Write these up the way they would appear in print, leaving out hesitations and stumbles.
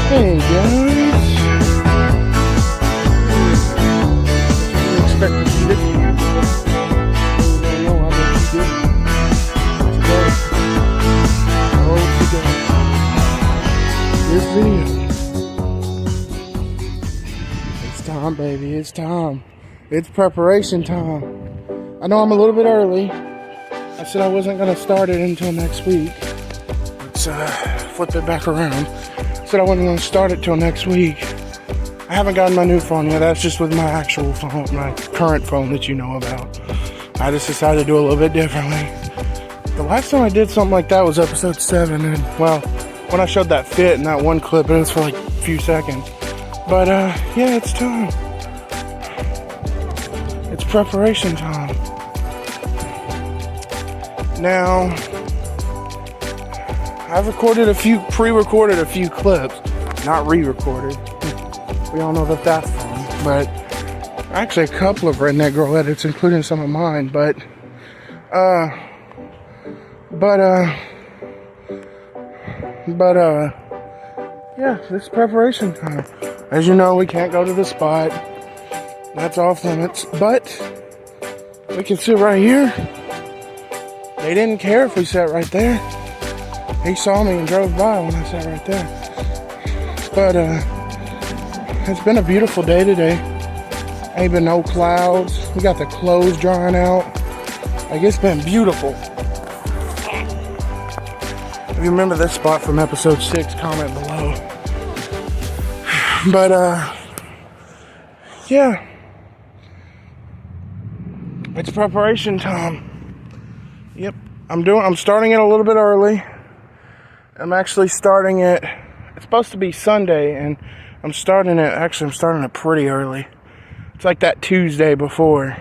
Hey guys. Didn't expect to see this one. I don't know how much you did. Today. This video. It's time, baby. It's time. It's preparation time. I know I'm a little bit early. I said I wasn't going to start it until next week. Let's flip it back around. I said I wasn't going to start it till next week. I haven't gotten my new phone yet. That's just with my actual phone, my current phone that you know about. I just decided to do it a little bit differently. The last time I did something like that was episode 7. And, well, when I showed that fit in that one clip, it was for like a few seconds. But, yeah, it's time. It's preparation time. Now, I've pre-recorded a few clips, not re-recorded. We all know that that's fun, but actually a couple of Redneck Girl edits, including some of mine, but yeah, this is preparation time. As you know, we can't go to the spot. That's off limits, but we can sit right here. They didn't care if we sat right there. He saw me and drove by when I sat right there. But, it's been a beautiful day today. Ain't been no clouds. We got the clothes drying out. Like, it's been beautiful. If you remember this spot from episode 6, comment below. But, yeah. It's preparation time. Yep. I'm starting it a little bit early. I'm actually starting it, it's supposed to be Sunday, and I'm starting it pretty early. It's like that Tuesday before.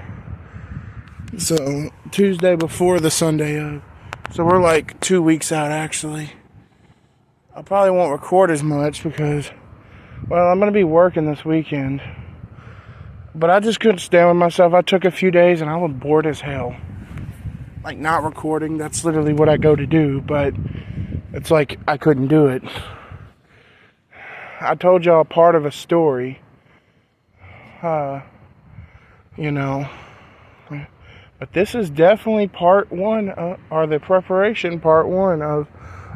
So, Tuesday before the Sunday of. So we're like 2 weeks out, actually. I probably won't record as much because, well, I'm going to be working this weekend. But I just couldn't stand with myself. I took a few days and I was bored as hell. Like, not recording, that's literally what I go to do, but it's like I couldn't do it. I told y'all part of a story. You know. But this is definitely part 1, or the preparation part 1 of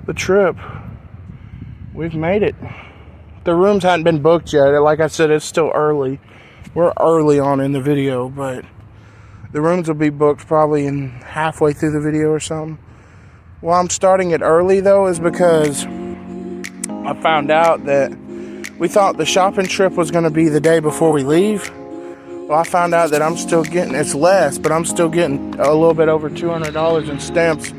the trip. We've made it. The rooms hadn't been booked yet. Like I said, it's still early. We're early on in the video, but the rooms will be booked probably in halfway through the video or something. Why I'm starting it early, though, is because I found out that we thought the shopping trip was going to be the day before we leave. Well, I found out that I'm still getting, it's less, but I'm still getting a little bit over $200 in stamps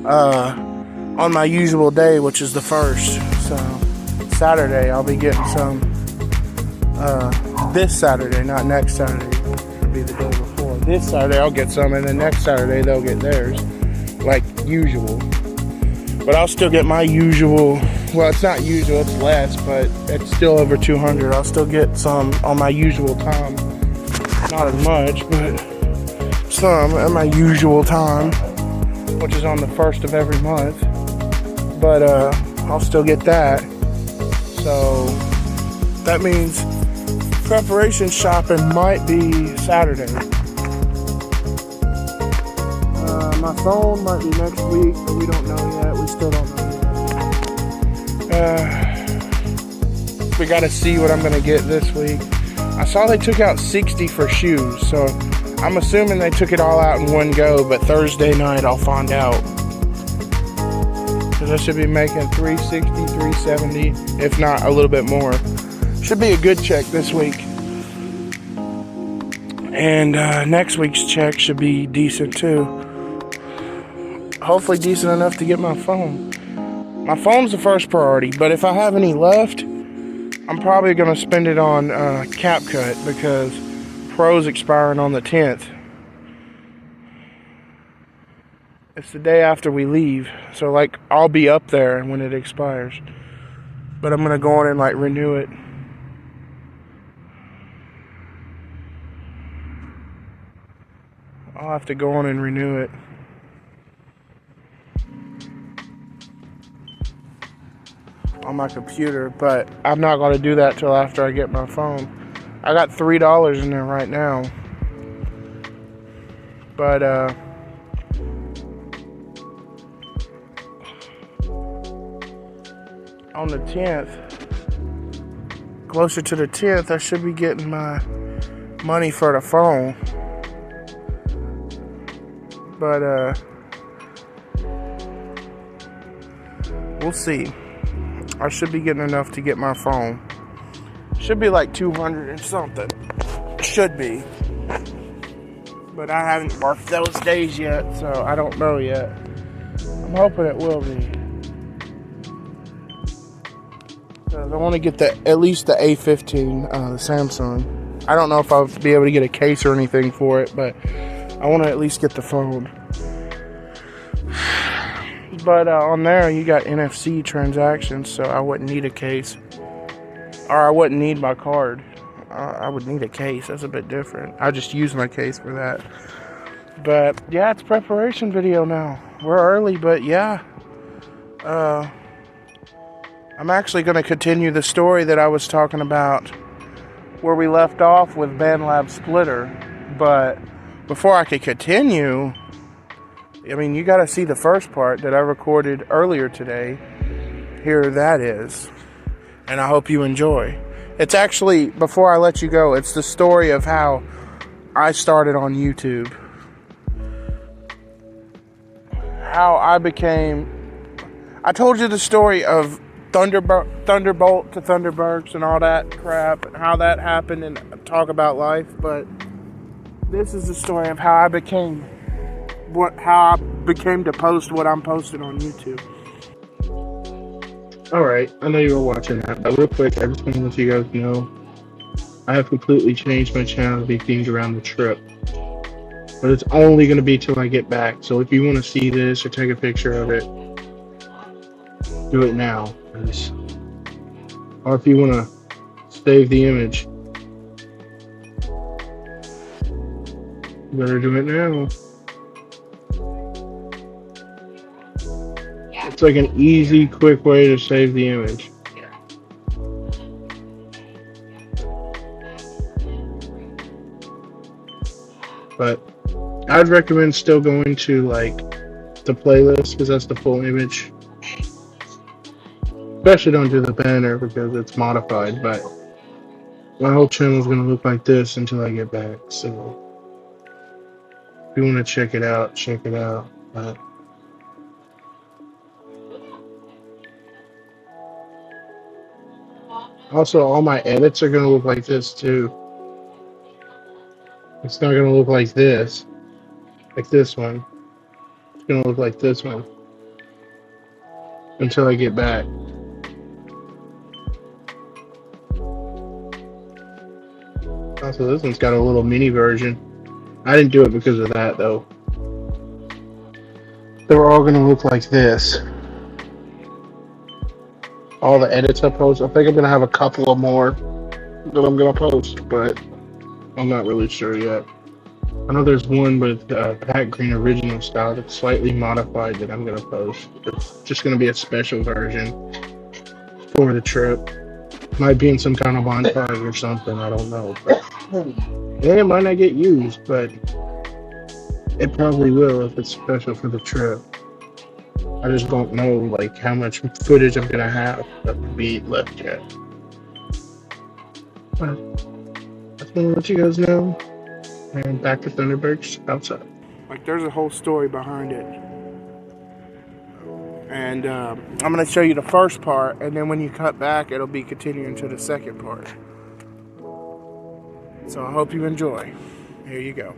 on my usual day, which is the 1st. So, Saturday, I'll be getting some this Saturday, not next Saturday. It'll be the day before. This Saturday, I'll get some, and then next Saturday, they'll get theirs. Like usual, but I'll still get my usual. Well, it's not usual, it's less, but it's still over 200. I'll still get some on my usual time, not as much, but some at my usual time, which is on the 1st of every month. But I'll still get that. So that means preparation shopping might be Saturday. My phone might be next week, but we don't know yet. We still don't know yet. We gotta see what I'm gonna get this week. I saw they took out 60 for shoes, so I'm assuming they took it all out in one go, but Thursday night I'll find out. Because I should be making 360, 370, if not a little bit more. Should be a good check this week. And next week's check should be decent too. Hopefully decent enough to get my phone. My phone's the first priority, but if I have any left, I'm probably going to spend it on CapCut because Pro's expiring on the 10th. It's the day after we leave, so like I'll be up there when it expires. But I'm going to go on and like renew it. I'll have to go on and renew it. on my computer, but I'm not going to do that till after I get my phone. I got $3 in there right now, but on the 10th, closer to the 10th, I should be getting my money for the phone. But we'll see. I should be getting enough to get my phone. Should be like 200 and something. Should be. But I haven't worked those days yet, so I don't know yet. I'm hoping it will be. Because I want to get at least the A15, the Samsung. I don't know if I'll be able to get a case or anything for it, but I want to at least get the phone. But on there, you got NFC transactions, so I wouldn't need a case. Or I wouldn't need my card. I would need a case. That's a bit different. I just use my case for that. But, yeah, it's preparation video now. We're early, but yeah. I'm actually going to continue the story that I was talking about where we left off with BandLab Splitter. But before I could continue, I mean, you got to see the first part that I recorded earlier today. Here that is. And I hope you enjoy. It's actually, before I let you go, it's the story of how I started on YouTube. How I told you the story of Thunderbolt to Thunderbirds and all that crap, and how that happened, and talk about life. But this is the story of how I became to post what I'm posting on YouTube. Alright, I know you were watching that, but real quick, I just want to let you guys know I have completely changed my channel to be themed around the trip. But it's only going to be till I get back, so if you want to see this or take a picture of it, do it now, please. Or if you want to save the image, you better do it now. It's like an easy, quick way to save the image. But I'd recommend still going to like the playlist because that's the full image. Especially don't do the banner because it's modified, but my whole channel is going to look like this until I get back. So if you want to check it out, check it out. But also, all my edits are going to look like this too. It's not going to look like this one. It's going to look like this one until I get back. Also, this one's got a little mini version. I didn't do it because of that, though. They're all going to look like this. All the edits I post. I think I'm going to have a couple of more that I'm going to post, but I'm not really sure yet. I know there's one with Pat Green original style that's slightly modified that I'm going to post. It's just going to be a special version for the trip. Might be in some kind of montage or something, I don't know. But yeah, it might not get used, but it probably will if it's special for the trip. I just don't know like how much footage I'm gonna have that will be left yet. But I just want to let you guys know. And back to Thunderbirds outside. Like there's a whole story behind it. And I'm going to show you the first part, and then when you cut back, it'll be continuing to the second part. So I hope you enjoy. Here you go.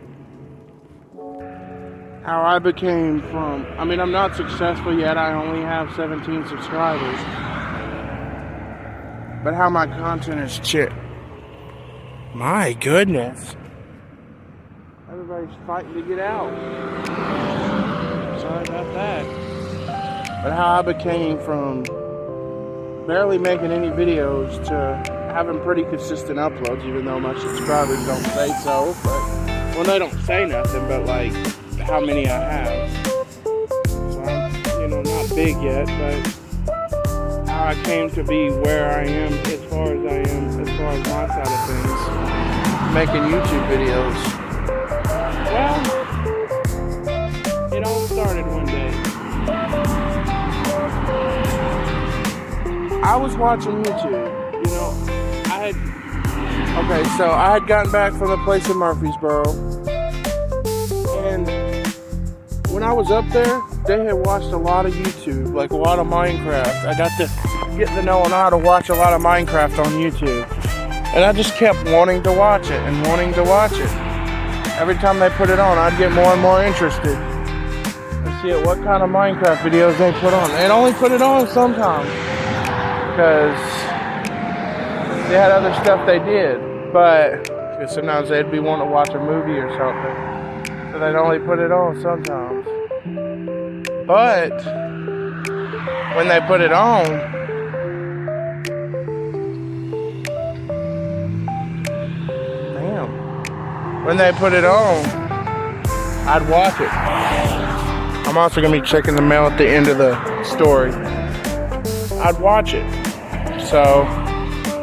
How I became from, I mean, I'm not successful yet. I only have 17 subscribers. But how my content is My goodness. Everybody's fighting to get out. Sorry about that. But how I became from barely making any videos to having pretty consistent uploads, even though my subscribers don't say so. But, well, they don't say nothing, but like how many I have. So I'm, not big yet, but how I came to be where I am as far as I am, as far as my side of things, making YouTube videos. Well, it all started one day. I was watching YouTube, you know, I had gotten back from the place in Murfreesboro, and when I was up there, they had watched a lot of YouTube, like a lot of Minecraft. I got to get to know how to watch a lot of Minecraft on YouTube, and I just kept wanting to watch it and wanting to watch it. Every time they put it on, I'd get more and more interested and see what kind of Minecraft videos they put on. They'd only put it on sometimes, because they had other stuff they did, but sometimes they'd be wanting to watch a movie or something, so they'd only put it on sometimes. But when they put it on, when they put it on, I'd watch it. I'm also gonna be checking the mail at the end of the story. I'd watch it. So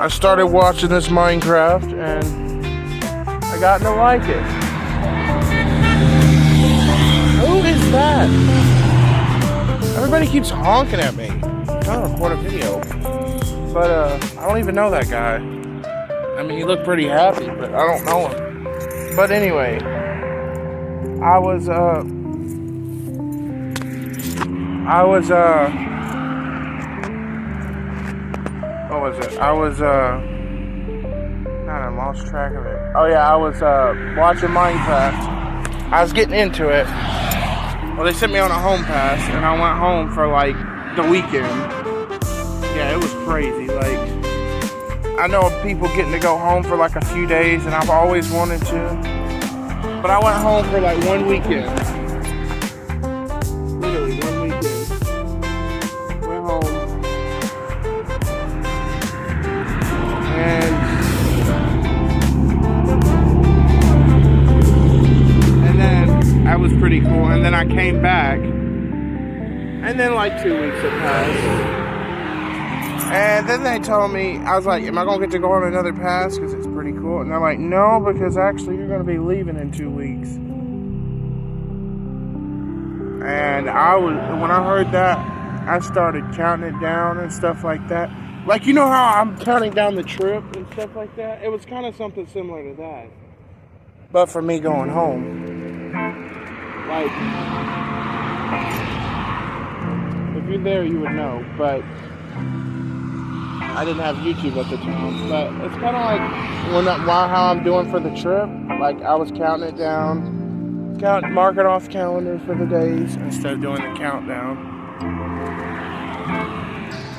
I started watching this Minecraft, and I got to like it. Who is that? Everybody keeps honking at me. I'm trying to record a video, but I don't even know that guy. I mean, he looked pretty happy, but I don't know him. But anyway, I was God, I lost track of it. Oh yeah, I was watching Minecraft. I was getting into it. Well, they sent me on a home pass, and I went home for like the weekend. Yeah, it was crazy. Like, I know of people getting to go home for like a few days, and I've always wanted to. But I went home for like one weekend. Literally one weekend. Went home. And then that was pretty cool. And then I came back. And then like 2 weeks had passed. And then they told me, I was like, am I going to get to go on another pass? Because it's pretty cool. And they're like, no, because actually you're going to be leaving in 2 weeks. And when I heard that, I started counting it down and stuff like that. Like, you know how I'm counting down the trip and stuff like that? It was kind of something similar to that. But for me going home. Like, if you're there, you would know. But I didn't have YouTube at the time, but it's kind of like how I'm doing for the trip. Like, I was counting it down, marking off calendars for the days instead of doing the countdown.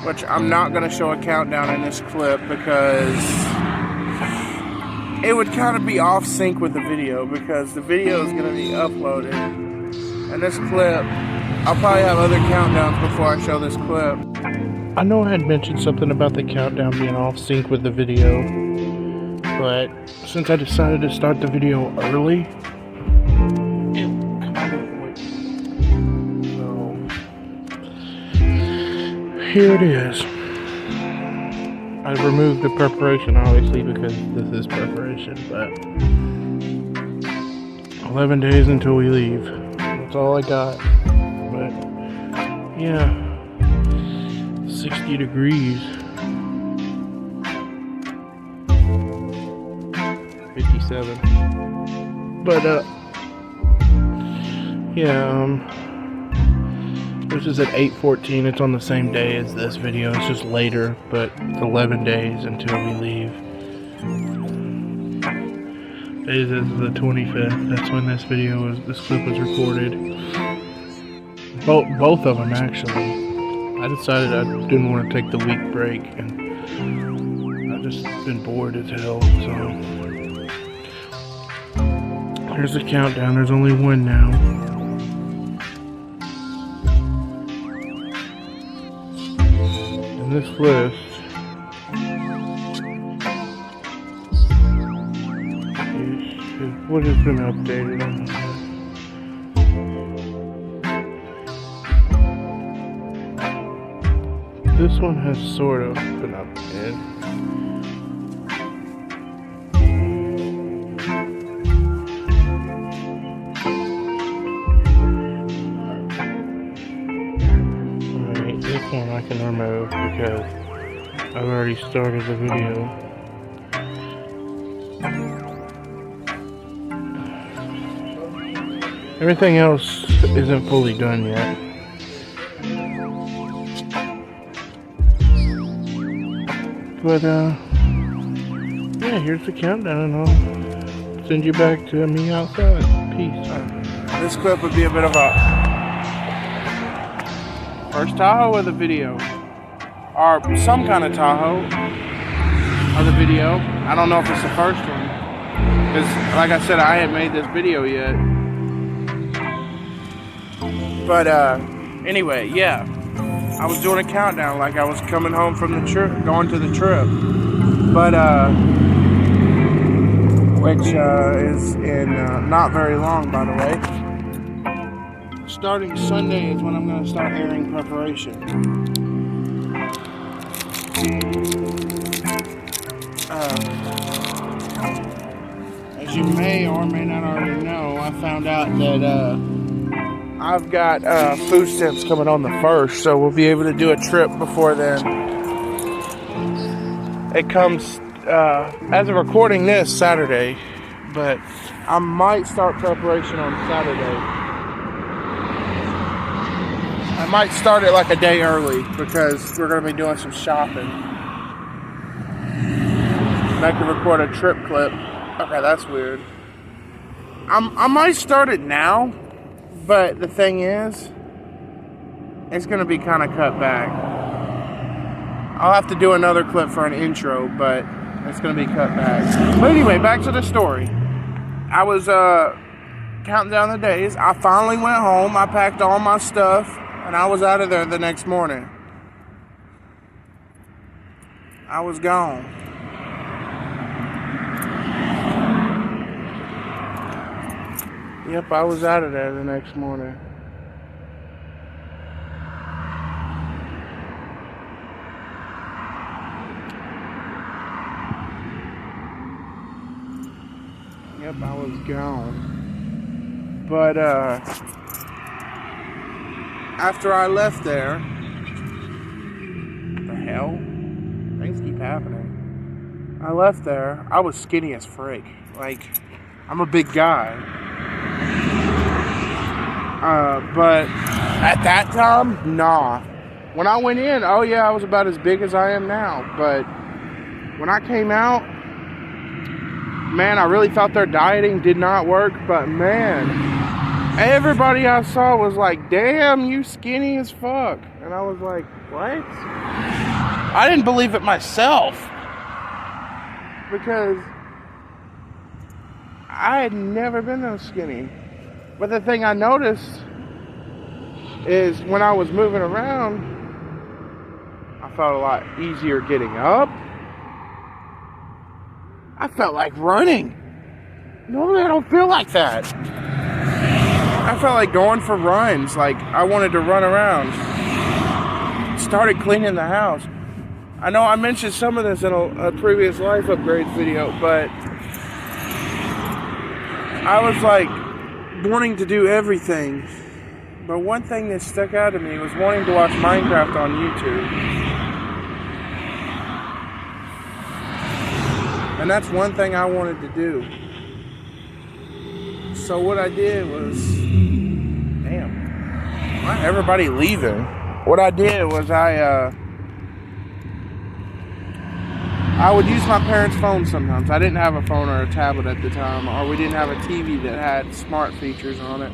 Which I'm not going to show a countdown in this clip because it would kind of be off sync with the video, because the video is going to be uploaded. And this clip, I'll probably have other countdowns before I show this clip. I know I had mentioned something about the countdown being off sync with the video, but since I decided to start the video early, so here it is. I removed the preparation obviously because this is preparation, but 11 days until we leave. That's all I got. But yeah. 60 degrees. 57. But this is at 8:14. It's on the same day as this video. It's just later, but it's 11 days until we leave. Today is the 25th. That's when this clip was recorded. Both of them actually. I decided I didn't want to take the week break, and I've just been bored as hell, so here's the countdown. There's only one now. And this list is what has been updated on this. This one has sort of been up in. Alright, this one I can remove because I've already started the video. Everything else isn't fully done yet. But yeah, here's the countdown, and I'll send you back to me outside. Peace. This clip would be a bit of a first Tahoe of the video, or some kind of Tahoe of the video. I don't know if it's the first one, because like I said, I hadn't made this video yet. But anyway, yeah, I was doing a countdown like I was coming home from the trip, going to the trip. But which is in not very long, by the way. Starting Sunday is when I'm going to start airing preparation. As you may or may not already know, I found out that I've got food stamps coming on the 1st, so we'll be able to do a trip before then. It comes, as of recording this, Saturday, but I might start preparation on Saturday. I might start it like a day early because we're going to be doing some shopping. And I can record a trip clip. Okay, that's weird. I might start it now. But the thing is, it's going to be kind of cut back. I'll have to do another clip for an intro, but it's going to be cut back. But anyway, back to the story. I was counting down the days. I finally went home. I packed all my stuff, and I was out of there the next morning. I was gone. Yep, I was out of there the next morning. Yep, I was gone. But after I left there, what the hell? Things keep happening. I left there, I was skinny as frick. Like, I'm a big guy. But at that time, nah. When I went in, oh yeah, I was about as big as I am now. But when I came out, man, I really thought their dieting did not work. But man, everybody I saw was like, damn, you skinny as fuck. And I was like, what? I didn't believe it myself. Because I had never been that skinny. But the thing I noticed is when I was moving around, I felt a lot easier getting up. I felt like running. Normally I don't feel like that. I felt like going for runs. Like I wanted to run around. Started cleaning the house. I know I mentioned some of this in a previous life upgrades video, but I was like wanting to do everything, but one thing that stuck out to me was wanting to watch Minecraft on YouTube. And that's one thing I wanted to do. So what I did was, damn, why everybody leaving? What I did was I would use my parents' phone sometimes. I didn't have a phone or a tablet at the time, or we didn't have a TV that had smart features on it.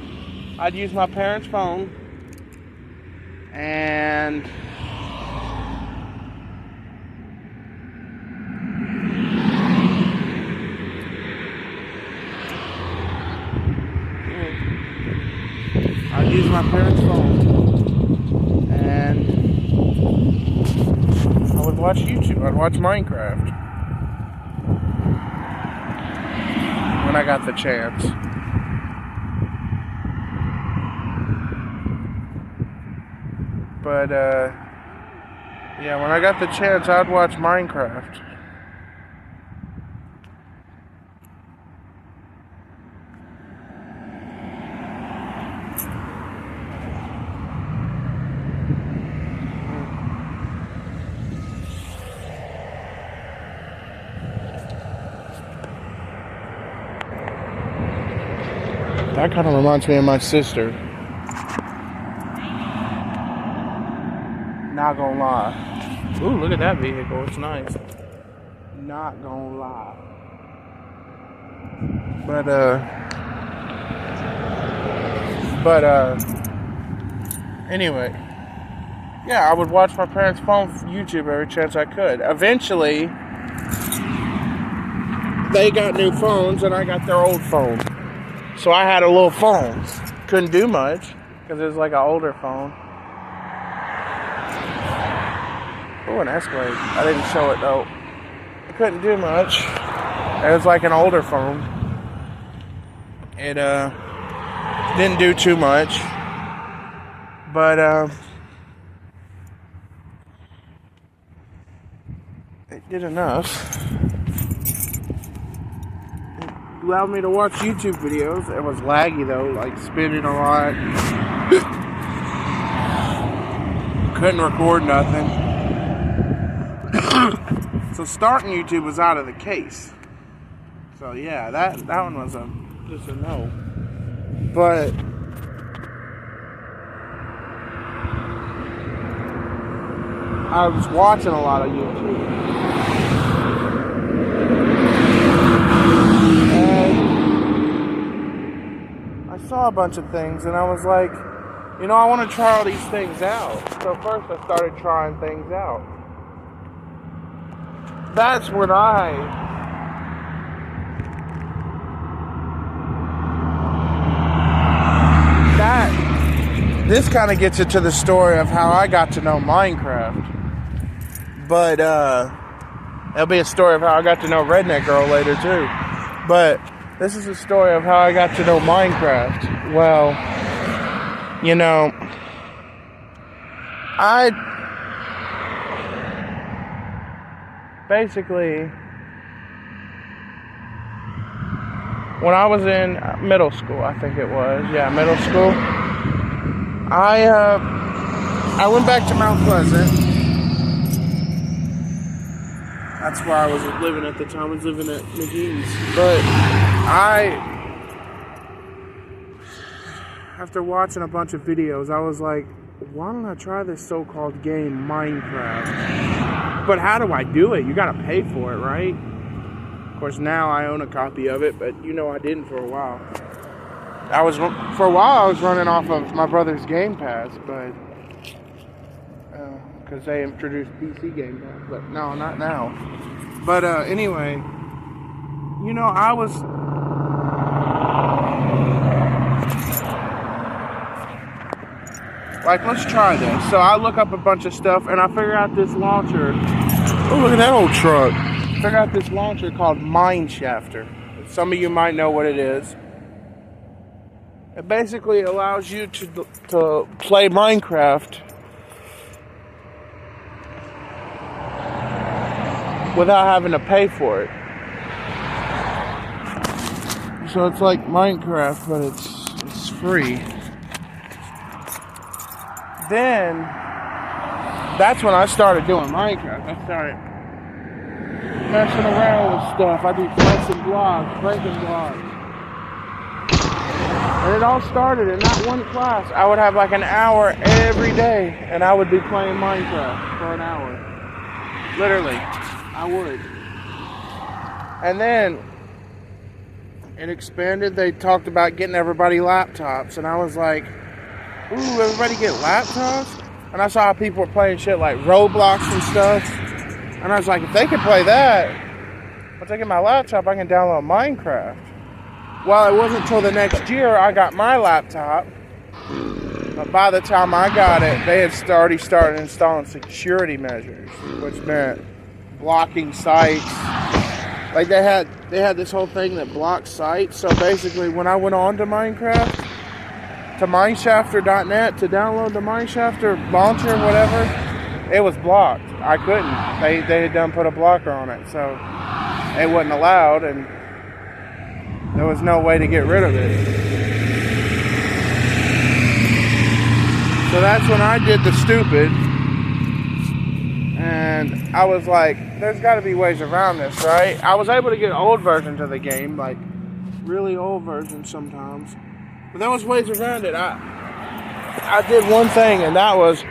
I'd use my parents' phone, and I'd use my parents' phone, and I would watch YouTube. I'd watch Minecraft when I got the chance. But Yeah, when I got the chance, I'd watch Minecraft. That kind of reminds me of my sister. Not gonna lie. Ooh, look at that vehicle. It's nice. Not gonna lie. Anyway. Yeah, I would watch my parents' phone YouTube every chance I could. Eventually, they got new phones and I got their old phone. So I had a little phone. Couldn't do much because it was like an older phone. Oh, an Escalade. I didn't show it though. I couldn't do much. It was like an older phone. It didn't do too much. But it did enough. It allowed me to watch YouTube videos. It was laggy though, like spinning a lot. Couldn't record nothing. So starting YouTube was out of the case. So yeah, that one was just a no. But I was watching a lot of YouTube. And I saw a bunch of things and I was like, you know, I want to try all these things out. So first I started trying things out. That's when this kind of gets into the story of how I got to know Minecraft. But there'll be a story of how I got to know Redneck Girl later too. But this is a story of how I got to know Minecraft. Well, you know, basically, when I was in middle school, I think it was, yeah, middle school, I went back to Mount Pleasant. That's where I was living at the time. I was living at McGee's. But after watching a bunch of videos, I was like, why don't I try this so-called game, Minecraft? But how do I do it? You gotta pay for it, right? Of course, now I own a copy of it, but you know I didn't for a while. For a while, I was running off of my brother's Game Pass, but because they introduced PC Game Pass, but no, not now. But anyway, you know, I was like, let's try this. So I look up a bunch of stuff and I figure out this launcher. Oh, look at that old truck. Figure out this launcher called Mineshafter. Some of you might know what it is. It basically allows you to play Minecraft without having to pay for it. So it's like Minecraft, but it's free. Then that's when I started doing Minecraft. I started messing around with stuff. I do breaking blocks. And it all started in that one class. I would have like an hour every day, and I would be playing Minecraft for an hour. Literally, I would. And then it expanded. They talked about getting everybody laptops, and I was like, ooh, everybody get laptops? And I saw how people were playing shit like Roblox and stuff. And I was like, if they can play that, once I get my laptop, I can download Minecraft. Well, it wasn't until the next year I got my laptop. But by the time I got it, they had already started installing security measures, which meant blocking sites. Like they had this whole thing that blocked sites. So basically, when I went on to Minecraft, to Mineshafter.net to download the Mineshafter launcher, whatever, it was blocked. I couldn't. They had done put a blocker on it, so it wasn't allowed, and there was no way to get rid of it. So that's when I did the stupid, and I was like, there's got to be ways around this, right? I was able to get old versions of the game, like really old versions sometimes, but there was ways around it. I did one thing, and that was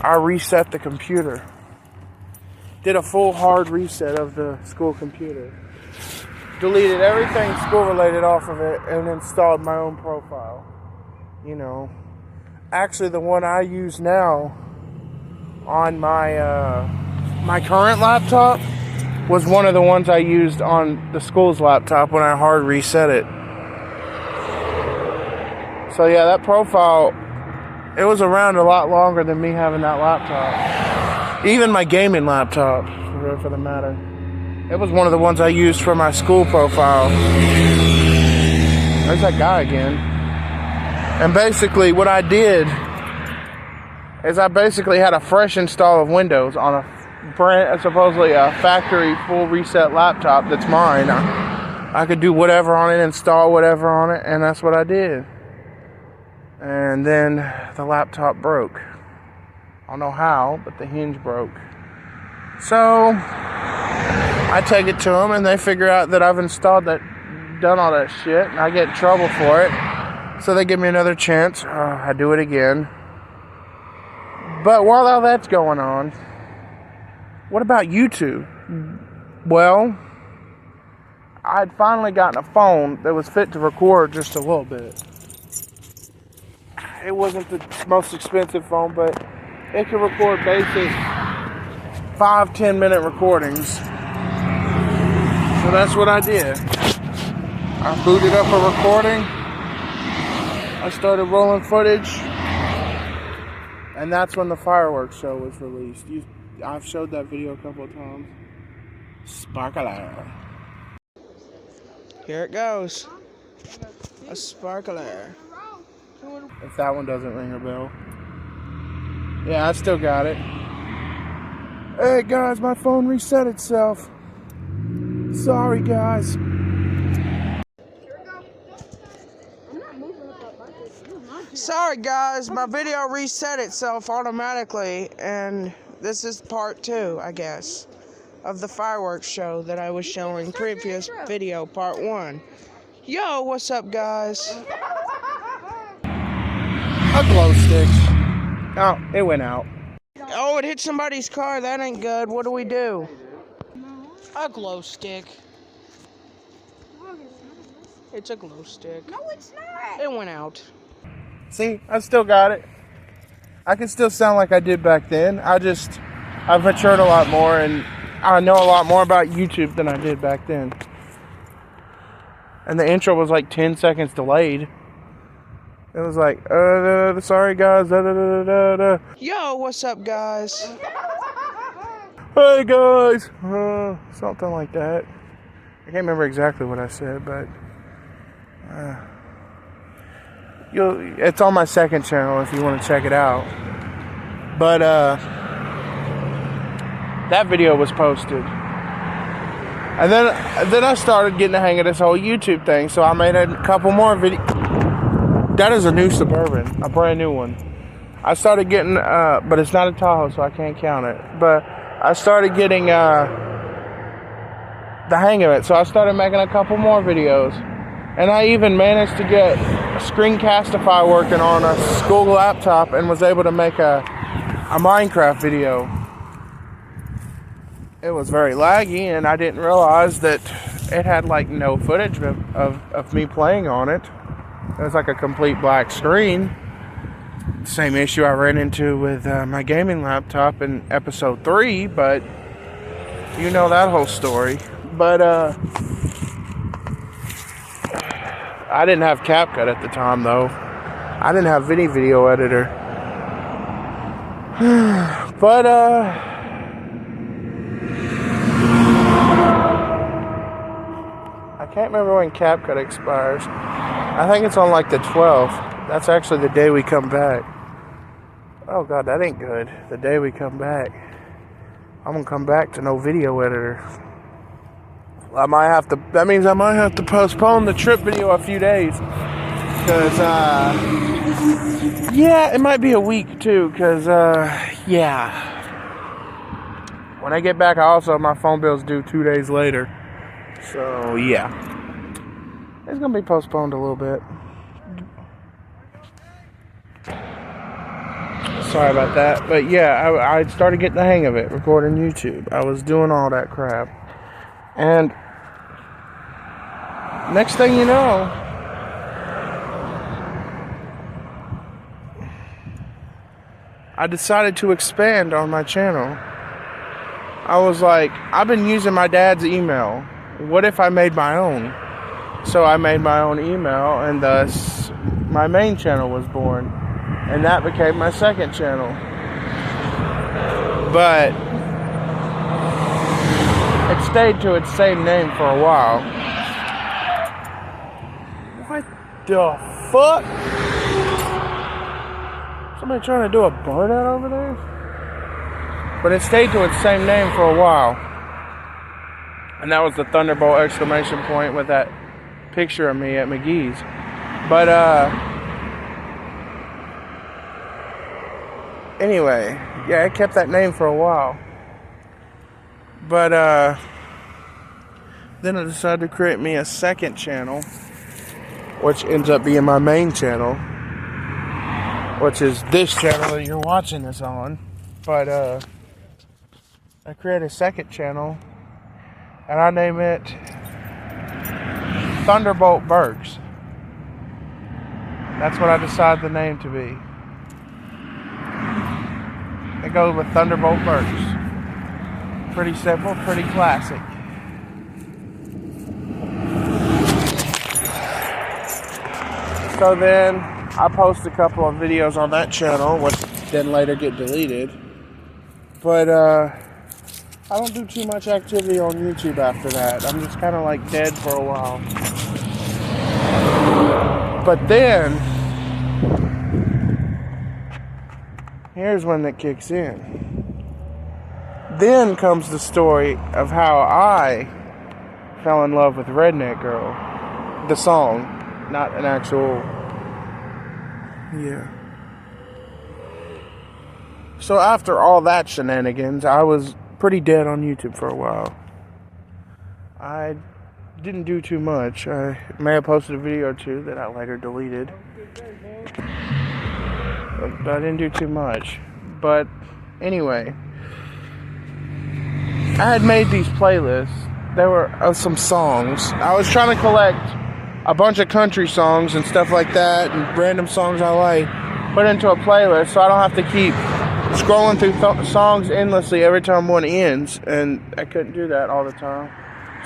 I reset the computer. Did a full hard reset of the school computer. Deleted everything school related off of it and installed my own profile. You know, actually the one I use now on my my current laptop was one of the ones I used on the school's laptop when I hard reset it. So yeah, that profile, it was around a lot longer than me having that laptop. Even my gaming laptop, for the matter. It was one of the ones I used for my school profile. There's that guy again. And basically what I did is I basically had a fresh install of Windows on a brand, supposedly a factory full reset laptop that's mine. I could do whatever on it, install whatever on it, and that's what I did. And then the laptop broke. I don't know how, but the hinge broke. So I take it to them, and they figure out that I've installed that, done all that shit, and I get in trouble for it. So they give me another chance. I do it again. But while all that's going on, what about YouTube? Well, I'd finally gotten a phone that was fit to record just a little bit. It wasn't the most expensive phone, but it could record basic 5-10 minute recordings. So that's what I did. I booted up a recording. I started rolling footage. And that's when the fireworks show was released. I've showed that video a couple of times. Sparkler. Here it goes. A sparkler. If that one doesn't ring a bell. Yeah, I still got it. Hey guys, my phone reset itself. Sorry guys. Sorry guys, my video reset itself automatically, and this is part 2, I guess, of the fireworks show that I was showing previous video, part 1. Yo, what's up guys? A glow stick. Oh, it went out. Oh, it hit somebody's car. That ain't good. What do we do? A glow stick. It's a glow stick. No, it's not. It went out. See, I still got it. I can still sound like I did back then. I've matured a lot more, and I know a lot more about YouTube than I did back then. And the intro was like 10 seconds delayed. It was like, sorry guys, Yo, what's up guys? Hey guys! Something like that. I can't remember exactly what I said, but it's on my second channel if you want to check it out. But that video was posted. And then I started getting the hang of this whole YouTube thing, so I made a couple more videos. That is a new Suburban, a brand new one. I started getting, but it's not a Tahoe, so I can't count it. But I started getting the hang of it, so I started making a couple more videos. And I even managed to get a Screencastify working on a school laptop and was able to make a Minecraft video. It was very laggy, and I didn't realize that it had like no footage of me playing on it. It was like a complete black screen. Same issue I ran into with my gaming laptop in episode 3, but you know that whole story. But I didn't have CapCut at the time though. I didn't have any video editor. But I can't remember when CapCut expires. I think it's on like the 12th. That's actually the day we come back. Oh god, that ain't good. The day we come back. I'm gonna come back to no video editor. That means I might have to postpone the trip video a few days. Cause, yeah, it might be a week too. Cause, yeah. When I get back, my phone bill's due 2 days later. So, yeah. It's gonna be postponed a little bit. Sorry about that. But yeah, I started getting the hang of it, recording YouTube. I was doing all that crap. And next thing you know, I decided to expand on my channel. I was like, I've been using my dad's email. What if I made my own? So I made my own email, and thus my main channel was born. And that became my second channel. But it stayed to its same name for a while. What the fuck? Somebody trying to do a burnout over there? But it stayed to its same name for a while. And that was the Thunderbolt exclamation point with that picture of me at McGee's. But, anyway, yeah, I kept that name for a while. But, then I decided to create me a second channel, which ends up being my main channel, which is this channel that you're watching this on. But, I created a second channel, and I name it Thunderbolt Bergs. That's what I decided the name to be. It goes with Thunderbolt Bergs. Pretty simple, pretty classic. So then I post a couple of videos on that channel, which then later get deleted. But I don't do too much activity on YouTube after that. I'm just kind of like dead for a while. But then, here's when it kicks in. Then comes the story of how I fell in love with Redneck Girl. The song, not an actual, yeah. So after all that shenanigans, I was pretty dead on YouTube for a while. I didn't do too much. I may have posted a video or two that I later deleted. But I didn't do too much. But anyway, I had made these playlists. There were some songs. I was trying to collect a bunch of country songs and stuff like that, and random songs I like, put into a playlist so I don't have to keep scrolling through songs endlessly every time one ends, and I couldn't do that all the time.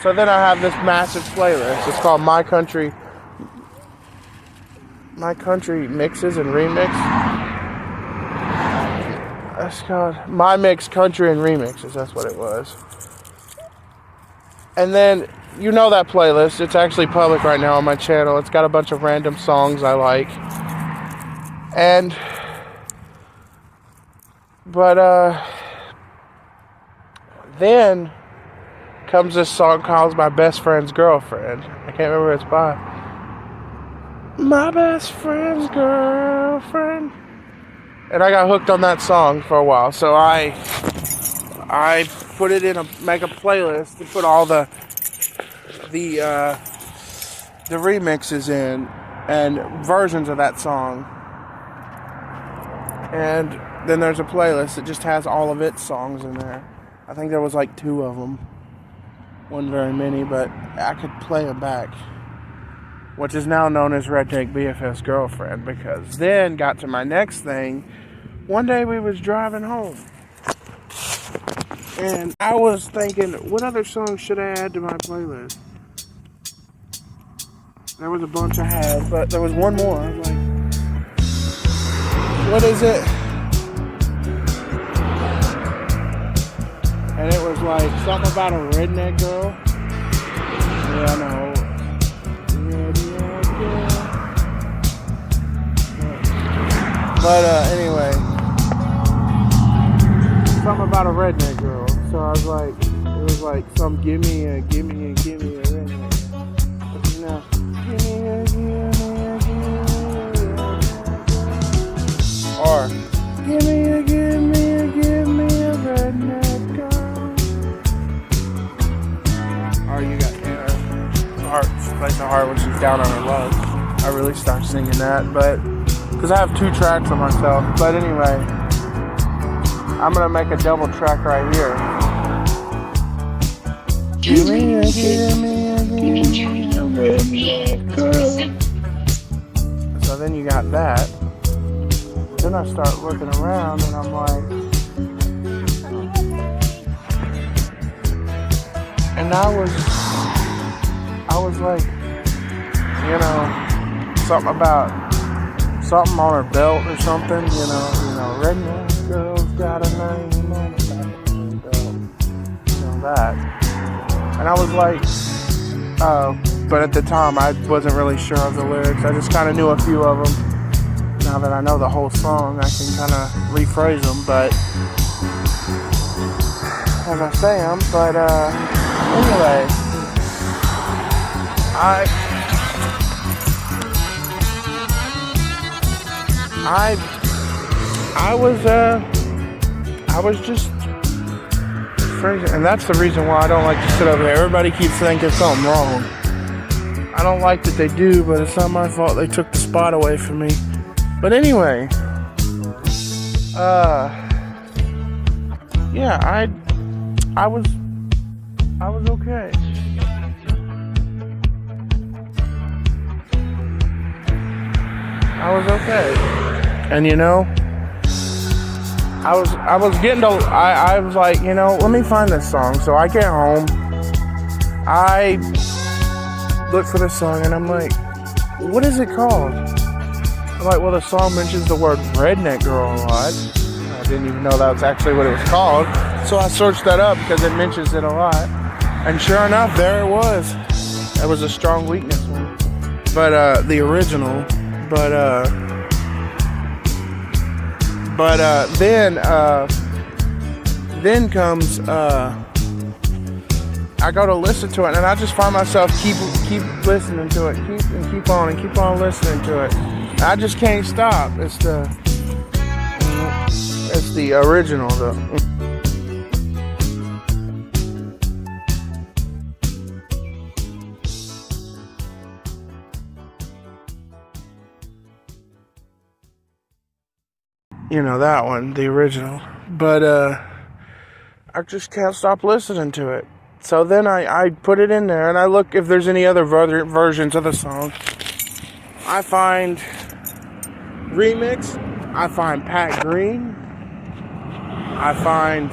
So then I have this massive playlist. It's called My Country Mixes and Remix. That's called My Mix Country and Remixes. That's what it was. And then, you know that playlist. It's actually public right now on my channel. It's got a bunch of random songs I like. But then comes this song called My Best Friend's Girlfriend. I can't remember who it's by. My best friend's girlfriend. And I got hooked on that song for a while. So I put it in make a playlist to put all the remixes in and versions of that song. And then there's a playlist that just has all of its songs in there. I think there was like 2 of them. Wasn't very many, but I could play them back. Which is now known as Redneck BFF's Girlfriend, because then got to my next thing. One day we was driving home, and I was thinking, what other songs should I add to my playlist? There was a bunch I had, but there was one more. I was like, what is it? And it was like something about a redneck girl. Yeah, I know. Redneck girl. But anyway, something about a redneck girl. So I was like, it was like some gimme a redneck. But you know, gimme a or gimme a redneck girl. Or you got heart, place a heart when she's down on her luck. I really start singing that, but because I have 2 tracks of myself. But anyway, I'm gonna make a double track right here. Give me a redneck girl. So then you got that. Then I start looking around and I'm like, and I was like, you know, something on her belt or something, you know, redneck girl's got a name on the back of her belt, you know that. And I was like, but at the time I wasn't really sure of the lyrics. I just kind of knew a few of them. Now that I know the whole song, I can kind of rephrase them, but as I say them. But anyway, I was just phrasing, and that's the reason why I don't like to sit over here. Everybody keeps thinking something wrong. I don't like that they do, but it's not my fault they took the spot away from me. But anyway, yeah, I was okay. I was okay. And you know, I was getting to, I was like, you know, let me find this song. So I get home, I look for this song, and I'm like, what is it called? I'm like, well, the song mentions the word redneck girl a lot. I didn't even know that was actually what it was called. So I searched that up because it mentions it a lot. And sure enough, there it was. That was a strong weakness one. But the original. Then comes I go to listen to it, and I just find myself keep listening to it, keep on listening to it. I just can't stop. It's the original though. You know, that one, the original. But I just can't stop listening to it. So then I put it in there and I look if there's any other versions of the song. I find remix. I find Pat Green. I find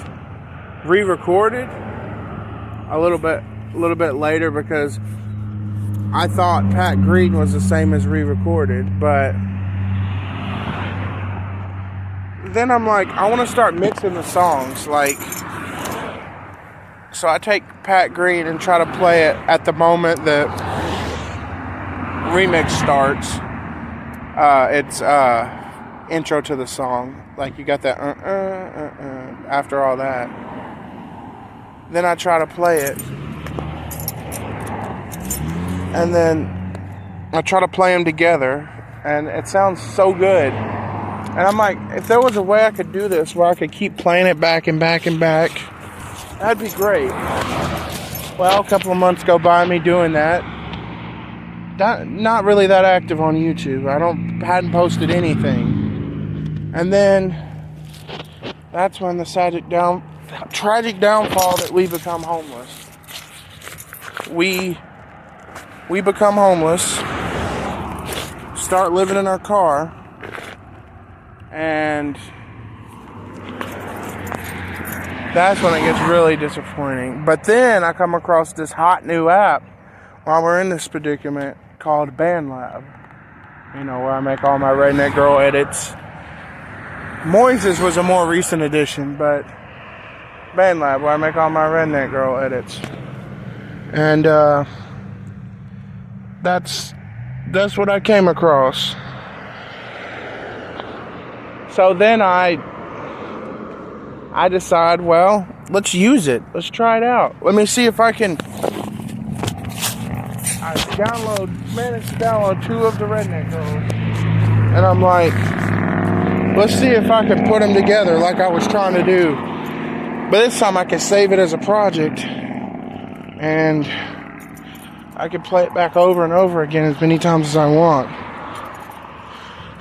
re-recorded a little bit later because I thought Pat Green was the same as re-recorded, but then I'm like, I want to start mixing the songs, like, so I take Pat Green and try to play it at the moment that remix starts. It's intro to the song, like you got that after all that. Then I try to play it, and then I try to play them together, and it sounds so good. And I'm like, if there was a way I could do this where I could keep playing it back and back and back, that'd be great. Well, a couple of months go by me doing that. Not really that active on YouTube. Hadn't posted anything. And then that's when the tragic downfall that we become homeless. We become homeless, start living in our car, and that's when it gets really disappointing. But then I come across this hot new app while we're in this predicament called BandLab. You know, where I make all my Redneck Girl edits. Moises was a more recent addition, but BandLab, where I make all my Redneck Girl edits. And that's what I came across. So then I decide, well, let's use it. Let's try it out. Let me see if I can. I managed to download 2 of the Redneck Girls, and I'm like, let's see if I can put them together like I was trying to do. But this time I can save it as a project, and I can play it back over and over again as many times as I want.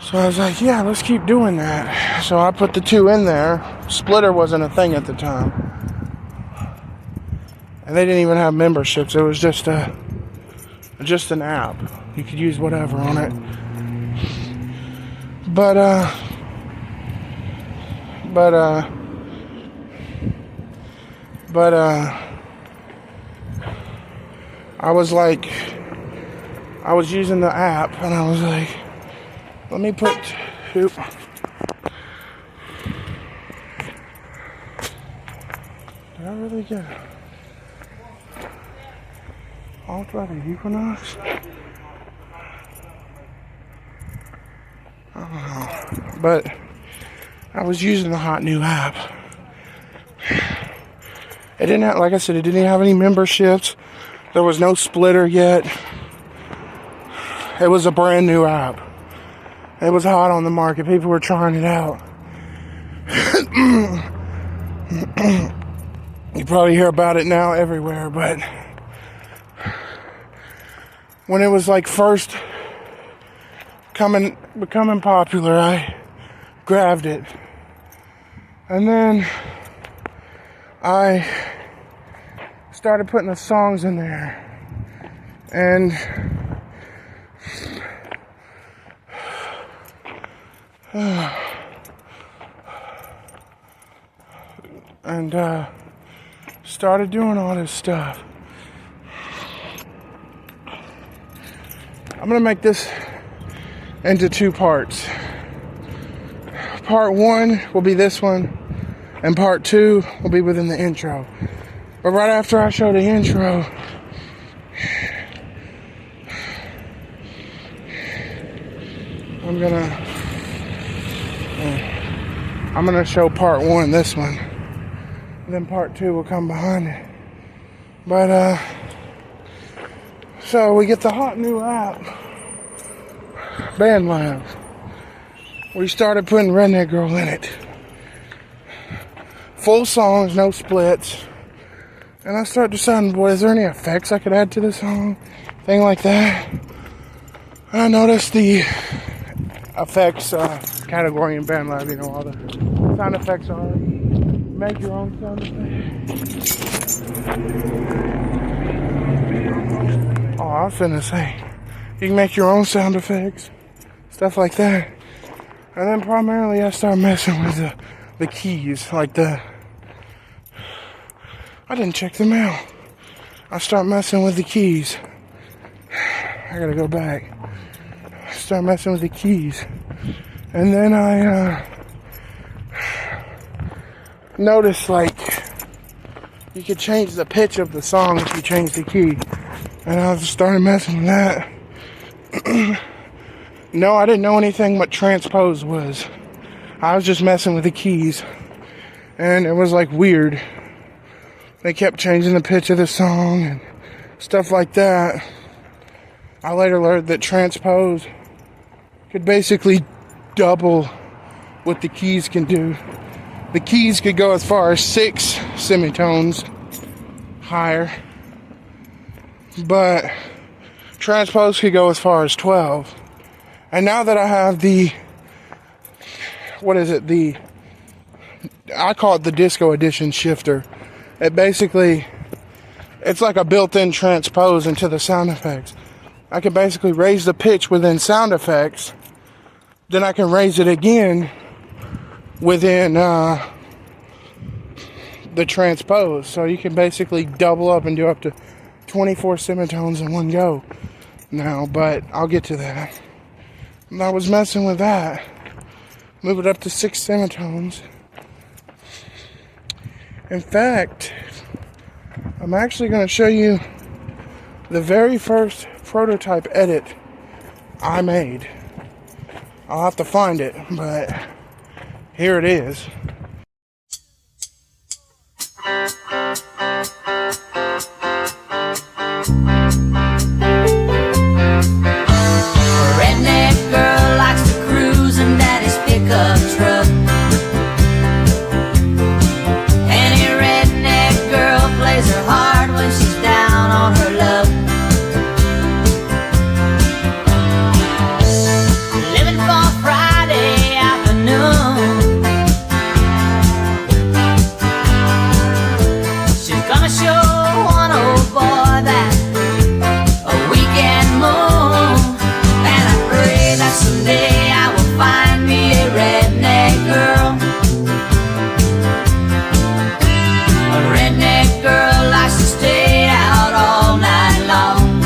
So I was like, yeah, let's keep doing that. So I put the 2 in there. Splitter wasn't a thing at the time, and they didn't even have memberships. It was just an app. You could use whatever on it. But I was like, I was using the app, and I was like, let me put 2. Did I really get it? All by the Equinox? I don't know. But I was using the hot new app. It didn't have, like I said, it didn't have any memberships. There was no splitter yet. It was a brand new app. It was hot on the market. People were trying it out. You probably hear about it now everywhere, but when it was like first becoming popular, I grabbed it. And then I started putting the songs in there. And started doing all this stuff. I'm gonna make this into 2 parts. Part 1 will be this one, and part 2 will be within the intro. But right after I show the intro, I'm gonna show part 1, this one, and then part 2 will come behind it. But so we get the hot new app, BandLab. We started putting Redneck Girl in it. Full songs, no splits. And I started deciding, boy, is there any effects I could add to the song? Thing like that. And I noticed the effects category in BandLab, you know, all the sound effects are. Make your own sound effects. Oh, I was finna say, you can make your own sound effects, stuff like that. And then primarily I started messing with the keys, like I didn't check them out. I start messing with the keys. I gotta go back. I start messing with the keys. And then I noticed, like, you could change the pitch of the song if you change the key. And I just started messing with that. No, I didn't know anything what transpose was. I was just messing with the keys. And it was like weird. They kept changing the pitch of the song and stuff like that. I later learned that transpose could basically double what the keys can do. The keys could go as far as 6 semitones higher, but transpose could go as far as 12. And now that I have I call it the Disco Edition shifter. It's like a built-in transpose into the sound effects. I can basically raise the pitch within sound effects, then I can raise it again within the transpose. So you can basically double up and do up to 24 semitones in one go now, but I'll get to that. And I was messing with that. Move it up to 6 semitones. In fact, I'm actually going to show you the very first prototype edit I made. I'll have to find it, but here it is. redneck girl likes to cruise in daddy's pickup truck. Any redneck girl plays her hard when she's down on her luck. Living for Friday afternoon. She's gonna show one old boy that a weekend moon. And I pray that someday I will find me a redneck girl. A redneck girl likes to stay out all night long.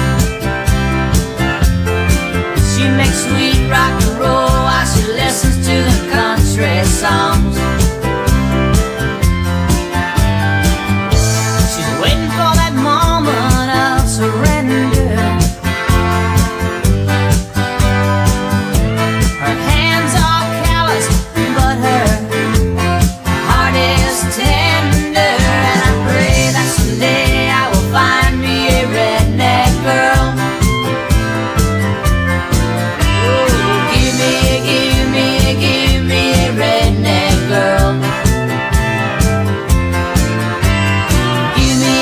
She makes sweet rock and roll while she listens to the country songs. She's waiting for that moment of surrender. Her hands are calloused, but her heart is tender. And I pray that someday I will find me a redneck girl. Oh, give me a redneck girl. Give me a redneck girl. Give me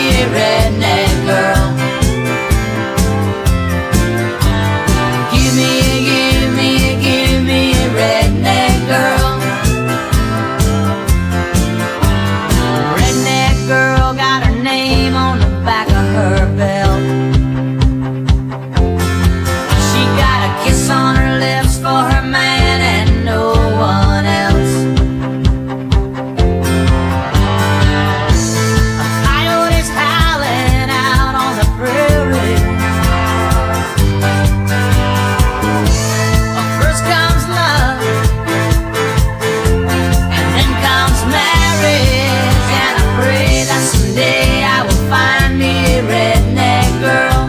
a redneck girl. Give me a redneck girl. Redneck girl got her name on the back of her belt. She got a kiss on her lips for her man and no one else. A coyote's howling out on the prairie. First comes love, and then comes marriage. And I pray that someday I will find me a redneck girl.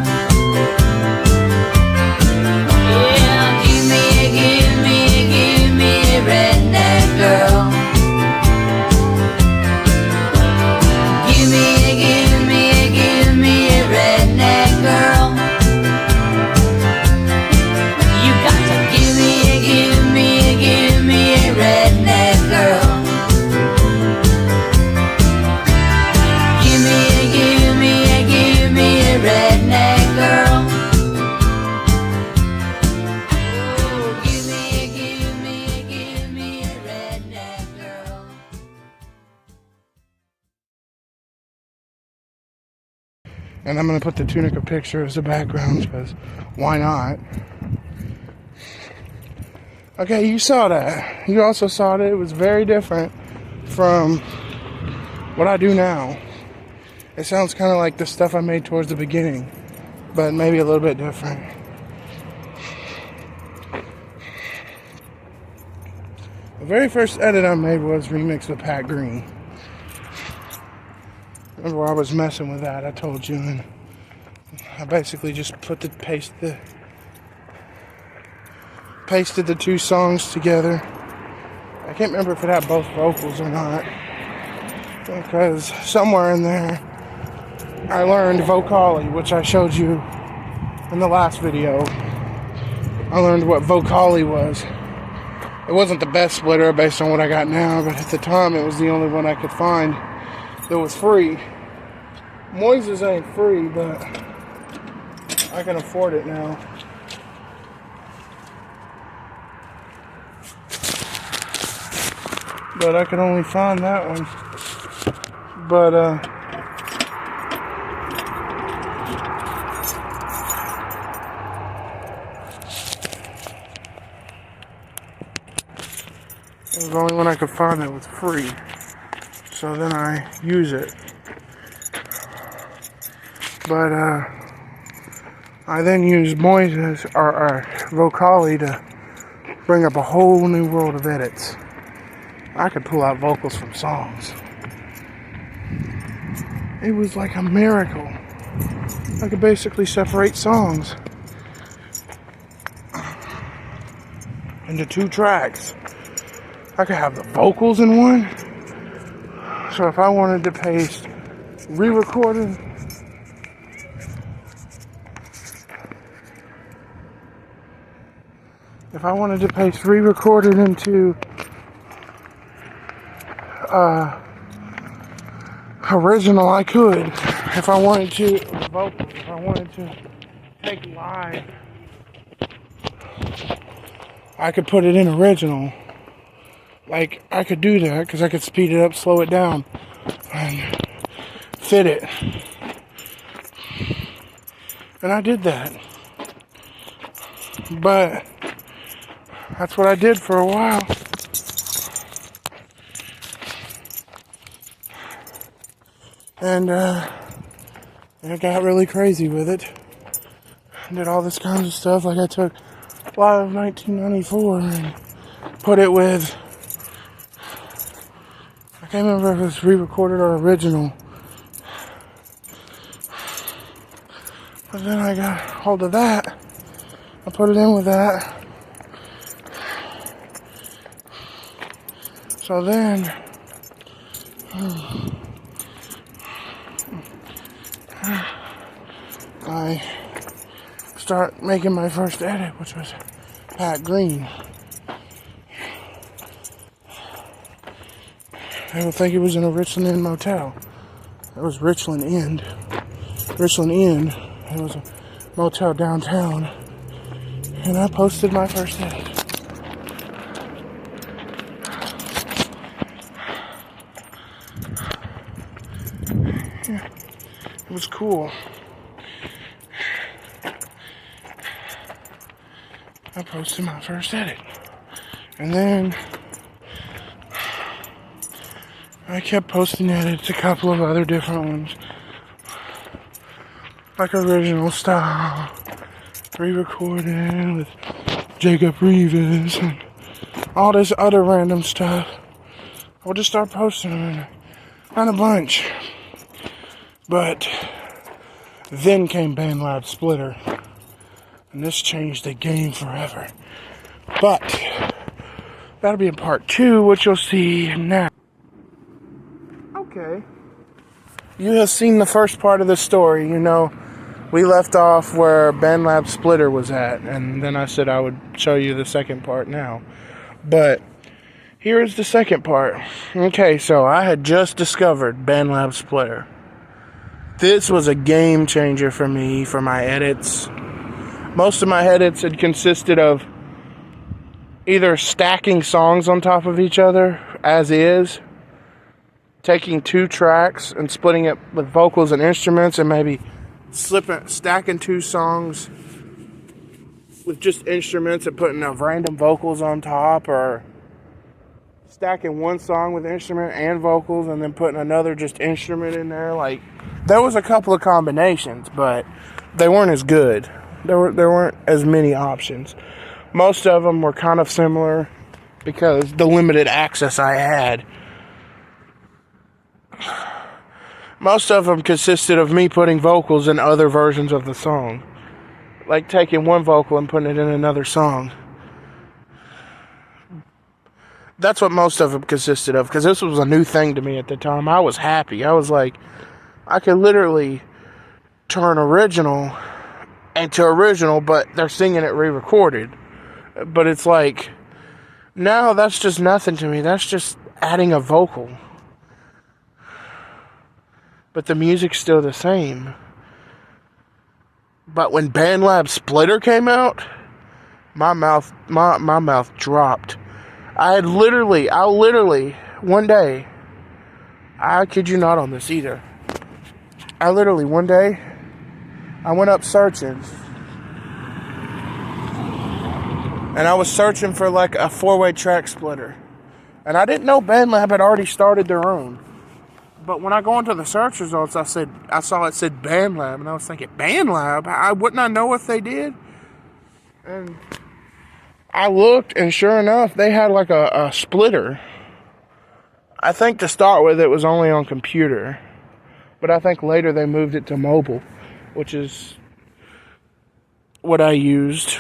Yeah, give me a redneck girl. Give me a redneck girl. You got to give me a redneck girl. Give me a redneck girl. Oh, give me a redneck girl. And I'm going to put the Tunica picture as a background because why not? Okay, you saw that. You also saw that it was very different from what I do now. It sounds kind of like the stuff I made towards the beginning, but maybe a little bit different. The very first edit I made was remixed with Pat Green. Remember I was messing with that, I told you, and I basically just pasted the two songs together. I can't remember if it had both vocals or not, because somewhere in there I learned vocali, which I showed you in the last video. I learned what vocali was. It wasn't the best splitter based on what I got now, but at the time it was the only one I could find that was free. Moises ain't free, but I can afford it now. But I could only find that one. But it was the only one I could find that was free. So then I use it. But I then use Moises or vocali to bring up a whole new world of edits. I could pull out vocals from songs. It was like a miracle. I could basically separate songs into 2 tracks. I could have the vocals in one. So if I wanted to paste re-recorded, into original, I could. If I wanted to, the vocals, if I wanted to take live, I could put it in original. Like, I could do that because I could speed it up, slow it down, and fit it. And I did that. But that's what I did for a while. And I got really crazy with it. Did all this kind of stuff. Like I took Live 1994 and put it with, I can't remember if it was re-recorded or original. But then I got hold of that. I put it in with that. So then I start making my first edit, which was Pat Green. I don't think it was in a Richland Inn motel. It was Richland Inn. Richland Inn. It was a motel downtown. And I posted my first edit. Yeah, it was cool. I posted my first edit. And then I kept posting edits, a couple of other different ones. Like original style, re-recorded with Jacob Reeves and all this other random stuff. I would just start posting them in a bunch. But then came BandLab Splitter. And this changed the game forever. But that'll be in part 2, which you'll see now. Okay. You have seen the first part of the story. You know, we left off where BandLab Splitter was at. And then I said I would show you the second part now. But here's the second part. Okay, so I had just discovered BandLab Splitter. This was a game changer for me, for my edits. Most of my edits had consisted of either stacking songs on top of each other, as is, taking 2 tracks and splitting it with vocals and instruments, and maybe stacking 2 songs with just instruments and putting random vocals on top, or stacking 1 song with instrument and vocals and then putting another just instrument in there. Like, there was a couple of combinations, but they weren't as good. There weren't as many options. Most of them were kind of similar because the limited access I had. Most of them consisted of me putting vocals in other versions of the song. Like taking 1 vocal and putting it in another song. That's what most of them consisted of, because this was a new thing to me at the time. I was happy. I was like, I could literally turn original into original, but they're singing it re-recorded. But it's like, now that's just nothing to me. That's just adding a vocal. But the music's still the same. But when BandLab Splitter came out, my mouth dropped. I literally, one day, I kid you not on this either. One day, I went up searching. And I was searching for like a 4-way track splitter. And I didn't know BandLab had already started their own. But when I go into the search results, I saw it said BandLab. And I was thinking, BandLab? Wouldn't I know if they did? And I looked, and sure enough, they had like a splitter. I think to start with, it was only on computer. But I think later they moved it to mobile, which is what I used.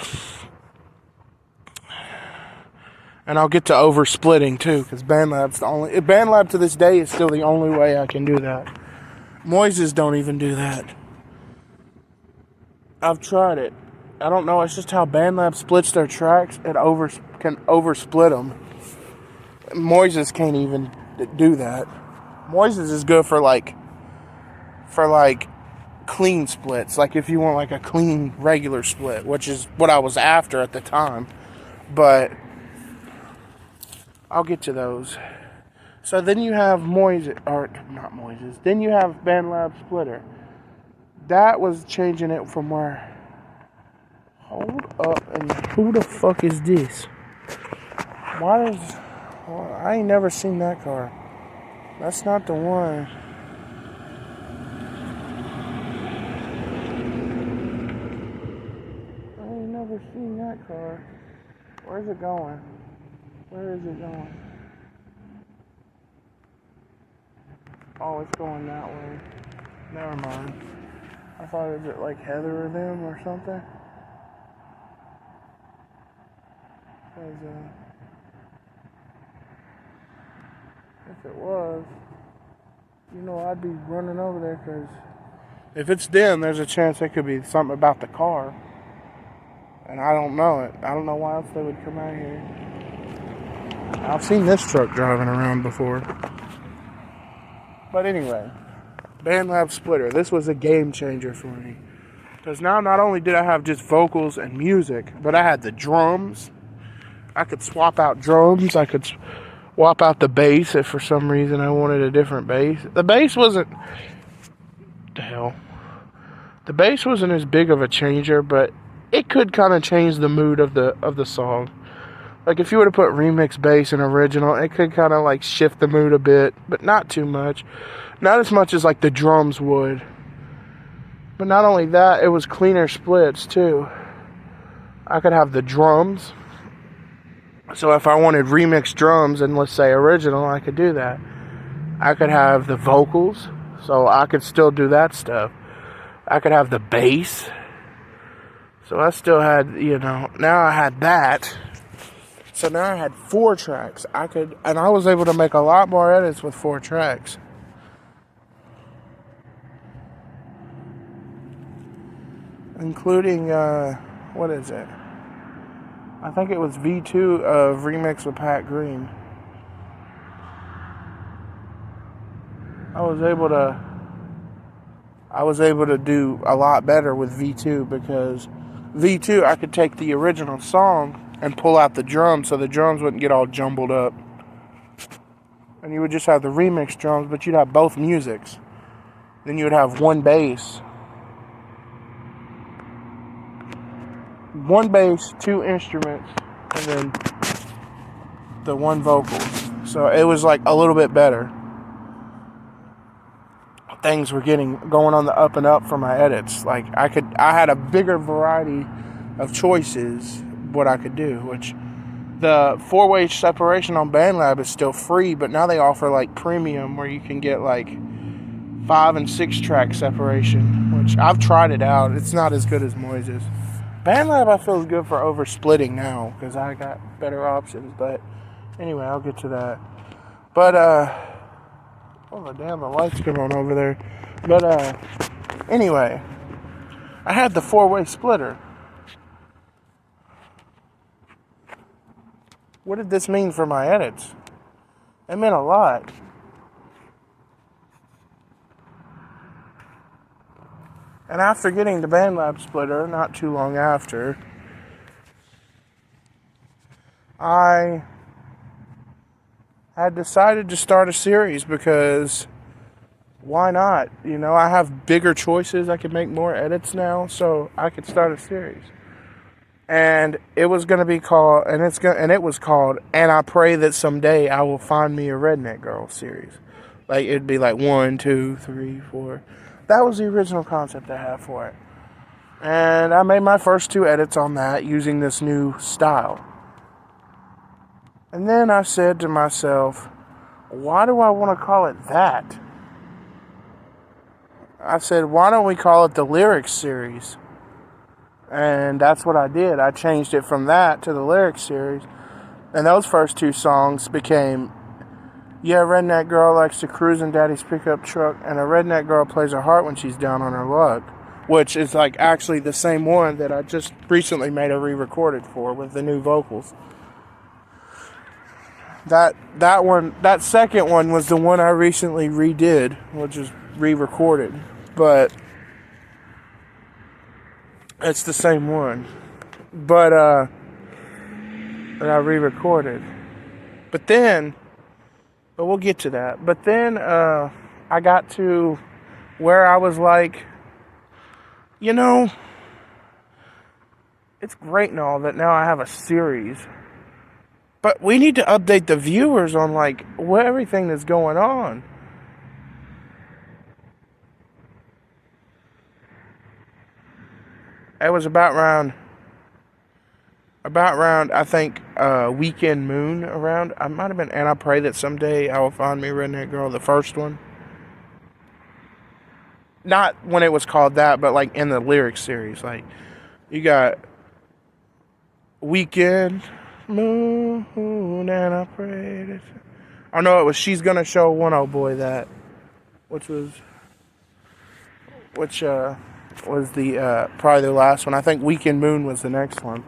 And I'll get to oversplitting too, because BandLab to this day is still the only way I can do that. Moises don't even do that. I've tried it. I don't know, it's just how BandLab splits their tracks. It can oversplit them. Moises can't even do that. Moises is good for like clean splits, like if you want like a clean regular split, which is what I was after at the time. But I'll get to those. So then you have then you have BandLab Splitter. That was changing it from where. Hold up, and who the fuck is this? I ain't never seen that car. That's not the one. I ain't never seen that car. Where's it going? Where is it going? Oh, it's going that way. Never mind. I thought it was like Heather or them or something. If it was, I'd be running over there, because if it's them, there's a chance it could be something about the car. And I don't know it. I don't know why else they would come out here. I've seen this truck driving around before. But anyway, BandLab Splitter. This was a game changer for me. Because now not only did I have just vocals and music, but I had the drums. I could swap out drums. I could swap out the bass if for some reason I wanted a different bass. The bass wasn't... The hell? The bass wasn't as big of a changer, but it could kind of change the mood of the song. Like if you were to put remix bass in original, it could kind of like shift the mood a bit, but not too much. Not as much as like the drums would. But not only that, it was cleaner splits too. I could have the drums. So if I wanted remixed drums and let's say original, I could do that. I could have the vocals, so I could still do that stuff. I could have the bass. So I still had, now I had that. So now I had 4 tracks. And I was able to make a lot more edits with 4 tracks. Including, what is it? I think it was V2 of Remix with Pat Green. I was able to do a lot better with V2, because V2 I could take the original song and pull out the drums so the drums wouldn't get all jumbled up. And you would just have the remix drums, but you'd have both musics. Then you would have one bass. One bass, 2 instruments, and then the one vocal. So it was like a little bit better. Things were going on the up and up for my edits. Like I had a bigger variety of choices what I could do, which the 4-way separation on BandLab is still free, but now they offer like premium where you can get like 5 and 6 track separation, which I've tried it out. It's not as good as Moises. BandLab I feel is good for over splitting now because I got better options, but anyway, I'll get to that. But oh damn, the lights come on over there. But anyway, I had the 4-way splitter. What did this mean for my edits? It meant a lot. And after getting the BandLab splitter, not too long after, I had decided to start a series because why not? I have bigger choices. I can make more edits now, so I could start a series. And it was going to be called, and it was called, And I Pray That Someday I Will Find Me a Redneck Girl series. Like, it'd be like 1, 2, 3, 4. That was the original concept I had for it. And I made my first 2 edits on that using this new style. And then I said to myself, why do I want to call it that? I said, why don't we call it the Lyrics series? And that's what I did. I changed it from that to the Lyrics series. And those first two songs became, yeah, redneck girl likes to cruise in daddy's pickup truck, and a redneck girl plays her heart when she's down on her luck, which is like actually the same one that I just recently made a re-recorded for with the new vocals. That second one was the one I recently redid, which is re-recorded, but it's the same one, but that I re-recorded. But we'll get to that. But then I got to where I was like, it's great and all that now I have a series, but we need to update the viewers on like what everything that's going on. It was about round I think Weekend Moon around. I might have been, and I pray that someday I will find me redneck girl, the first one. Not when it was called that, but like in the Lyrics series. Like you got Weekend Moon, and I pray that. Oh no, it was She's Gonna Show One Old Boy That, which was the probably the last one. I think Weekend Moon was the next one.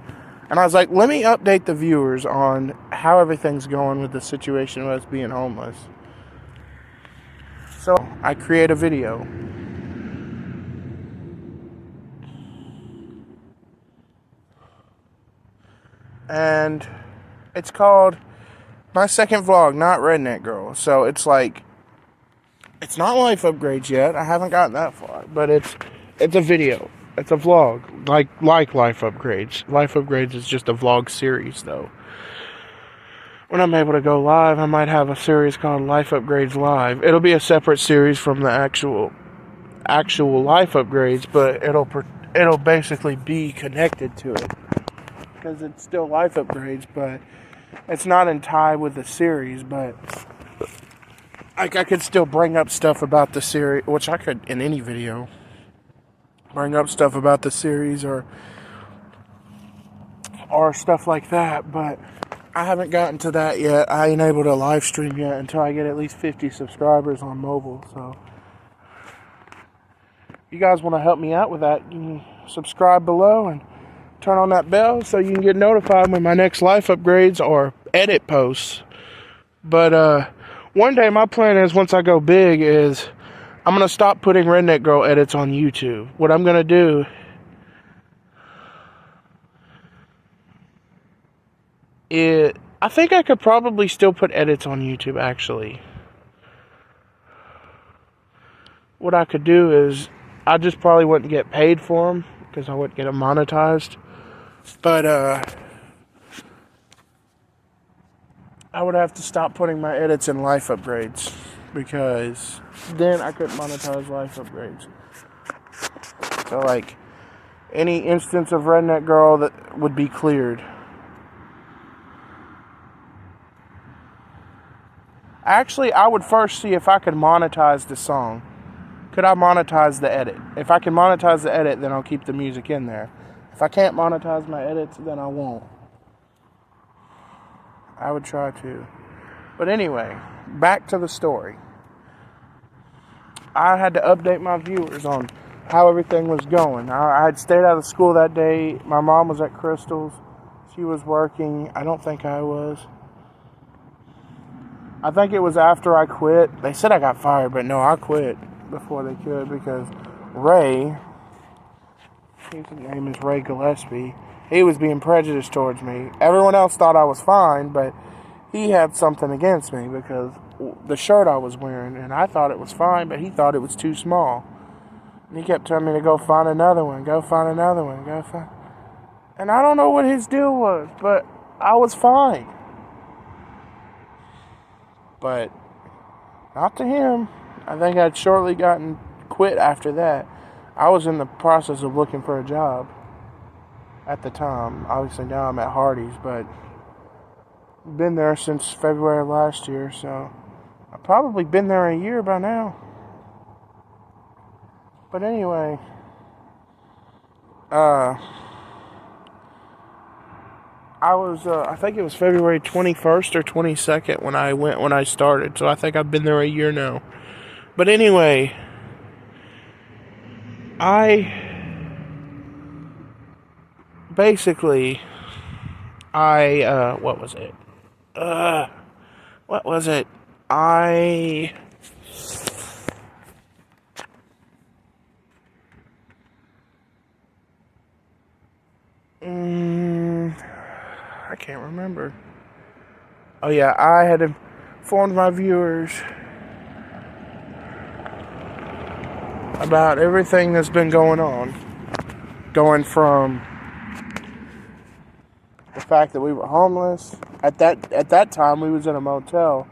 And I was like, let me update the viewers on how everything's going with the situation of us being homeless. So I create a video. And it's called my second vlog, Not Redneck Girl. So it's like, it's not life upgrades yet. I haven't gotten that far, but it's a video. It's a vlog, like Life Upgrades. Life Upgrades is just a vlog series, though. When I'm able to go live, I might have a series called Life Upgrades Live. It'll be a separate series from the actual Life Upgrades, but it'll basically be connected to it because it's still Life Upgrades, but it's not in tie with the series. But I could still bring up stuff about the series, which I could in any video. Bring up stuff about the series or stuff like that, but I haven't gotten to that yet. I ain't able to live stream yet until I get at least 50 subscribers on mobile. So if you guys want to help me out with that, you can subscribe below and turn on that bell so you can get notified when my next life upgrades or edit posts. But one day my plan is, once I go big, is I'm going to stop putting Redneck Girl edits on YouTube. What I'm going to do is, I think I could probably still put edits on YouTube, actually. What I could do is, I just probably wouldn't get paid for them, because I wouldn't get them monetized. But, I would have to stop putting my edits in life upgrades, because then I couldn't monetize life upgrades. So like any instance of Redneck Girl that would be cleared. Actually, I would first see if I could monetize the song. Could I monetize the edit? If I can monetize the edit, then I'll keep the music in there. If I can't monetize my edits, then I won't. I would try to. But anyway, back to the story. I had to update my viewers on how everything was going. I had stayed out of school that day. My mom was at Crystal's. She was working. I don't think I was. I think it was after I quit. They said I got fired, but no, I quit before they could, because Ray, his name is Ray Gillespie, he was being prejudiced towards me. Everyone else thought I was fine, but he had something against me because the shirt I was wearing, and I thought it was fine, but he thought it was too small. And he kept telling me to go find another one, go find another one, go find. And I don't know what his deal was, but I was fine. But not to him. I think I'd shortly gotten quit after that. I was in the process of looking for a job at the time. Obviously now I'm at Hardee's, but Been there since February of last year, so I've probably been there a year by now. But anyway, I think it was February 21st or 22nd when I started, so I think I've been there a year now. But anyway, what was it? What was it? I can't remember. Oh yeah, I had informed my viewers about everything that's been going on. Going from the fact that we were homeless. At that time, we was in a motel.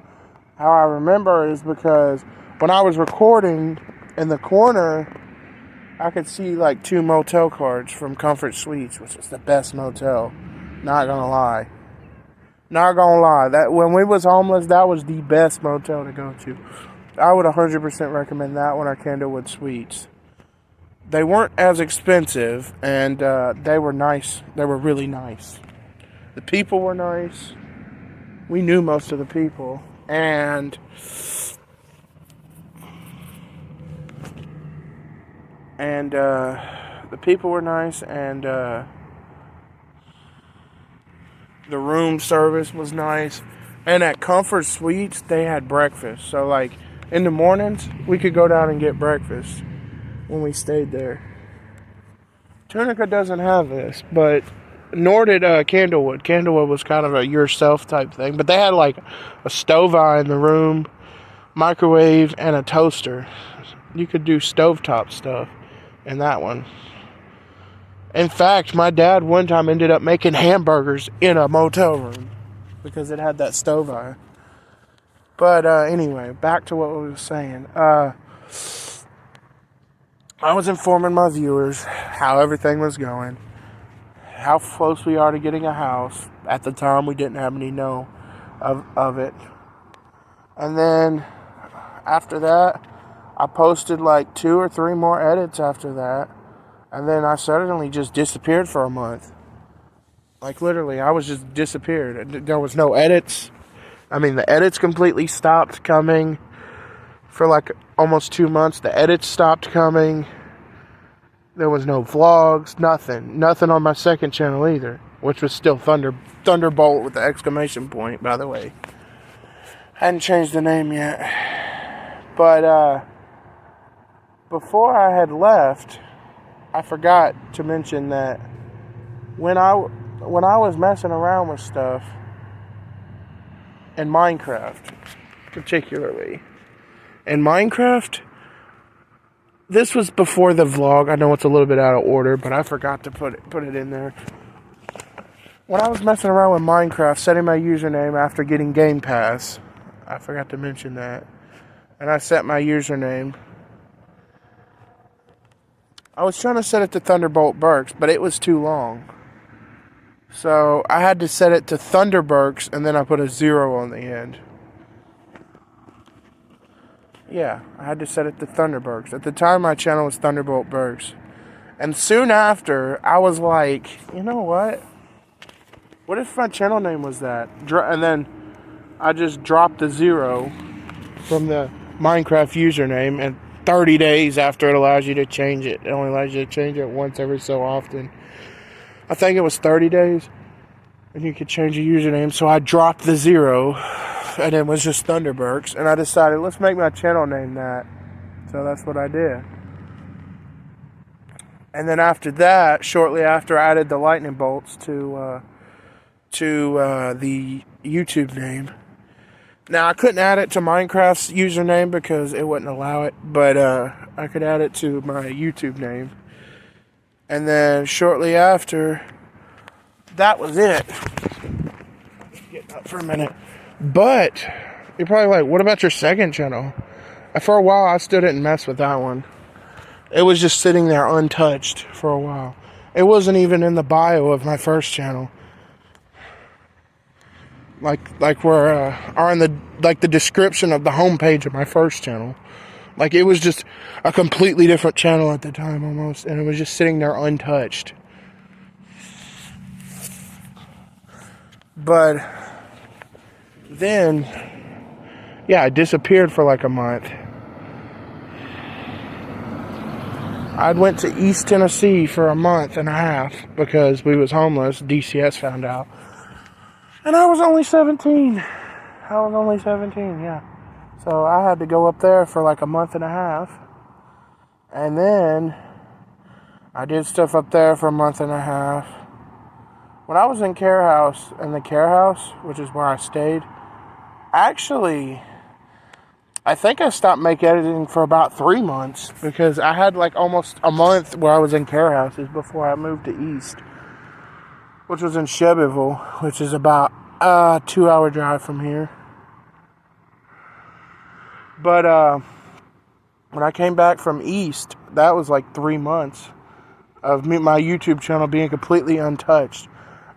How I remember is because when I was recording in the corner, I could see like 2 motel cards from Comfort Suites, which is the best motel. Not gonna lie. That when we was homeless, that was the best motel to go to. I would 100% recommend that one or Candlewood Suites. They weren't as expensive, and they were nice. They were really nice. The people were nice. We knew most of the people, and the people were nice, and the room service was nice. And at Comfort Suites, they had breakfast. So, like, in the mornings, we could go down and get breakfast when we stayed there. Tunica doesn't have this, but nor did Candlewood. Candlewood was kind of a yourself type thing. But they had, like, a stove in the room, microwave, and a toaster. You could do stovetop stuff in that one. In fact, my dad one time ended up making hamburgers in a motel room because it had that stove eye. But anyway, back to what we were saying. I was informing my viewers how everything was going, how close we are to getting a house. At the time, we didn't have any know of it. And then after that, I posted like 2 or 3 more edits after that. And then I suddenly just disappeared for a month. Like, literally, I was just disappeared. There was no edits. I mean, the edits completely stopped coming for like almost 2 months. The edits stopped coming. There was no vlogs, nothing. Nothing on my second channel either, which was still Thunderbolt with the exclamation point, by the way. Hadn't changed the name yet. But before I had left, I forgot to mention that when I was messing around with stuff in Minecraft, particularly in Minecraft, this was before the vlog. I know it's a little bit out of order, but I forgot to put it in there. When I was messing around with Minecraft, setting my username after getting Game Pass, I forgot to mention that, and I set my username. I was trying to set it to Thunderbolt Burks, but it was too long. So I had to set it to Thunderburks, and then I put a 0 on the end. Yeah, I had to set it to Thunderburks. At the time, my channel was Thunderbolt Burks. And soon after, I was like, you know what? What if my channel name was that? And then I just dropped the 0 from the Minecraft username, and 30 days after it allows you to change it. It only allows you to change it once every so often. I think it was 30 days. And you could change your username. So I dropped the 0. And it was just Thunderburks. And I decided, let's make my channel name that. So that's what I did. And then after that, shortly after, I added the lightning bolts to the YouTube name. Now, I couldn't add it to Minecraft's username because it wouldn't allow it, but I could add it to my YouTube name. And then shortly after, that was it. Getting up for a minute. But you're probably like, what about your second channel? For a while, I still didn't mess with that one. It was just sitting there untouched for a while. It wasn't even in the bio of my first channel. like where are in the description of the homepage of my first channel. Like, it was just a completely different channel at the time almost, and it was just sitting there untouched. But then, yeah, I disappeared for like a month. I went to East Tennessee for a month and a half because we was homeless. DCS found out. And I was only 17. Yeah. So I had to go up there for like a month and a half. And then I did stuff up there for a month and a half. When I was in the care house, which is where I stayed, actually, I think I stopped editing for about 3 months because I had like almost a month where I was in care houses before I moved to East, which was in Shelbyville, which is about a 2-hour drive from here. But when I came back from East, that was like 3 months of my YouTube channel being completely untouched.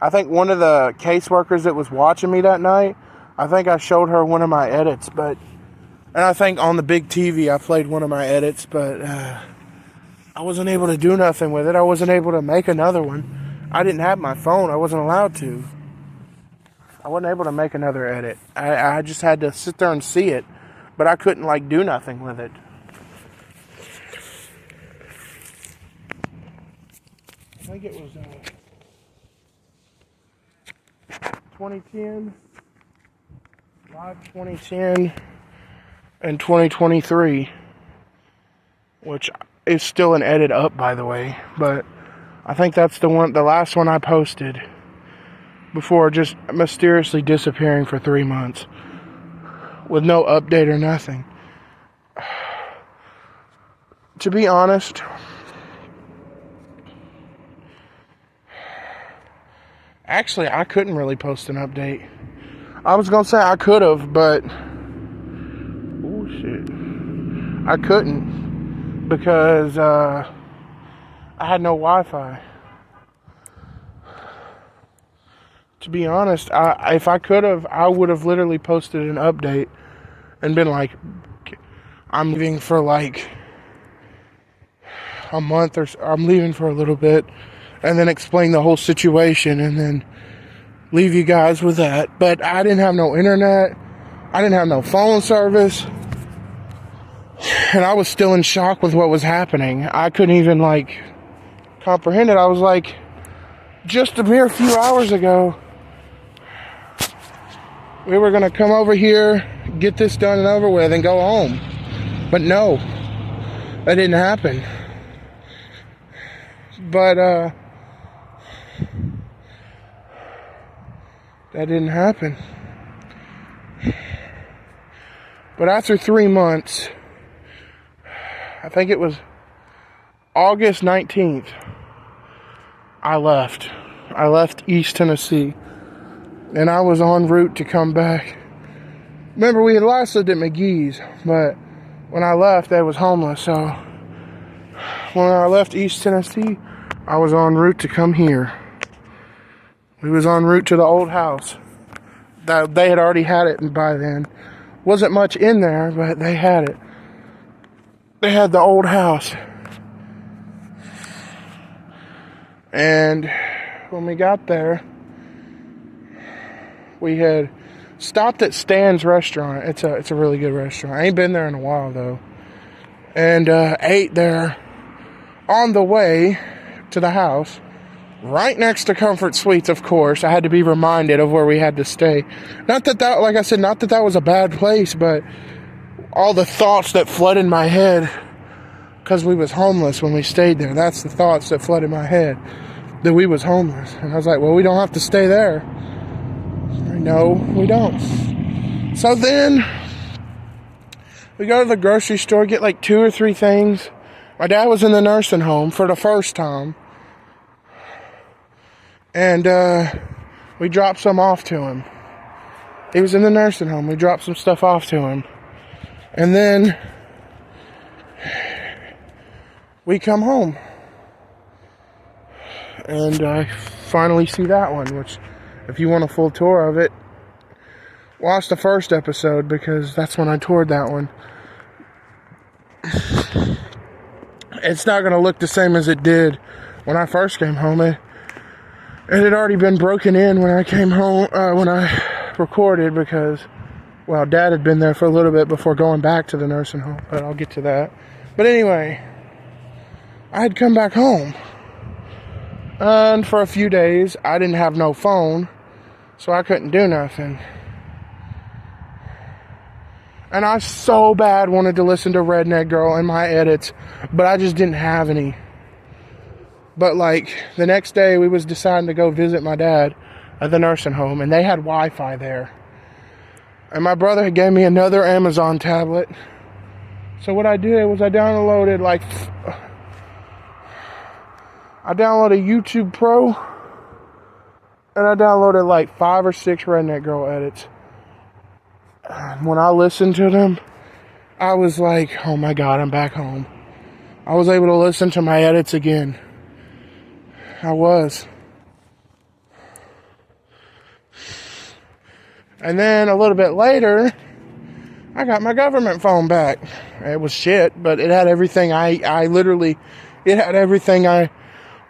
I think one of the caseworkers that was watching me that night, I think I showed her one of my edits, and I think on the big TV I played one of my edits, but I wasn't able to do nothing with it. I wasn't able to make another one. I didn't have my phone. I wasn't allowed to. I wasn't able to make another edit. I just had to sit there and see it, but I couldn't like do nothing with it. I think it was 2010, live 2010, and 2023, which is still an edit up, by the way, but I think that's the last one I posted before just mysteriously disappearing for 3 months with no update or nothing. To be honest, actually, I couldn't really post an update. I was gonna say I could have, but oh shit, I couldn't because I had no Wi-Fi. To be honest, if I could have, I would have literally posted an update and been like, I'm leaving for like a month or so, I'm leaving for a little bit, and then explain the whole situation and then leave you guys with that. But I didn't have no internet. I didn't have no phone service. And I was still in shock with what was happening. I couldn't even like comprehend it. I was like, just a mere few hours ago, we were going to come over here, get this done and over with, and go home. But no, that didn't happen. But, that didn't happen. But after 3 months, I think it was August 19th, I left. I left East Tennessee. And I was en route to come back. Remember, we had last lived at McGee's, but when I left, they was homeless. So when I left East Tennessee, I was en route to come here. We was en route to the old house. They had already had it by then. Wasn't much in there, but they had it. They had the old house. And when we got there, we had stopped at Stan's restaurant. It's a really good restaurant. I ain't been there in a while though. And ate there on the way to the house, right next to Comfort Suites, of course. I had to be reminded of where we had to stay. Not that, like I said, not that was a bad place, but all the thoughts that flooded my head, because we was homeless when we stayed there. That's the thoughts that flooded my head, that we was homeless. And I was like, well, we don't have to stay there. No, we don't. So then we go to the grocery store, get like 2 or 3 things. My dad was in the nursing home for the first time. And we dropped some off to him. He was in the nursing home. We dropped some stuff off to him. And then we come home. And I finally see that one, which, if you want a full tour of it, watch the first episode because that's when I toured that one. It's not going to look the same as it did when I first came home. It had already been broken in when I came home, when I recorded because, well, Dad had been there for a little bit before going back to the nursing home, but I'll get to that. But anyway, I had come back home, and for a few days, I didn't have no phone, so I couldn't do nothing. And I so bad wanted to listen to Redneck Girl in my edits, but I just didn't have any. But like the next day we was deciding to go visit my dad at the nursing home, and they had Wi-Fi there. And my brother had gave me another Amazon tablet. So what I did was I downloaded YouTube Pro, and I downloaded like 5 or 6 Redneck Girl edits. When I listened to them, I was like, oh my God, I'm back home. I was able to listen to my edits again. I was. And then a little bit later, I got my government phone back. It was shit, but it had everything it had everything I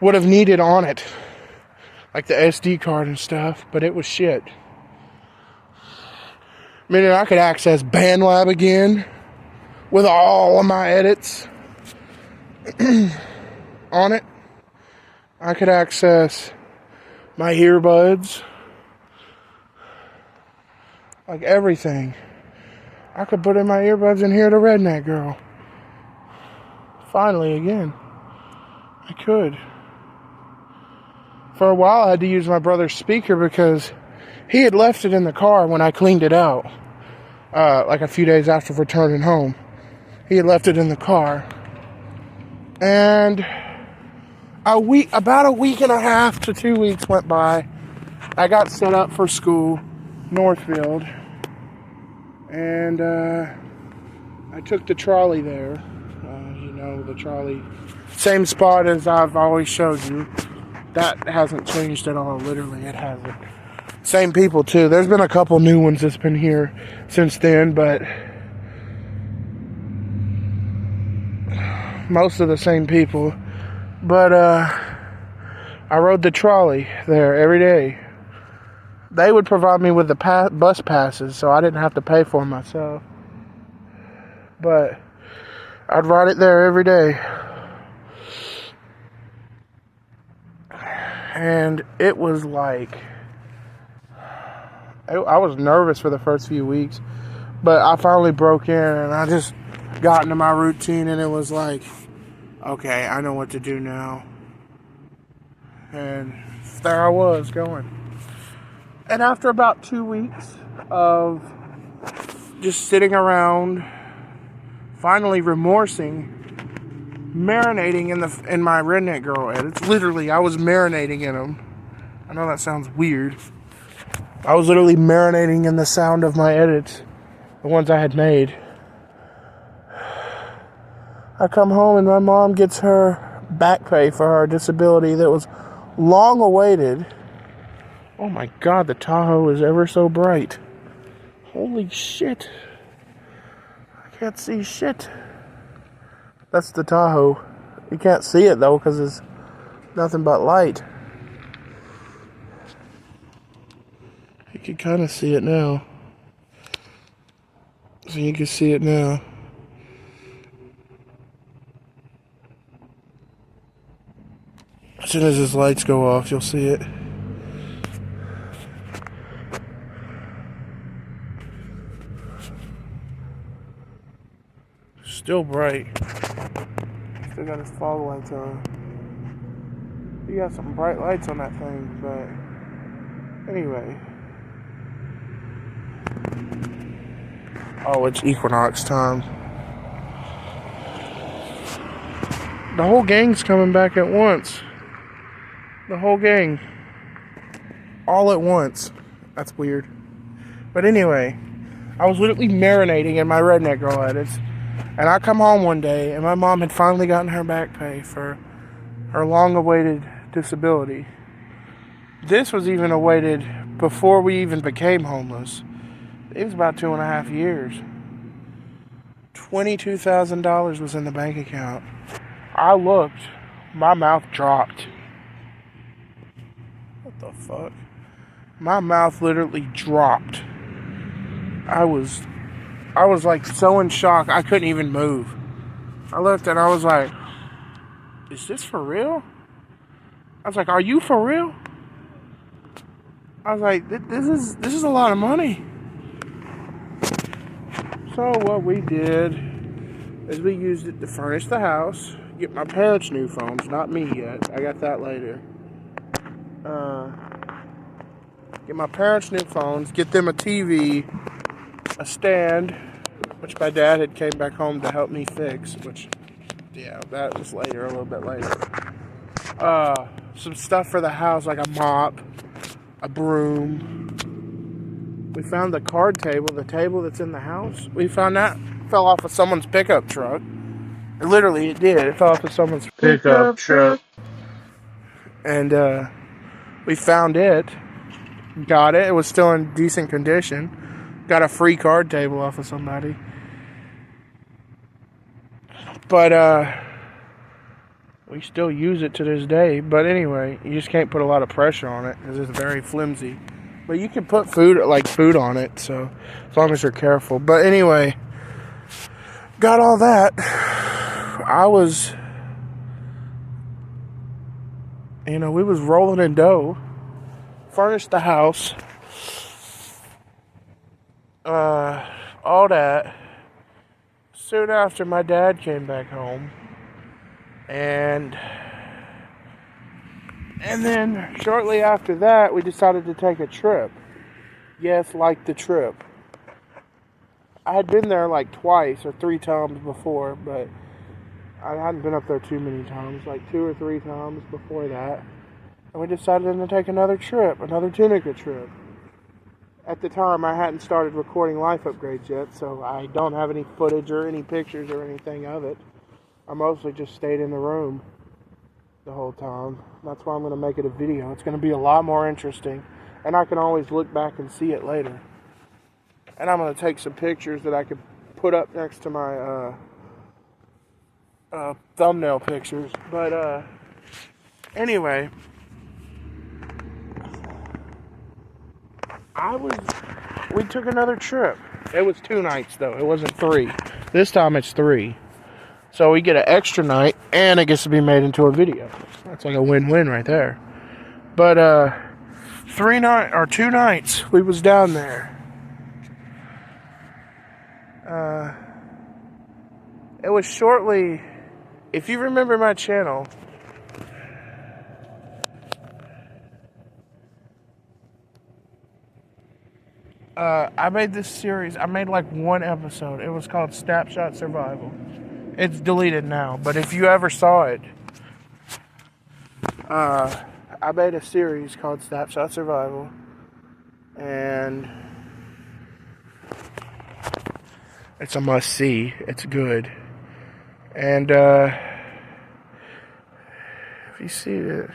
would have needed on it. Like the SD card and stuff, but it was shit. Meaning I could access BandLab again with all of my edits on it. I could access my earbuds, like everything. I could put in my earbuds and hear the Redneck Girl. Finally, again, I could. For a while, I had to use my brother's speaker because he had left it in the car when I cleaned it out. Like a few days after returning home. He had left it in the car. And about a week and a half to 2 weeks went by. I got set up for school, Northfield. And I took the trolley there. The trolley. Same spot as I've always showed you. That hasn't changed at all. Literally, it hasn't. Same people too. There's been a couple new ones that's been here since then, but most of the same people. But I rode the trolley there every day. They would provide me with the bus passes, so I didn't have to pay for them myself. But I'd ride it there every day. And it was like, I was nervous for the first few weeks, but I finally broke in and I just got into my routine, and it was like, okay, I know what to do now. And there I was going. And after about 2 weeks of just sitting around, finally remorsing, marinating in my Redneck Girl edits. Literally, I was marinating in them. I know that sounds weird. I was literally marinating in the sound of my edits, the ones I had made. I come home and my mom gets her back pay for her disability that was long awaited. Oh my God, the Tahoe is ever so bright. Holy shit. I can't see shit. That's the Tahoe. You can't see it though because it's nothing but light. You can kind of see it now. So you can see it now. As soon as his lights go off, you'll see it. Still bright. Still got his fog lights on. He got some bright lights on that thing, but anyway. Oh, it's equinox time. The whole gang's coming back at once. The whole gang. All at once. That's weird. But anyway, I was literally marinating in my Redneck Girl edits. And I come home one day, and my mom had finally gotten her back pay for her long-awaited disability. This was even awaited before we even became homeless. It was about 2.5 years. $22,000 was in the bank account. I looked. My mouth dropped. What the fuck? My mouth literally dropped. I was like so in shock I couldn't even move. I looked and I was like, is this for real? I was like, are you for real? I was like, this is a lot of money. So what we did is we used it to furnish the house, get my parents new phones, not me yet. I got that later. Get my parents new phones, get them a TV, a stand, which my dad had came back home to help me fix, which, yeah, that was later, a little bit later. Some stuff for the house, like a mop, a broom. We found the card table, the table that's in the house. We found that fell off of someone's pickup truck. Literally, it did. It fell off of someone's pickup truck. And we found it. Got it. It was still in decent condition. Got a free card table off of somebody. But we still use it to this day. But anyway, you just can't put a lot of pressure on it because it's very flimsy. But you can put food on it, so as long as you're careful. But anyway, got all that. We was rolling in dough. Furnished the house. All that. Soon after, my dad came back home. And then, shortly after that, we decided to take a trip. Yes, like the trip. I had been there like twice or 3 times before, but I hadn't been up there too many times, like 2 or 3 times before that. And we decided to take another trip, another Tunica trip. At the time, I hadn't started recording life upgrades yet, so I don't have any footage or any pictures or anything of it. I mostly just stayed in the room the whole time. That's why I'm going to make it a video. It's going to be a lot more interesting, and I can always look back and see it later. And I'm going to take some pictures that I could put up next to my thumbnail pictures. But anyway, we took another trip. It was 2 nights though. It wasn't 3. This time it's 3. So we get an extra night, and it gets to be made into a video. That's like a win-win right there. But 2 nights we was down there. It was shortly, if you remember my channel, I made this series. I made like 1 episode. It was called Snapshot Survival. It's deleted now, but if you ever saw it, I made a series called Snapshot Survival, and it's a must-see. It's good. And if you see it,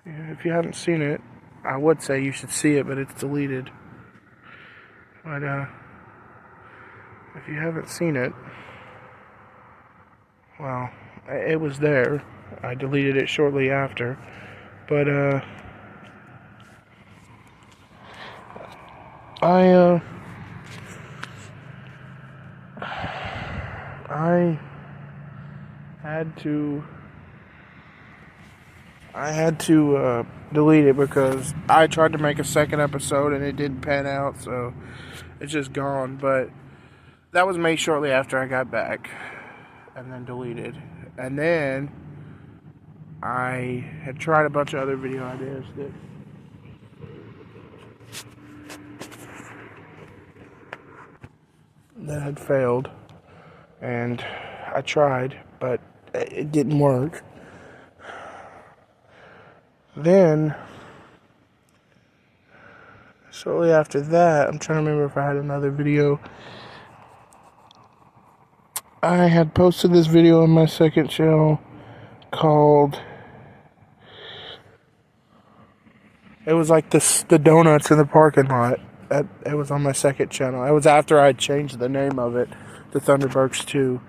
if you haven't seen it, I would say you should see it, but it's deleted. But if you haven't seen it, well, it was there. I deleted it shortly after. But I had to delete it because I tried to make a second episode and it didn't pan out, so it's just gone. But that was made shortly after I got back and then deleted. And then I had tried a bunch of other video ideas that had failed, and I tried, but it didn't work. Then shortly after that, I'm trying to remember if I had another video. I had posted this video on my second channel called, it was like the donuts in the parking lot. It was on my second channel. It was after I changed the name of it to Thunderburks 2.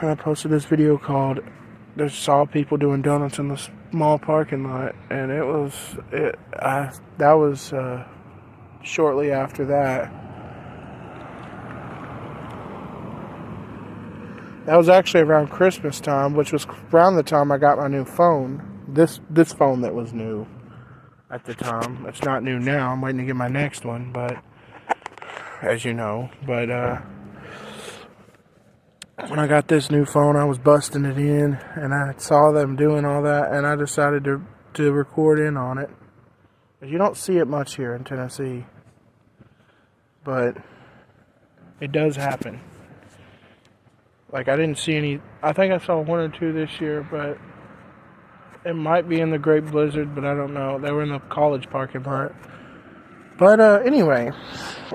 And I posted this video called "There's saw people doing donuts in the small parking lot," and that was shortly after that. That was actually around Christmas time, which was around the time I got my new phone. This phone that was new at the time. It's not new now. I'm waiting to get my next one, but as you know, but when I got this new phone, I was busting it in, and I saw them doing all that, and I decided to record in on it. You don't see it much here in Tennessee, but it does happen. Like, I didn't see any. I think I saw one or two this year, but it might be in the Great Blizzard, but I don't know. They were in the college parking lot. But anyway,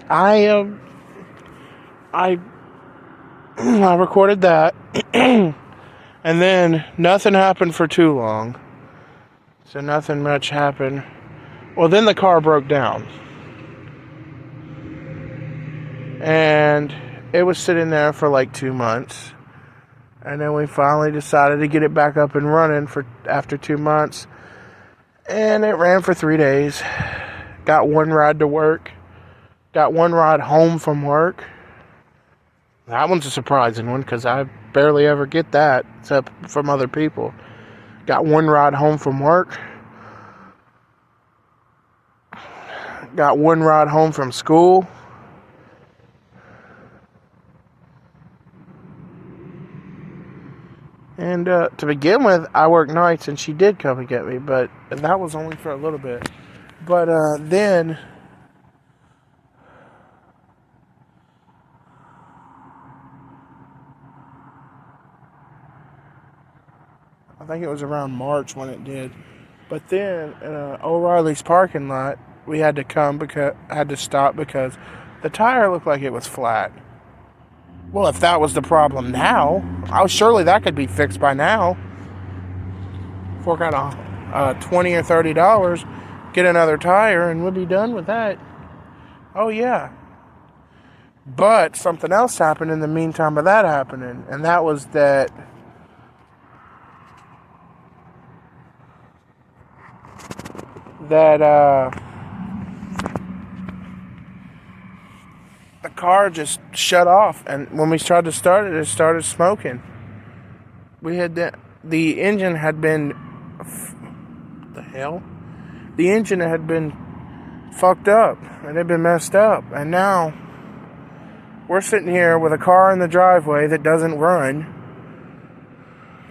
I recorded that, and then nothing happened for too long. So nothing much happened. Well, then the car broke down, and it was sitting there for like 2 months, and then we finally decided to get it back up and running after 2 months, and it ran for 3 days. Got one ride to work, got one ride home from work. That one's a surprising one because I barely ever get that except from other people. Got one ride home from work, got one ride home from school. And to begin with, I work nights, and she did come and get me, but that was only for a little bit. But then I think it was around March when it did. But then in O'Reilly's parking lot, we had to stop because the tire looked like it was flat. Well, if that was the problem now, surely that could be fixed by now. Fork out $20 or $30, get another tire, and we'll be done with that. Oh, yeah. But something else happened in the meantime of that happening, and that was that the car just shut off, and when we tried to start it, it started smoking. We had the engine had been the engine had been fucked up, it had been messed up, and now we're sitting here with a car in the driveway that doesn't run,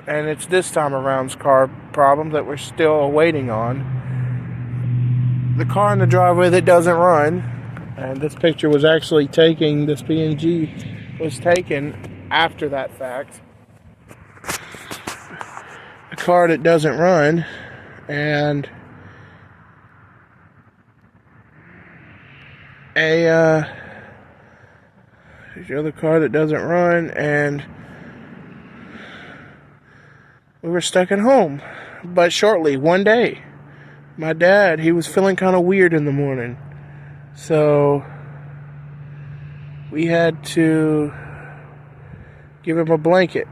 and it's this time around's car problem that we're still waiting on. The car in the driveway that doesn't run. And this picture was actually taken, this PNG was taken after that fact. A car that doesn't run, and the other car that doesn't run, and we were stuck at home. But shortly, one day, my dad, he was feeling kind of weird in the morning. So we had to give him a blanket,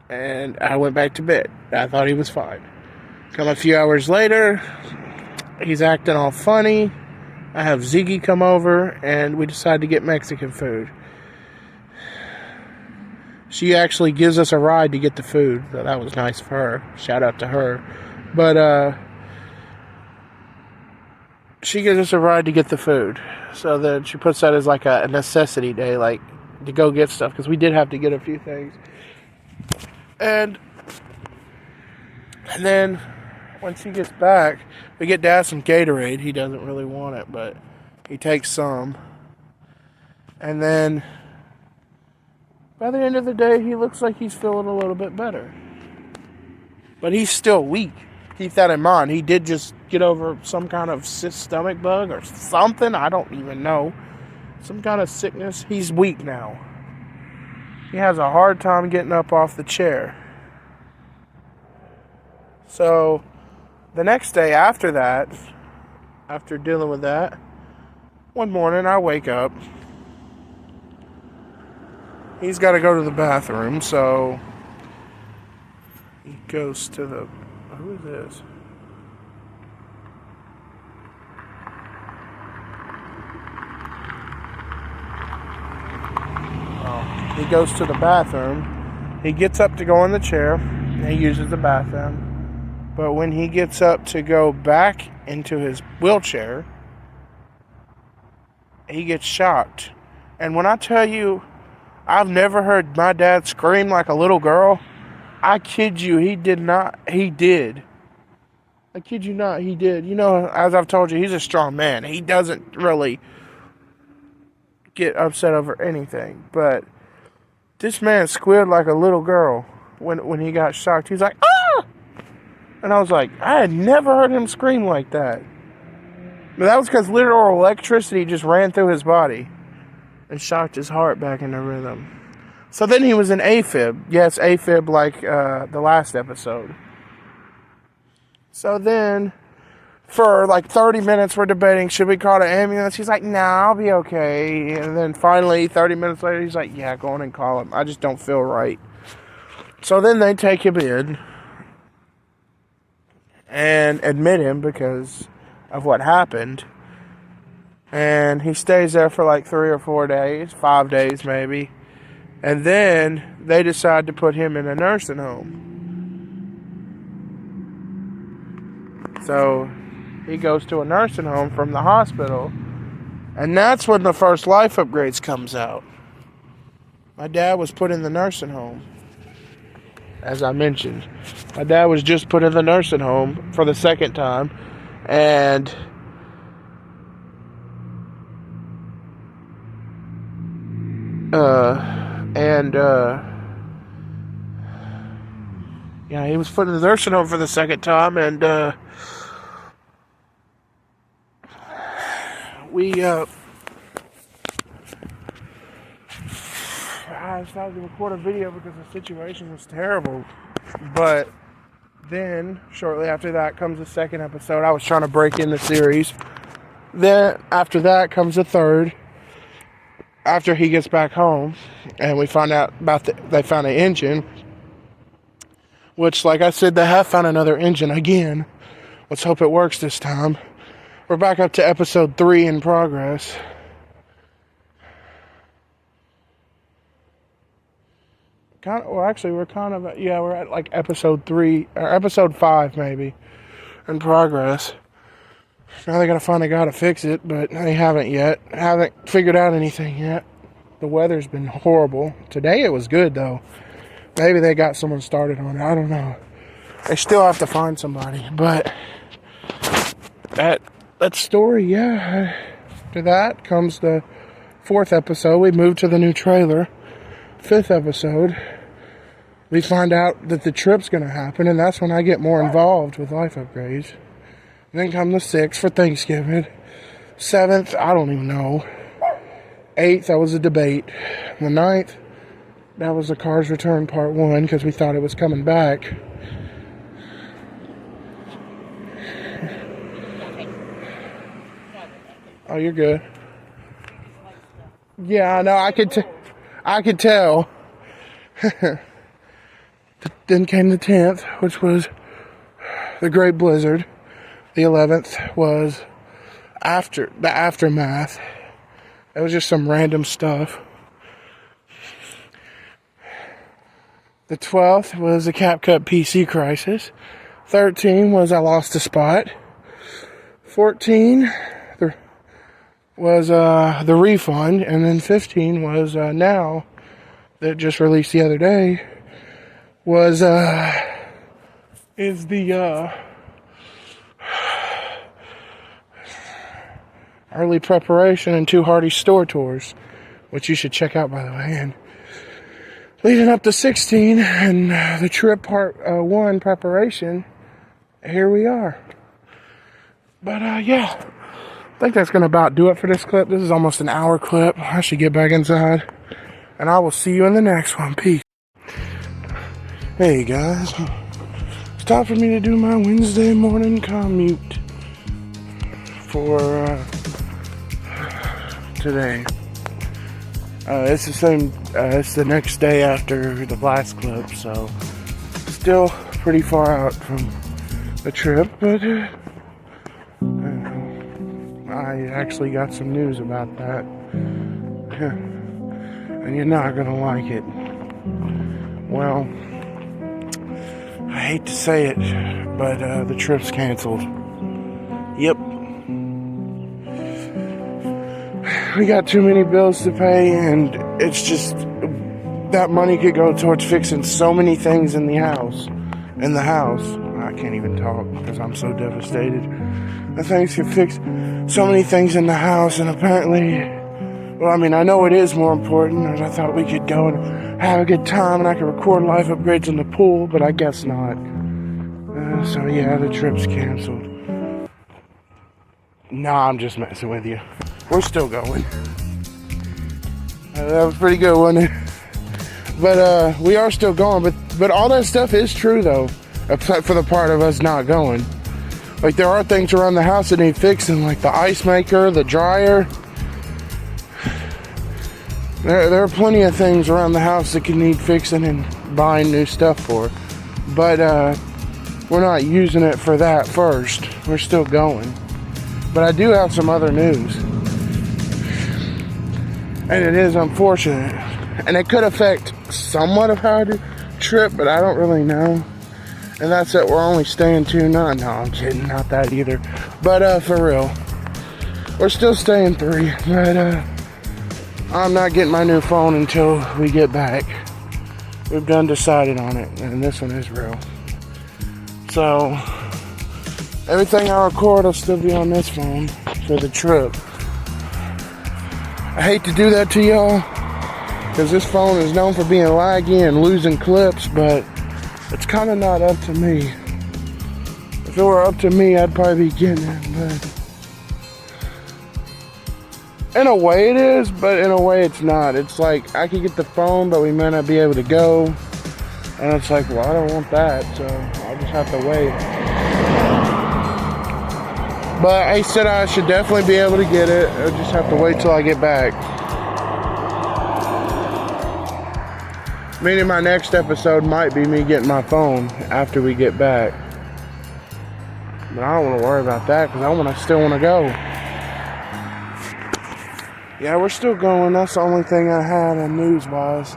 and I went back to bed. I thought he was fine. Come a few hours later, he's acting all funny. I have Ziggy come over, and we decide to get Mexican food. She actually gives us a ride to get the food, so that was nice of her. Shout out to her. But she gives us a ride to get the food. So then she puts that as like a necessity day, like to go get stuff, because we did have to get a few things. And then when she gets back, we get Dad some Gatorade. He doesn't really want it, but he takes some. And then by the end of the day, he looks like he's feeling a little bit better. But he's still weak. Keep that in mind. He did just get over some kind of stomach bug or something. I don't even know. Some kind of sickness. He's weak now. He has a hard time getting up off the chair. So the next day after that, after dealing with that, one morning I wake up. He's got to go to the bathroom, so he goes to the... Who is this? Oh, he goes to the bathroom. He gets up to go in the chair, and he uses the bathroom. But when he gets up to go back into his wheelchair, he gets shocked. And when I tell you, I've never heard my dad scream like a little girl. I kid you, he did not. He did. I kid you not, he did. You know, as I've told you, he's a strong man. He doesn't really get upset over anything. But this man squealed like a little girl when he got shocked. He's like, ah! And I was like, I had never heard him scream like that. But that was because literal electricity just ran through his body and shocked his heart back into rhythm. So then he was in AFib. Yes, AFib like the last episode. So then, for like 30 minutes, we're debating, should we call the ambulance? He's like, nah, I'll be okay. And then finally, 30 minutes later, he's like, yeah, go on and call him. I just don't feel right. So then they take him in and admit him because of what happened. And he stays there for like 3 or 4 days, 5 days maybe. And then they decide to put him in a nursing home. So he goes to a nursing home from the hospital. And that's when the first Life Upgrades comes out. My dad was put in the nursing home. As I mentioned, my dad was just put in the nursing home for the second time. And yeah, he was put in the nursing home for the second time, and I decided to record a video because the situation was terrible. But then, shortly after that comes the second episode. I was trying to break in the series. Then, after that comes the third. After he gets back home, and we find out about they found an engine. Which, like I said, they have found another engine again. Let's hope it works this time. We're back up to episode 3 in progress. We're at like episode 3, or episode 5 maybe, in progress. Now they gotta find a guy to fix it, but they haven't yet. Haven't figured out anything yet. The weather's been horrible. Today it was good though. Maybe they got someone started on it. I don't know. They still have to find somebody. But that story, yeah. After that comes the 4th episode. We move to the new trailer. 5th episode, we find out that the trip's going to happen, and that's when I get more involved with Life Upgrades. Then come the 6th for Thanksgiving. 7th, I don't even know. 8th, that was a debate. The 9th, that was the Cars Return Part 1, because we thought it was coming back. Oh, you're good. Yeah, I know, I could tell. Then came the 10th, which was the Great Blizzard. The 11th was the aftermath. It was just some random stuff. The 12th was the CapCut PC crisis. 13 was I lost a spot. 14 was the refund, and then 15 was now that just released the other day was is the early preparation and 2 Hardy store tours, which you should check out, by the way. And leading up to 16 and the trip part 1 preparation, here we are. But yeah, I think that's gonna about do it for this clip. This is almost an hour clip. I should get back inside, and I will see you in the next one. Peace. Hey guys, it's time for me to do my Wednesday morning commute. for today. It's the same. It's the next day after the last clip, so still pretty far out from the trip, but I actually got some news about that, and you're not gonna like it. Well, I hate to say it, but the trip's canceled. Yep. We got too many bills to pay, and it's just that money could go towards fixing so many things in the house. I can't even talk because I'm so devastated. The things could fix so many things in the house, and apparently, well, I mean, I know it is more important, and I thought we could go and have a good time, and I could record life upgrades in the pool, but I guess not. So yeah, the trip's canceled. Nah, I'm just messing with you. We're still going. That was pretty good, wasn't it? But we are still going. But all that stuff is true, though, except for the part of us not going. Like, there are things around the house that need fixing, like the ice maker, the dryer. There are plenty of things around the house that can need fixing and buying new stuff for. But we're not using it for that first. We're still going. But I do have some other news. And it is unfortunate. And it could affect somewhat of how I do trip, but I don't really know. And that's that we're only staying 2 nights. No, I'm kidding. Not that either. But for real. We're still staying 3. But I'm not getting my new phone until we get back. We've done decided on it. And this one is real. So everything I record will still be on this phone for the trip. I hate to do that to y'all, because this phone is known for being laggy and losing clips, but it's kind of not up to me. If it were up to me, I'd probably be getting it, but in a way it is, but in a way it's not. It's like, I could get the phone, but we may not be able to go, and it's like, well, I don't want that, so I'll just have to wait. But he said I should definitely be able to get it. I'll just have to wait till I get back. Meaning my next episode might be me getting my phone after we get back. But I don't want to worry about that because I still want to go. Yeah, we're still going. That's the only thing I had on news-wise.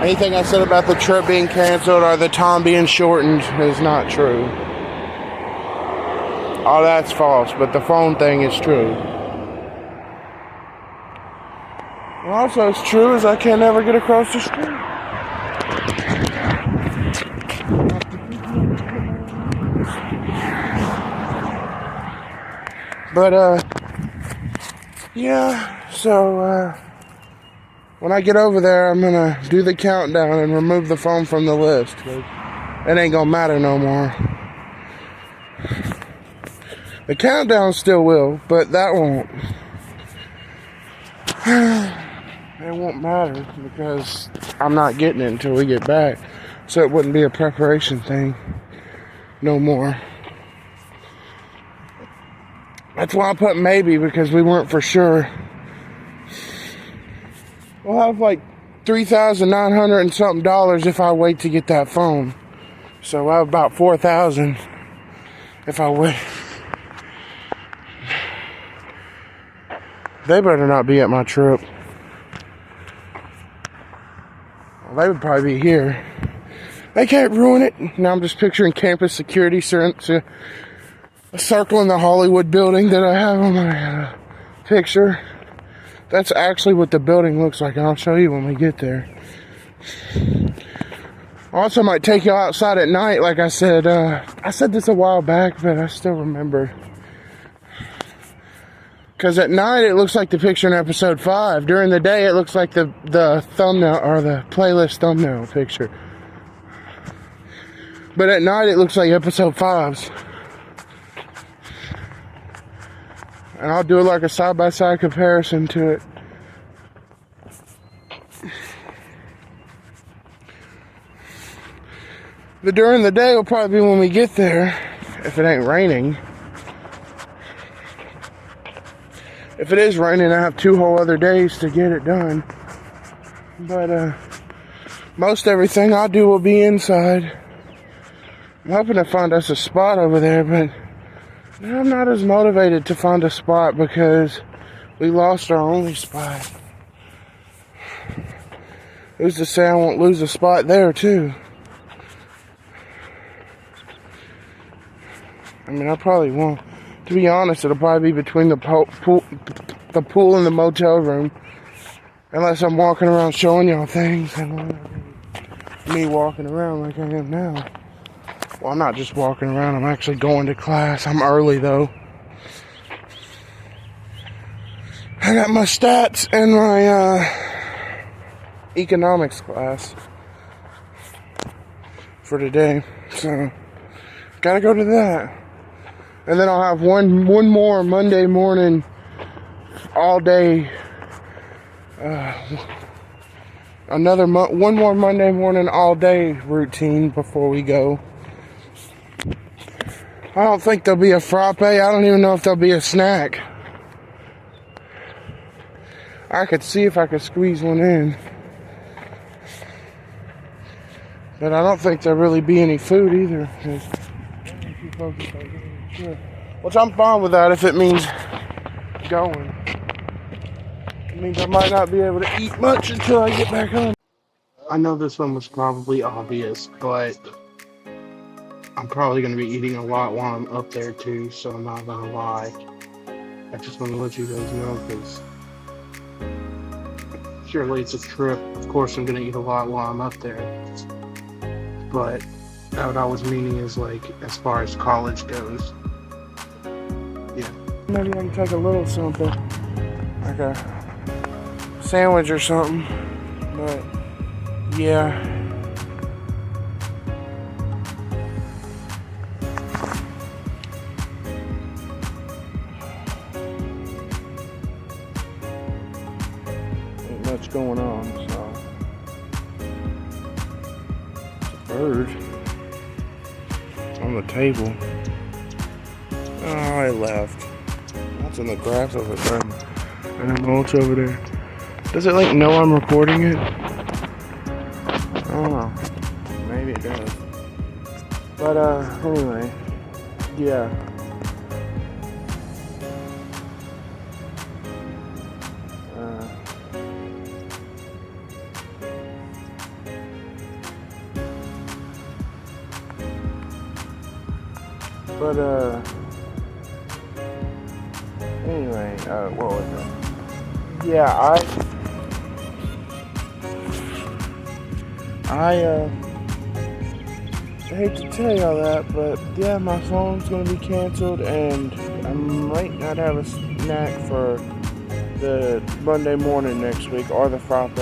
Anything I said about the trip being canceled or the time being shortened is not true. Oh, that's false, but the phone thing is true. Well, also, it's true as I can't ever get across the street. But, yeah, so, when I get over there, I'm gonna do the countdown and remove the phone from the list. It ain't gonna matter no more. The countdown still will, but that won't. It won't matter because I'm not getting it until we get back. So it wouldn't be a preparation thing no more. That's why I put maybe, because we weren't for sure. We'll have like $3,900 and something if I wait to get that phone. So I have about $4,000 if I wait. They better not be at my trip. Well, they would probably be here. They can't ruin it. Now I'm just picturing campus security circling the Hollywood building that I have on my picture. That's actually what the building looks like, and I'll show you when we get there. I also might take you outside at night, like I said. I said this a while back, but I still remember. Because at night it looks like the picture in episode 5. During the day it looks like the thumbnail or the playlist thumbnail picture. But at night it looks like episode 5's. And I'll do like a side-by-side comparison to it. But during the day will probably be when we get there. if it ain't raining. If it is raining, I have 2 whole other days to get it done. But most everything I do will be inside. I'm hoping to find us a spot over there, but I'm not as motivated to find a spot because we lost our only spot. Who's to say I won't lose a spot there too? I mean, I probably won't. To be honest, it'll probably be between the pool and the motel room. Unless I'm walking around showing y'all things. And me walking around like I am now. Well, I'm not just walking around. I'm actually going to class. I'm early, though. I got my stats and my economics class for today. So, gotta go to that. And then I'll have one more Monday morning, all day. One more Monday morning, all day routine before we go. I don't think there'll be a frappe. I don't even know if there'll be a snack. I could see if I could squeeze one in. But I don't think there'll really be any food either. Which I'm fine with that if it means going. It means I might not be able to eat much until I get back home. I know this one was probably obvious, but I'm probably going to be eating a lot while I'm up there too, so I'm not going to lie. I just want to let you guys know because surely it's a trip. Of course I'm going to eat a lot while I'm up there. But what I was meaning is like as far as college goes. Yeah. Maybe I can take a little something. Like a sandwich or something. But yeah. Ain't much going on, so it's a bird on the table. Oh, I left. That's in the grass over there. And the mulch over there. Does it like know I'm recording it? I don't know. Maybe it does. But anyway, yeah. But anyway, what was it? Yeah, I hate to tell y'all that, but yeah, my phone's gonna be canceled, and I might not have a snack for the Monday morning next week or the frappe.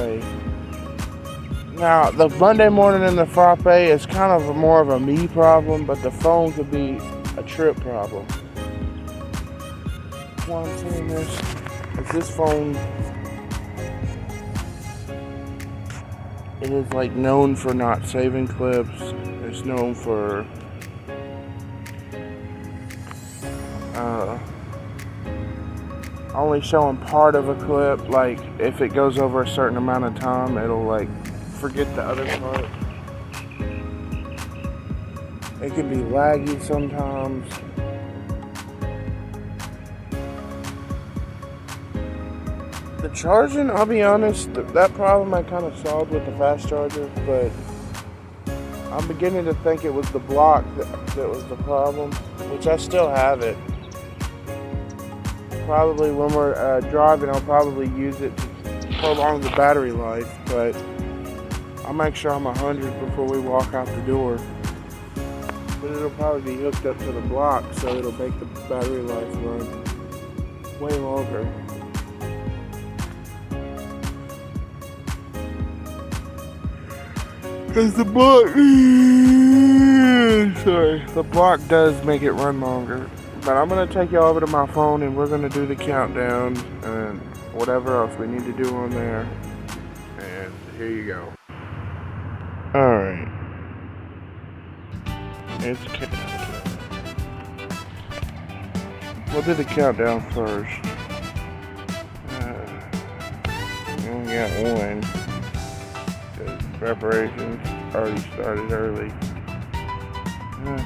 Now, the Monday morning and the frappe is kind of more of a me problem, but the phone could be a trip problem. Why I'm saying this is this phone, it is like known for not saving clips. It's known for only showing part of a clip. Like if it goes over a certain amount of time, it'll like forget the other part. It can be laggy sometimes. The charging, I'll be honest, that problem I kind of solved with the fast charger, but I'm beginning to think it was the block that was the problem, which I still have it. Probably when we're driving, I'll probably use it to prolong the battery life, but I'll make sure I'm 100 before we walk out the door. But it'll probably be hooked up to the block, so it'll make the battery life run way longer. Because the block does make it run longer. But I'm going to take y'all over to my phone and we're going to do the countdown and whatever else we need to do on there. And here you go. Alright. It's We'll do the countdown first. We only got one. Because preparations already started early.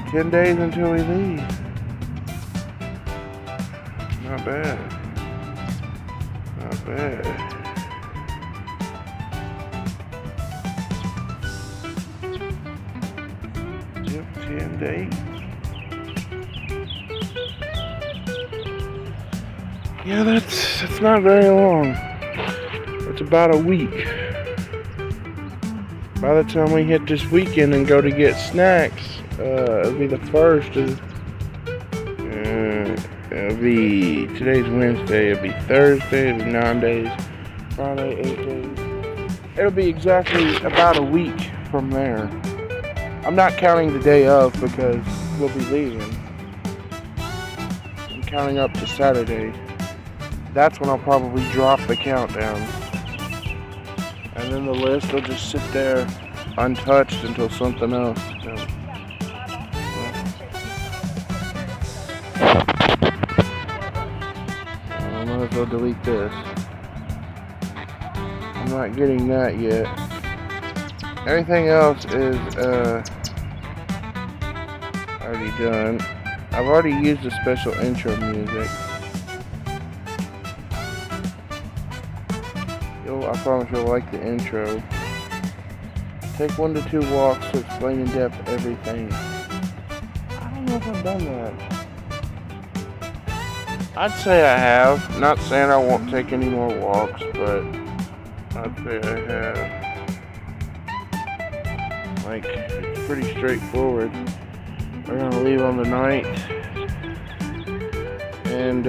10 days until we leave. Not bad. Not bad. Yep, 10 days. Yeah, that's not very long. It's about a week. By the time we hit this weekend and go to get snacks, it'll be the first of, it'll be, today's Wednesday, it'll be Thursday, it'll be 9 days, Friday, 8 days. It'll be exactly about a week from there. I'm not counting the day of because we'll be leaving. I'm counting up to Saturday. That's when I'll probably drop the countdown. And then the list will just sit there untouched until something else. I might as well delete this. I'm not getting that yet. Everything else is already done. I've already used the special intro music. I promise you'll like the intro. Take 1 to 2 walks to explain in depth everything. I don't know if I've done that. I'd say I have. Not saying I won't take any more walks, but I'd say I have. Like, it's pretty straightforward. We're gonna leave on the 9th. And,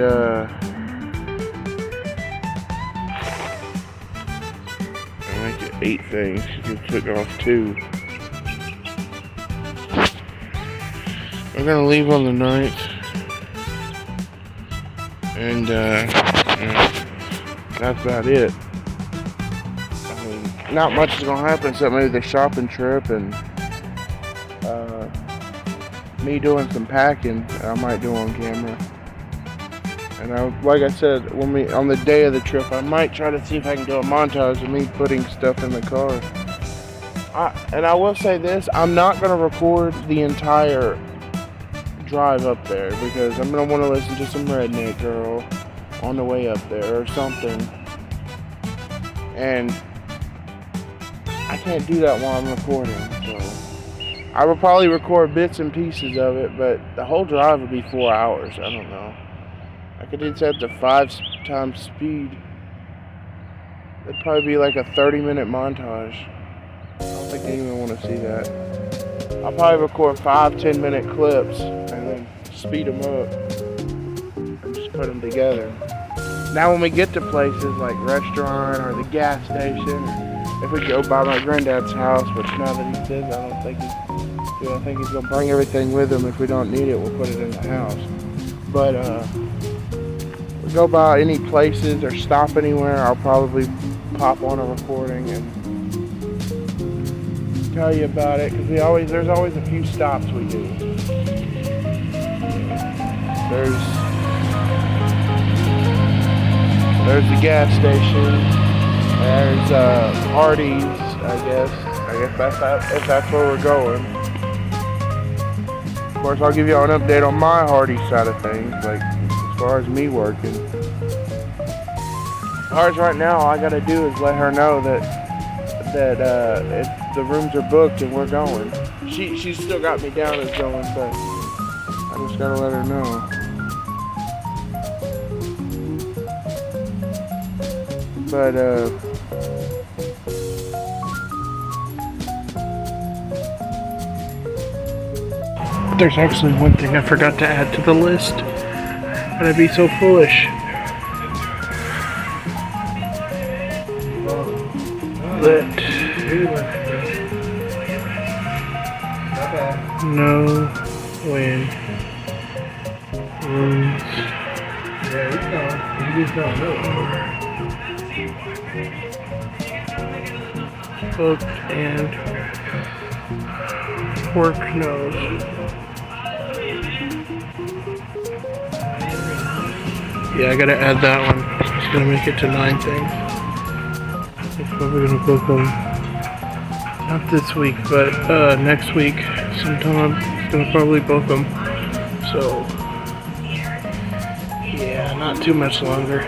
I make it 8 things. You took off 2. We're gonna leave on the 9th. And, that's about it. I mean, not much is gonna happen except maybe the shopping trip and, me doing some packing I might do on camera. And like I said, on the day of the trip, I might try to see if I can do a montage of me putting stuff in the car. And I will say this, I'm not going to record the entire drive up there because I'm going to want to listen to some Redneck Girl on the way up there or something. And I can't do that while I'm recording, so I will probably record bits and pieces of it, but the whole drive will be 4 hours. I don't know. I could set to 5 times speed. It'd probably be like a 30-minute montage. I don't think anyone want to see that. I'll probably record 5-10-minute clips and then speed them up and just put them together. Now when we get to places like restaurant or the gas station, if we go by my granddad's house, which now that he says I think he's gonna bring everything with him. If we don't need it, we'll put it in the house. But we go by any places or stop anywhere, I'll probably pop on a recording and tell you about it because there's always a few stops we do. There's the gas station. There's Hardee's, I guess if that's where we're going. Of course, I'll give you an update on my Hardee's side of things, like as far as me working. As far as right now, all I gotta do is let her know that the rooms are booked and we're going. She's still got me down as going, but I just gotta let her know. But there's actually one thing I forgot to add to the list. And I'd be so foolish. No wind rooms. Yeah, you just don't know. Booked and work knows. Yeah, I gotta add that one. It's gonna make it to 9 things. It's probably gonna book them. Not this week, but next week sometime. It's gonna probably book them. So, yeah, not too much longer.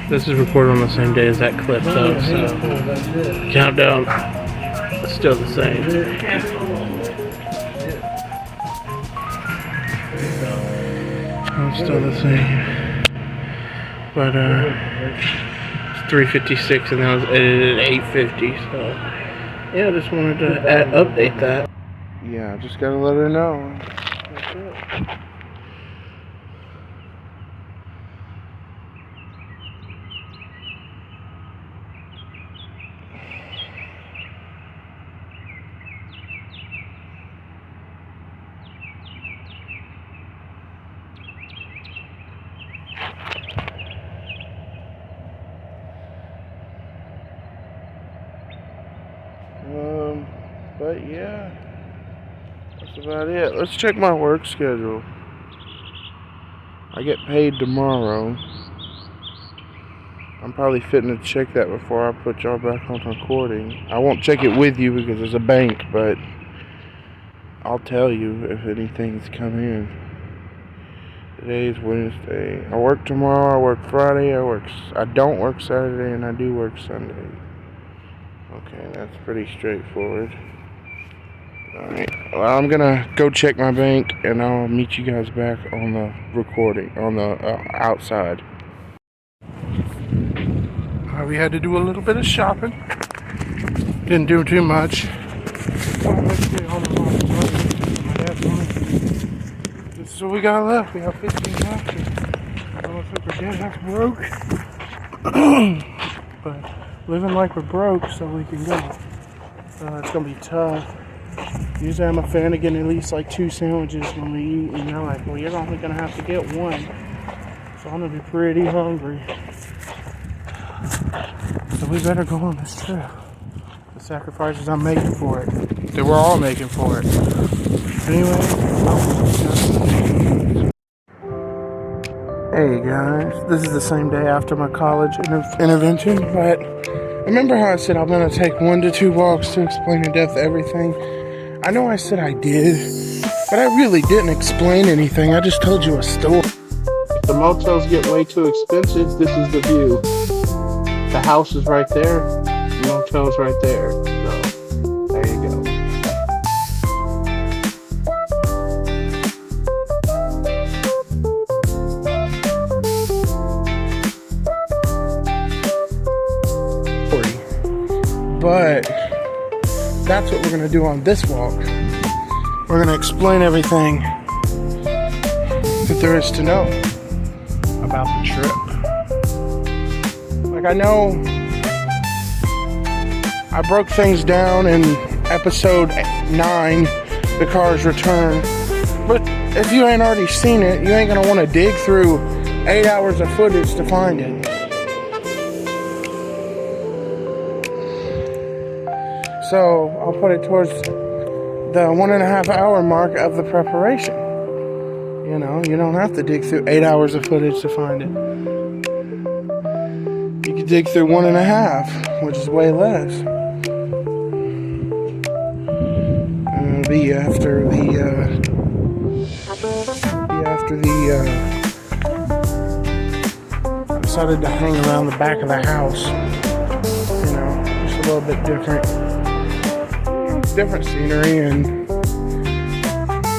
This is recorded on the same day as that clip, though, so countdown is still the same. It's still the same. But, it's 3:56 and that was edited at 8:50, so yeah, I just wanted to update that. Yeah, just gotta let her know. That's it. But yeah, that's about it. Let's check my work schedule. I get paid tomorrow. I'm probably fitting to check that before I put y'all back on recording. I won't check it with you because it's a bank, but I'll tell you if anything's come in. Today's Wednesday. I work tomorrow, I work Friday, I don't work Saturday, and I do work Sunday. Okay, that's pretty straightforward. Alright, well, I'm gonna go check my bank and I'll meet you guys back on the recording, on the outside. We had to do a little bit of shopping. Didn't do too much. This is what we got left. We have 15 left. I don't think we're dead, that's broke. But living like we're broke so we can go. It's gonna be tough. Usually I'm a fan of getting at least like 2 sandwiches when we eat, and you're like, well, you're only gonna have to get 1. So I'm gonna be pretty hungry. So we better go on this trip. The sacrifices I'm making for it. That we're all making for it. Anyway. Hey guys, this is the same day after my college intervention, but remember how I said I'm gonna take 1 to 2 walks to explain in depth everything? I know I said I did, but I really didn't explain anything. I just told you a story. If the motels get way too expensive, this is the view. The house is right there, the motel's right there. So, there you go. But that's what we're gonna do on this walk. We're gonna explain everything that there is to know about the trip. Like, I know I broke things down in episode 9, The Car's Return, but if you ain't already seen it, you ain't gonna wanna dig through 8 hours of footage to find it. So I'll put it towards the 1.5 hour mark of the preparation. You know, you don't have to dig through 8 hours of footage to find it. You can dig through 1.5, which is way less. It'll be after I decided to hang around the back of the house. You know, just a little bit different scenery, and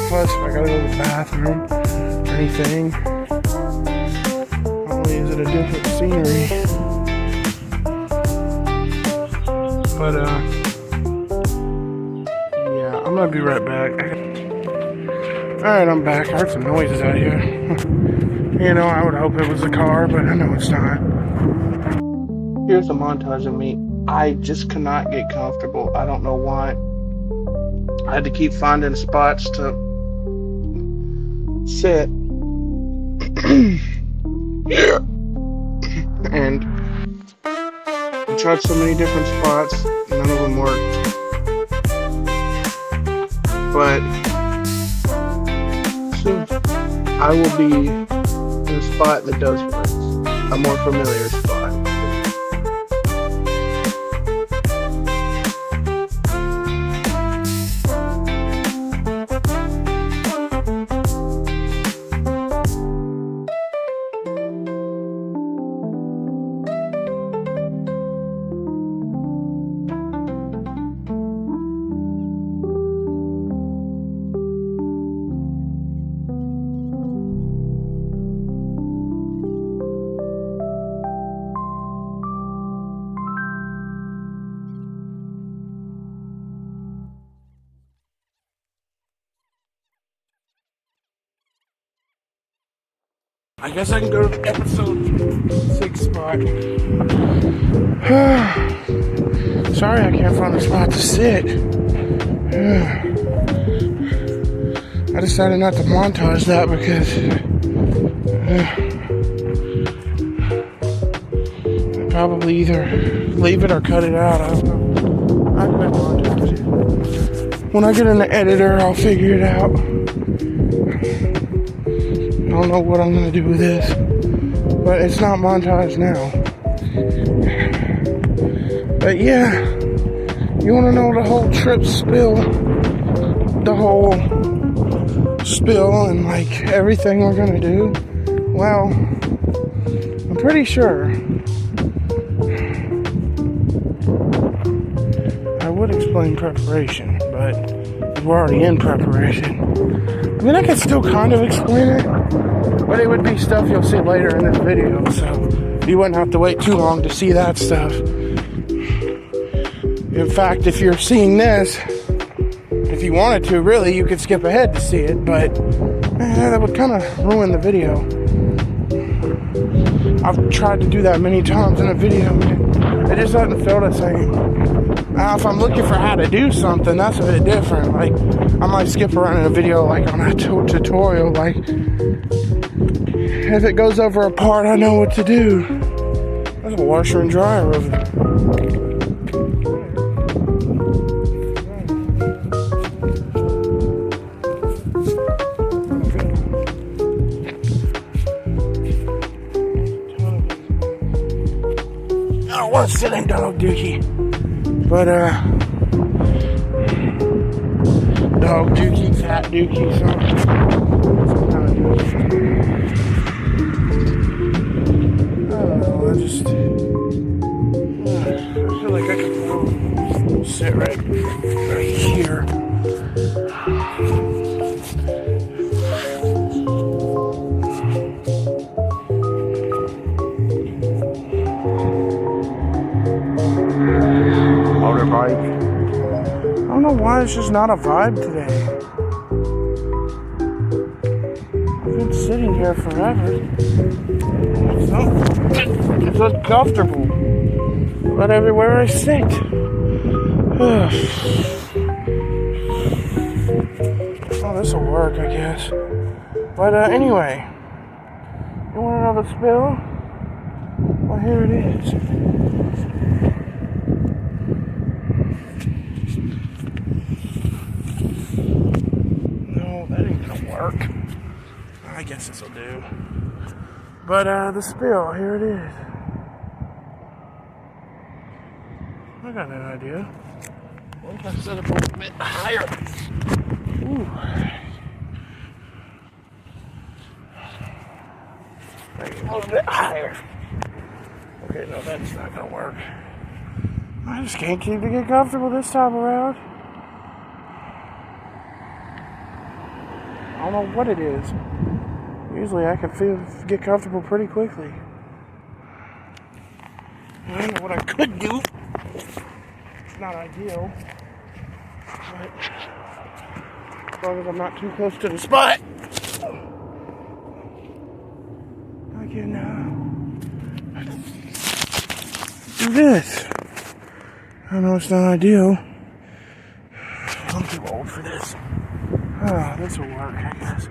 plus if I gotta go to the bathroom or anything, not only is it a different scenery, but yeah, I'm gonna be right back. Alright, I'm back. I heard some noises out here. You know, I would hope it was a car, but I know it's not. Here's a montage of me. I just could not get comfortable. I don't know why. I had to keep finding spots to sit. And I tried so many different spots, none of them worked. But soon I will be a spot that does work. A more familiar spot. I guess I can go to episode 6 spot. Sorry I can't find a spot to sit. I decided not to montage that because I'd probably either leave it or cut it out. I don't know. I quit montage it. When I get in the editor, I'll figure it out. I don't know what I'm going to do with this, but it's not montage now. But yeah, you want to know the whole trip spill? The whole spill and like everything we're going to do? Well, I'm pretty sure I would explain preparation, but we're already in preparation. I mean, I could still kind of explain it, but it would be stuff you'll see later in this video, so you wouldn't have to wait too long to see that stuff. In fact, if you're seeing this, if you wanted to, really, you could skip ahead to see it, but that would kind of ruin the video. I've tried to do that many times in a video, it just doesn't feel the same. Now, if I'm looking for how to do something, that's a bit different. Like, I might skip around in a video, like on a tutorial. Like, if it goes over a part, I know what to do. There's a washer and dryer over there. I don't want to sit in dog dookie. But, dog dookie, cat dookie, something kind of dookie. I don't know, I feel like I could sit right here. Motorbike. I don't know why it's just not a vibe today. I've been sitting here forever. It's uncomfortable. But everywhere I sit. Oh, this'll work, I guess. But anyway, you want to know the spill? Well, here it is. Work. I guess this will do. But the spill, here it is. I got an idea. What if I set up a little bit higher? Ooh. Maybe a little bit higher. Okay, no, that's not gonna work. I just can't keep to get comfortable this time around. I don't know what it is. Usually I can get comfortable pretty quickly. I don't know what I could do. It's not ideal. But as long as I'm not too close to the spot, I can do this. I know it's not ideal. I'm too old for this. Oh, this will work, I guess.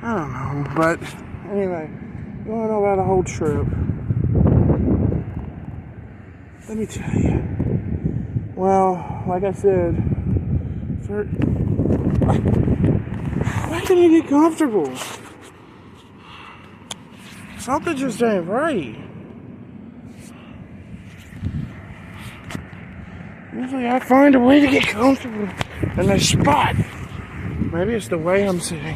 I don't know, but anyway, you want to know about the whole trip? Let me tell you. Well, like I said, why can you get comfortable? Something just ain't right. Usually I find a way to get comfortable in this spot. Maybe it's the way I'm sitting.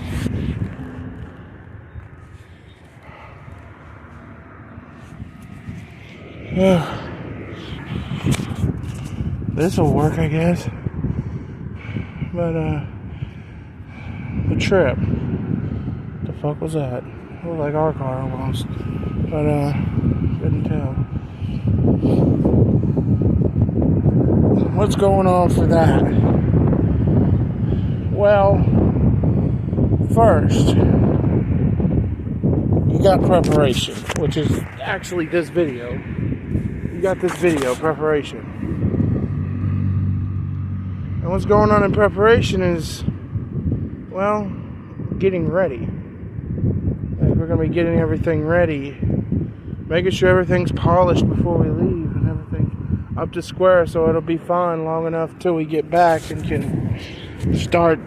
This will work, I guess. But, the trip. The fuck was that? It looked like our car almost. But, couldn't tell. What's going on for that? Well, first, you got preparation, which is actually this video. You got this video, preparation. And what's going on in preparation is, well, getting ready. Like, we're going to be getting everything ready, making sure everything's polished before we leave and everything up to square, so it'll be fine long enough till we get back and can start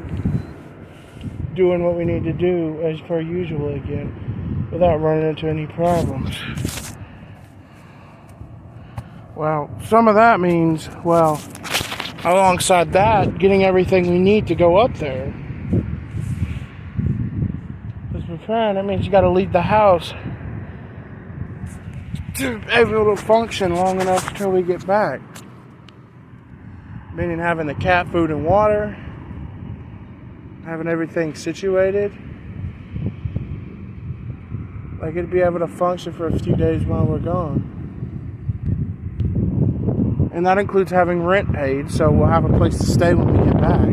doing what we need to do as per usual again without running into any problems. Well, some of that means, well, alongside that, getting everything we need to go up there. Because preparing, that means you got to leave the house to be able to function long enough until we get back. Meaning having the cat food and water, having everything situated, like it'd be able to function for a few days while we're gone. And that includes having rent paid, so we'll have a place to stay when we get back.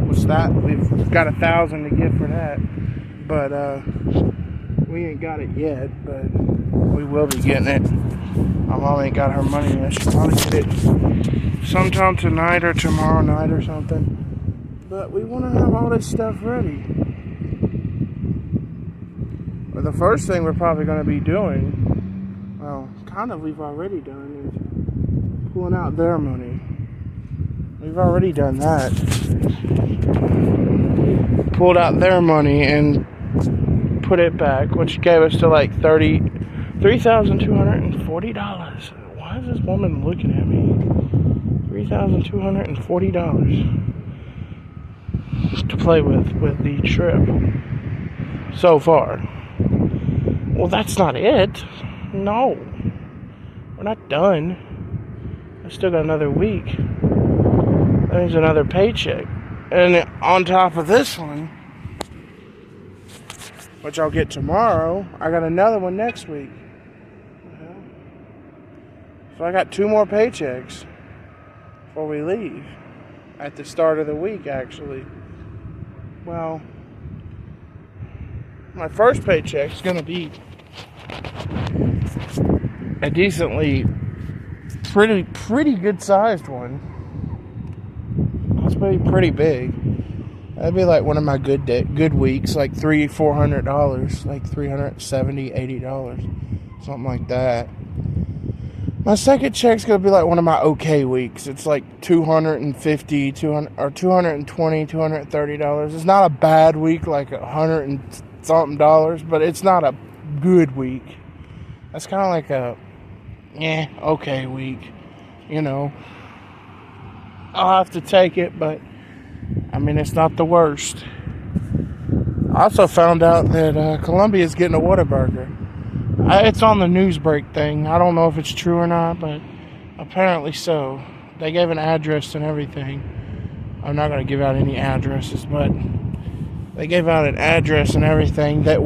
Which that, we've got $1,000 to give for that. But, we ain't got it yet, but we will be getting it. My mom ain't got her money yet. She'll probably get it sometime tonight or tomorrow night or something. But we want to have all this stuff ready. But the first thing we're probably going to be doing, well, kind of we've already done, is pulling out their money. We've already done that. Pulled out their money and put it back, which gave us to like $3,240. Why is this woman looking at me? $3,240 to play with the trip so far. Well, that's not it. No, we're not done. I still got another week. That means another paycheck. And on top of this one, which I'll get tomorrow, I got another one next week. So I got 2 more paychecks before we leave. At the start of the week, actually. Well, my first paycheck's gonna be a decently pretty good sized one. That's pretty big. That'd be like one of my good weeks, like $400, like $370, $80, something like that. My second check's gonna be like one of my okay weeks. It's like $250, $220, $230. It's not a bad week, like $100 and something, but it's not a good week. That's kind of like a okay week, you know. I'll have to take it, but I mean, it's not the worst. I also found out that Columbia's getting a Whataburger. It's on the news break thing. I don't know if it's true or not, but apparently so. They gave an address and everything. I'm not going to give out any addresses, but they gave out an address and everything that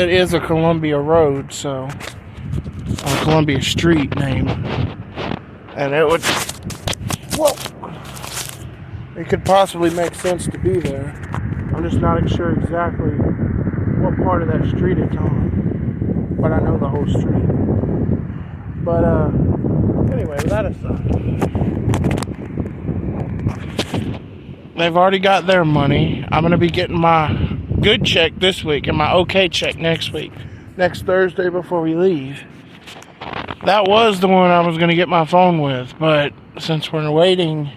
is a Columbia road, so on Columbia Street name. And it would, it could possibly make sense to be there. I'm just not sure exactly what part of that street it's on, but I know the whole street. But anyway, that aside, they've already got their money. I'm gonna be getting my good check this week and my okay check next week, next Thursday before we leave. That was the one I was gonna get my phone with, but since we're waiting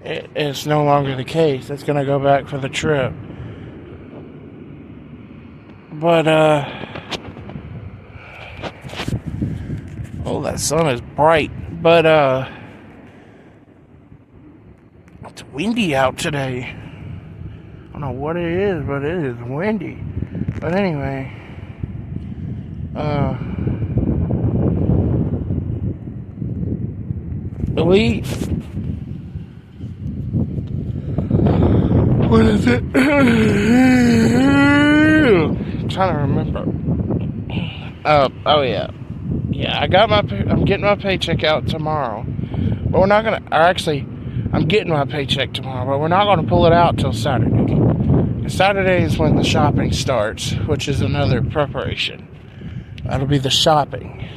it's no longer the case. It's going to go back for the trip. But, oh, that sun is bright. But, it's windy out today. I don't know what it is, but it is windy. But anyway, what is it? I'm trying to remember. Oh yeah. Yeah, I'm getting my paycheck out tomorrow. But we're not gonna, I'm getting my paycheck tomorrow, but we're not gonna pull it out till Saturday. Saturday is when the shopping starts, which is another preparation. That'll be the shopping.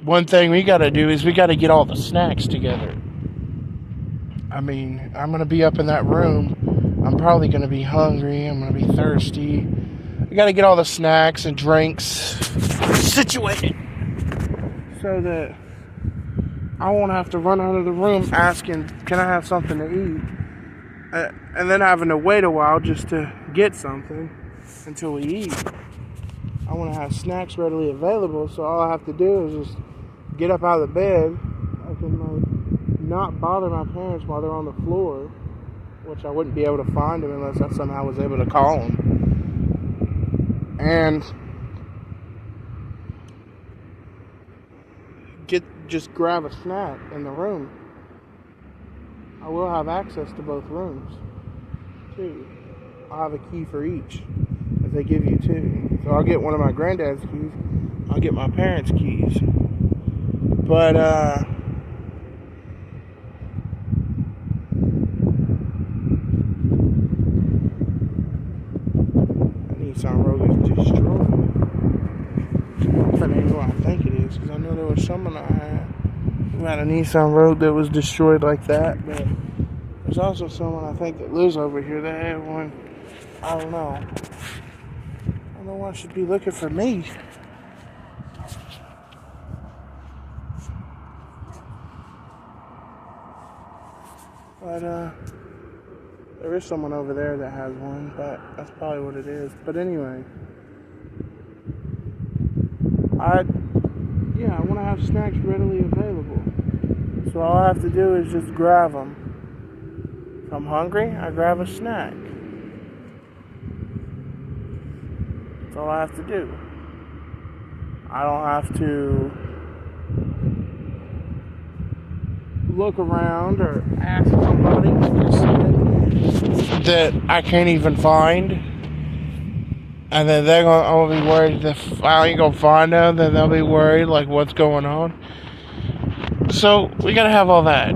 One thing we gotta do is we gotta get all the snacks together. I mean, I'm gonna be up in that room. I'm probably gonna be hungry. I'm gonna be thirsty. We gotta get all the snacks and drinks situated so that I won't have to run out of the room asking, can I have something to eat? And then having to wait a while just to get something until we eat. I want to have snacks readily available, so all I have to do is just get up out of the bed. I can not bother my parents while they're on the floor, which I wouldn't be able to find them unless I somehow was able to call them. And just grab a snack in the room. I will have access to both rooms, too. I'll have a key for each, if they give you two. So I'll get one of my granddad's keys. I'll get my parents' keys. But, Nissan Rogue is destroyed. That ain't who I think it is, because I know there was someone I had who had a Nissan Rogue that was destroyed like that, but there's also someone I think that lives over here that had one. I don't know. I don't know why should be looking for me. But, there is someone over there that has one, but that's probably what it is. But anyway, I want to have snacks readily available. So all I have to do is just grab them. If I'm hungry, I grab a snack. That's all I have to do. I don't have to look around or ask somebody for something that I can't even find, and then I'll be worried if I ain't gonna find them. Then they'll be worried, like, what's going on. So we gotta have all that.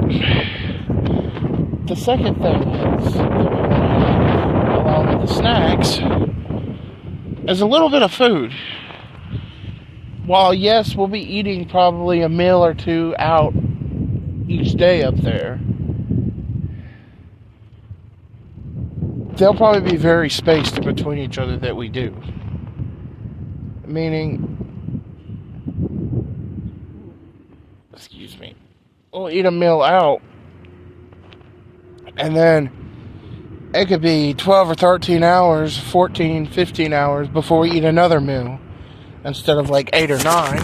The second thing is, along with the snacks, is a little bit of food. While yes, we'll be eating probably a meal or two out each day up there, they'll probably be very spaced in between each other that we do. Meaning, we'll eat a meal out, and then it could be 12 or 13 hours, 14, 15 hours before we eat another meal. Instead of like 8 or 9,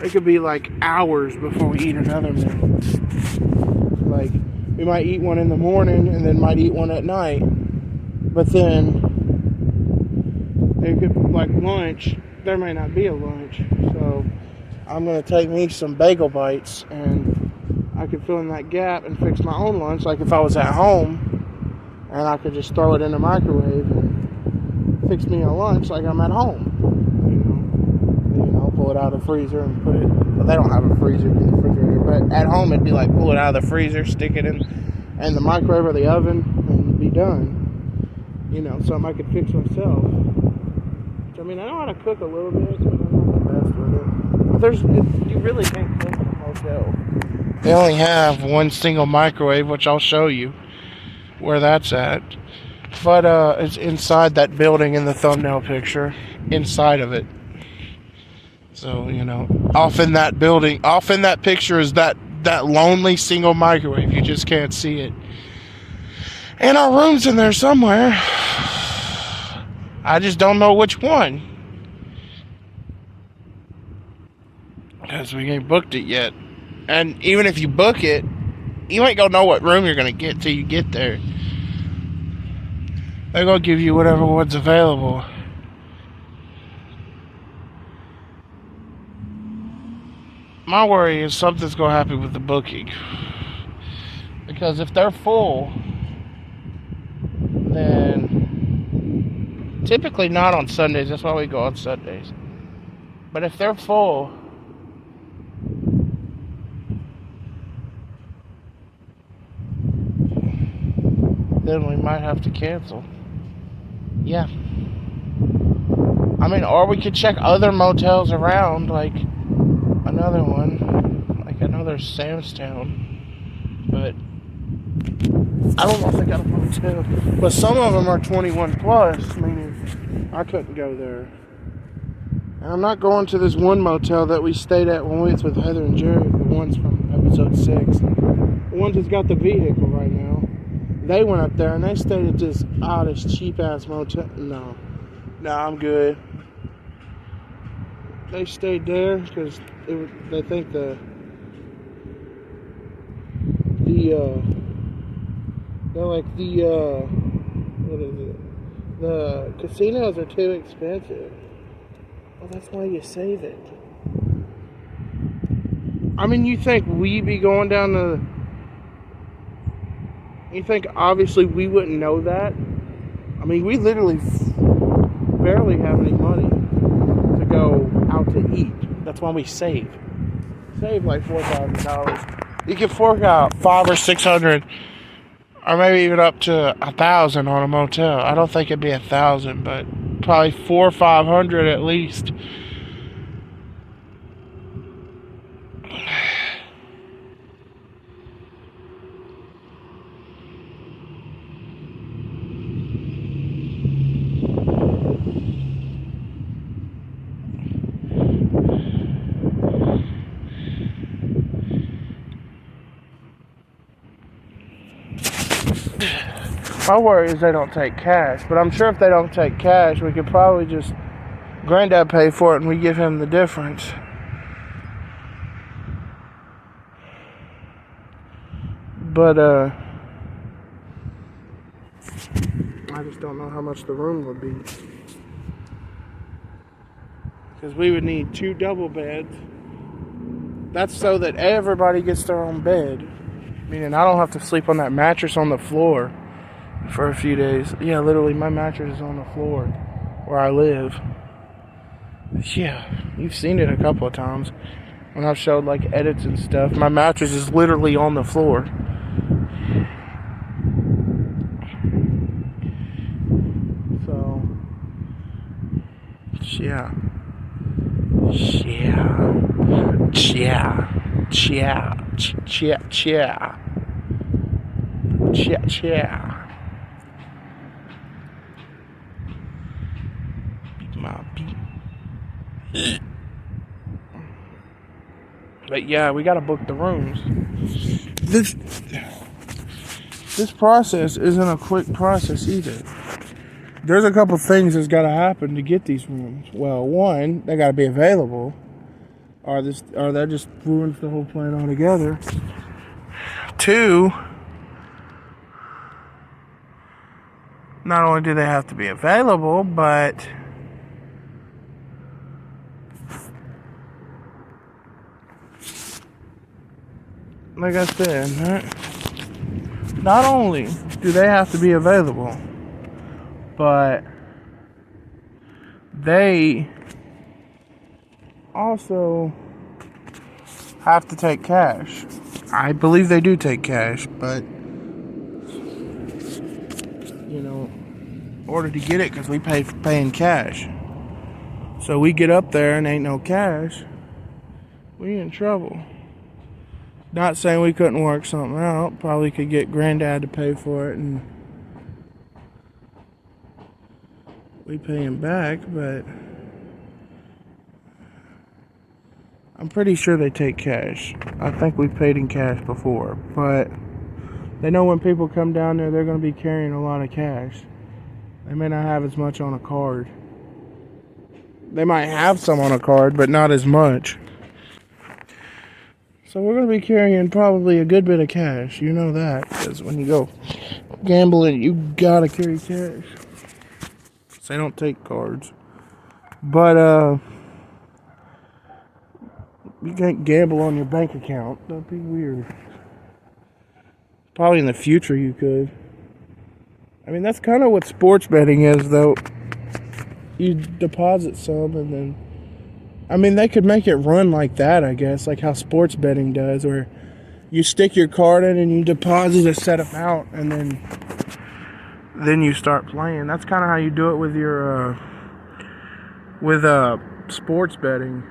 it could be like hours before we eat another meal. Like, we might eat one in the morning and then might eat one at night. But then, it could, like lunch, there may not be a lunch. So, I'm going to take me some bagel bites and I could fill in that gap and fix my own lunch. Like if I was at home and I could just throw it in the microwave and fix me a lunch like I'm at home. Pull it out of the freezer and put it, well, they don't have a freezer in the refrigerator, but at home it'd be like pull it out of the freezer, stick it in the microwave or the oven and be done. Something I could fix myself. Which, I mean, I know how to cook a little bit, but I'm not the best with it. But you really can't cook in a hotel. They only have one single microwave, which I'll show you where that's at. But it's inside that building in the thumbnail picture, inside of it. So, off in that building, off in that picture is that that lonely single microwave. You just can't see it. And our room's in there somewhere. I just don't know which one. Because we ain't booked it yet. And even if you book it, you ain't gonna know what room you're gonna get till you get there. They're gonna give you whatever one's available. My worry is something's gonna happen with the booking. Because if they're full, then typically not on Sundays. That's why we go on Sundays. But if they're full, then we might have to cancel. Yeah. I mean, or we could check other motels around, like another one. Like another Samstown. But I don't know if they got a motel. But some of them are 21 plus, meaning I couldn't go there. And I'm not going to this one motel that we stayed at when we was with Heather and Jerry, the ones from episode 6. The ones that's got the vehicle right now. They went up there and they stayed at this oddest, cheap-ass motel. No, I'm good. They stayed there because they think they're like what is it? The casinos are too expensive. Well, that's why you save it. I mean, you think we be going down to... You think obviously we wouldn't know that? I mean, we literally barely have any money to go out to eat. That's why we save. Save like $4,000. You can fork out $500 or $600, or maybe even up to $1,000 on a motel. I don't think it'd be $1,000, but probably $400 or $500 at least. My worry is they don't take cash, but I'm sure if they don't take cash, we could probably just Granddad pay for it and we give him the difference. But I just don't know how much the room would be, because we would need 2 double beds. That's so that everybody gets their own bed, meaning I don't have to sleep on that mattress on the floor for a few days. Yeah, literally my mattress is on the floor where I live. Yeah, you've seen it a couple of times when I've showed like edits and stuff. My mattress is literally on the floor. So yeah. But yeah, we gotta book the rooms. This process isn't a quick process either. There's a couple things that's gotta happen to get these rooms. Well, one, they gotta be available, or that just ruins the whole plan altogether. 2, not only do they have to be available, but like I said, right? Not only do they have to be available, but they also have to take cash. I believe they do take cash, but you know, in order to get it, because we pay in cash. So we get up there and ain't no cash, we in trouble. Not saying we couldn't work something out. Probably could get Granddad to pay for it and we pay him back, but I'm pretty sure they take cash. I think we've paid in cash before, but they know when people come down there, they're going to be carrying a lot of cash. They may not have as much on a card. They might have some on a card, but not as much. So we're going to be carrying probably a good bit of cash. You know that, because when you go gambling, you got to carry cash. So they don't take cards. But, you can't gamble on your bank account. That'd be weird. Probably in the future you could. I mean, that's kind of what sports betting is, though. You deposit some and then... I mean, they could make it run like that, I guess. Like how sports betting does, where you stick your card in and you deposit a set amount and then you start playing. That's kind of how you do it with your... with sports betting.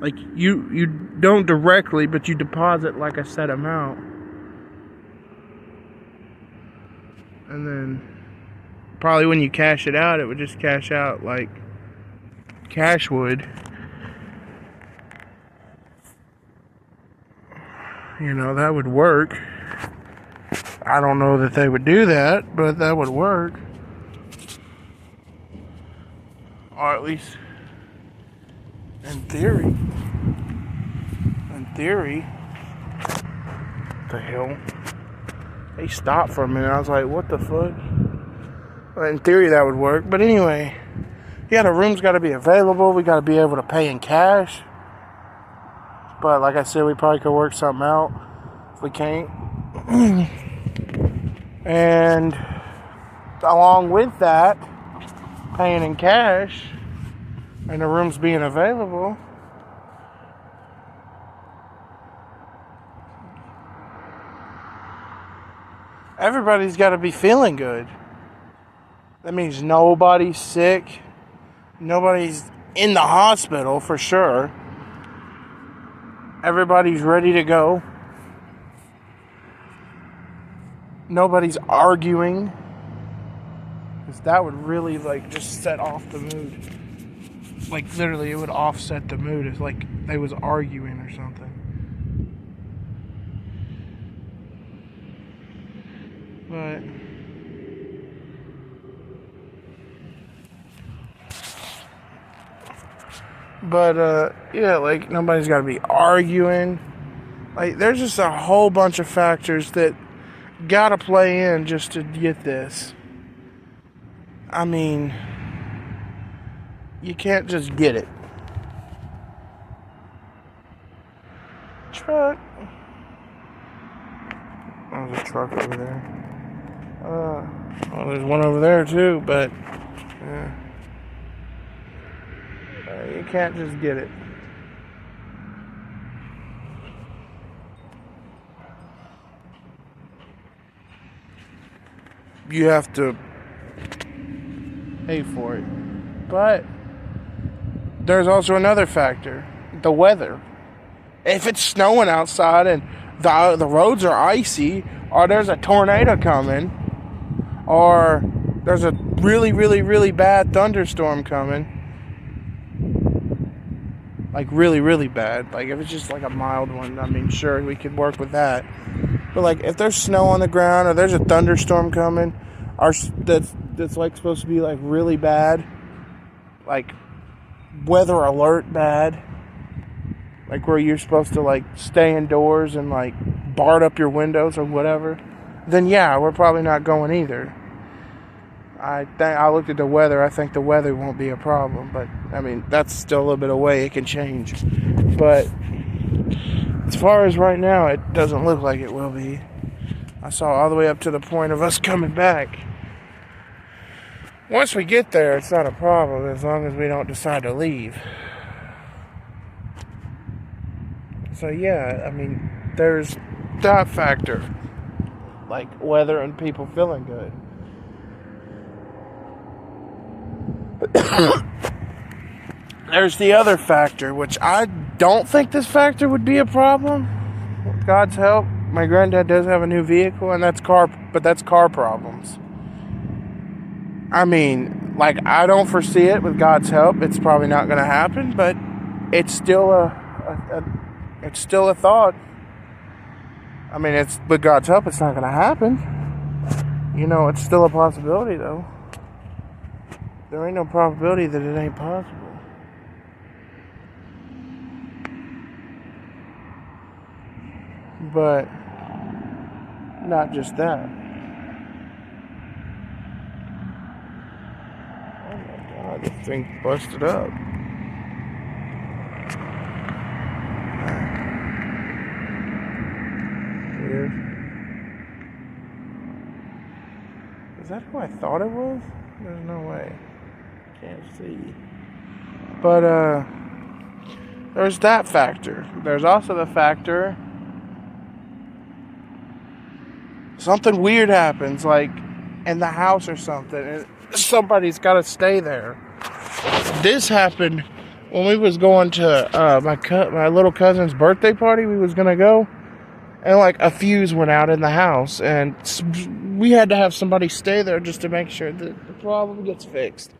Like, you don't directly, but you deposit like a set amount. And then, probably when you cash it out, it would just cash out like cash would. You know, that would work. I don't know that they would do that, but that would work. Or at least... in theory. The hell? They stopped for a minute. I was like, what the fuck? Well, in theory, that would work. But anyway, yeah, the room's got to be available. We got to be able to pay in cash. But like I said, we probably could work something out if we can't. And along with that, paying in cash, and the rooms being available, everybody's got to be feeling good. That means nobody's sick. Nobody's in the hospital for sure. Everybody's ready to go. Nobody's arguing. Because that would really, like, just set off the mood. Like, literally, it would offset the mood. It's like they was arguing or something. But, yeah, like, nobody's got to be arguing. Like, there's just a whole bunch of factors that got to play in just to get this. I mean, you can't just get it. Truck. There's a truck over there. Well, there's one over there too, but yeah. You can't just get it. You have to pay for it. But there's also another factor, the weather. If it's snowing outside and the roads are icy, or there's a tornado coming, or there's a really, really, really bad thunderstorm coming, like really, really bad, like if it's just like a mild one, I mean, sure, we could work with that. But like if there's snow on the ground, or there's a thunderstorm coming, or that's like supposed to be like really bad, like weather alert bad, like where you're supposed to like stay indoors and like barred up your windows or whatever, then yeah, we're probably not going either. I looked at the weather. I think the weather won't be a problem, but I mean that's still a little bit away. It can change, but as far as right now, it doesn't look like it will be. I saw all the way up to the point of us coming back. Once we get there, it's not a problem as long as we don't decide to leave. So yeah, I mean, there's that factor, like weather and people feeling good. There's the other factor, which I don't think this factor would be a problem. With God's help, my granddad does have a new vehicle, and that's car problems. I mean, like, I don't foresee it with God's help. It's probably not going to happen, but it's still it's still a thought. I mean, it's with God's help, it's not going to happen. You know, it's still a possibility, though. There ain't no probability that it ain't possible. But not just that. Oh my God, this thing busted up. Weird. Is that who I thought it was? There's no way. Can't see. But there's that factor. There's also the factor something weird happens, like in the house or something, and somebody's got to stay there. This happened when we was going to my little cousin's birthday party. We was gonna go, and like a fuse went out in the house, and we had to have somebody stay there just to make sure that the problem gets fixed.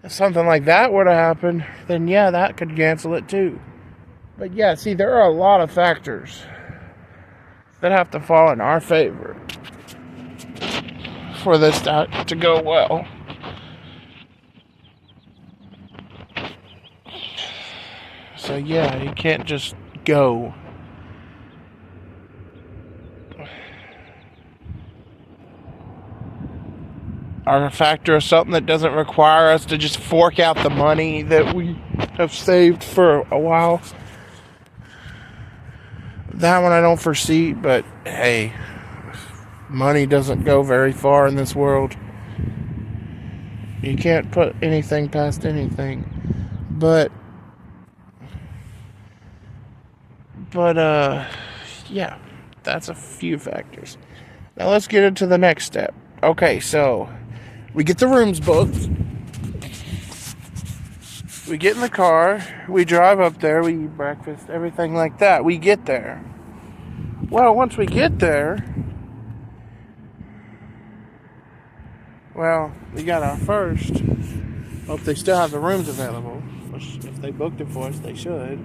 If something like that were to happen, then yeah, that could cancel it too. But yeah, see, there are a lot of factors that have to fall in our favor for this to go well. So yeah, you can't just go. Or a factor of something that doesn't require us to just fork out the money that we have saved for a while. That one I don't foresee, but hey, money doesn't go very far in this world. You can't put anything past anything. But yeah, that's a few factors. Now let's get into the next step. Okay, so we get the rooms booked. We get in the car, we drive up there, we eat breakfast, everything like that. We get there. Well, once we get there, we gotta first hope they still have the rooms available, which if they booked it for us, they should.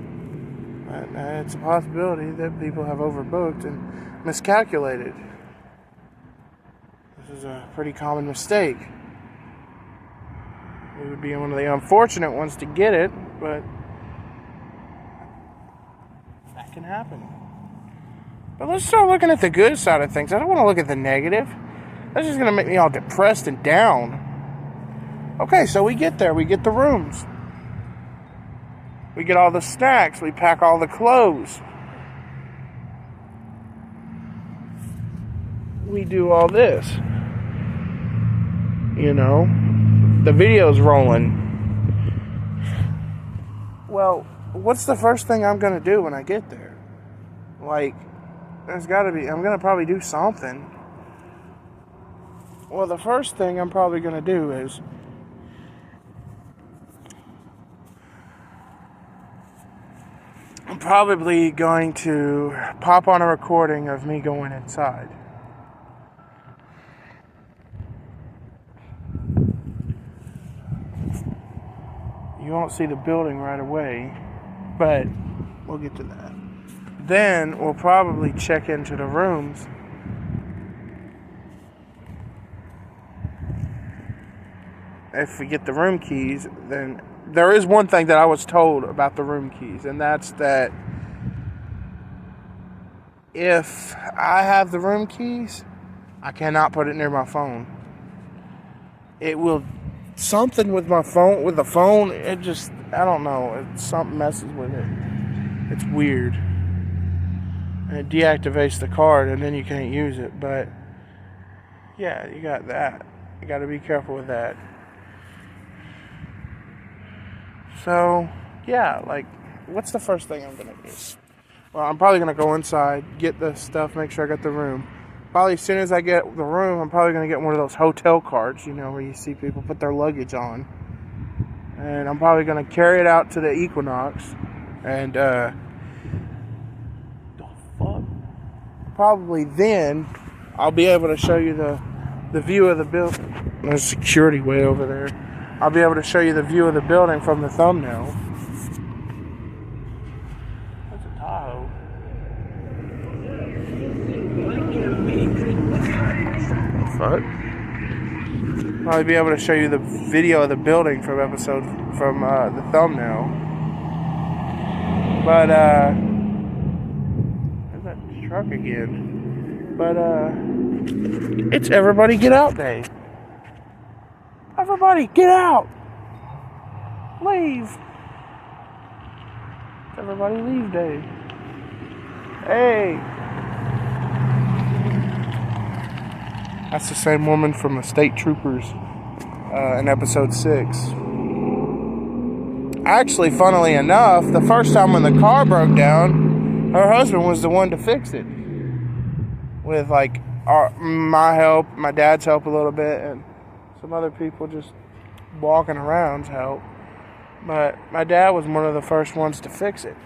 It's a possibility that people have overbooked and miscalculated. This is a pretty common mistake. We would be one of the unfortunate ones to get it, but that can happen. But let's start looking at the good side of things. I don't want to look at the negative. That's just going to make me all depressed and down. Okay, so we get there. We get the rooms. We get all the snacks. We pack all the clothes. We do all this. You know, the video's rolling. Well, what's the first thing I'm going to do when I get there? Like, there's got to be, I'm going to probably do something. Well, the first thing I'm probably going to do is I'm probably going to pop on a recording of me going inside. You won't see the building right away, but we'll get to that. Then we'll probably check into the rooms. If we get the room keys, then there is one thing that I was told about the room keys, and that's that if I have the room keys, I cannot put it near my phone. It will, something with my phone, with the phone, it just, I don't know, something messes with it. It's weird. And it deactivates the card, and then you can't use it, but yeah, you got that. You got to be careful with that. So, yeah, like, what's the first thing I'm going to do? Well, I'm probably going to go inside, get the stuff, make sure I got the room. Probably as soon as I get the room, I'm probably going to get one of those hotel cards, you know, where you see people put their luggage on. And I'm probably going to carry it out to the Equinox. And, the fuck? Probably then, I'll be able to show you the view of the building. There's security way over there. I'll be able to show you the view of the building from the thumbnail. fuck. Probably be able to show you the video of the building from the thumbnail. But there's that truck again. But it's everybody get out day. Everybody get out. Leave. It's everybody leave day. Hey. That's the same woman from the State Troopers in episode 6. Actually, funnily enough, the first time when the car broke down, her husband was the one to fix it. With like my help, my dad's help a little bit, and some other people just walking around's help. But my dad was one of the first ones to fix it.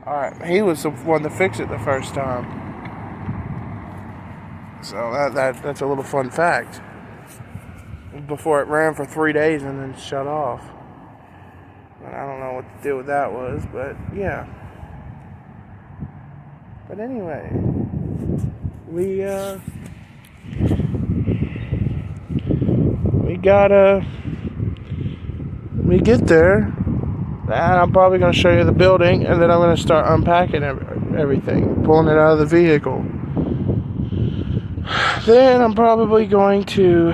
Alright, he was the one to fix it the first time. So that's a little fun fact. Before it ran for 3 days and then shut off. I don't know what the deal with that was, but yeah. But anyway, we get there, and I'm probably going to show you the building, and then I'm going to start unpacking everything, pulling it out of the vehicle. Then I'm probably going to,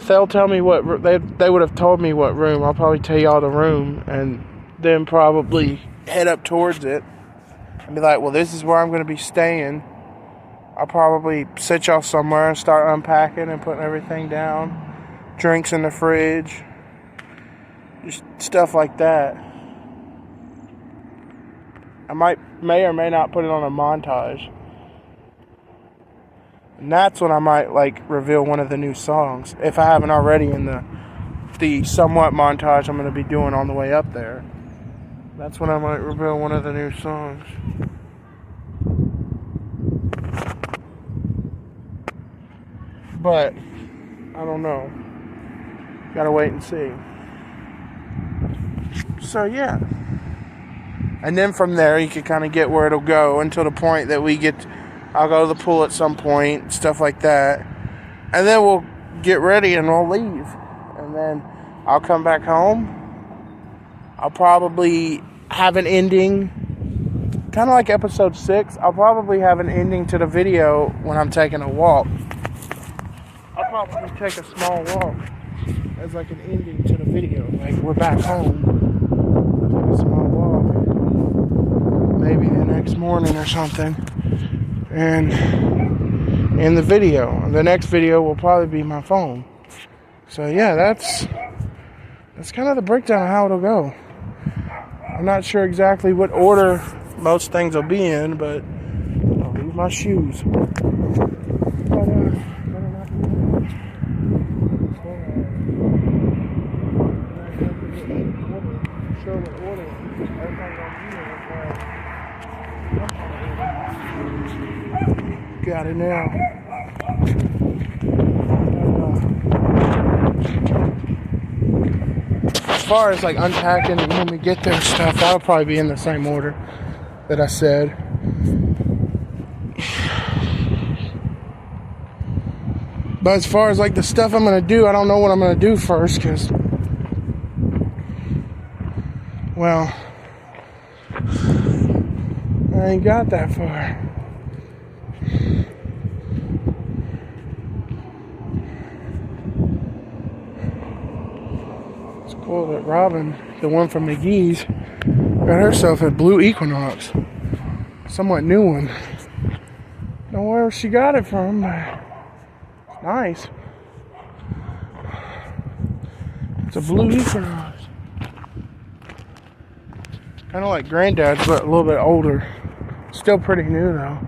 they'll tell me what, they would have told me what room. I'll probably tell y'all the room, and then probably head up towards it and be like, well, this is where I'm going to be staying. I'll probably sit y'all somewhere and start unpacking and putting everything down. Drinks in the fridge. Just stuff like that. I may or may not put it on a montage. And that's when I might like reveal one of the new songs. If I haven't already in the somewhat montage I'm going to be doing on the way up there. That's when I might reveal one of the new songs. But I don't know. Gotta wait and see. So yeah. And then from there you can kind of get where it'll go until the point that I'll go to the pool at some point, stuff like that. And then we'll get ready and we'll leave. And then I'll come back home. I'll probably have an ending, kind of like episode 6. I'll probably have an ending to the video when I'm taking a walk. I'll probably take a small walk as like an ending to the video. Like we're back home. I'll take a small walk. Maybe the next morning or something. And in the next video will probably be my phone. So yeah, that's kind of the breakdown of how it'll go. I'm not sure exactly what order most things will be in, but I'll leave my shoes. Got it now. As far as like unpacking and when we get there and stuff, that'll probably be in the same order that I said. But as far as like the stuff I'm gonna do, I don't know what I'm gonna do first, because, well, I ain't got that far. It's cool that Robin, the one from McGee's, got herself a blue Equinox. Somewhat new one. Don't know where she got it from, but it's nice. It's a blue Equinox. Kind of like Granddad's, but a little bit older. Still pretty new though.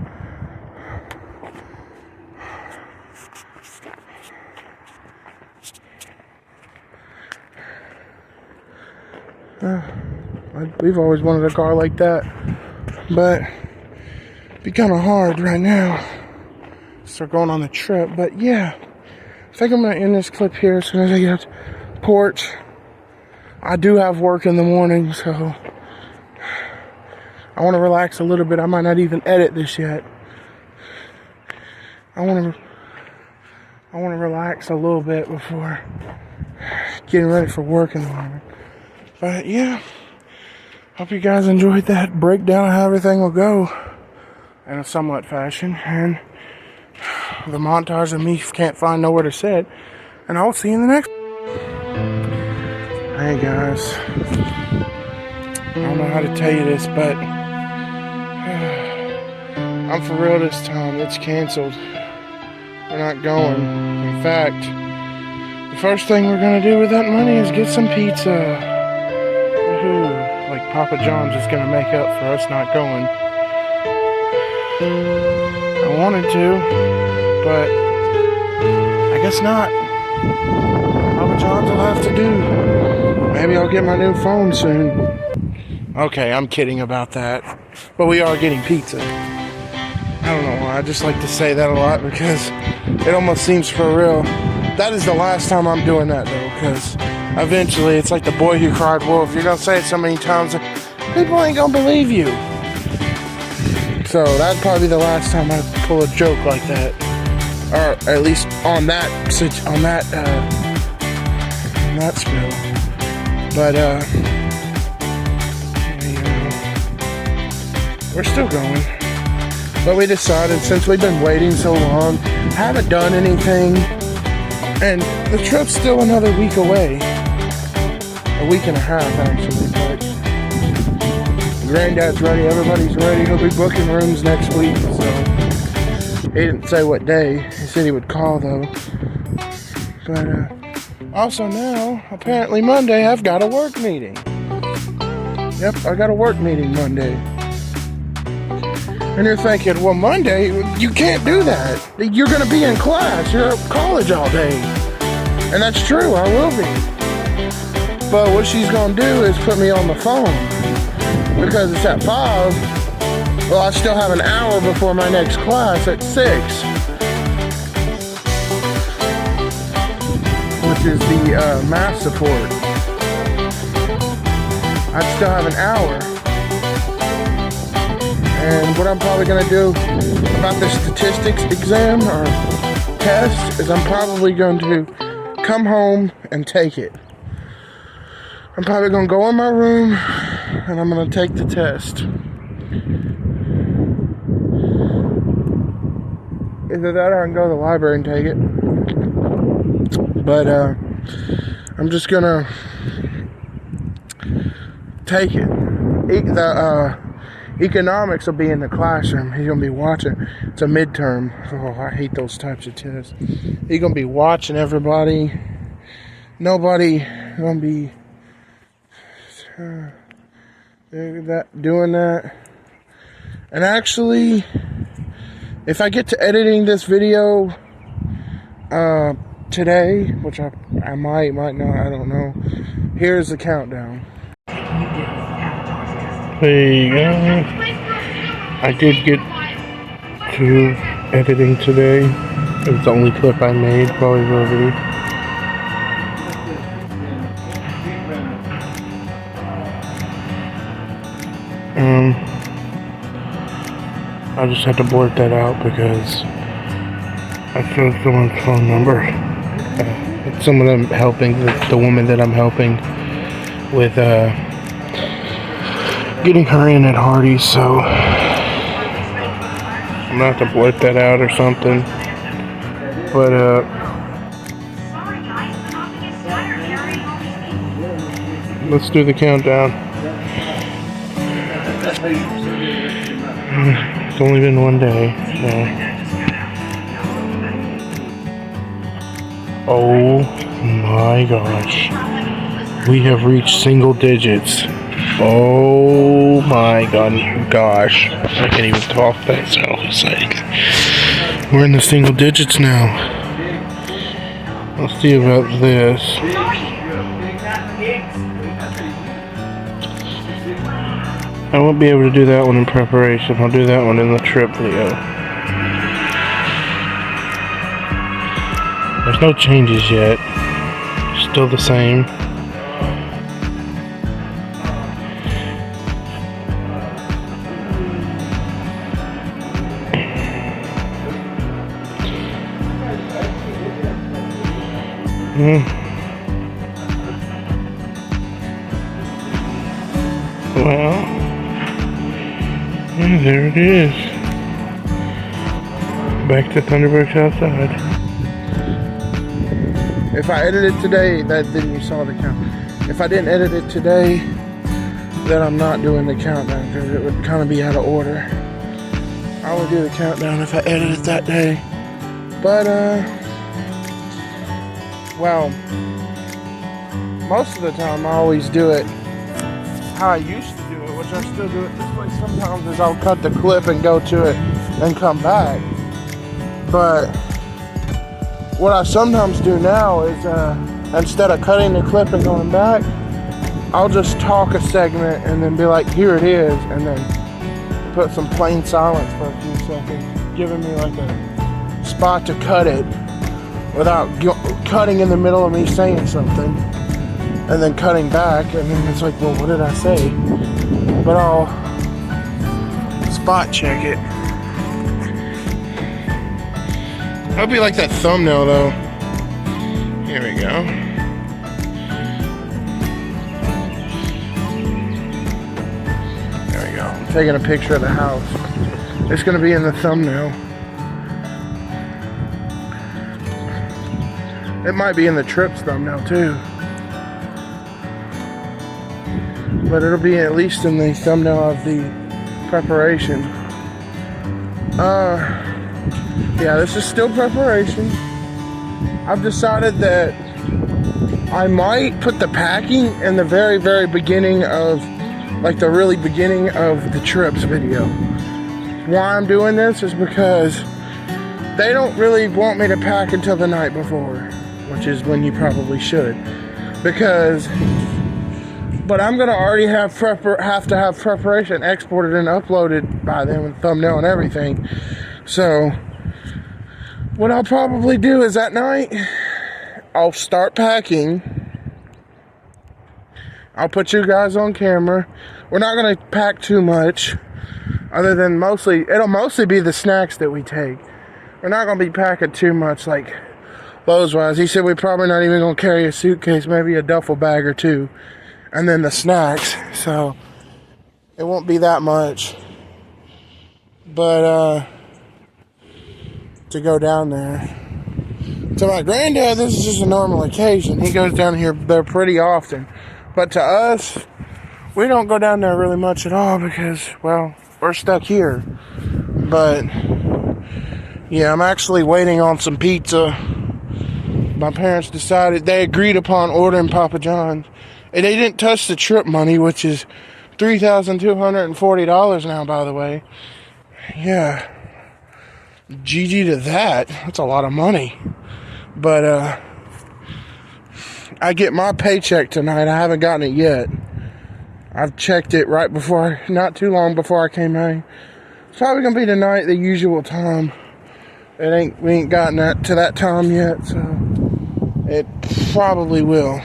We've always wanted a car like that, but it'd be kind of hard right now. Start going on the trip, but yeah, I think I'm gonna end this clip here as soon as I get to the porch. I do have work in the morning, so I want to relax a little bit. I might not even edit this yet. I want to relax a little bit before getting ready for work in the morning. But yeah, hope you guys enjoyed that breakdown of how everything will go in a somewhat fashion, and the montage of me can't find nowhere to sit. And I'll see you in the next. Hey guys, I don't know how to tell you this, but I'm for real this time. It's canceled. We're not going. In fact, the first thing we're gonna do with that money is get some pizza. Woohoo! Like Papa John's is gonna make up for us not going. I wanted to, but I guess not. Papa John's will have to do. Maybe I'll get my new phone soon. Okay, I'm kidding about that. But we are getting pizza. I don't know why. I just like to say that a lot because it almost seems for real. That is the last time I'm doing that though, because eventually it's like the boy who cried wolf. You're going to say it so many times that people ain't going to believe you. So that'd probably be the last time I pull a joke like that. Or at least on that spill. But we're still going. But we decided, since we've been waiting so long, haven't done anything, and the trip's still another week away. A week and a half actually, but Granddad's ready, everybody's ready. He'll be booking rooms next week, so he didn't say what day. He said he would call though. But also now, apparently Monday, I've got a work meeting. Yep, I got a work meeting Monday. And you're thinking, well, Monday, you can't do that. You're going to be in class. You're at college all day. And that's true, I will be. But what she's going to do is put me on the phone. Because it's at 5. Well, I still have an hour before my next class at 6. Which is the math support. I still have an hour. And what I'm probably going to do about the statistics exam or test is I'm probably going to come home and take it. I'm probably going to go in my room and I'm going to take the test. Either that or I can go to the library and take it. But I'm just going to take it. Economics will be in the classroom. He's going to be watching. It's a midterm. Oh, I hate those types of tests. He's going to be watching everybody. Nobody going to be doing that. And actually, if I get to editing this video today, which I might not, I don't know. Here's the countdown. Hey guys, I did get to editing today. It was the only clip I made, probably will be. I just had to blurt that out because I chose someone's phone number. It's someone I'm helping, the woman that I'm helping with, getting her in at Hardee's, so I'm gonna have to blurt that out or something. But let's do the countdown. It's only been one day. Oh my gosh, we have reached single digits. Oh my gosh, I can't even talk that sounds like. We're in the single digits now. Let's see about this. I won't be able to do that one in preparation. I'll do that one in the trip video. There's no changes yet. Still the same. Well, yeah, there it is. Back to Thunderburg's outside. If I edited today, then you saw the count. If I didn't edit it today, then I'm not doing the countdown because it would kind of be out of order. I will do the countdown if I edit it that day. But, well, most of the time I always do it how I used to do it, which I still do it this way sometimes, is I'll cut the clip and go to it and come back. But what I sometimes do now is, instead of cutting the clip and going back, I'll just talk a segment and then be like, here it is, and then put some plain silence for a few seconds, giving me like a spot to cut it without cutting in the middle of me saying something and then cutting back, and then it's like, well, what did I say? But I'll spot check it. I hope you like that thumbnail though. Here we go. There we go. I'm taking a picture of the house. It's going to be in the thumbnail. It might be in the trip's thumbnail too. But it'll be at least in the thumbnail of the preparation. Yeah, this is still preparation. I've decided that I might put the packing in the very, very beginning of, like the really beginning of the trips video. Why I'm doing this is because they don't really want me to pack until the night before, which is when you probably should. But I'm gonna already have to have preparation exported and uploaded by then with thumbnail and everything. So what I'll probably do is that night I'll start packing. I'll put you guys on camera. We're not gonna pack too much, other than it'll mostly be the snacks that we take. We're not gonna be packing too much, like clothes wise. He said we're probably not even gonna carry a suitcase, maybe a duffel bag or two, and then the snacks. So it won't be that much. But to go down there. To my granddad, this is just a normal occasion. He goes down here there pretty often. But to us, we don't go down there really much at all because, well, we're stuck here. But yeah, I'm actually waiting on some pizza. My parents decided, they agreed upon ordering Papa John's. And they didn't touch the trip money, which is $3,240 now, by the way. Yeah. GG to that. That's a lot of money. But I get my paycheck tonight. I haven't gotten it yet. I've checked it not too long before I came home. It's probably gonna be tonight, the usual time. We ain't gotten to that time yet, so it probably will.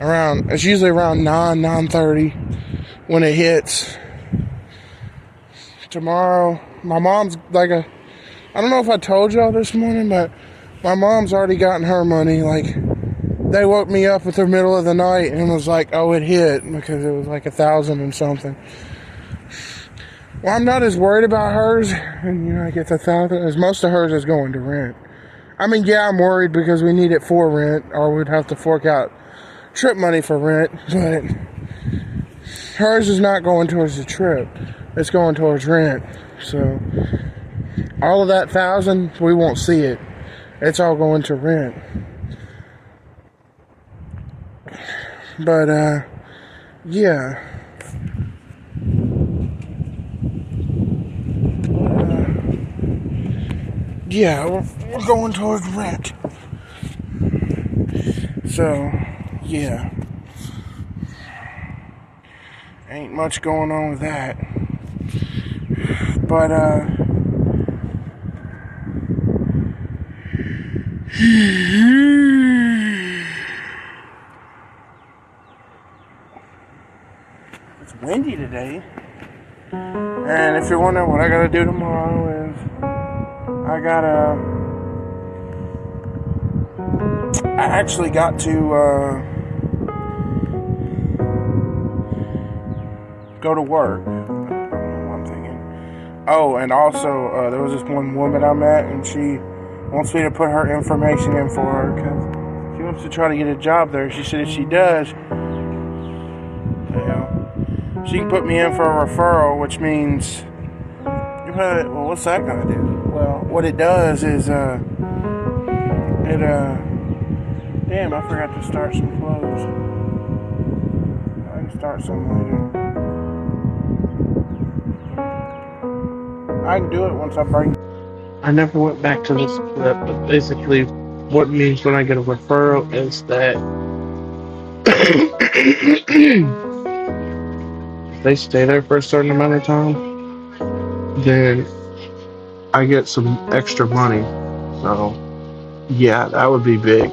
It's usually around 9:30 when it hits. Tomorrow, my mom's I don't know if I told y'all this morning, but my mom's already gotten her money. Like, they woke me up at the middle of the night and was like, oh, it hit, because it was like 1,000 and something. Well, I'm not as worried about hers, and I get 1,000, as most of hers is going to rent. I mean, yeah, I'm worried because we need it for rent, or we'd have to fork out trip money for rent, but hers is not going towards the trip. It's going towards rent. So all of that 1,000, we won't see it. It's all going to rent. But yeah. Yeah, we're going towards rent. So yeah, ain't much going on with that. But it's windy today. And if you're wondering what I gotta do tomorrow is I gotta I actually got to go to work. I don't know what I'm thinking. Oh, and also there was this one woman I met, and she wants me to put her information in for her because she wants to try to get a job there. She said if she does, she can put me in for a referral, which means, well, what's that gonna do? Well, what it does is, damn, I forgot to start some clothes. I can start some later. I can do it once I bring. I never went back to this clip, but basically, what it means when I get a referral is that if they stay there for a certain amount of time, then I get some extra money. So, yeah, that would be big.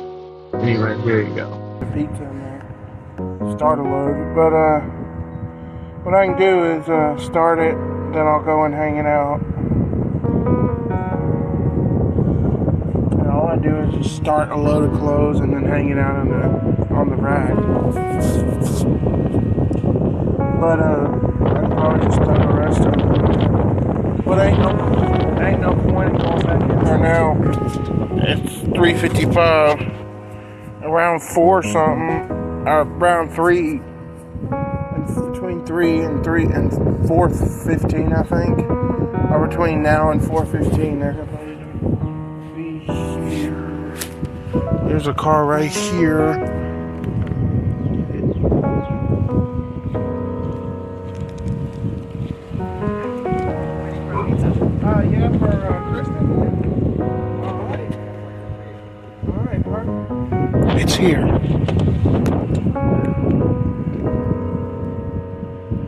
Anyway, here you go. The pizza in there. Start a load. But, what I can do is, start it, then I'll go and hang it out. And all I do is just start a load of clothes and then hang it out on the rack. But, I can probably just start the rest of it. But ain't no point in going back in there now. It's 3:55. Around 4 something, around 3, and between 3 and 4:15, I think, or between now and 4:15, there's a be here. There's a car right here. Yeah, for Kristen. All right, partner. It's here.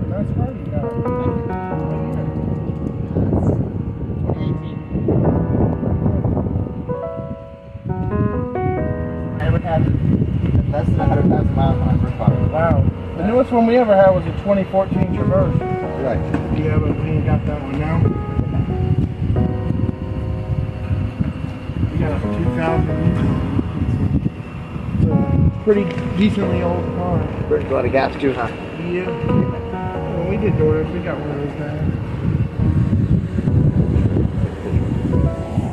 Nice car you got. I would have less than 100,000 miles when I first bought it. Wow. The newest one we ever had was a 2014 Traverse. Right. Yeah, but we ain't got that one now. We got a 2000. It's a pretty decently old car. Burns a lot of gas too, huh? Yeah. When we did DoorDash, we got one of those guys.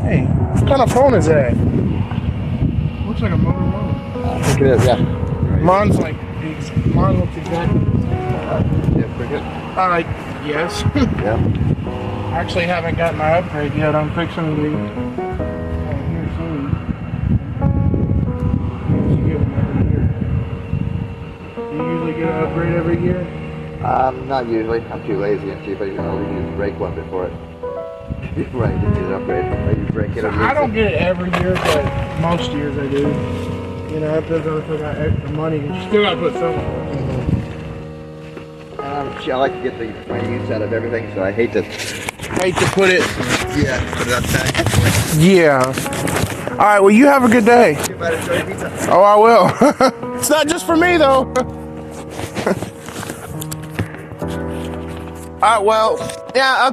Hey, what kind of phone is that? Looks like a Motorola. I think it is, yeah. Mine's like, mine looks exactly the same. Yeah, pretty good. Yes. Yeah. I actually haven't got my upgrade yet. I'm fixing to be here soon. Do you usually get an upgrade every year? Not usually. I'm too lazy and cheap. I usually use break one before it. Right, you need an upgrade. Or you break it. I don't get it every year, but most years I do. You know, it depends on if I got extra money. You still gotta put something. I like to get my use out of everything, so I hate to put it. Yeah, put it outside. Yeah. All right. Well, you have a good day. Oh, I will. It's not just for me though. All right. Well, yeah.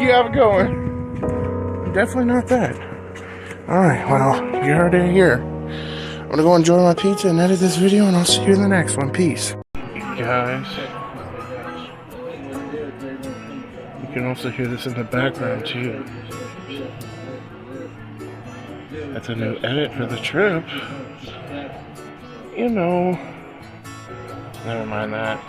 You have a good one. Definitely not that. All right. Well, you heard it here. I'm gonna go enjoy my pizza and edit this video, and I'll see you in the next one. Peace. Guys, you can also hear this in the background too. That's a new edit for the trip. You know, never mind that.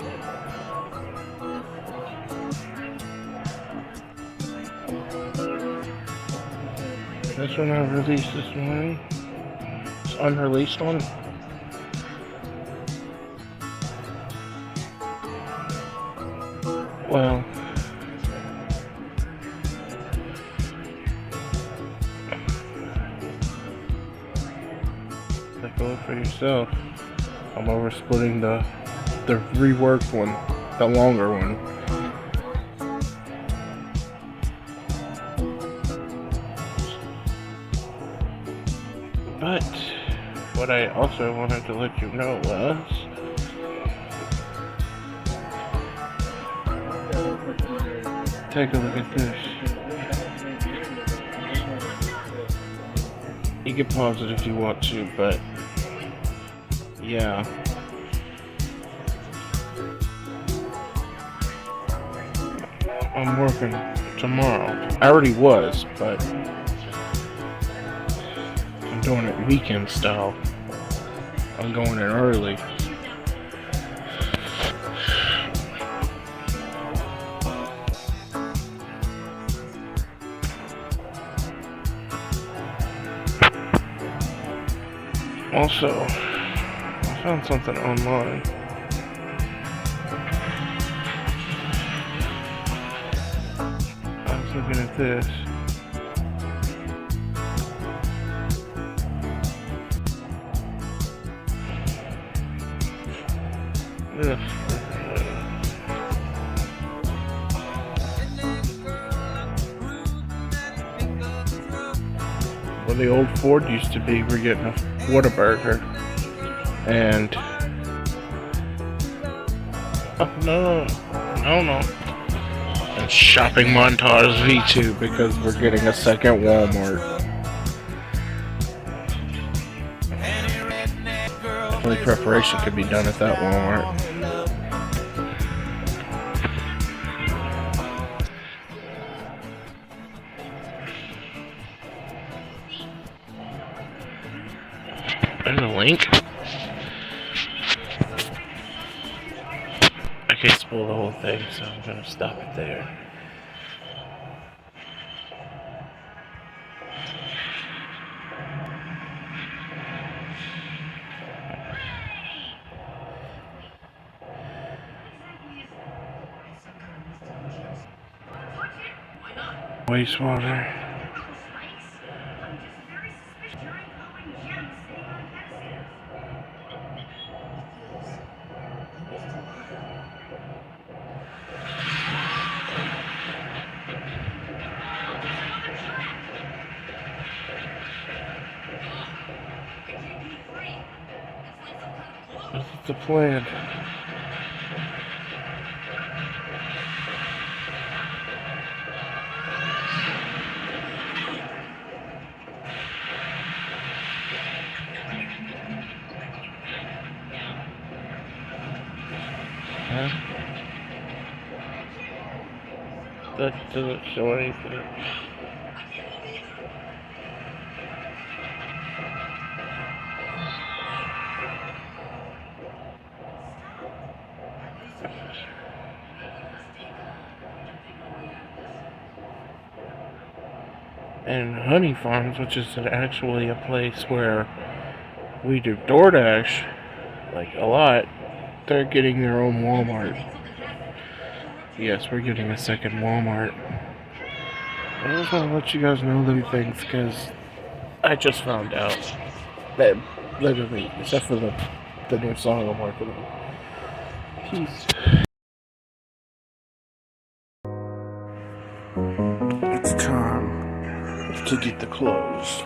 This one I released this morning. Unreleased one. Well, take a look for yourself. I'm over splitting the reworked one, the longer one. But what I also wanted to let you know was take a look at this. You can pause it if you want to, but yeah. I'm working tomorrow. I already was, but I'm doing it weekend style. I'm going in early. Also, I found something online. I was looking at this. Ugh. Where the old Ford used to be, we're getting a Whataburger. And no. And shopping montage V2 because we're getting a second Walmart. Only preparation could be done at that Walmart. There's a link. I can't spoil the whole thing, so I'm gonna stop it there. Wastewater. What's the plan? Huh? That doesn't show anything. And Honey Farms, which is actually a place where we do DoorDash, like a lot, they're getting their own Walmart. Yes, we're getting a second Walmart. I just want to let you guys know them things because I just found out that literally, except for the new song I'm working on. Peace. It's time to get the clothes.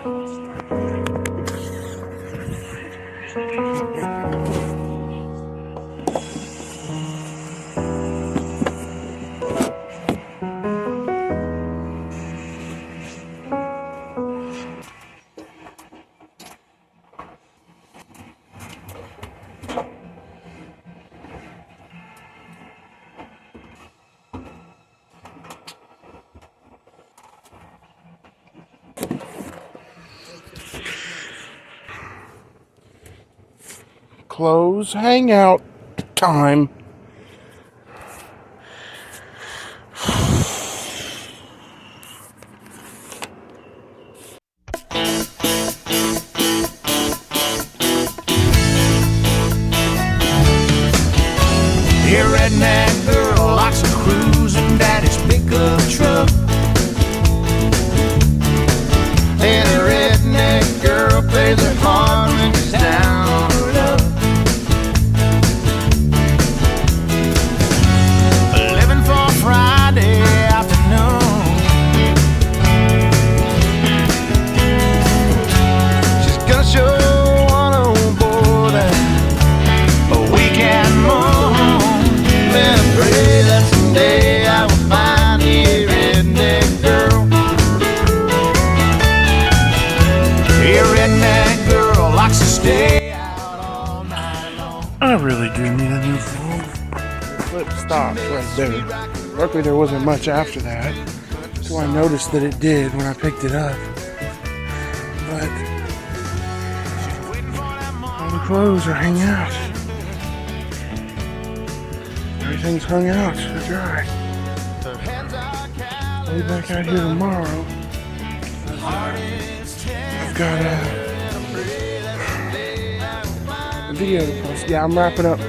Close hangout time. Here, redneck girl, lots of cruising, daddy's pickup truck. And a redneck girl plays her harmonies down her luck. stopped right there. Luckily there wasn't much after that. So I noticed that it did when I picked it up. But all the clothes are hanging out. Everything's hung out to dry. I'll be back out here tomorrow. I've got a video to post. Yeah, I'm wrapping up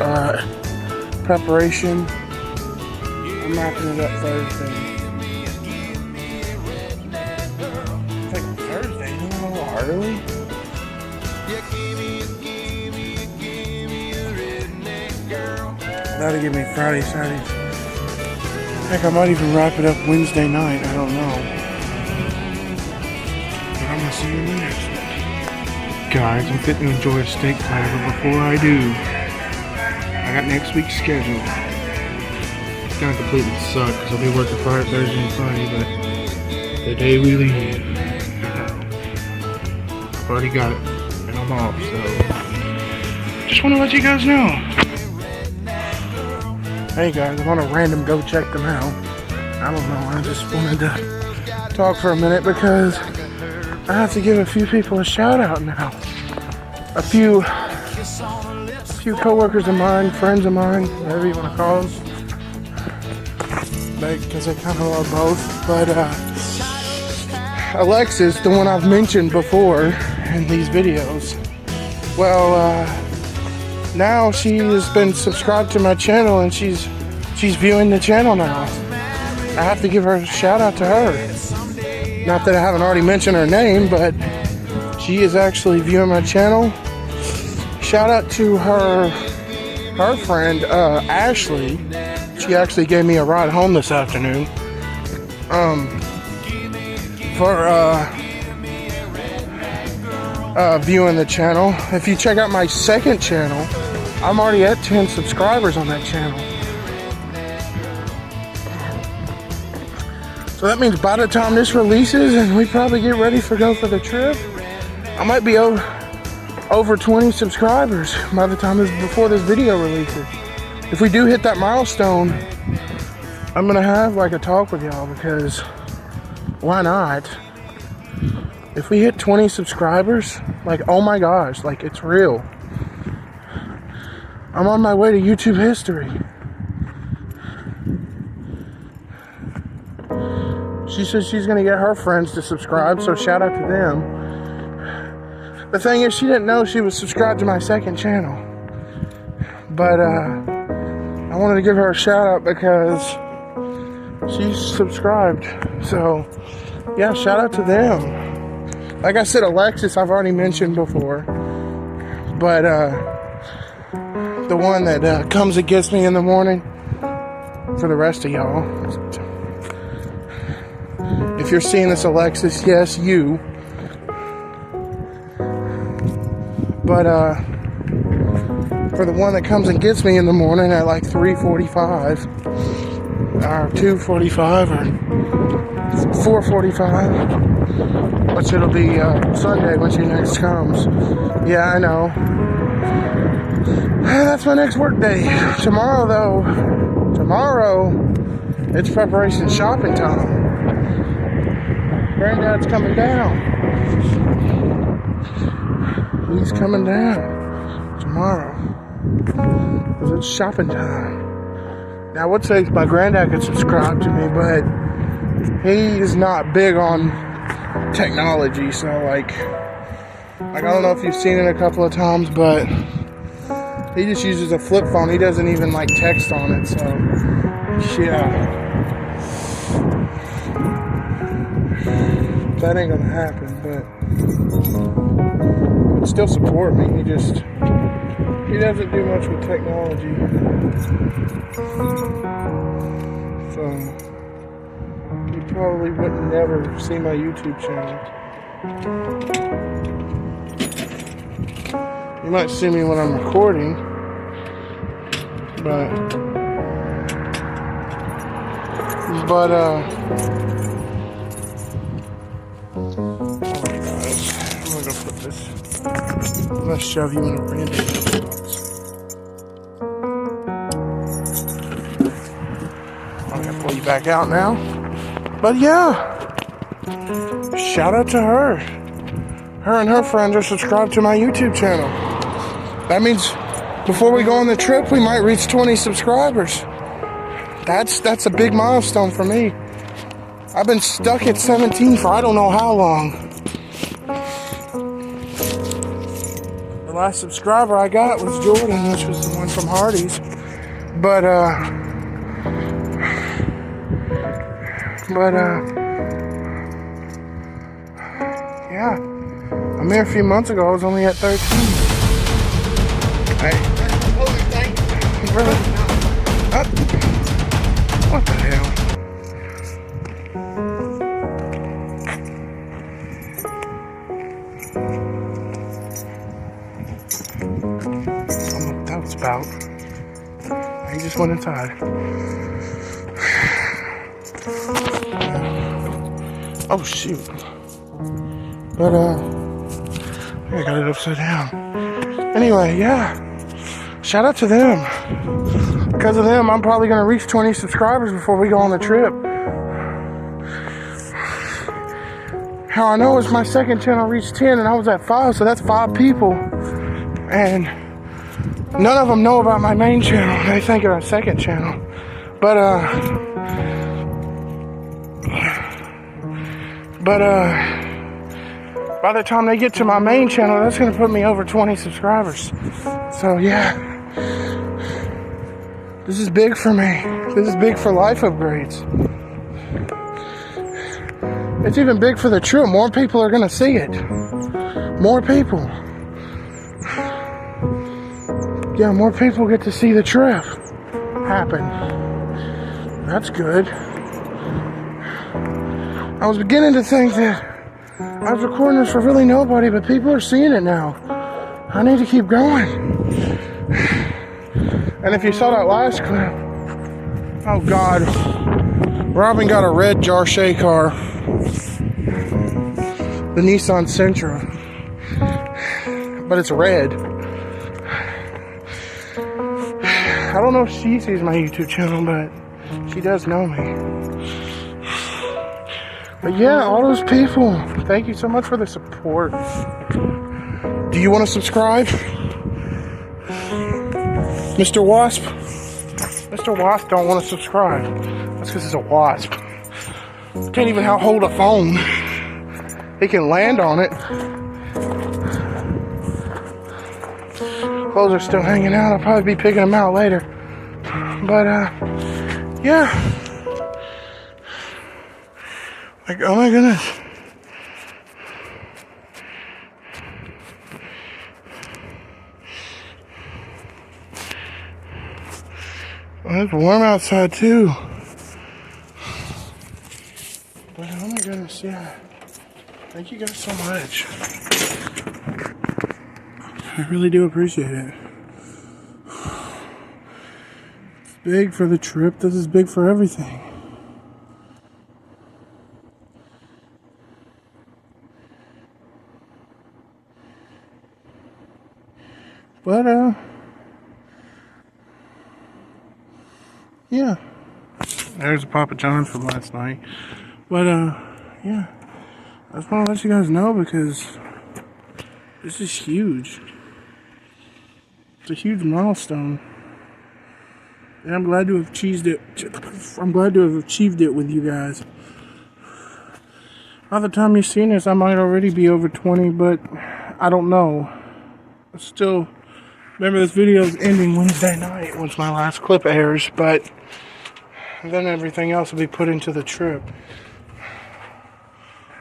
preparation. I'm wrapping it up Thursday. It's like Thursday, isn't it a little early? That'll give me Friday, Saturday. Heck, I might even wrap it up Wednesday night. I don't know. But I'm gonna see you in the next one. Guys, I'm fitting to enjoy a steak platter, but before I do, I got next week's schedule. It's gonna completely suck because I'll be working Friday, Thursday, and Friday, but the day we leave, I've already got it, and I'm off, so just want to let you guys know. Hey guys, I'm on a random go check them out. I don't know, I just wanted to talk for a minute because I have to give a few people a shout out now. A few co-workers of mine, friends of mine, whatever you want to call them. Because I kind of love both. But Alexis, the one I've mentioned before in these videos, well, now she has been subscribed to my channel and she's viewing the channel now. I have to give her a shout out to her. Not that I haven't already mentioned her name, but she is actually viewing my channel. Shout out to her friend Ashley. She actually gave me a ride home this afternoon. For viewing the channel. If you check out my second channel, I'm already at 10 subscribers on that channel. So that means by the time this releases and we probably get ready to go for the trip, I might be over 20 subscribers by the time before this video releases. If we do hit that milestone, I'm gonna have like a talk with y'all because why not? If we hit 20 subscribers, like, oh my gosh, like, it's real. I'm on my way to YouTube history. She says she's gonna get her friends to subscribe, so shout out to them. The thing is, she didn't know she was subscribed to my second channel. But, I wanted to give her a shout out because she's subscribed. So, yeah, shout out to them. Like I said, Alexis, I've already mentioned before. But, the one that comes and gets me in the morning, for the rest of y'all. If you're seeing this, Alexis, yes, you. But, for the one that comes and gets me in the morning at like 3:45, or 2:45, or 4:45, which it'll be Sunday when she next comes. Yeah, I know. That's my next work day. Tomorrow, though, it's preparation shopping time. Granddad's coming down. He's coming down tomorrow. Because it's shopping time. Now, I would say my granddad could subscribe to me, but he is not big on technology. So, like I don't know if you've seen it a couple of times, but he just uses a flip phone. He doesn't even like text on it. So, yeah. That ain't gonna happen, but he'd still support me. He doesn't do much with technology. So you probably would never see my YouTube channel. You might see me when I'm recording, but I'm gonna shove you in a random box. back out now. But yeah, shout out to her. Her and her friends are subscribed to my YouTube channel. That means before we go on the trip, we might reach 20 subscribers. That's a big milestone for me. I've been stuck at 17 for I don't know how long. The last subscriber I got was Jordan, which was the one from Hardee's. But yeah. A mere few months ago, I was only at 13. Hey. Really? What the hell? That was about. He just went inside. Oh shoot. But I got it upside down. Anyway, yeah. Shout out to them. Because of them, I'm probably going to reach 20 subscribers before we go on the trip. How I know is my second channel reached 10 and I was at 5, so that's 5 people. And none of them know about my main channel. They think of my second channel. But by the time they get to my main channel, that's going to put me over 20 subscribers. So yeah, this is big for me. This is big for life upgrades. It's even big for the trip. More people are going to see it. More people. Yeah, more people get to see the trip happen. That's good. I was beginning to think that I was recording this for really nobody, but people are seeing it now. I need to keep going. And if you saw that last clip, oh God, Robin got a red Jarche car, the Nissan Sentra, but it's red. I don't know if she sees my YouTube channel, but she does know me. But yeah, all those people, thank you so much for the support. Do you want to subscribe? Mr. Wasp? Mr. Wasp don't want to subscribe. That's because he's a wasp. Can't even hold a phone. He can land on it. Clothes are still hanging out. I'll probably be picking them out later. But, yeah. Like, oh my goodness. Well, it's warm outside too. But oh my goodness, yeah. Thank you guys so much. I really do appreciate it. It's big for the trip. This is big for everything. But, yeah. There's a Papa John's from last night. But, yeah. I just want to let you guys know because this is huge. It's a huge milestone. And I'm glad to have achieved it. I'm glad to have achieved it with you guys. By the time you've seen this, I might already be over 20, but I don't know. Still, remember this video is ending Wednesday night once my last clip airs, but then everything else will be put into the trip.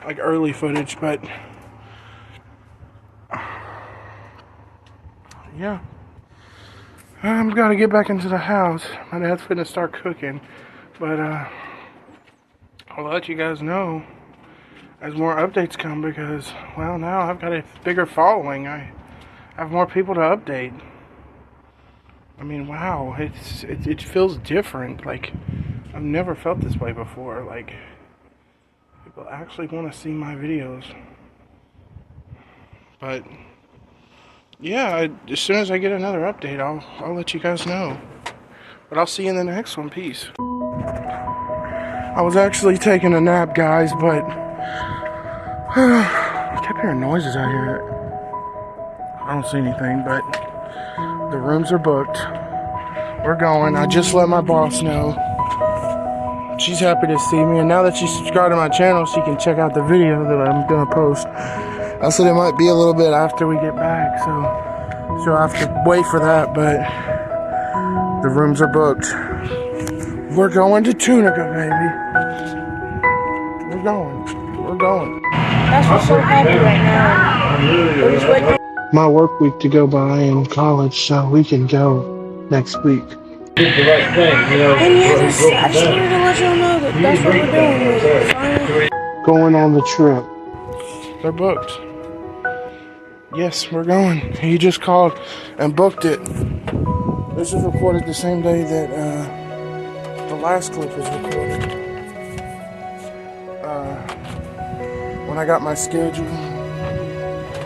Like early footage, but yeah. I'm gonna get back into the house. My dad's finna start cooking, but I'll let you guys know as more updates come because, well, now I've got a bigger following. I have more people to update. I mean, wow, it feels different. Like, I've never felt this way before. Like, people actually want to see my videos. But yeah, as soon as I get another update, I'll let you guys know. But I'll see you in the next one. Peace. I was actually taking a nap, guys, but I kept hearing noises out here. I don't see anything, but the rooms are booked. We're going. I just let my boss know. She's happy to see me, and now that she's subscribed to my channel, she can check out the video that I'm gonna post. I said it might be a little bit after we get back, so she'll have to wait for that, but the rooms are booked. We're going to Tunica, baby. We're going. That's what's so happy right now. We're just waiting. My work week to go by in college, so we can go next week. Did the right thing, you know. And yeah, I just wanted to let y'all know that that's what we're doing. Finally. Going on the trip. They're booked. Yes, we're going. He just called and booked it. This was recorded the same day that the last clip was recorded. When I got my schedule,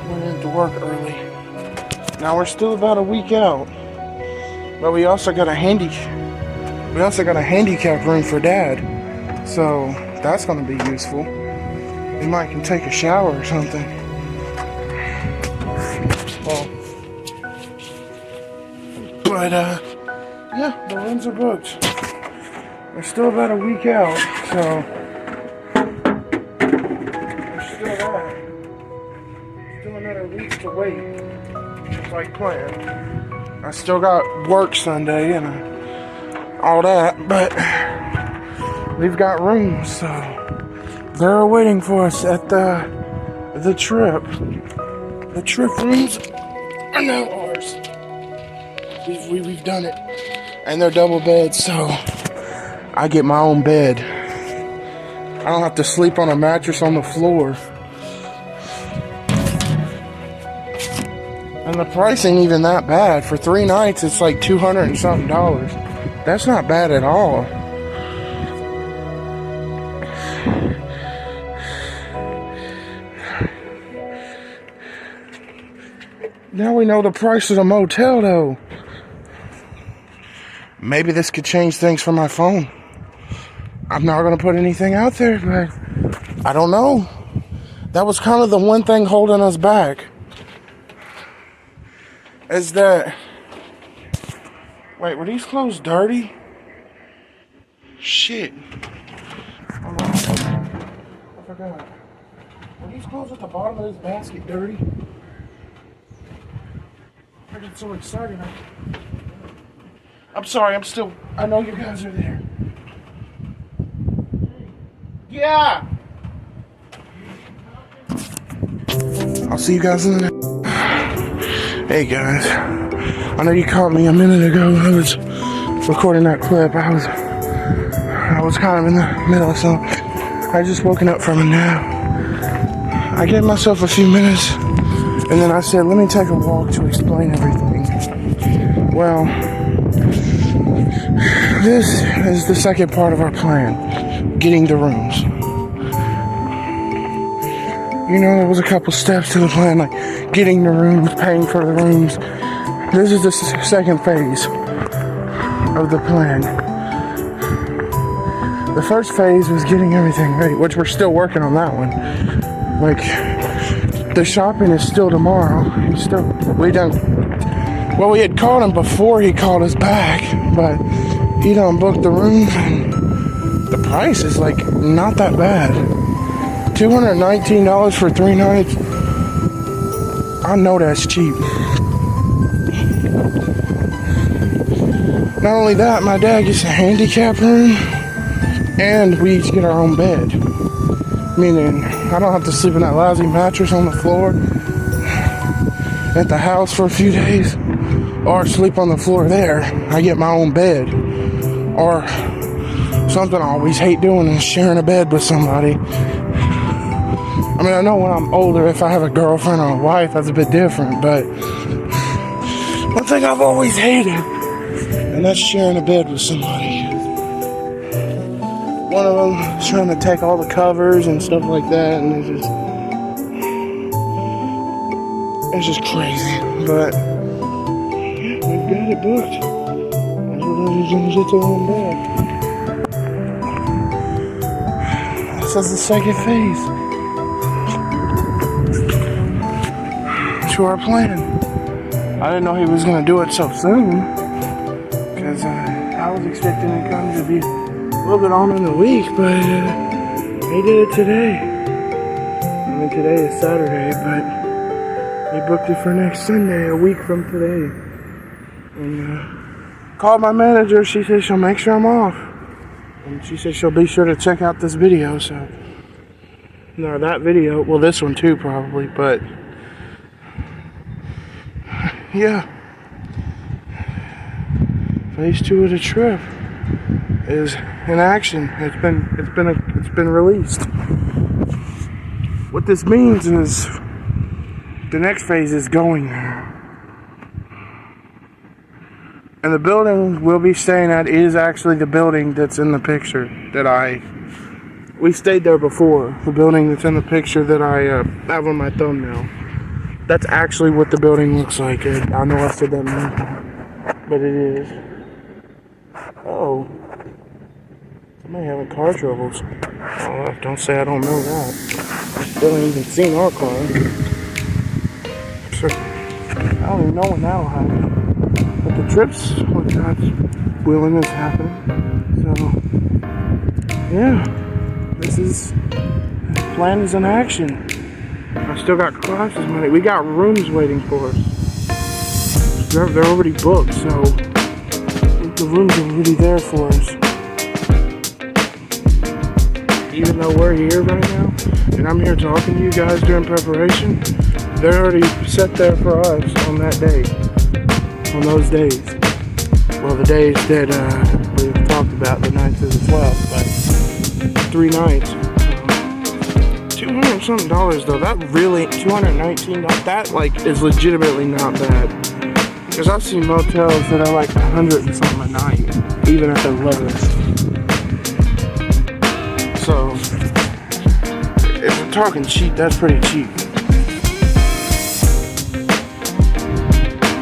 went into work early. Now we're still about a week out, but we also got a handicap room for Dad, so that's going to be useful. We might can take a shower or something. Well, but yeah, the rooms are booked. We're still about a week out, so we're still another week to wait, just like planned. I still got work Sunday and all that, but we've got rooms, so they're waiting for us at the trip. The trip rooms are now ours. We've done it, and they're double beds, so I get my own bed. I don't have to sleep on a mattress on the floor. And the price ain't even that bad. For 3 nights, it's like $200 and something. That's not bad at all. Now we know the price of the motel, though. Maybe this could change things for my phone. I'm not going to put anything out there, but I don't know. That was kind of the one thing holding us back. Is that... Wait, were these clothes dirty? Shit. Hold on. I forgot. Were these clothes at the bottom of this basket dirty? I get so excited. I'm sorry, I know you guys are there. Yeah! I'll see you guys in the next. Hey guys, I know you caught me a minute ago. I was recording that clip. I was kind of in the middle of something. I just woken up from a nap. I gave myself a few minutes, and then I said, let me take a walk to explain everything. Well, this is the second part of our plan, getting the rooms. You know, there was a couple steps to the plan, like getting the rooms, paying for the rooms. This is the second phase of the plan. The first phase was getting everything ready, which we're still working on that one. Like, the shopping is still tomorrow. We had called him before he called us back, but he done booked the rooms, and the price is like not that bad. $219 for 3 nights. I know that's cheap. Not only that, my dad gets a handicap room, and we each get our own bed. Meaning, I don't have to sleep in that lousy mattress on the floor at the house for a few days, or sleep on the floor there. I get my own bed. Or something I always hate doing is sharing a bed with somebody. I mean, I know when I'm older, if I have a girlfriend or a wife, that's a bit different, but one thing I've always hated, and that's sharing a bed with somebody. One of them is trying to take all the covers and stuff like that, and it's just crazy. But yeah, we've got it booked. Everybody's gonna get their own bed. This is the second phase to our plan. I didn't know he was going to do it so soon, because I was expecting it to be a little bit on in the week, but he did it today. I mean, today is Saturday, but he booked it for next Sunday, a week from today. And called my manager. She said she'll make sure I'm off. And she said she'll be sure to check out this video, so. No, that video, well, this one too, probably, but. Yeah. Phase 2 of the trip is in action. It's been released. What this means is the next phase is going there. And the building we'll be staying at is actually the building that's in the picture that we stayed there before. The building that's in the picture that I have on my thumbnail. That's actually what the building looks like. I know I said that many times, but it is. Oh. Somebody having car troubles. Oh, don't say I don't know that. Still haven't even seen our car. So, I don't even know when that'll happen. But the trips, with God's willing, is happening. So, yeah. The plan is in action. I still got classes money. We got rooms waiting for us. They're already booked, so the rooms are already there for us. Even though we're here right now, and I'm here talking to you guys during preparation, they're already set there for us on that day. On those days. Well, the days that we've talked about, the 9th to the 12th, but 3 nights. $200 something though. That really, $219. That is legitimately not bad. Because I've seen motels that are like $100 and something a night, even at their lowest. So, if we're talking cheap, that's pretty cheap.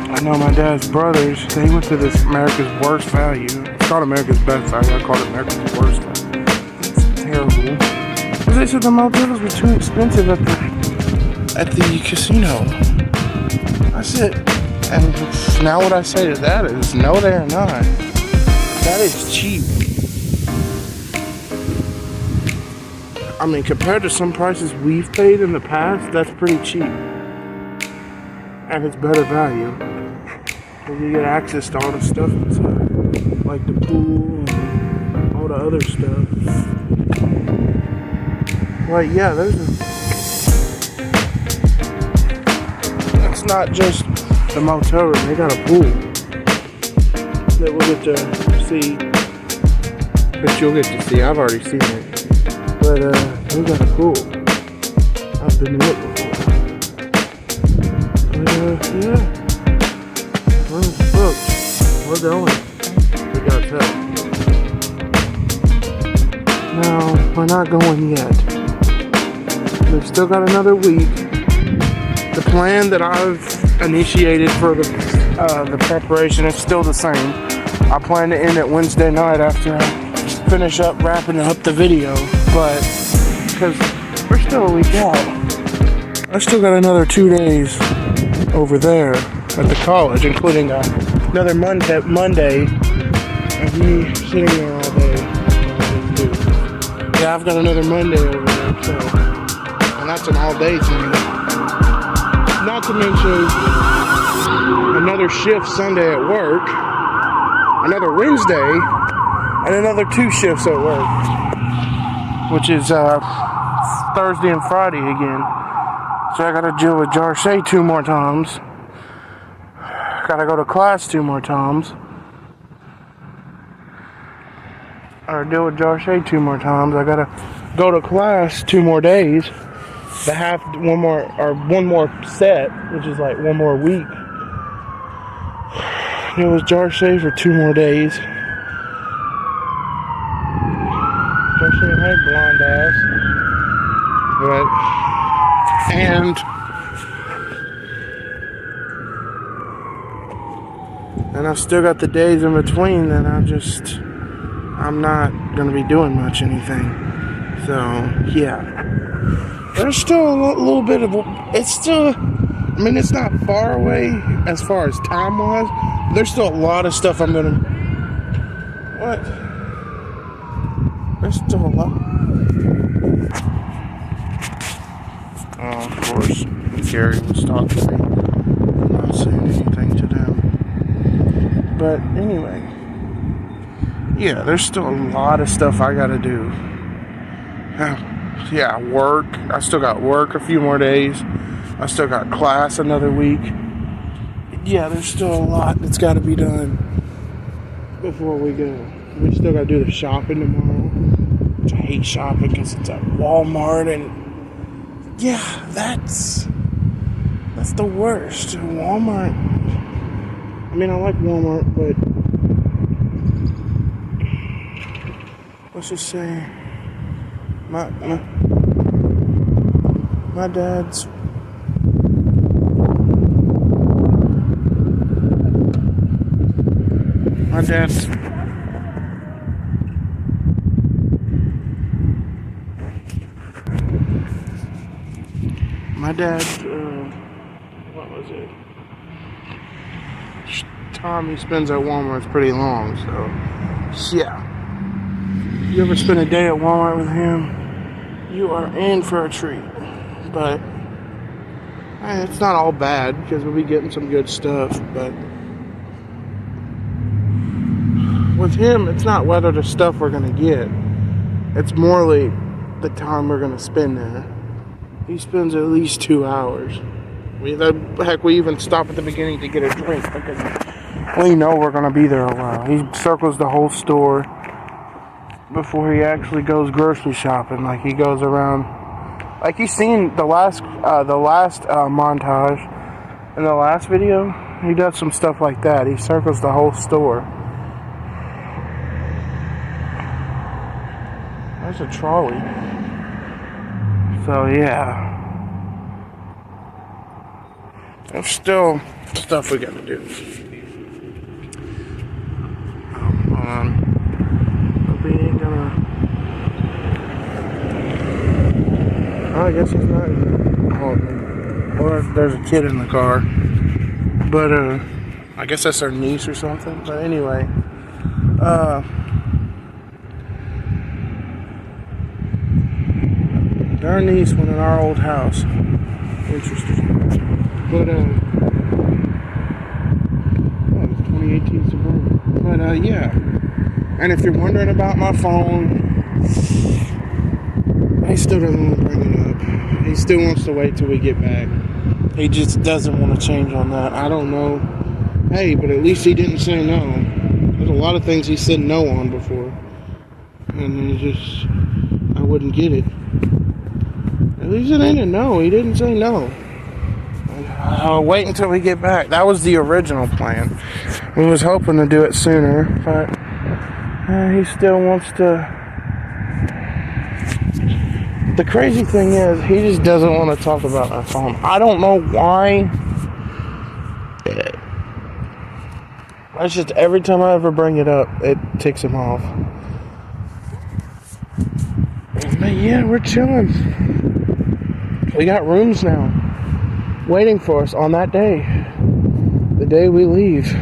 I know my dad's brothers, they went to this America's Worst Value. It's called America's Best Value. I called it America's Worst Value. It's terrible. Because they said the motels were too expensive at the casino. I said, and now what I say to that is, no, they are not. That is cheap. I mean, compared to some prices we've paid in the past, that's pretty cheap. And it's better value. Because you get access to all the stuff inside. Like the pool and all the other stuff. Like, yeah, that's not just the motel room. They got a pool that we'll get to see. But you'll get to see. I've already seen it. But we got a pool. I've been in it before. But yeah. We're booked. We're going. We got that. No, we're not going yet. We've still got another week. The plan that I've initiated for the preparation is still the same. I plan to end it Wednesday night after I finish up wrapping up the video, but because we're still a week out, I still got another 2 days over there at the college, including another Monday of me sitting there all day. Yeah, I've got another Monday over there, so, and that's an all-day thing. Not to mention another shift Sunday at work, another Wednesday, and another 2 shifts at work, which is Thursday and Friday again. So I gotta deal with Jarshay 2 more times. Gotta go to class 2 more times. Or deal with Jarshay 2 more times. I gotta go to class 2 more days. One more set, which is like 1 more week. Deal with Jarshay for 2 more days. Jarshay had blonde ass. And I've still got the days in between that I'm not going to be doing much anything. So, yeah. There's still a little bit of, it's still, I mean, it's not far away as far as time-wise. There's still a lot of stuff I'm gonna, what? There's still a lot. Of course, Gary was talking to me. I'm not saying anything to them. But anyway, yeah, there's still a lot of stuff I gotta do. Yeah, work. I still got work a few more days. I still got class another week. Yeah, there's still a lot that's got to be done before we go. We still got to do the shopping tomorrow, which I hate shopping because it's at Walmart, and yeah, that's the worst. Walmart. I mean, I like Walmart, but let's just say my dad's. My dad's what was it? Time he spends at Walmart is pretty long, so yeah. You ever spend a day at Walmart with him, you are in for a treat. But it's not all bad because we'll be getting some good stuff, but with him, it's not whether the stuff we're gonna get. It's morely the time we're gonna spend there. He spends at least 2 hours. We even stop at the beginning to get a drink because we know we're gonna be there a while. He circles the whole store before he actually goes grocery shopping. Like he goes around, like you've seen the last montage in the last video. He does some stuff like that. He circles the whole store. There's a trolley. So yeah. There's still stuff we gotta do. But we ain't gonna. Oh, I guess he's not. Or there's a kid in the car. But I guess that's our niece or something. But anyway. Our niece went in our old house. Interesting. But, 2018 Suburban. But, yeah. And if you're wondering about my phone, he still doesn't want to bring it up. He still wants to wait till we get back. He just doesn't want to change on that. I don't know. Hey, but at least he didn't say no. There's a lot of things he said no on before. And I wouldn't get it. At least it ain't a no. He didn't say no. I'll wait until we get back. That was the original plan. We was hoping to do it sooner, but he still wants to. The crazy thing is, he just doesn't want to talk about my phone. I don't know why. That's just every time I ever bring it up, it ticks him off. But yeah, we're chilling. We got rooms now waiting for us on that day. The day we leave.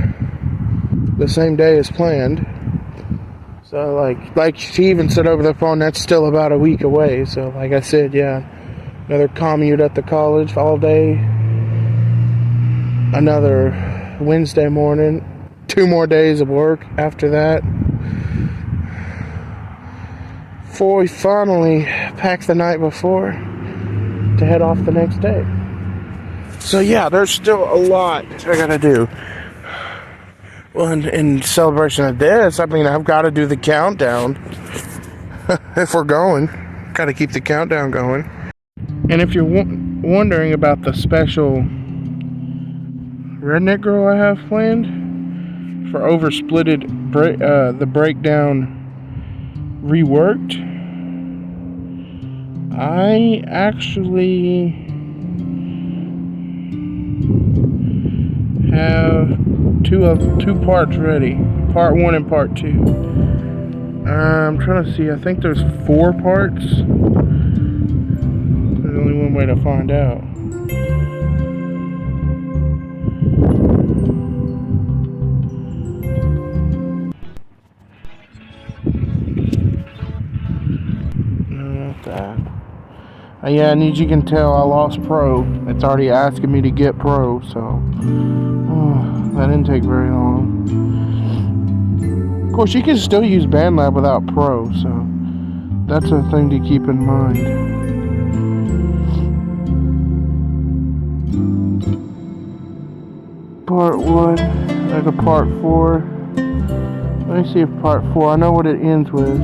The same day as planned. So like she even said over the phone, that's still about a week away. So like I said, yeah, another commute at the college all day. Another Wednesday morning. 2 more days of work after that. Before we finally pack the night before to head off the next day. So yeah, there's still a lot I gotta do. Well, in celebration of this, I mean, I've got to do the countdown. If we're going, got to keep the countdown going. And if you're wondering about the special redneck girl I have planned for oversplitted the breakdown reworked, I actually have two parts ready, part 1 and part 2. I'm trying to see. I think there's 4 parts. There's only one way to find out. No, not that. Yeah, and as you can tell, I lost Pro. It's already asking me to get Pro, so that didn't take very long. Of course, you can still use BandLab without Pro, so that's a thing to keep in mind. Part 1, there's a part 4. Let me see if part 4, I know what it ends with.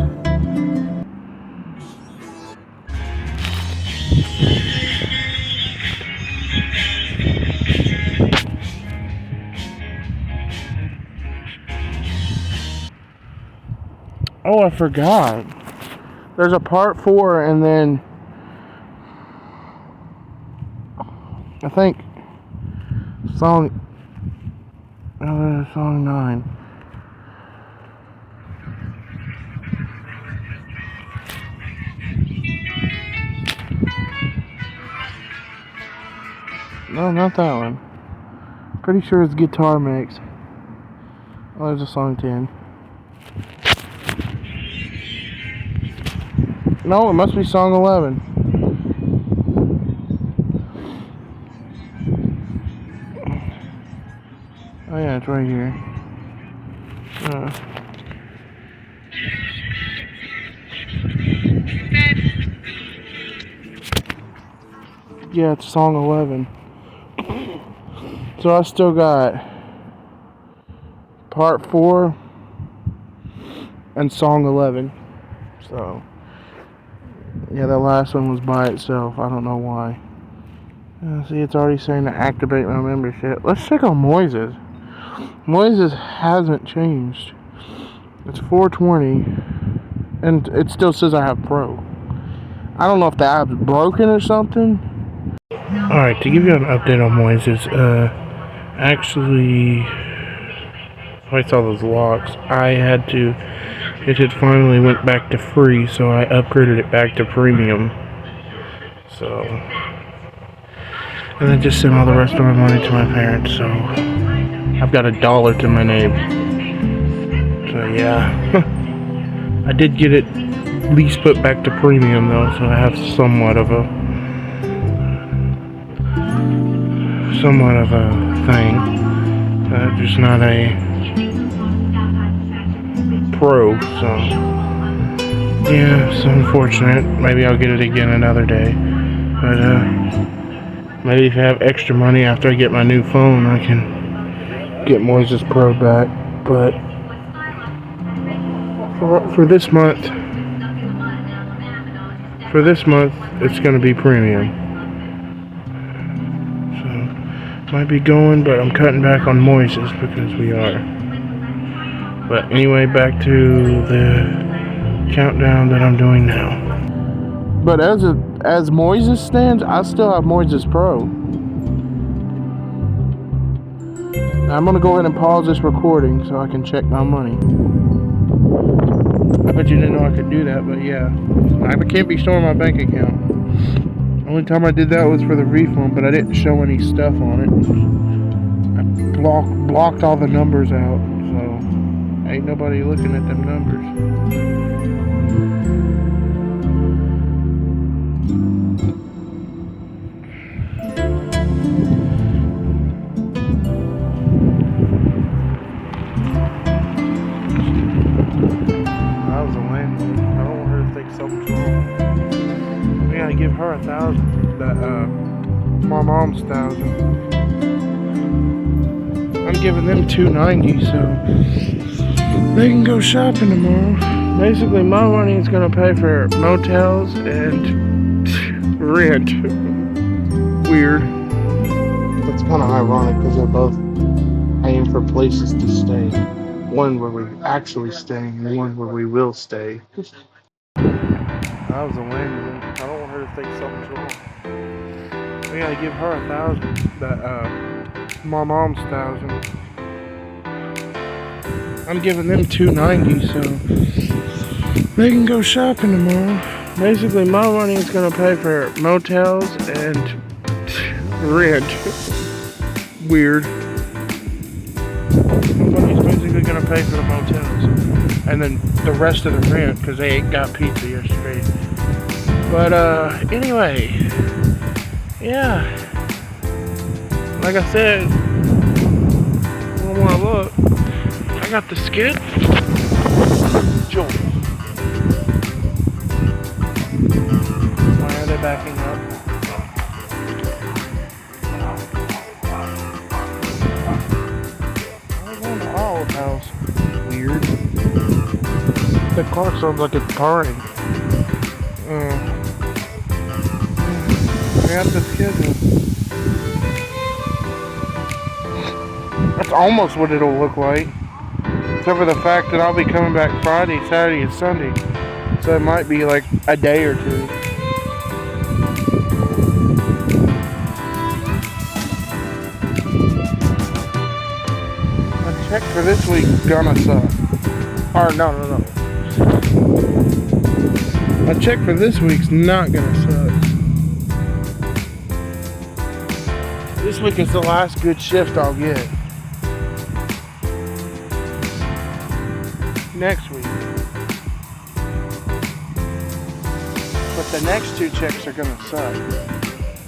Oh, I forgot. There's a part 4 and then I think song 9. No, not that one. Pretty sure it's Guitar Mix. Oh, there's a song 10. No, it must be song 11. Oh yeah, it's right here. Yeah, it's song 11. So I still got part 4 and song 11. So yeah, that last one was by itself. I don't know why. See, it's already saying to activate my membership. Let's check on Moises. Moises hasn't changed. It's 420, and it still says I have Pro. I don't know if the app's broken or something. Alright, to give you an update on Moises, actually, I saw those locks. It had finally went back to free, so I upgraded it back to premium. So, and then just sent all the rest of my money to my parents, so I've got $1 to my name. So yeah, I did get it at least put back to premium though, so I have somewhat of a thing. Just not a Pro, so yeah, it's unfortunate. Maybe I'll get it again another day, but maybe if I have extra money after I get my new phone, I can get Moises Pro back. But for this month, it's going to be premium. So might be going, but I'm cutting back on Moises because we are. But anyway, back to the countdown that I'm doing now. But as Moises stands, I still have Moises Pro. Now I'm gonna go ahead and pause this recording so I can check my money. I bet you didn't know I could do that, but yeah. I can't be showing my bank account. Only time I did that was for the refund, but I didn't show any stuff on it. I blocked all the numbers out, so ain't nobody looking at them numbers. That was a landlord. I don't want her to think something's wrong. We gotta give her $1,000. My mom's $1,000. I'm giving them $290, so they can go shopping tomorrow. Basically, my money is gonna pay for motels and rent. Weird. It's kind of ironic because they're both paying for places to stay. One where we actually stay and one where we will stay. That was a landlord. I don't want her to think something's wrong. We gotta give her $1,000. My mom's $1,000. I'm giving them $290, so they can go shopping tomorrow. Basically, my money is gonna pay for motels and rent. Weird. My money's basically gonna pay for the motels, and then the rest of the rent because they ain't got pizza yesterday. But anyway, yeah. Like I said, one more look. I got the skid. Joel. Why are they backing up? I'm going to our house. Weird. The car sounds like it's purring. I got the schedule. That's almost what it'll look like. Except for the fact that I'll be coming back Friday, Saturday, and Sunday. So it might be like a day or two. My check for this week's gonna suck. Or no. My check for this week's not gonna suck. This week is the last good shift I'll get. Next week. But the next two checks are gonna suck.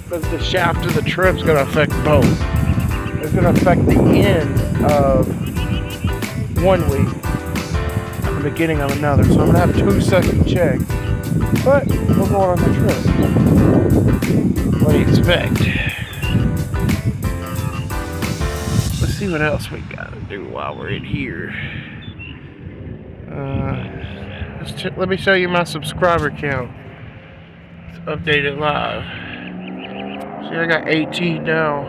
But the shaft of the trip's gonna affect both. It's gonna affect the end of one week and the beginning of another. So I'm gonna have 2 second checks. But we're going on the trip. What do you expect? Let's see what else we gotta do while we're in here. Let me show you my subscriber count. It's updated live. See, I got 18 now.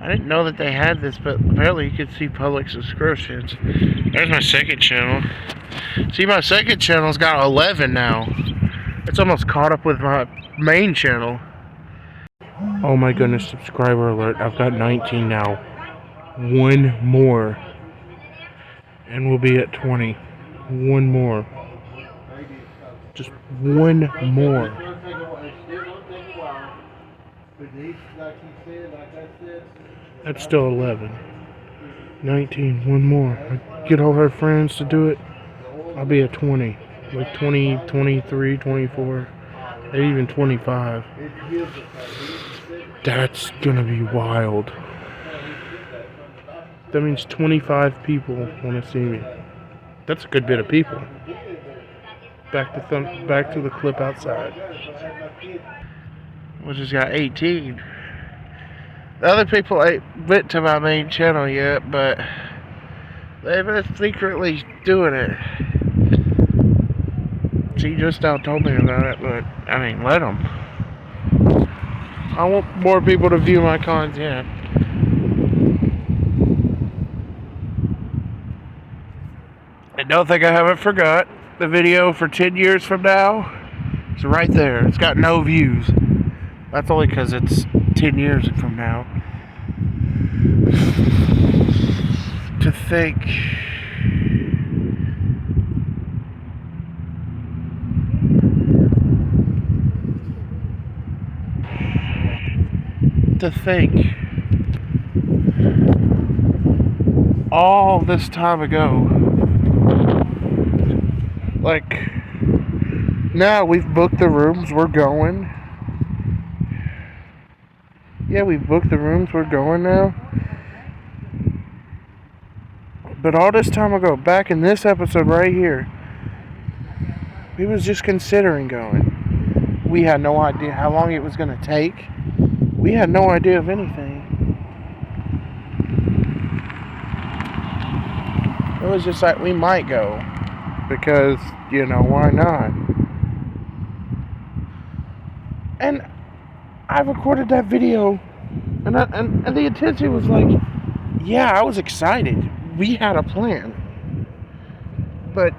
I didn't know that they had this, but apparently you could see public subscriptions. There's my second channel. See, my second channel's got 11 now. It's almost caught up with my main channel. Oh my goodness, subscriber alert. I've got 19 now. One more. And we'll be at 20. One more. Just one more. That's still 11. 19. One more. I get all our friends to do it. I'll be at 20. Like 20, 23, 24. Maybe even 25. That's gonna be wild. That means 25 people want to see me. That's a good bit of people. Back to the clip outside. We just got 18. The other people ain't went to my main channel yet, but they've been secretly doing it. She just now told me about it, but I mean, let them. I want more people to view my content. And don't think I haven't forgot the video for 10 years from now. It's right there. It's got no views. That's only because it's 10 years from now. To think. All this time ago. Like, now we've booked the rooms, we're going. Yeah, we've booked the rooms, we're going now. But all this time ago, back in this episode right here, we was just considering going. We had no idea how long it was going to take. We had no idea of anything. It was just like, we might go. Because, you know, why not? And I recorded that video, and the intensity was like, yeah, I was excited. We had a plan. But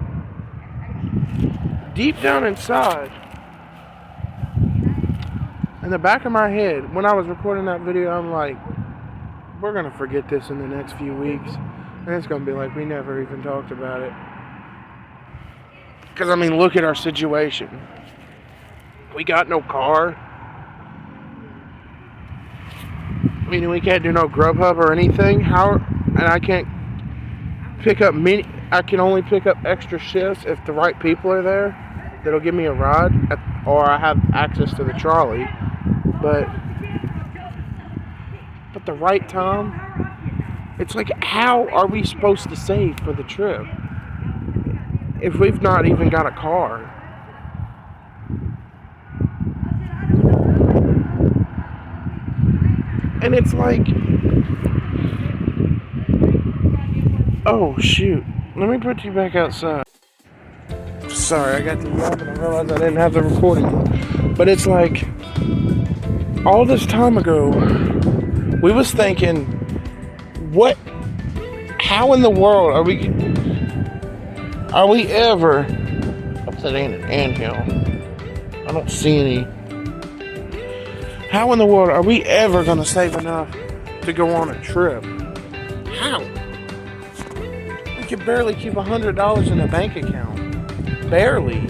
deep down inside, in the back of my head, when I was recording that video, I'm like, we're going to forget this in the next few weeks. And it's going to be like we never even talked about it. Because, I mean, look at our situation. We got no car. I mean, we can't do no Grubhub or anything. And I can't pick up I can only pick up extra shifts if the right people are there that'll give me a ride, or I have access to the trolley. But the right time, it's like, how are we supposed to save for the trip if we've not even got a car? And it's like, oh shoot, let me put you back outside. Sorry, I got to yell and I realized I didn't have the recording on. But it's like, all this time ago, we was thinking, how in the world are we ever, up that ain't an anthill, I don't see any. How in the world are we ever going to save enough to go on a trip? How? We could barely keep $100 in a bank account. Barely.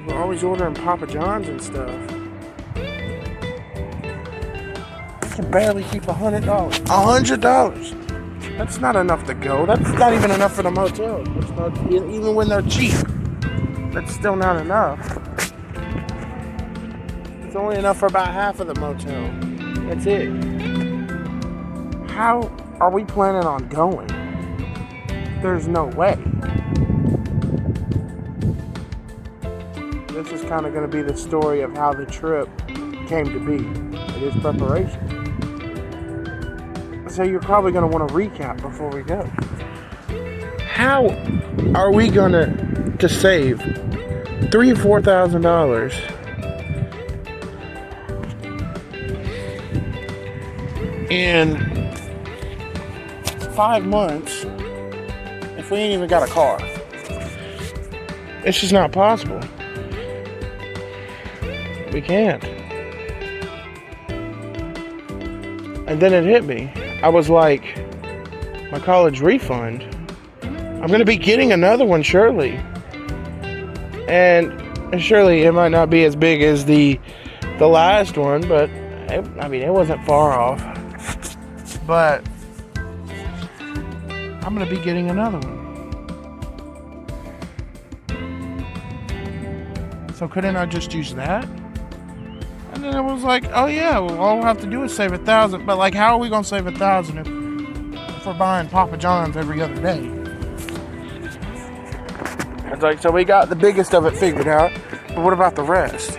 We're always ordering Papa John's and stuff. We can barely keep $100. $100! That's not enough to go. That's not even enough for the motel. That's not, even when they're cheap. That's still not enough. It's only enough for about half of the motel. That's it. How are we planning on going? There's no way. This is kind of going to be the story of how the trip came to be. It is preparation. So you're probably going to want to recap before we go. How are we going to save $3,000 or $4,000 in 5 months if we ain't even got a car? It's just not possible. We can't. And then it hit me. I was like, my college refund, I'm going to be getting another one surely. And surely it might not be as big as the last one, but it wasn't far off. But I'm going to be getting another one. So couldn't I just use that? And then it was like, oh yeah, well, all we'll have to do is save $1,000. But like, how are we going to save $1,000 if we're buying Papa John's every other day? It's like, so we got the biggest of it figured out, but what about the rest?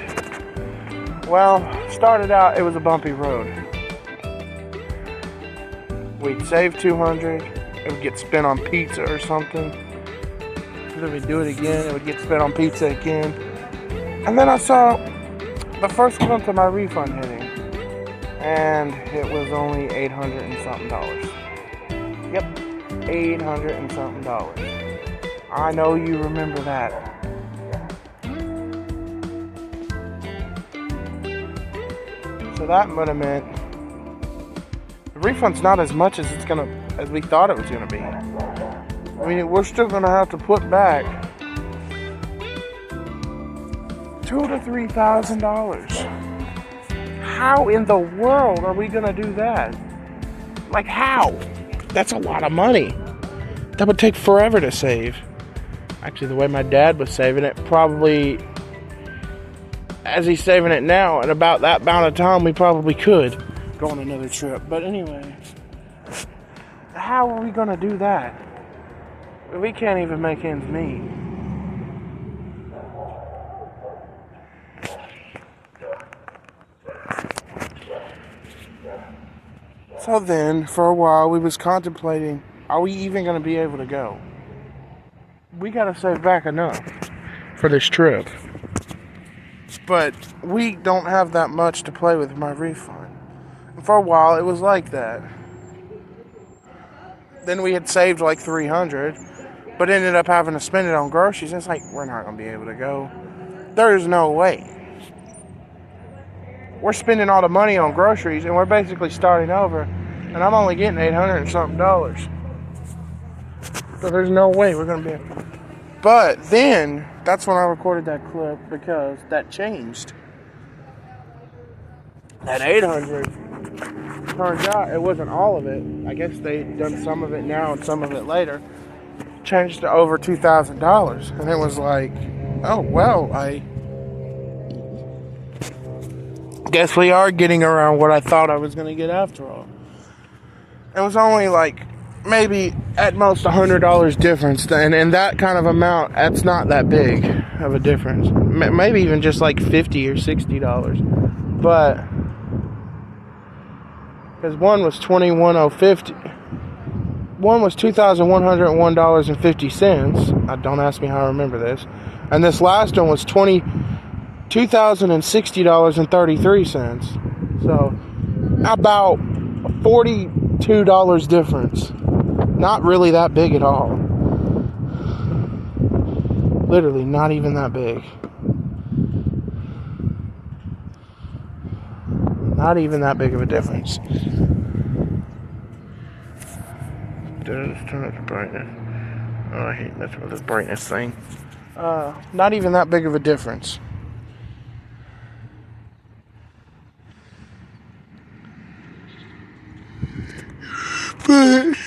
Well, started out, it was a bumpy road. We'd save $200, it would get spent on pizza or something. And then we'd do it again, it would get spent on pizza again. And then I saw the first month of my refund hitting, and it was only $800 and something. Yep, $800 and something. I know you remember that. So that would have meant the refund's not as much as as we thought it was gonna be. I mean, we're still gonna have to put back $2,000 to $3,000. How in the world are we gonna do that? Like, how? That's a lot of money. That would take forever to save. Actually, the way my dad was saving it, probably as he's saving it now, at about that amount of time, we probably could go on another trip. But anyway, how are we gonna do that? We can't even make ends meet. So then, for a while, we was contemplating, are we even going to be able to go? We got to save back enough for this trip. But we don't have that much to play with my refund. And for a while, it was like that. Then we had saved like $300, but ended up having to spend it on groceries. It's like, we're not going to be able to go. There's no way. We're spending all the money on groceries, and we're basically starting over, and I'm only getting $800 and something. So there's no way we're going to be... But then, that's when I recorded that clip because that changed. That 800, turns out it wasn't all of it. I guess they'd done some of it now and some of it later. Changed to over $2,000. And it was like, oh, well, I guess we are getting around what I thought I was going to get after all. It was only like maybe at most $100 difference. And in that kind of amount, that's not that big of a difference. Maybe even just like $50 or $60. But, because one was $21,050. One was $2,101.50. Don't ask me how I remember this. And this last one was $2,060.33. So about $42 difference. Not really that big at all. Literally not even that big. Not even that big of a difference. Just turn up the brightness. Oh, I hate messing with this brightness thing. Not even that big of a difference. But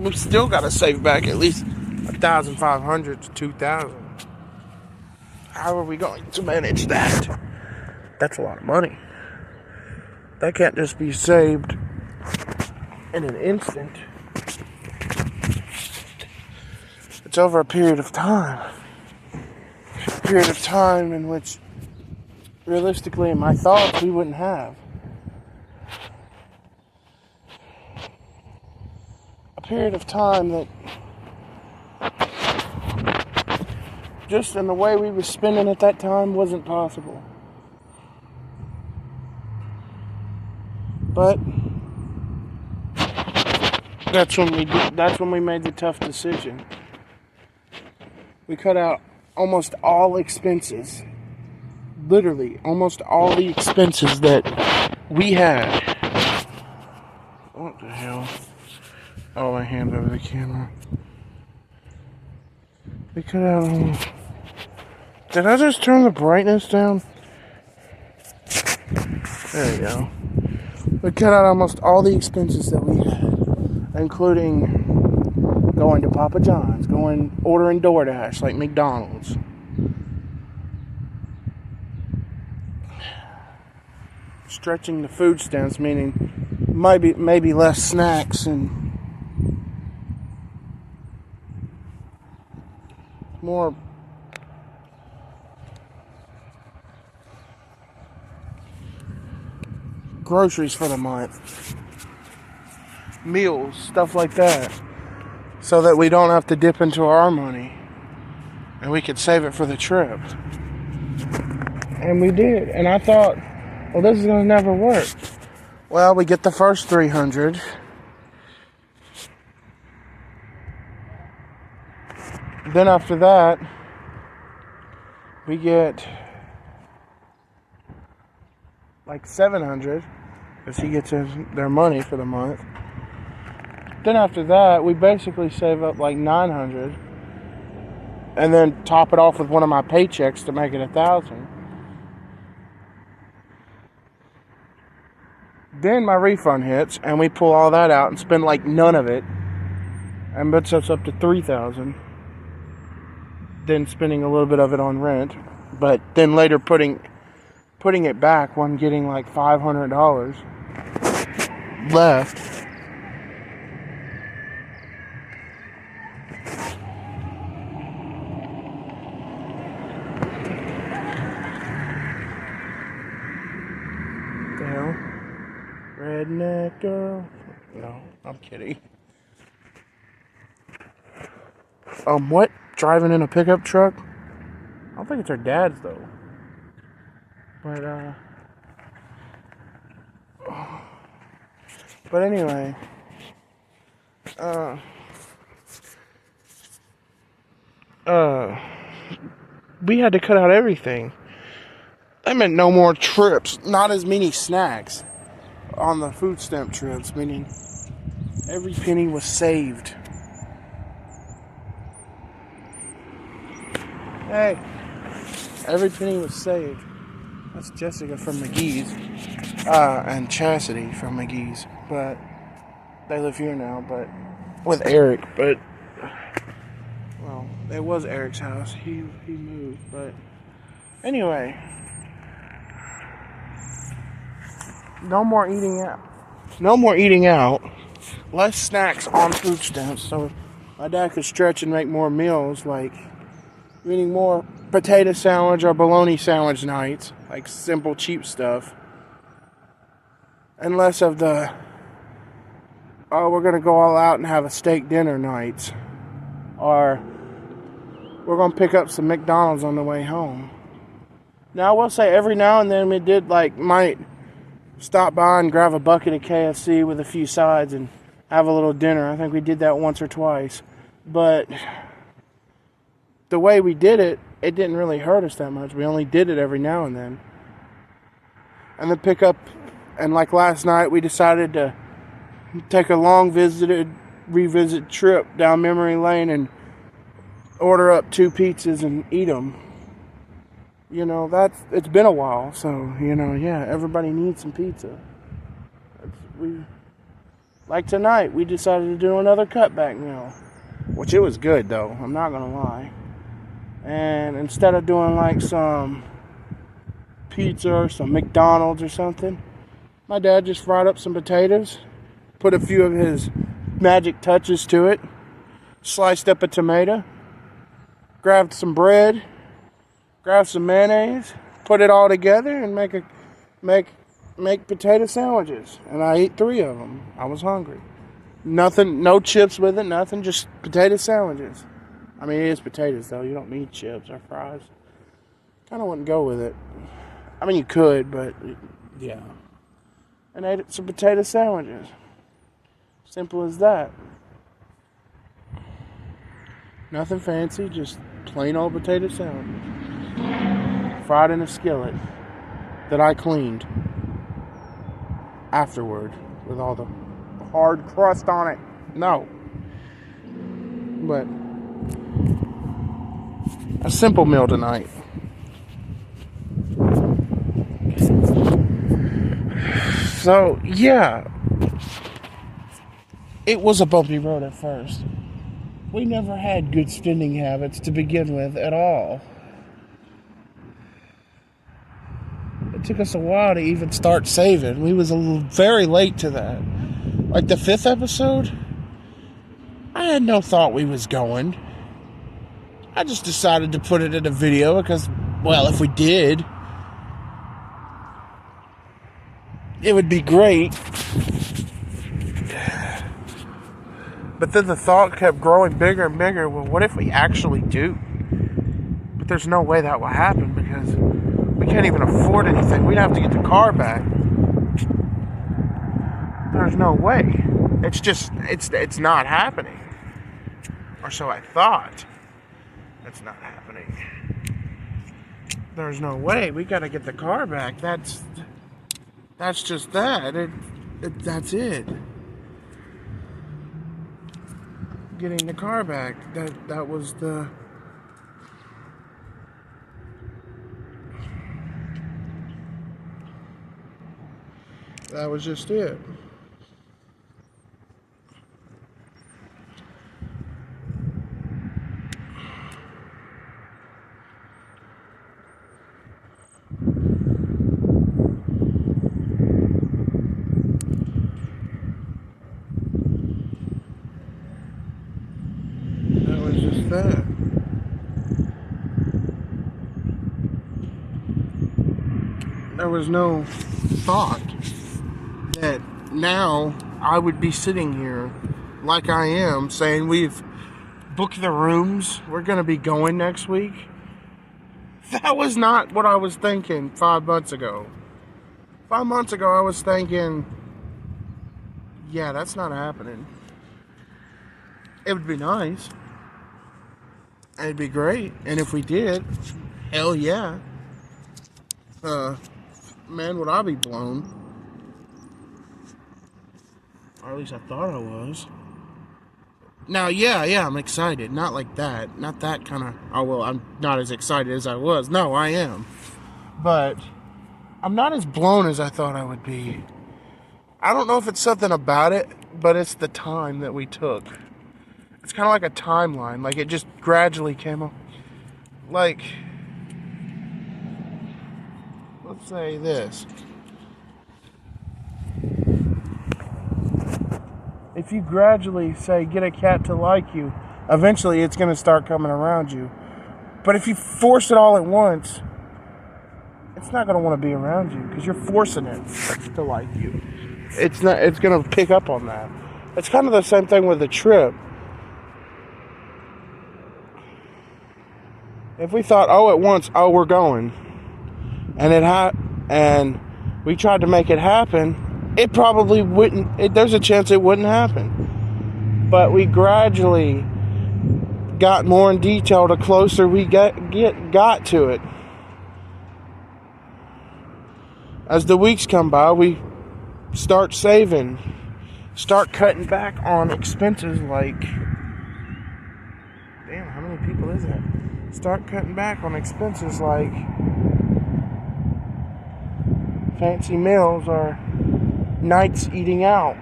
we've still got to save back at least $1,500 to $2,000. How are we going to manage that? That's a lot of money. That can't just be saved in an instant. It's over a period of time. A period of time in which, realistically, in my thoughts, we wouldn't have. A period of time that, just in the way we were spending at that time, wasn't possible. But that's when we made the tough decision. We cut out almost all expenses. Literally, almost all the expenses that we had. What the hell? Oh, my hand's over the camera. We cut out almost... Did I just turn the brightness down? There you go. We cut out almost all the expenses that we had, including going to Papa John's, ordering DoorDash like McDonald's. Stretching the food stamps, meaning maybe less snacks and more groceries for the month, meals, stuff like that, so that we don't have to dip into our money and we could save it for the trip. And we did. And I thought, well, this is gonna never work. Well, we get the first 300, then after that we get like 700, because he gets their money for the month. Then after that, we basically save up like 900, and then top it off with one of my paychecks to make it 1,000. Then my refund hits, and we pull all that out and spend like none of it, and puts us up to 3,000. Then spending a little bit of it on rent, but then later putting it back when getting like $500 left. The hell? Redneck girl? No, I'm kidding. What? Driving in a pickup truck? I don't think it's her dad's though. But anyway, we had to cut out everything. That meant no more trips, not as many snacks. on the food stamp trips, meaning every penny was saved. Hey, every penny was saved. That's Jessica from McGee's, and Chastity from McGee's, but they live here now, but with Eric, but, well, it was Eric's house. He moved, but anyway, no more eating out. No more eating out. Less snacks on food stamps, so my dad could stretch and make more meals, like eating more potato sandwich or bologna sandwich nights, like simple, cheap stuff, and less of the, oh, we're going to go all out and have a steak dinner nights, or we're going to pick up some McDonald's on the way home. Now, I will say every now and then we did, like, might stop by and grab a bucket of KFC with a few sides and have a little dinner. I think we did that once or twice, but the way we did it, it didn't really hurt us that much. We only did it every now and then. And then pick up, and like last night, we decided to take a long revisit trip down memory lane and order up 2 pizzas and eat them. You know, it's been a while, so, you know, yeah, everybody needs some pizza. Like tonight, we decided to do another cutback meal, which it was good, though, I'm not gonna lie. And instead of doing like some pizza or some McDonald's or something, my dad just fried up some potatoes, put a few of his magic touches to it, sliced up a tomato, grabbed some bread, grabbed some mayonnaise, put it all together and make potato sandwiches. And I ate 3 of them. I was hungry. Nothing, no chips with it, nothing, just potato sandwiches. I mean, it is potatoes, though. You don't need chips or fries. Kind of wouldn't go with it. I mean, you could, but, yeah. And ate some potato sandwiches. Simple as that. Nothing fancy, just plain old potato sandwiches. Fried in a skillet that I cleaned afterward with all the hard crust on it. No. But a simple meal tonight. So, yeah. It was a bumpy road at first. We never had good spending habits to begin with at all. It took us a while to even start saving. We was very late to that. Like the 5th episode, I had no thought we was going. I just decided to put it in a video because, well, if we did, it would be great. But then the thought kept growing bigger and bigger. Well, what if we actually do? But there's no way that will happen because we can't even afford anything. We'd have to get the car back. There's no way. It's not happening. Or so I thought. It's not happening. There's no way. We gotta get the car back. That's just that. That's it. Getting the car back. That was the. That was just it. That. There was no thought that now I would be sitting here like I am saying we've booked the rooms, we're going to be going next week. That was not what I was thinking 5 months ago. 5 months ago I was thinking, yeah, that's not happening. It would be nice. It'd be great, and if we did, hell yeah. Man, would I be blown. Or at least I thought I was. Now, yeah, I'm excited. Not like that. Not that kind of, oh, well, I'm not as excited as I was. No, I am. But I'm not as blown as I thought I would be. I don't know if it's something about it, but it's the time that we took. It's kind of like a timeline. Like, it just gradually came up. Like, let's say this. If you gradually say, get a cat to like you, eventually it's going to start coming around you. But if you force it all at once, it's not going to want to be around you because you're forcing it to like you. It's going to pick up on that. It's kind of the same thing with the trip. If we thought, at once, we're going, and we tried to make it happen, it probably wouldn't. There's a chance it wouldn't happen. But we gradually got more in detail the closer we got to it. As the weeks come by, we start saving, start cutting back on expenses like, damn, how many people is that? Start cutting back on expenses like fancy meals or nights eating out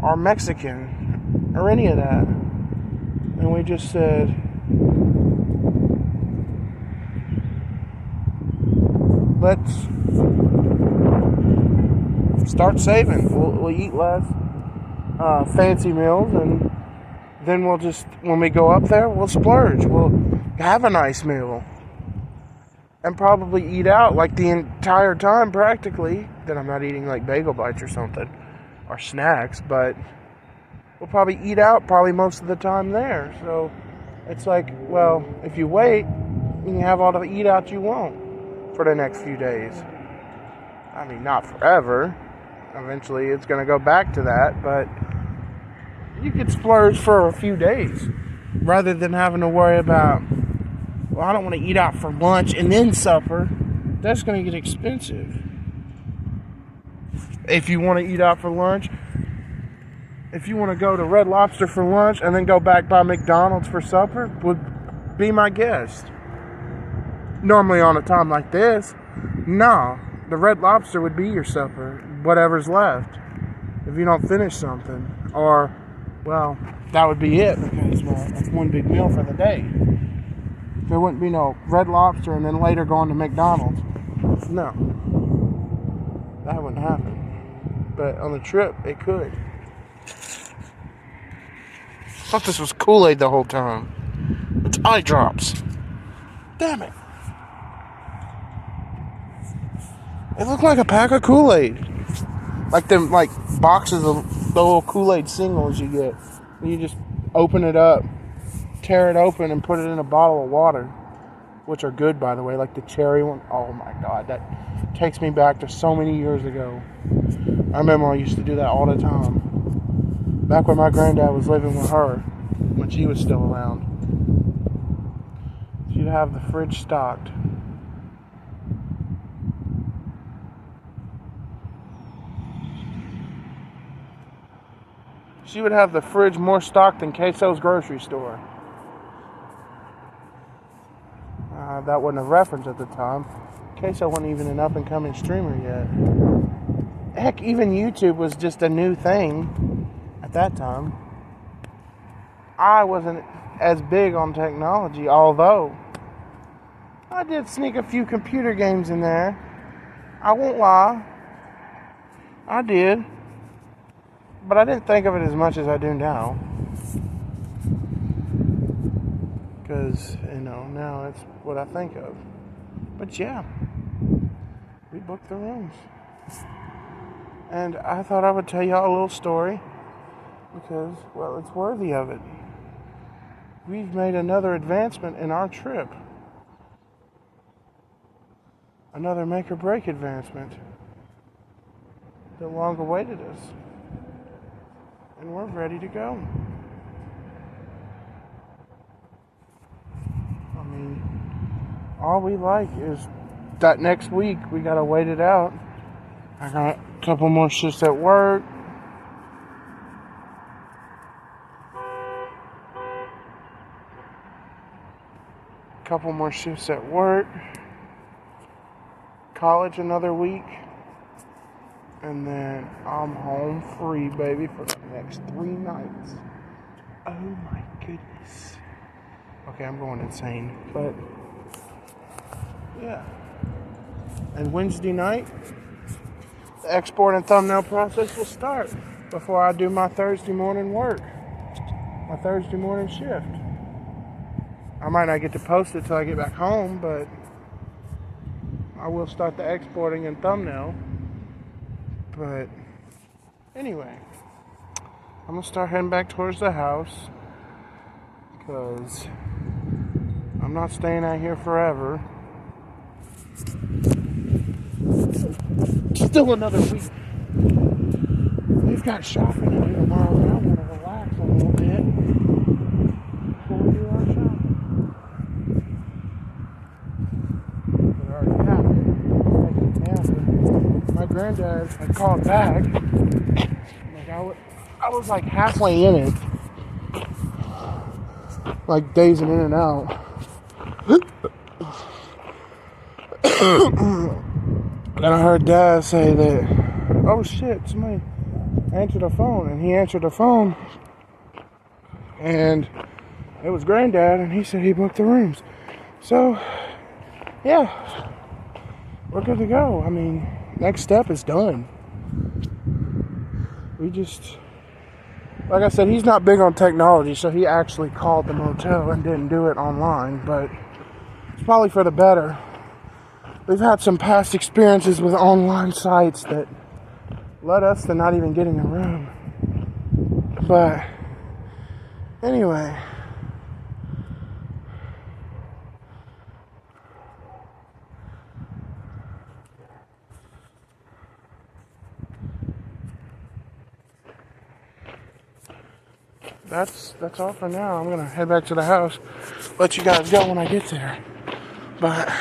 or Mexican or any of that. And we just said, let's start saving. We'll eat less fancy meals, and then we'll just, when we go up there, we'll splurge. We'll have a nice meal and probably eat out like the entire time practically. That I'm not eating like bagel bites or something or snacks, but we'll probably eat out probably most of the time there. So it's like, well, if you wait, you can have all the eat out you want for the next few days. I mean, not forever. Eventually it's going to go back to that, but you could splurge for a few days rather than having to worry about, well, I don't want to eat out for lunch and then supper. That's going to get expensive. If you want to eat out for lunch, if you want to go to Red Lobster for lunch and then go back by McDonald's for supper, would be my guest. Normally on a time like this, no, the Red Lobster would be your supper, whatever's left, if you don't finish something. Or, well, that would be it, because, well, that's one big meal for the day. There wouldn't be no Red Lobster and then later going to McDonald's. No, that wouldn't happen. But on the trip, it could. I thought this was Kool-Aid the whole time. It's eye drops. Damn it. It looked like a pack of Kool-Aid. Like them, like boxes of the little Kool-Aid singles you get. You just open it up, tear it open, and put it in a bottle of water. Which are good, by the way, like the cherry one. Oh my God, that takes me back to so many years ago. I remember I used to do that all the time. Back when my granddad was living with her, when she was still around. She'd have the fridge stocked. She would have the fridge more stocked than Queso's grocery store. That wasn't a reference at the time. Queso wasn't even an up-and-coming streamer yet. Heck, even YouTube was just a new thing at that time. I wasn't as big on technology, although I did sneak a few computer games in there. I won't lie. I did. But I didn't think of it as much as I do now. Because, now it's what I think of. But yeah, we booked the rooms. And I thought I would tell y'all a little story. Because, well, it's worthy of it. We've made another advancement in our trip. Another make or break advancement that long awaited us. And we're ready to go. I mean, all we like is that next week we gotta wait it out. I got a couple more shifts at work. couple more shifts at work. College another week. And then I'm home free, baby, for the next 3 nights. Oh my goodness. Okay, I'm going insane. But, yeah. And Wednesday night, the export and thumbnail process will start before I do my Thursday morning work. My Thursday morning shift. I might not get to post it till I get back home, but I will start the exporting and thumbnail. But anyway, I'm gonna start heading back towards the house because I'm not staying out here forever. Still another week. We've got shopping to do tomorrow, but I want to relax a little bit before we do our shopping. But I already have it. Taking a nap. My granddad had called back. Like I was like halfway in it, like dazing in and out. Then I heard Dad say that, oh shit, somebody answered the phone, and he answered the phone, and it was Granddad, and he said he booked the rooms. So, yeah, we're good to go. I mean, next step is done. We just, like I said, he's not big on technology, so he actually called the motel and didn't do it online, but it's probably for the better. We've had some past experiences with online sites that led us to not even getting a room. But anyway, that's all for now. I'm gonna head back to the house, let you guys go when I get there. But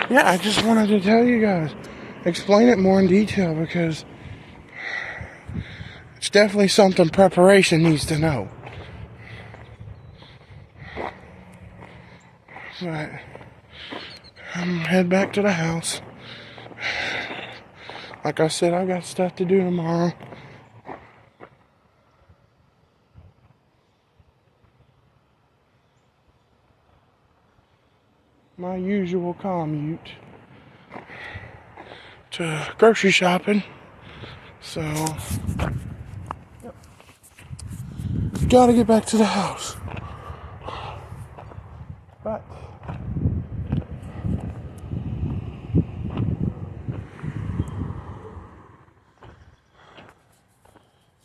yeah, I just wanted to tell you guys, explain it more in detail, because it's definitely something preparation needs to know. But I'm gonna head back to the house. Like I said, I've got stuff to do tomorrow. My usual commute to grocery shopping. So, yep. Gotta get back to the house. But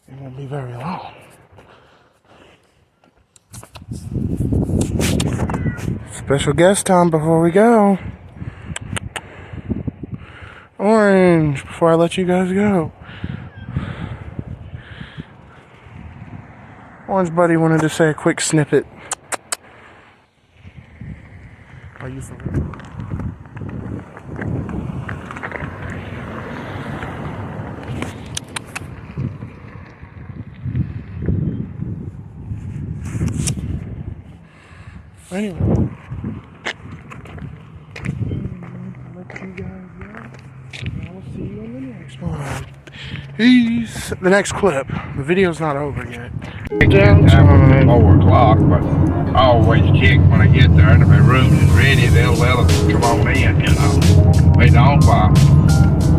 it won't be very long. Special guest time before we go. Orange, before I let you guys go. Orange Buddy wanted to say a quick snippet. Are you for real? Anyway, let you guys go. I will see you in the next one. Peace. The next clip. The video's not over yet. Time 4 o'clock, but I always check when I get there, and if the room is ready, they'll let us come on in, you know. They don't,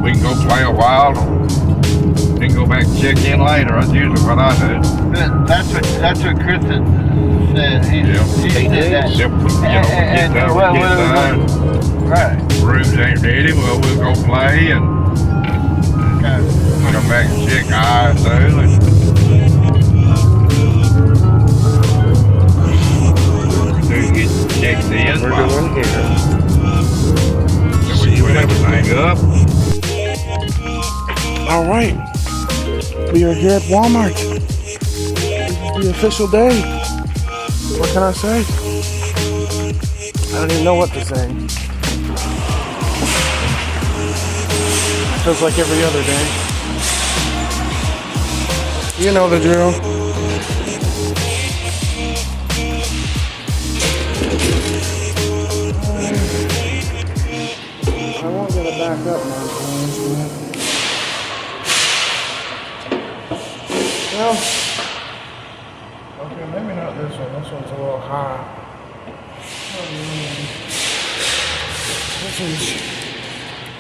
we can go play a while, then go back and check in later. That's usually what I do. That's what Chris said. He said that. Yep, Right. Rooms ain't ready, well, we'll go play and come back and check ISO and get checked in. We're doing here. Then we put everything up. Alright. We are here at Walmart. This is the official day. What can I say? I don't even know what to say. Feels like every other day. You know the drill. back up my plans, man. Well, okay, maybe not this one. This one's a little high.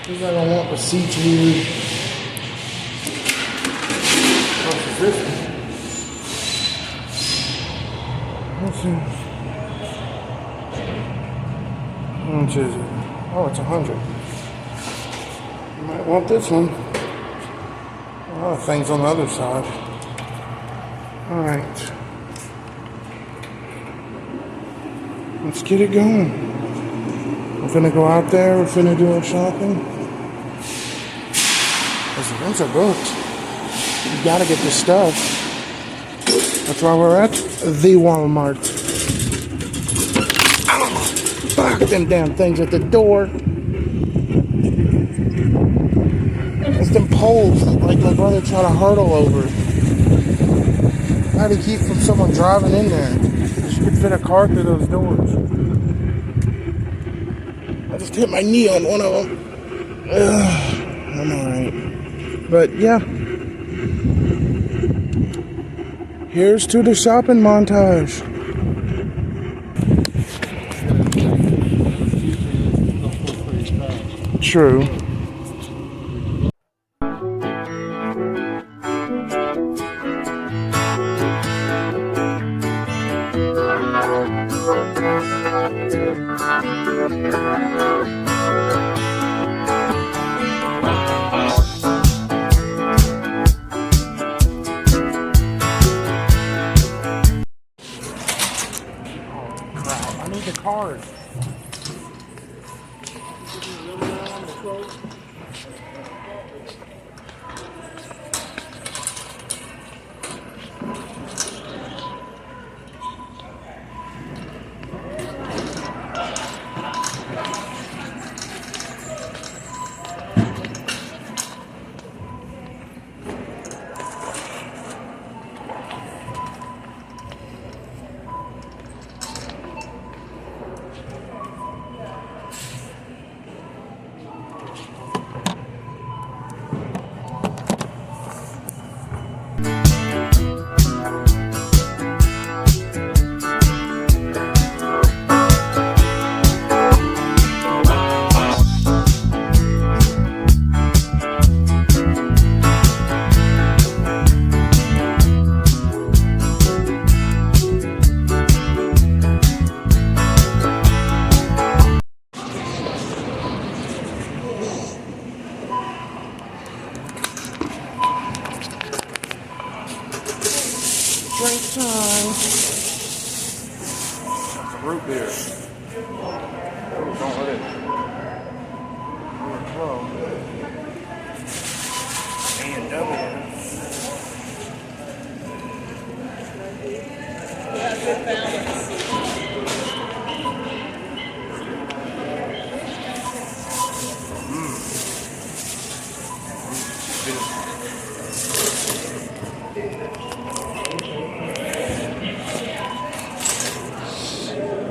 This I don't want the see-through. Versus this one. Let's see. How much is it? Oh, it's 100. You might want this one. A lot of things on the other side. Alright. Let's get it going. We're finna go out there. We're finna do our shopping. Because the rooms are booked. You gotta get this stuff. That's why we're at the Walmart. Fuck them damn things at the door. It's them poles that like my brother tried to hurdle over. How do you keep from someone driving in there? You could fit a car through those doors. I just hit my knee on one of them. I'm alright. But yeah. Here's to the shopping montage. True. I need the card. Drink time. Root beer. Don't let it overflow. And double.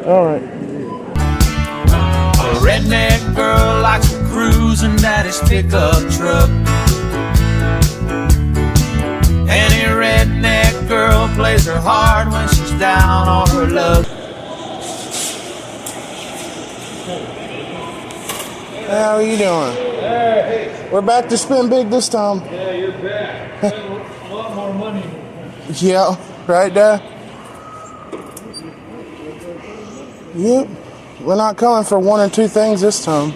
All right. A redneck girl likes to cruise in daddy's pickup truck. Any redneck girl plays her hard when she's down on her luck. How are you doing? Hey, We're back to spend big this time. yeah, you're back. Spend a lot more money. Yeah, right there. Yep. We're not coming for one or two things this time.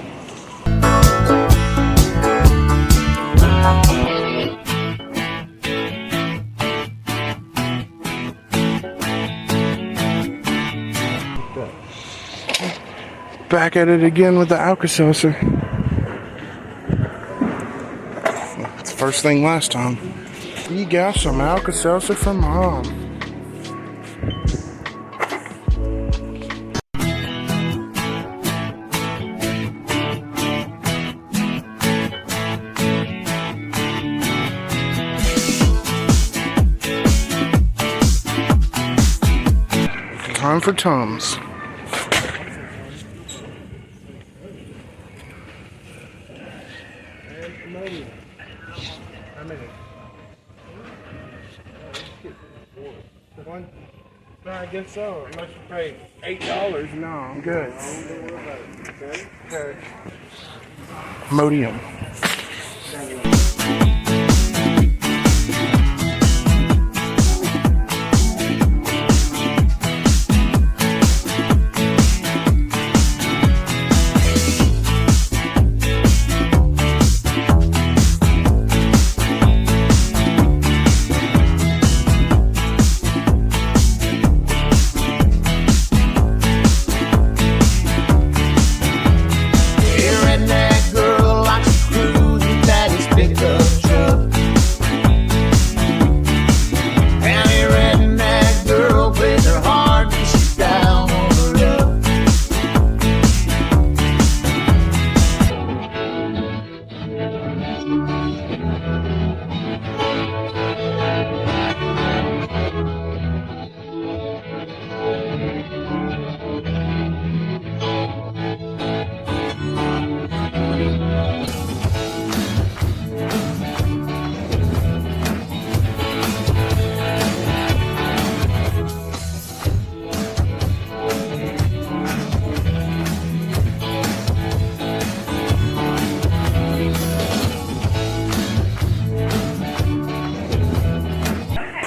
Back at it again with the Alka-Seltzer. It's the first thing last time. We got some Alka-Seltzer from Mom. Time for Tums. guess so. Unless you pay $8. No, I'm good. Okay. Modium.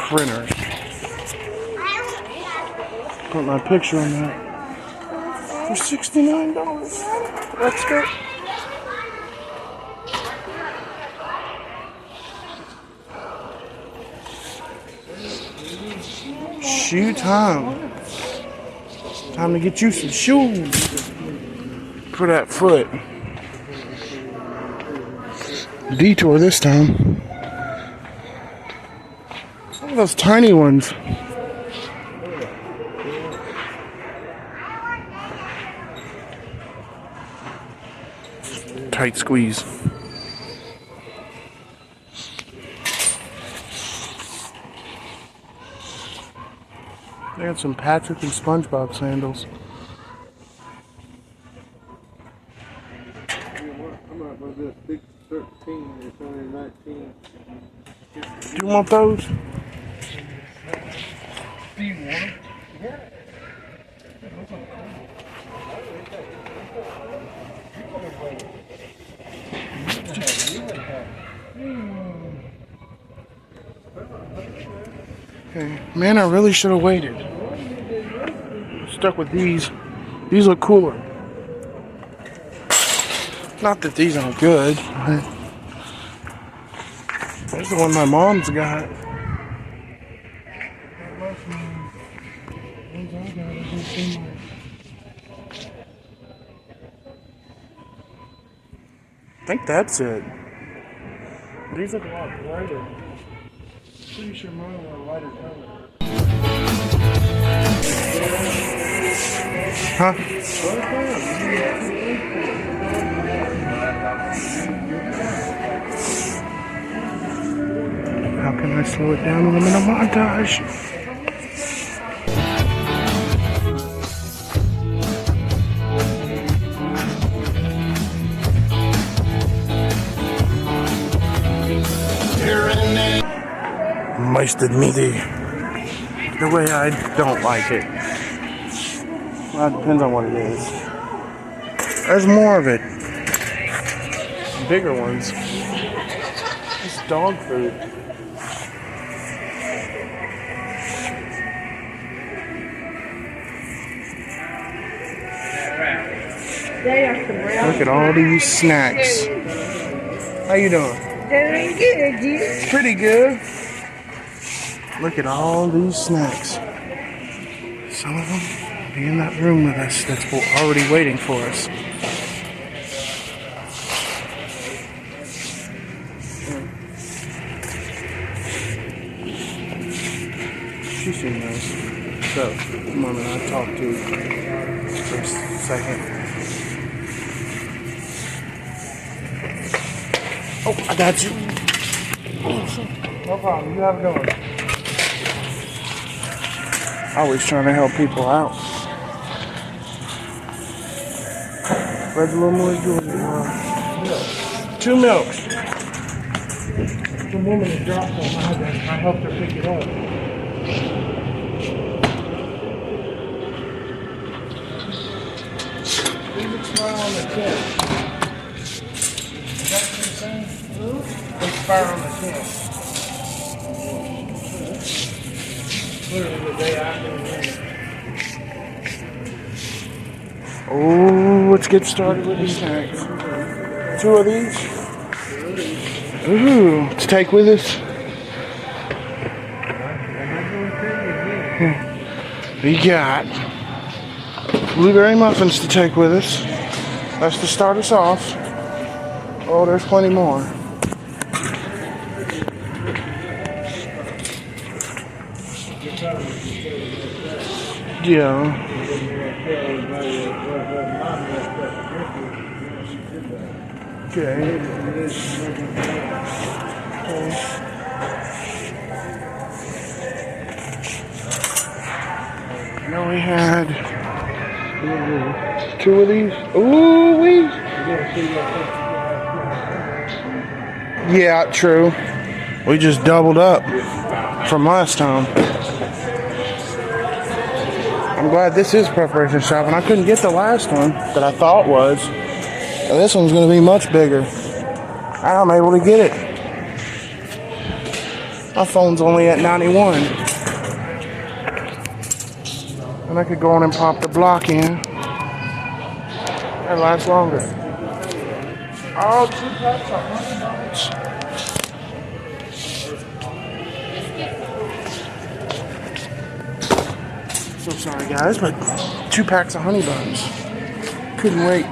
Printers. Put my picture on that for $69. Let's go. Shoe time. Time to get you some shoes for that foot. Detour this time. Some of those tiny ones. Tight squeeze. They got some Patrick and SpongeBob sandals. I'm not going to do a big 13. It's only 19. Do you want those? Do you want them? Okay. Man, I really should have waited. Stuck with these. These look cooler. Not that these aren't good, but there's the one my mom's got. I think that's it. These look a lot brighter. Pretty sure mine were a lighter color. Huh? How can I slow it down when I'm in a montage? Moisted meaty. The way I don't like it. Well, it depends on what it is. There's more of it. Bigger ones. It's dog food. Look at all these snacks. How you doing? Doing good, you. Pretty good. Look at all these snacks. Some of them will be in that room with us that's already waiting for us. She's seen those. So, the woman I talked to for a second. Oh, I got you. No problem. You have a good one. Always trying to help people out. Bread's a little more good. 2 milks. The woman that dropped them, I helped her pick it up. Please expire on the 10th. Is that what you're saying? Expire on the 10th. Literally the day after the wedding. Oh, let's get started with these snacks. 2 of these. Ooh, let's take with us. We got blueberry muffins to take with us. That's to start us off. Oh, there's plenty more. Yeah. Okay. Now we had 2 of these. Ooh, wee. Yeah, true. We just doubled up from last time. I'm glad this is preparation shop, and I couldn't get the last one that I thought was. And this one's going to be much bigger. And I'm able to get it. My phone's only at 91. And I could go on and pop the block in. That lasts longer. Oh, 2 packs of $100. So sorry guys, but 2 packs of honey buns. Couldn't wait.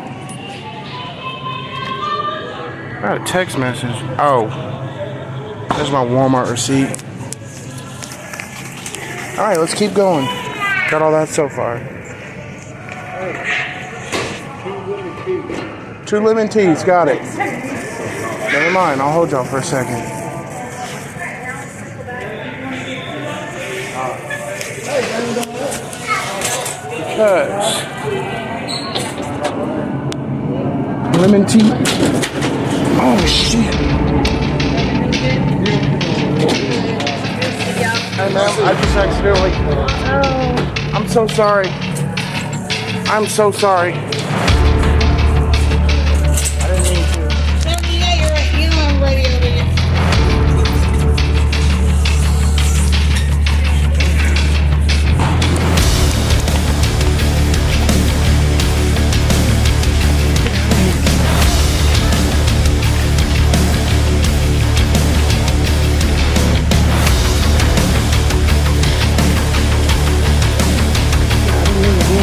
I got a text message. Oh, there's my Walmart receipt. Alright, let's keep going. Got all that so far. 2 lemon teas, got it. Never mind, I'll hold y'all for a second. Because lemon tea. Oh shit. Hey ma'am, I just accidentally. I'm so sorry. I'm so sorry. I didn't mean to. Yeah, you're right. You know I'm ready over here.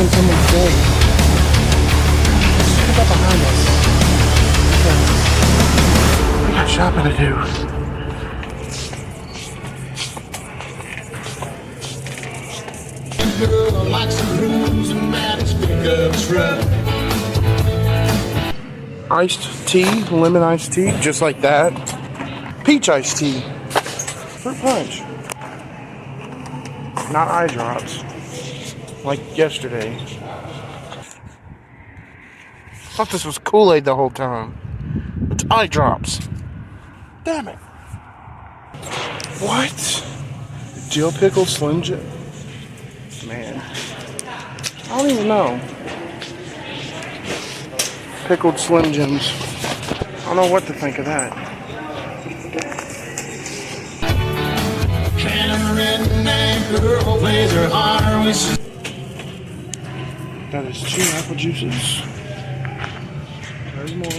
Someone's day. Put that behind us. We got shopping to do. Iced tea, lemon iced tea, just like that. Peach iced tea. Fruit punch. Not eye drops. Like yesterday. Thought this was Kool-Aid the whole time. It's eye drops. Damn it. What? Dill pickle Slim Jim? Man. I don't even know. Pickled Slim Jims. I don't know what to think of that. That is 2 apple juices. There's more.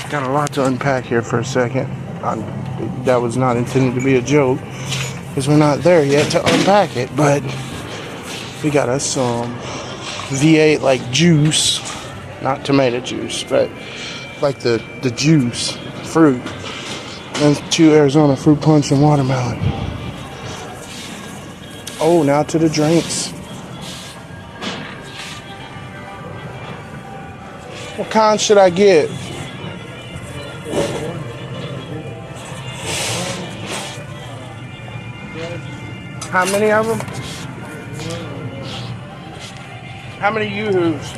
Got a lot to unpack here for a second. That was not intended to be a joke, because we're not there yet to unpack it, but we got us some V8 like juice, not tomato juice, but like the juice, fruit, and 2 Arizona fruit punch and watermelon. Oh, now to the drinks. What kind should I get? How many of them? How many yoo-hoos?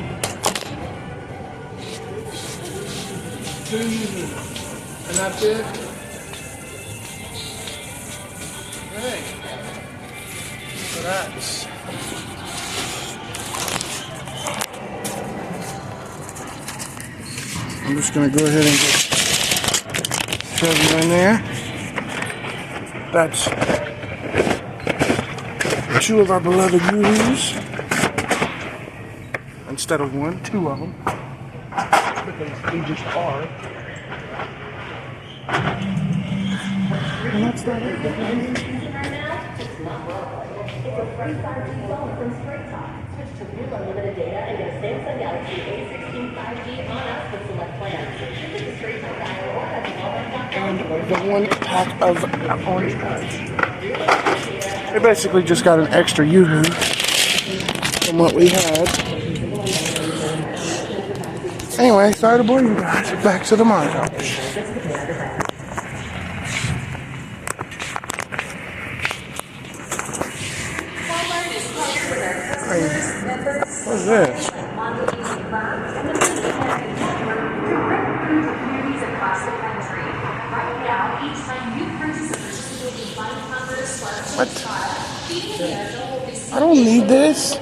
2 yoo-hoos. And that's it? Okay. So that's... I'm just going to go ahead and just shove you in there. That's 2 of our beloved yoo-hoos. Instead of 1, 2 of them. Because they just are. And that's not it. And the 1 pack of orange patch. We basically just got an extra yoo-hoo from what we had. Anyway, sorry to bore you guys. Back to the montage. What's this? What? I don't need this.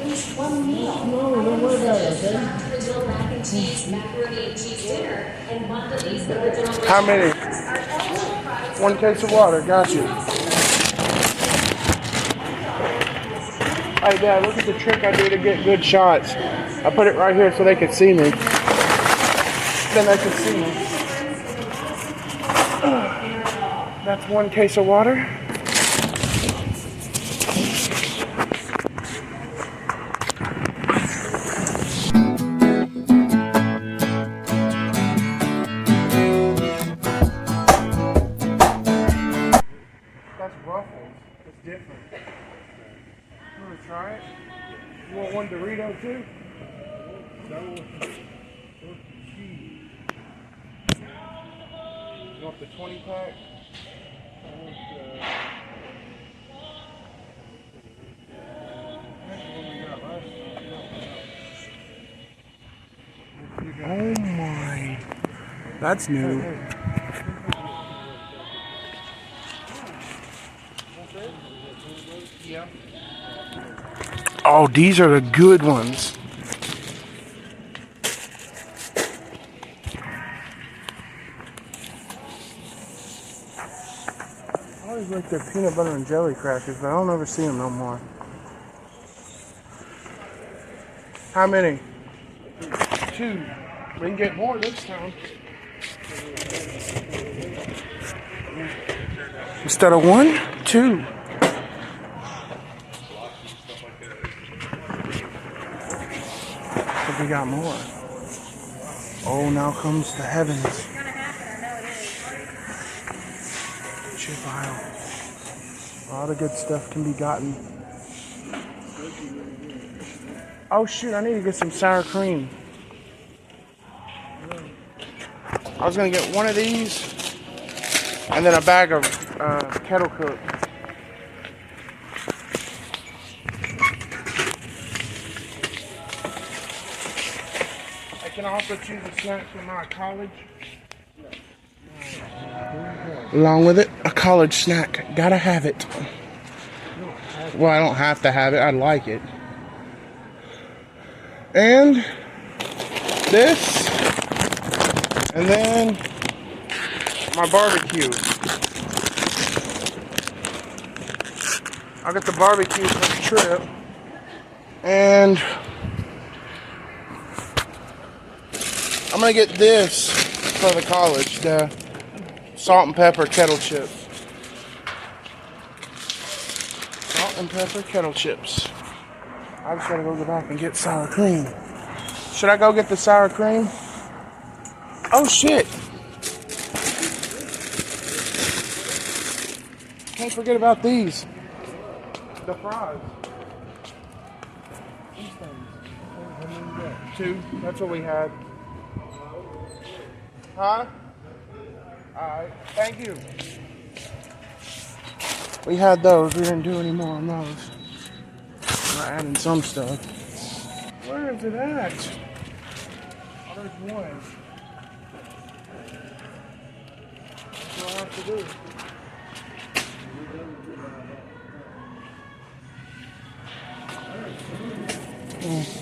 How many? 1 case of water. Got you. Hey, Dad, look at the trick I do to get good shots. I put it right here so they could see me. Then they could see me. That's 1 case of water. That's Ruffles. It's different. You want to try it? You want 1 Dorito too? You want the 20 pack? Oh my. That's new. Yeah. Oh, these are the good ones. I always like their peanut butter and jelly crackers, but I don't ever see them no more. How many? 2. We can get more this time. Instead of 1, 2. We got more. Oh, now comes the heavens. Chip aisle. A lot of good stuff can be gotten. Oh shoot, I need to get some sour cream. I was gonna get 1 of these and then a bag of kettle cook. I can also choose a snack for my college. Along with it, a college snack. Gotta have it. Well, I don't have to have it. I like it. And this. And then my barbecue. I'll get the barbecue for the trip. And I'm gonna get this for the college, the salt and pepper kettle chips. Salt and pepper kettle chips. I just gotta go back and get sour cream. Should I go get the sour cream? Oh shit! Can't forget about these. The fries. These things. 2. That's what we had. Huh? Alright, thank you. We had those, we didn't do any more on those. We're adding some stuff. Where is it at? Oh, there's one. That's what I have to do.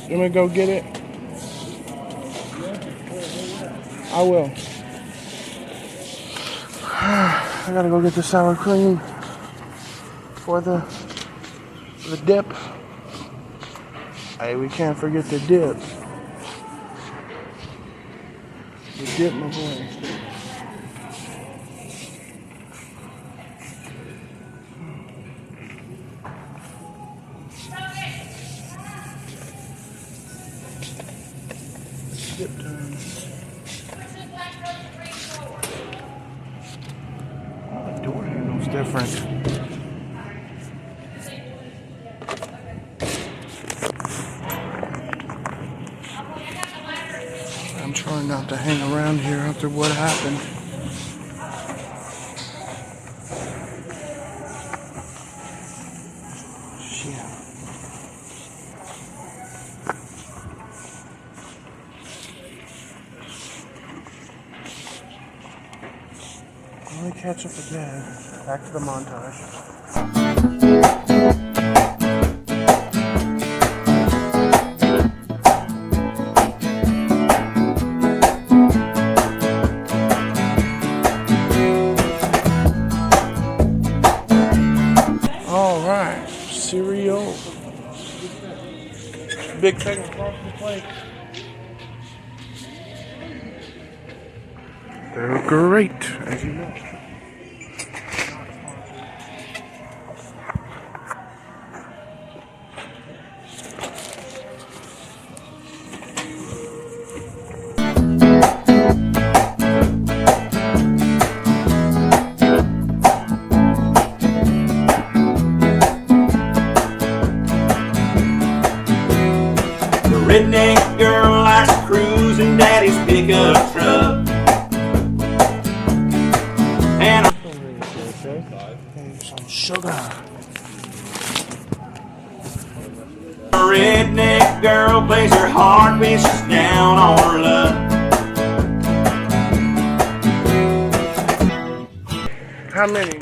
You want me to go get it? I will. I gotta go get the sour cream for the dip. Hey, we can't forget the dip. The dip, my boy. Dip time. Oh, the door handle's different. I'm trying not to hang around here after what happened. Shit. Let me catch up again. Back to the montage. Alright, cereal. Big thing across the plate. They're great, as you know. Redneck girl likes cruising daddy's pickup truck. And Some sugar. a redneck girl plays her heart when she's down on her luck. How many?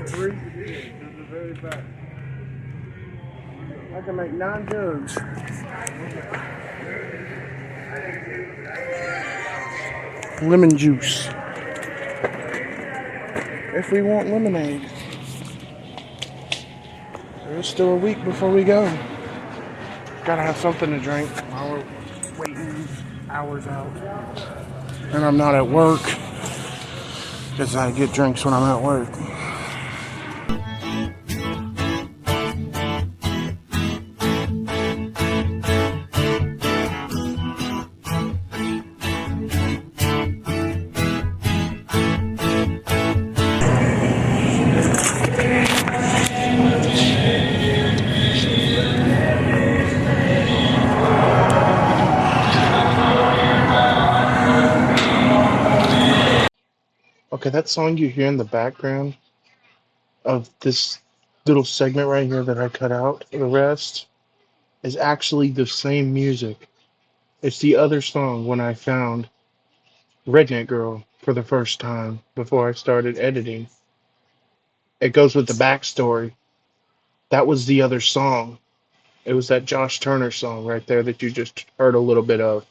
Three. To the very back. I can make 9 jugs. Lemon juice. If we want lemonade. There's still a week before we go. Gotta have something to drink while we're waiting these hours out. And I'm not at work. Because I get drinks when I'm at work. Okay, that song you hear in the background of this little segment right here that I cut out for the rest is actually the same music. It's the other song when I found Redneck Girl for the first time before I started editing. It goes with the backstory. That was the other song. It was that Josh Turner song right there that you just heard a little bit of.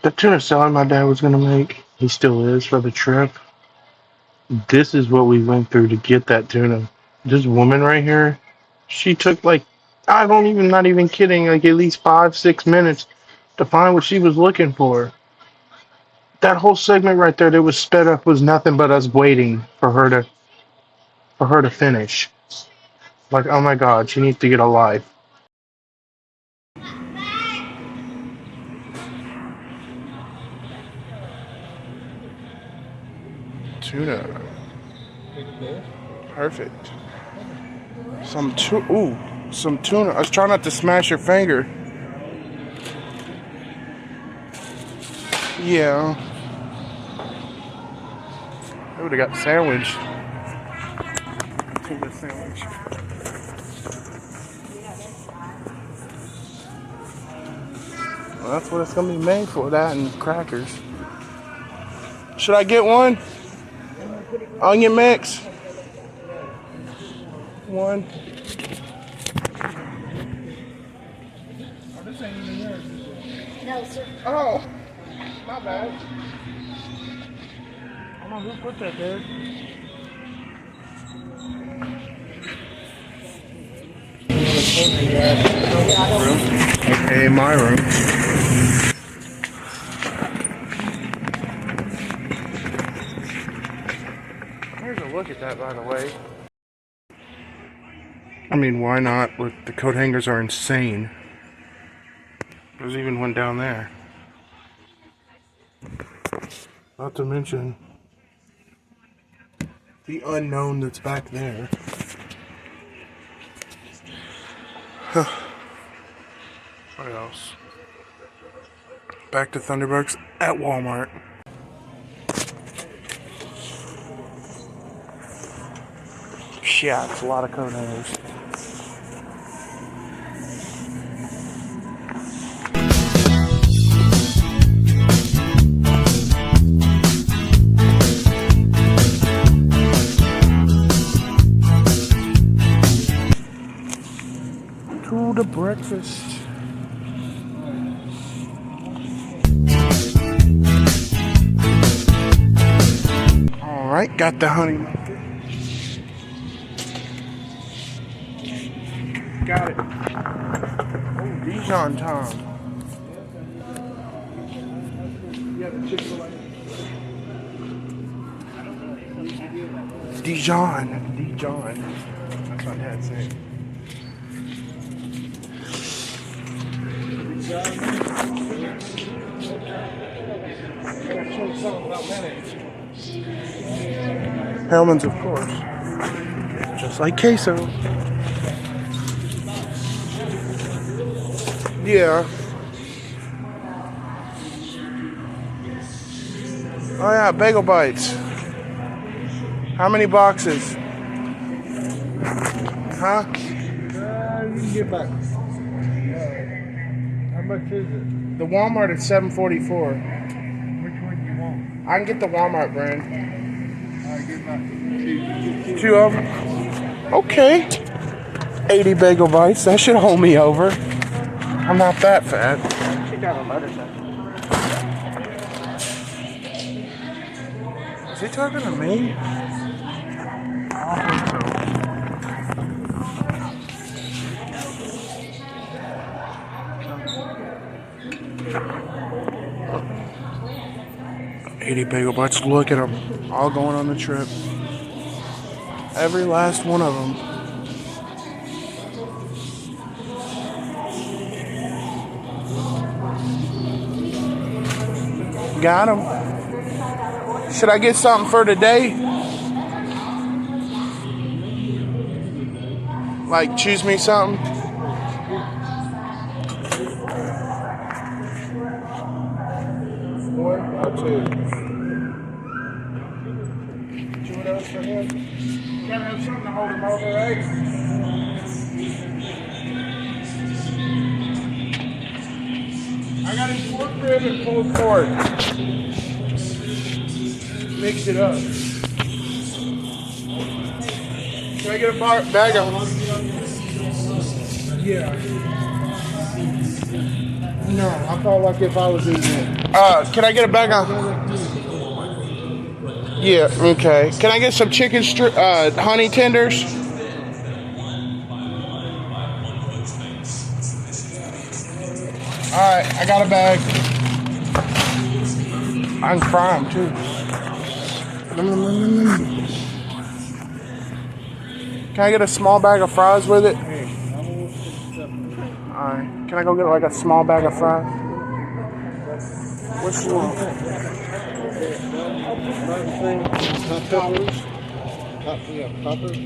The tuna salad my dad was gonna make, he still is for the trip. This is what we went through to get that tuna. This woman right here, she took like, I don't even, not even kidding, like at least 5, 6 minutes to find what she was looking for. That whole segment right there that was sped up was nothing but us waiting for her to finish. Like, oh my God, she needs to get a life. Tuna. Perfect. Some tuna. I was trying not to smash your finger. Yeah. I would have got sandwich. Tuna sandwich. Well, that's what it's gonna be made for. That and crackers. Should I get one? Onion mix. One. Oh, this ain't even yours. No, sir. Oh, my bad. I don't know who put that there. Okay, my room. Here's a look at that, by the way. I mean, why not? The coat hangers are insane. There's even one down there. Not to mention the unknown that's back there. What else? Back to Thunderbugs at Walmart. Yeah, it's a lot of coat hangers. To the breakfast. All right, got the honey maker. Got it. Oh, Dijon time. Yeah, the Chick-fil-A. Dijon. That's what Dad said. Hellman's, of course. Just like queso. Yeah. Oh yeah, bagel bites. How many boxes? Huh? You can get back. How much is it? The Walmart is $7.44. Which one you want? I can get the Walmart brand. Alright, get back. Two of them. Okay. 80 bagel bites. That should hold me over. I'm not that fat. She got a motorcycle. Is he talking to me? I don't think so. $80 bagel bites. Look at them. All going on the trip. Every last one of them. Got them. Should I get something for today? Like, choose me something? One or two? Two of those for him? Gotta have something to hold him over, right? I got his pork rib and pulled pork. Mix it up. Can I get a bag of? Yeah. No, I felt like if I was eating it. Can I get a bag of? Yeah. Okay. Can I get some chicken honey tenders? All right, I got a bag. I can fry them too. Can I get a small bag of fries with it? Alright. Can I go get like a small bag of fries? What you want? Poppers.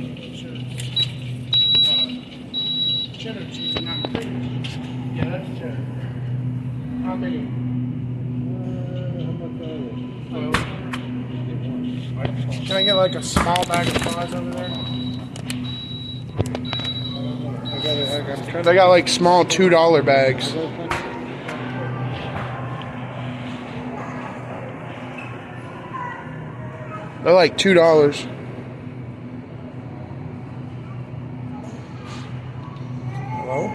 cheddar cheese and not cream cheese. Yeah, that's cheddar. How many? Can I get like a small bag of fries over there? They got like small $2 bags. They're like $2. Hello?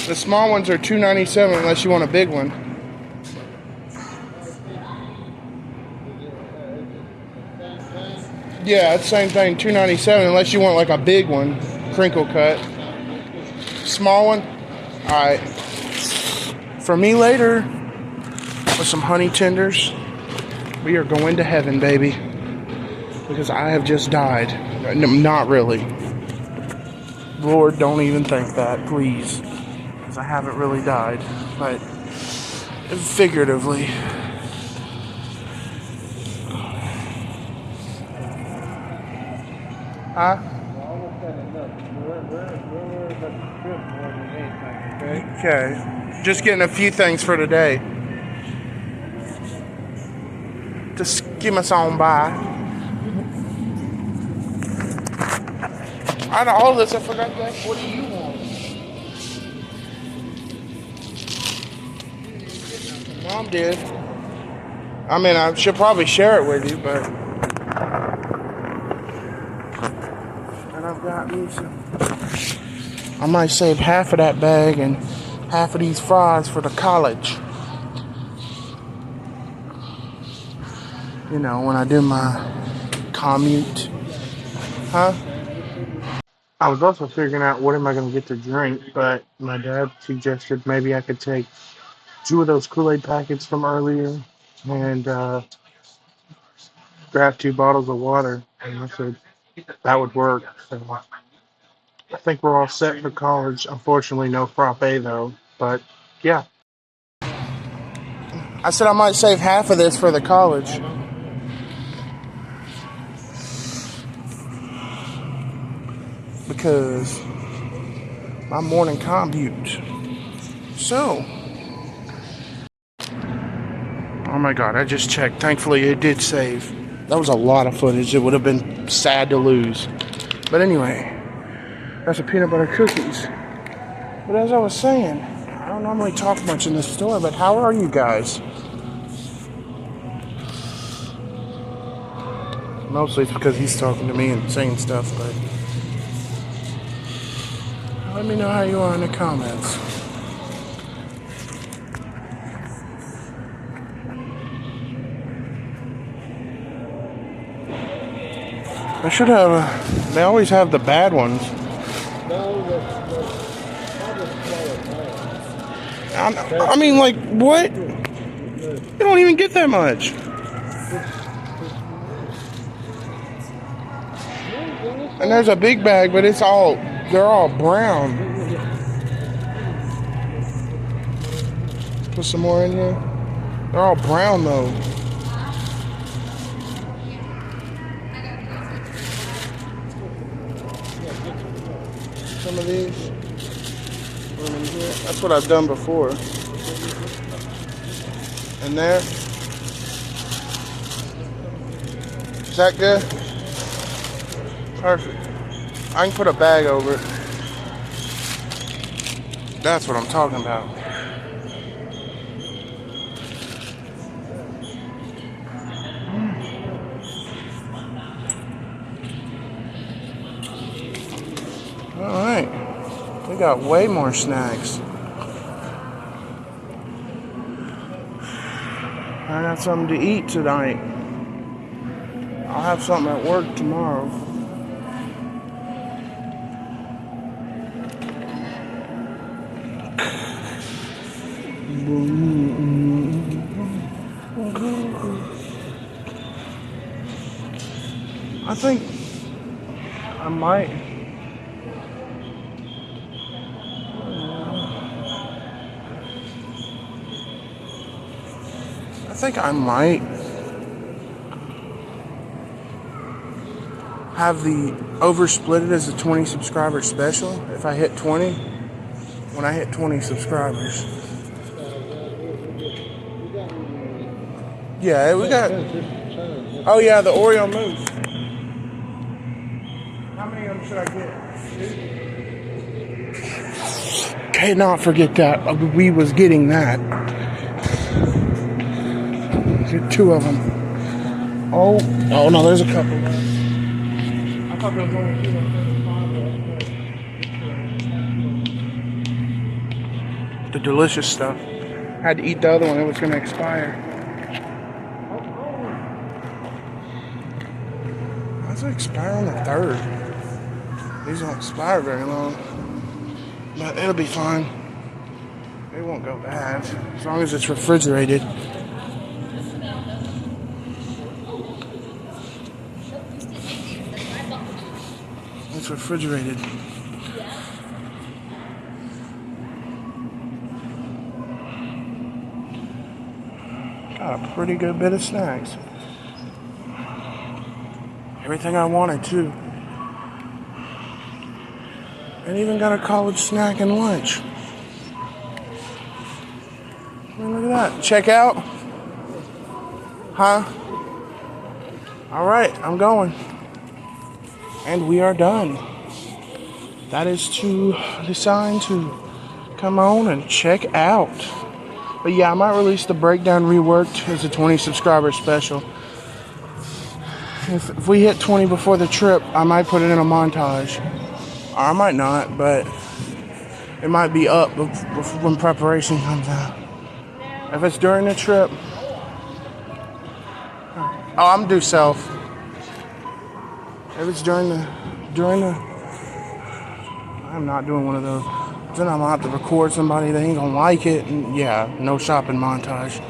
The small ones are $2.97 unless you want a big one. Yeah, it's the same thing, $2.97 unless you want like a big one, crinkle cut. Small one? Alright. For me later, with some honey tenders, we are going to heaven, baby. Because I have just died. No, not really. Lord, don't even think that, please. Because I haven't really died. But figuratively. Huh? Okay. Just getting a few things for today. To skim us on by. Out of all this, I forgot to ask, what do you want? Mom did. I mean, I should probably share it with you, but... And I've got me some... I might save half of that bag and half of these fries for the college. You know, when I do my commute. Huh? I was also figuring out what am I going to get to drink, but my dad suggested maybe I could take 2 of those Kool-Aid packets from earlier and grab 2 bottles of water. And I said that would work. So I think we're all set for college. Unfortunately, no frappe though. But yeah. I said I might save half of this for the college. Because my morning commute. So, oh my god, I just checked. Thankfully, it did save. That was a lot of footage. It would have been sad to lose. But anyway, that's a peanut butter cookies. But as I was saying, I don't normally talk much in this store, but how are you guys? Mostly it's because he's talking to me and saying stuff, but let me know how you are in the comments. I should have they always have the bad ones. I mean, like, what? You don't even get that much. And there's a big bag, but they're all brown. Put some more in here. They're all brown though. Some of these. That's what I've done before. And there. Is that good? Perfect. I can put a bag over it. That's what I'm talking about. Alright. We got way more snacks. I got something to eat tonight. I'll have something at work tomorrow. I think I might. I think I might have the oversplit it as a 20 subscriber special. If I hit 20, when I hit 20 subscribers. Yeah, we got. Oh yeah, the Oreo mousse. How many of them should I get? Cannot forget that. We was getting that. Get 2 of them. Oh no, there's a couple left. I thought there was only 2 left. The delicious stuff. Had to eat the other one, it was going to expire. Why does it expire on the 3rd? These don't expire very long. But it'll be fine. It won't go bad. As long as it's refrigerated. It's refrigerated. Got a pretty good bit of snacks. Everything I wanted too. And even got a college snack and lunch. I mean, look at that. Check out. Huh? Alright, I'm going. And we are done. That is to the sign to come on and check out. But yeah, I might release the breakdown reworked as a 20 subscriber special. If we hit 20 before the trip, I might put it in a montage. Or I might not, but it might be up when preparation comes out. If it's during the trip. Oh, I'm due self. If it's during the, I'm not doing one of those. Then I'm gonna have to record somebody that ain't gonna like it. And yeah, no shopping montage.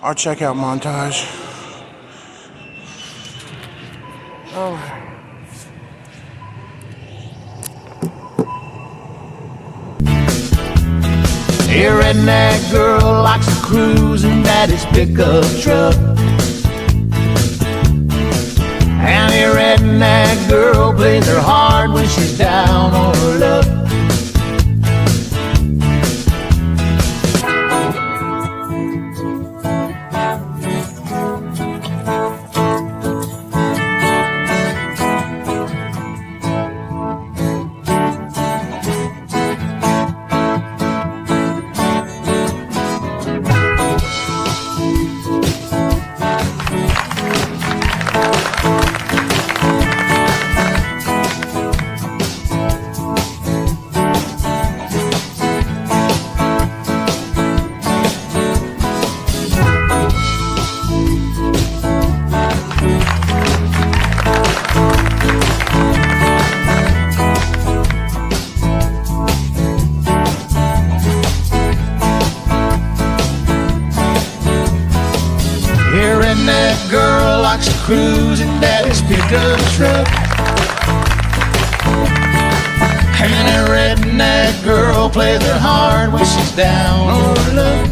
Our checkout montage. Oh. A redneck girl likes to cruise in daddy's pickup truck. And a redneck girl plays her hard when she's down on her luck. That girl likes to cruise in daddy's pickup truck. And a redneck girl plays her hard when she's down on her luck.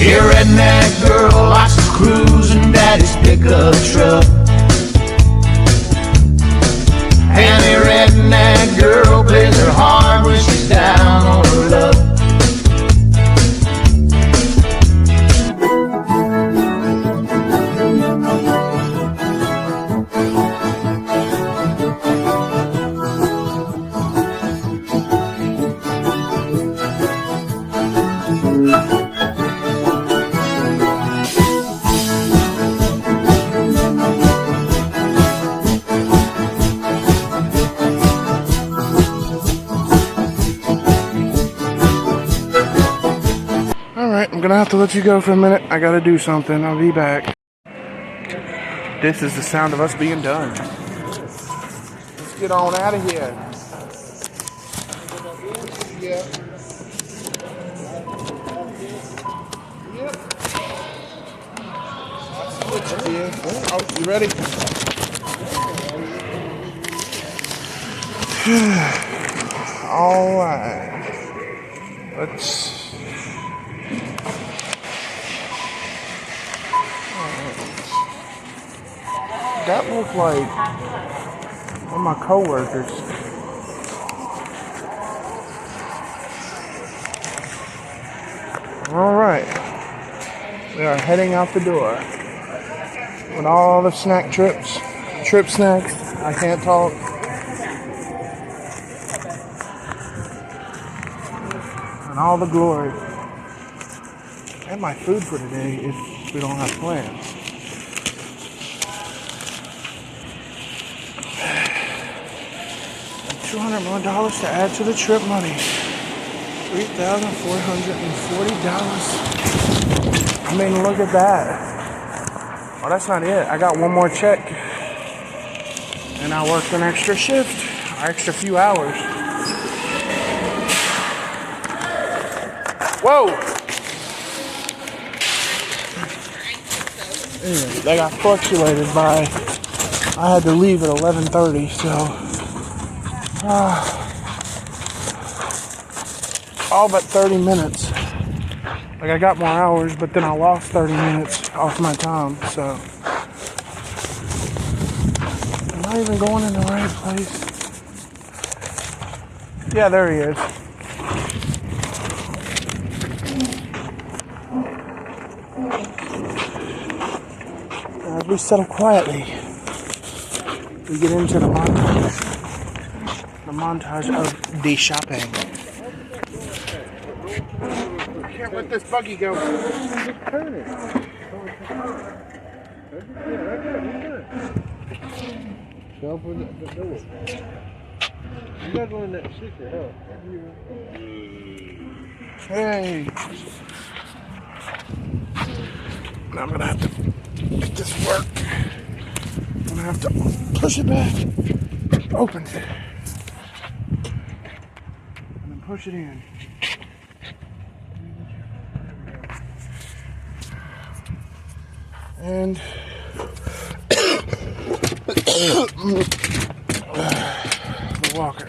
A redneck girl likes to cruise in daddy's pickup truck. And a redneck girl plays her hard when she's down on her luck. I'm gonna have to let you go for a minute. I gotta do something. I'll be back. This is the sound of us being done. Let's get on out of here. Yeah. Yep. Switch it here. Oh, you ready? All right. Let's. That looked like one of my coworkers. All right, we are heading out the door with all the trip snacks. I can't talk. And all the glory. And my food for today if we don't have plans. $200 more to add to the trip money. $3,440. I mean, look at that. Oh, that's not it. I got one more check. And I worked an extra shift, an extra few hours. Whoa! Anyway, they got fluctuated by, I had to leave at 11:30, so. All but 30 minutes. Like, I got more hours, but then I lost 30 minutes off my time, so. Am I even going in the right place? Yeah, there he is. As we settle quietly, we get into the montage of the shopping. Can't let this buggy go. Turn it. Go for the door. You gotta go in that secret, huh? Hey. Now I'm gonna have to make this work. I'm gonna have to push it back. Open it. And then push it in. And the walker.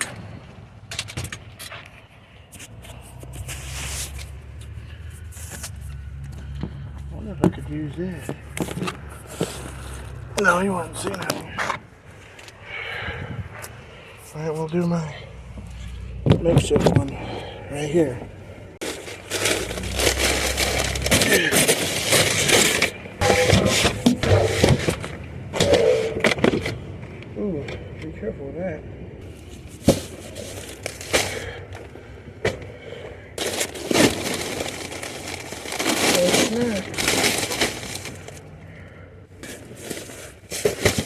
I wonder if I could use that. No, you wouldn't see that here. Alright, we'll do my makeshift one right here. Ooh, be careful with that.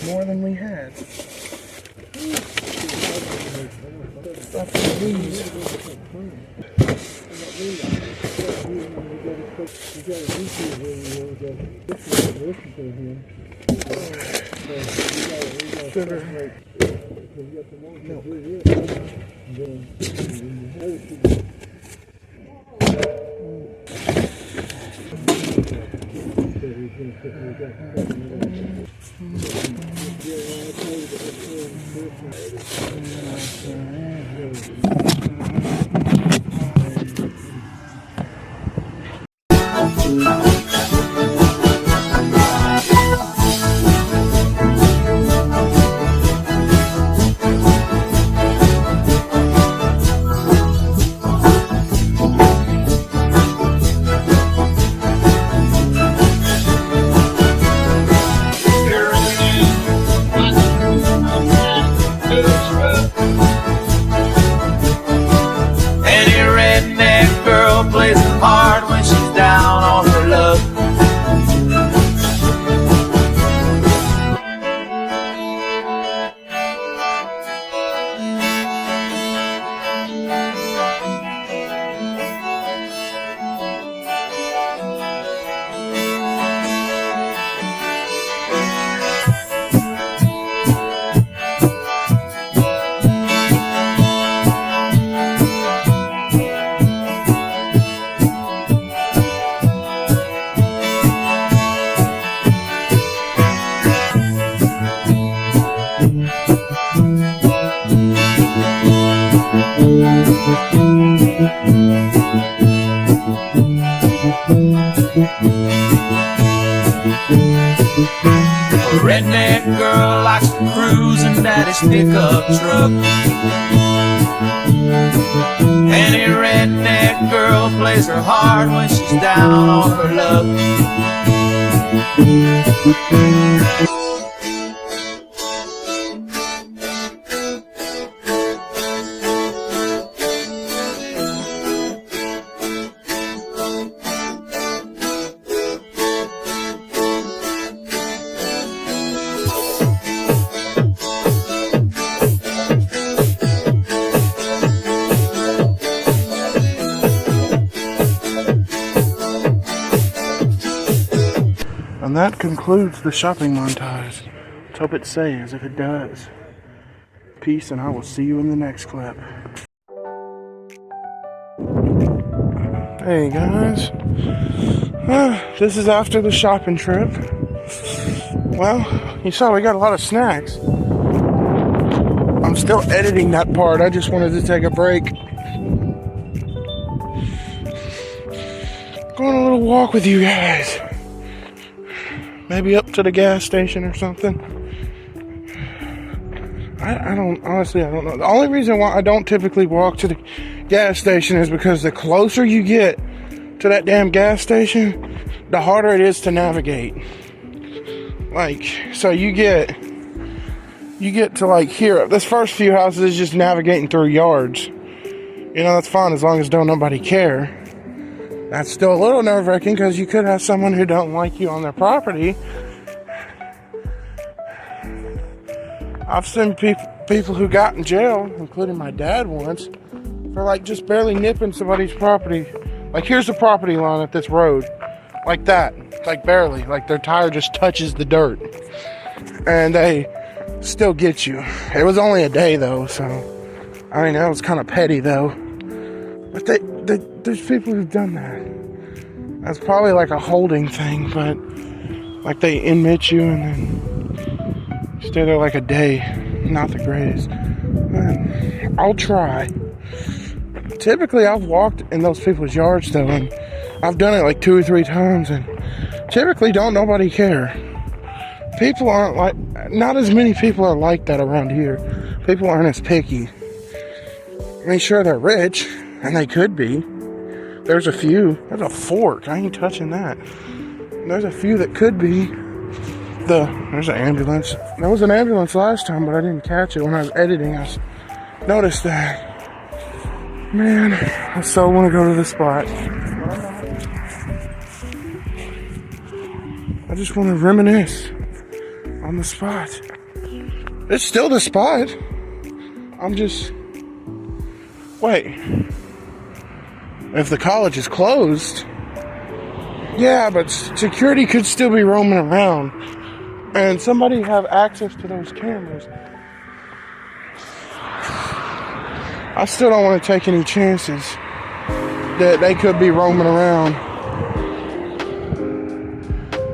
More than we had. Any redneck girl plays it hard when she's down on her luck. cruising daddy's pickup truck. Any redneck girl plays her heart when she's down on her luck. And that concludes the shopping montage. Let's hope it saves. If it does, peace, and I will see you in the next clip. Hey guys, this is after the shopping trip. Well, you saw we got a lot of snacks. I'm still editing that part. I just wanted to take a break. Going on a little walk with you guys. Maybe up to the gas station or something. I don't know. The only reason why I don't typically walk to the gas station is because the closer you get to that damn gas station, the harder it is to navigate. Like, so you get to like here, this first few houses is just navigating through yards. You know, that's fine as long as don't nobody care. That's still a little nerve-wracking because you could have someone who don't like you on their property. I've seen people who got in jail, including my dad once, for like just barely nipping somebody's property. Like, here's the property line at this road. Like that. Like barely. Like their tire just touches the dirt. And they still get you. It was only a day though, so I mean, that was kind of petty though. But there's people who've done that. That's probably like a holding thing, but like they admit you and then stay there like a day. Not the greatest. I'll try. Typically I've walked in those people's yards though, and I've done it like 2 or 3 times, and typically don't nobody care. People aren't like, not as many people are like that around here. People aren't as picky. I mean, sure, they're rich, and they could be. There's a few. There's a fork. I ain't touching that. There's a few that could be. There's an ambulance. There was an ambulance last time, but I didn't catch it when I was editing. I noticed that. Man, I so want to go to the spot. I just want to reminisce on the spot. It's still the spot. I'm just... Wait. If the college is closed... Yeah, but security could still be roaming around. And somebody have access to those cameras. I still don't want to take any chances that they could be roaming around.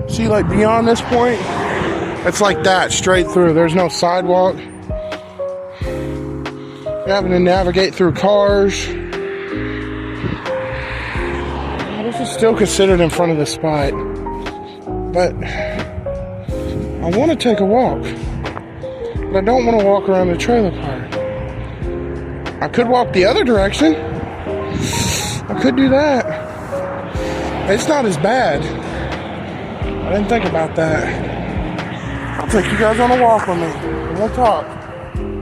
See, like beyond this point, it's like that, straight through. There's no sidewalk. You're having to navigate through cars. This is still considered in front of the spot. But I want to take a walk. But I don't want to walk around the trailer park. I could walk the other direction. I could do that. It's not as bad. I didn't think about that. I'll take you guys on a walk with me. And we'll talk.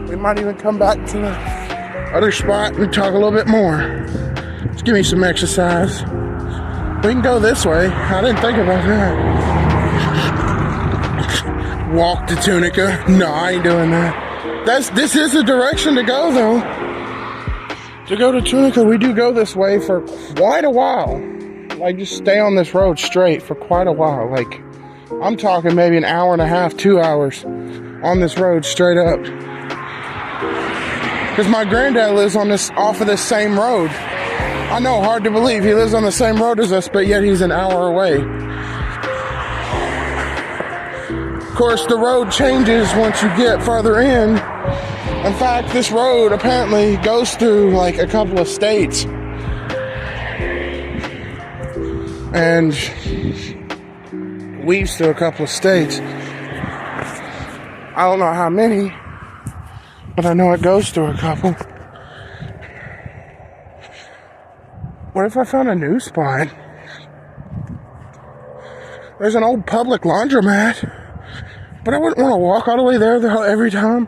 We might even come back to the other spot and talk a little bit more. Just give me some exercise. We can go this way. I didn't think about that. Walk to Tunica. No, I ain't doing that. This is the direction to go though. To go to Tunica, we do go this way for quite a while. Like, just stay on this road straight for quite a while. Like, I'm talking maybe an hour and a half, 2 hours on this road straight up. Because my granddad lives off of this same road. I know, hard to believe. He lives on the same road as us, but yet he's an hour away. Of course, the road changes once you get further in. In fact, this road apparently goes through like a couple of states. And weaves through a couple of states. I don't know how many, but I know it goes through a couple. What if I found a new spot? There's an old public laundromat, but I wouldn't want to walk all the way there every time.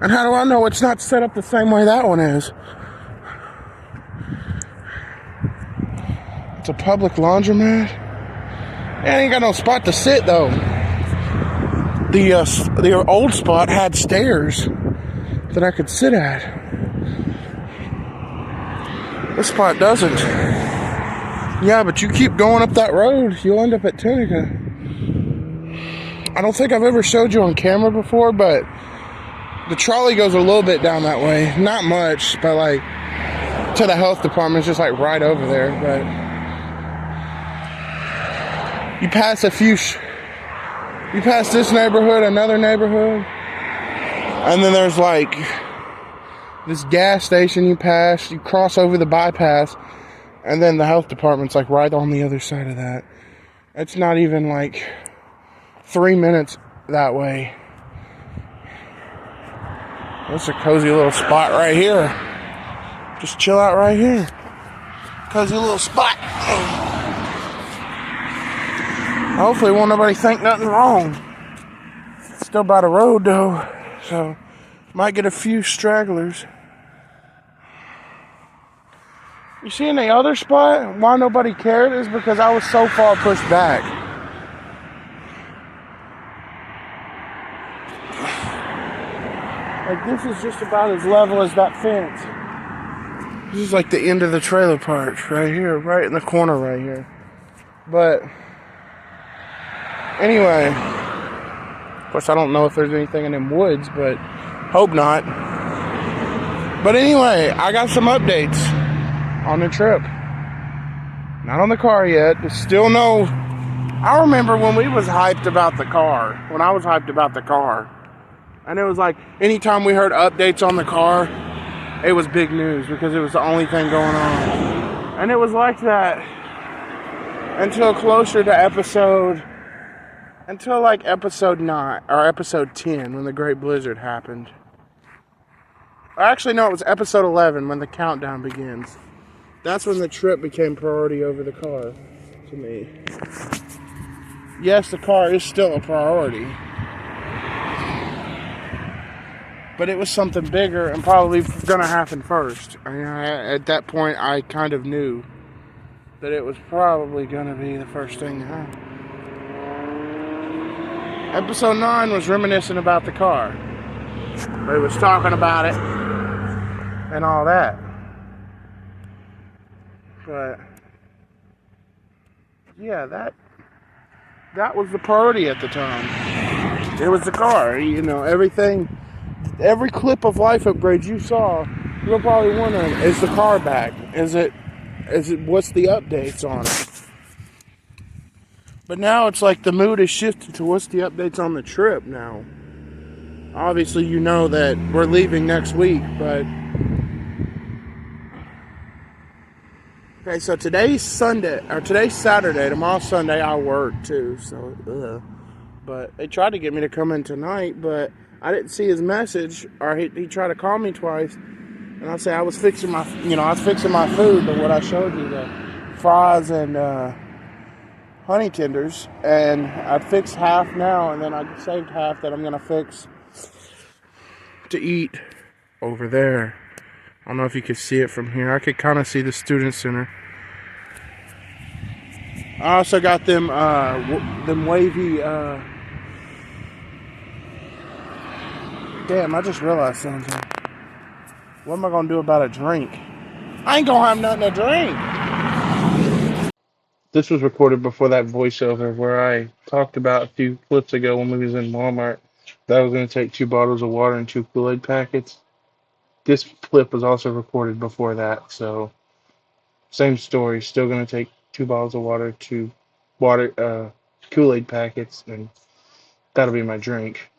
And how do I know it's not set up the same way that one is? It's a public laundromat. It ain't got no spot to sit though. The old spot had stairs that I could sit at. This spot doesn't. Yeah, but you keep going up that road, you'll end up at Tunica. I don't think I've ever showed you on camera before, but the trolley goes a little bit down that way. Not much, but like to the health department, it's just like right over there. But you pass you pass this neighborhood, another neighborhood, and then there's like this gas station you pass, you cross over the bypass, and then the health department's like right on the other side of that. It's not even like 3 minutes that way. That's a cozy little spot right here. Just chill out right here. Cozy little spot. Hopefully won't nobody think nothing wrong. It's still by the road though, so might get a few stragglers. You see in the other spot, why nobody cared is because I was so far pushed back. Like this is just about as level as that fence. This is like the end of the trailer park right here, right in the corner right here. But anyway, of course I don't know if there's anything in them woods, but hope not. But anyway, I got some updates on the trip. Not on the car yet, but still no. I remember when we was hyped about the car, when I was hyped about the car. And it was like, anytime we heard updates on the car, it was big news because it was the only thing going on. And it was like that until closer to episode 9 or episode 10 when the Great Blizzard happened. Actually, no, it was episode 11 when the countdown begins. That's when the trip became priority over the car to me. Yes, the car is still a priority. But it was something bigger and probably going to happen first. At that point, I kind of knew that it was probably going to be the first thing to happen. Episode 9 was reminiscing about the car. They was talking about it and all that. But yeah, that was the priority at the time. It was the car. You know, everything. Every clip of life upgrades you saw, you're probably wondering, is the car back? Is it, what's the updates on it? But now it's like the mood is shifted to what's the updates on the trip now. Obviously you know that we're leaving next week, but okay, so today's Saturday, tomorrow's Sunday, I work too, so but they tried to get me to come in tonight, but I didn't see his message, or he tried to call me twice, and I said I was fixing my, food, but what I showed you, the fries and honey tenders, and I fixed half now, and then I saved half that I'm gonna fix to eat over there. I don't know if you could see it from here. I could kind of see the student center. I also got them wavy. Damn, I just realized something. What am I going to do about a drink? I ain't going to have nothing to drink. This was recorded before that voiceover where I talked about a few clips ago when we was in Walmart that I was going to take 2 bottles of water and 2 Kool-Aid packets. This clip was also recorded before that, so same story. Still going to take 2 bottles of water, 2 Kool-Aid packets, and that'll be my drink.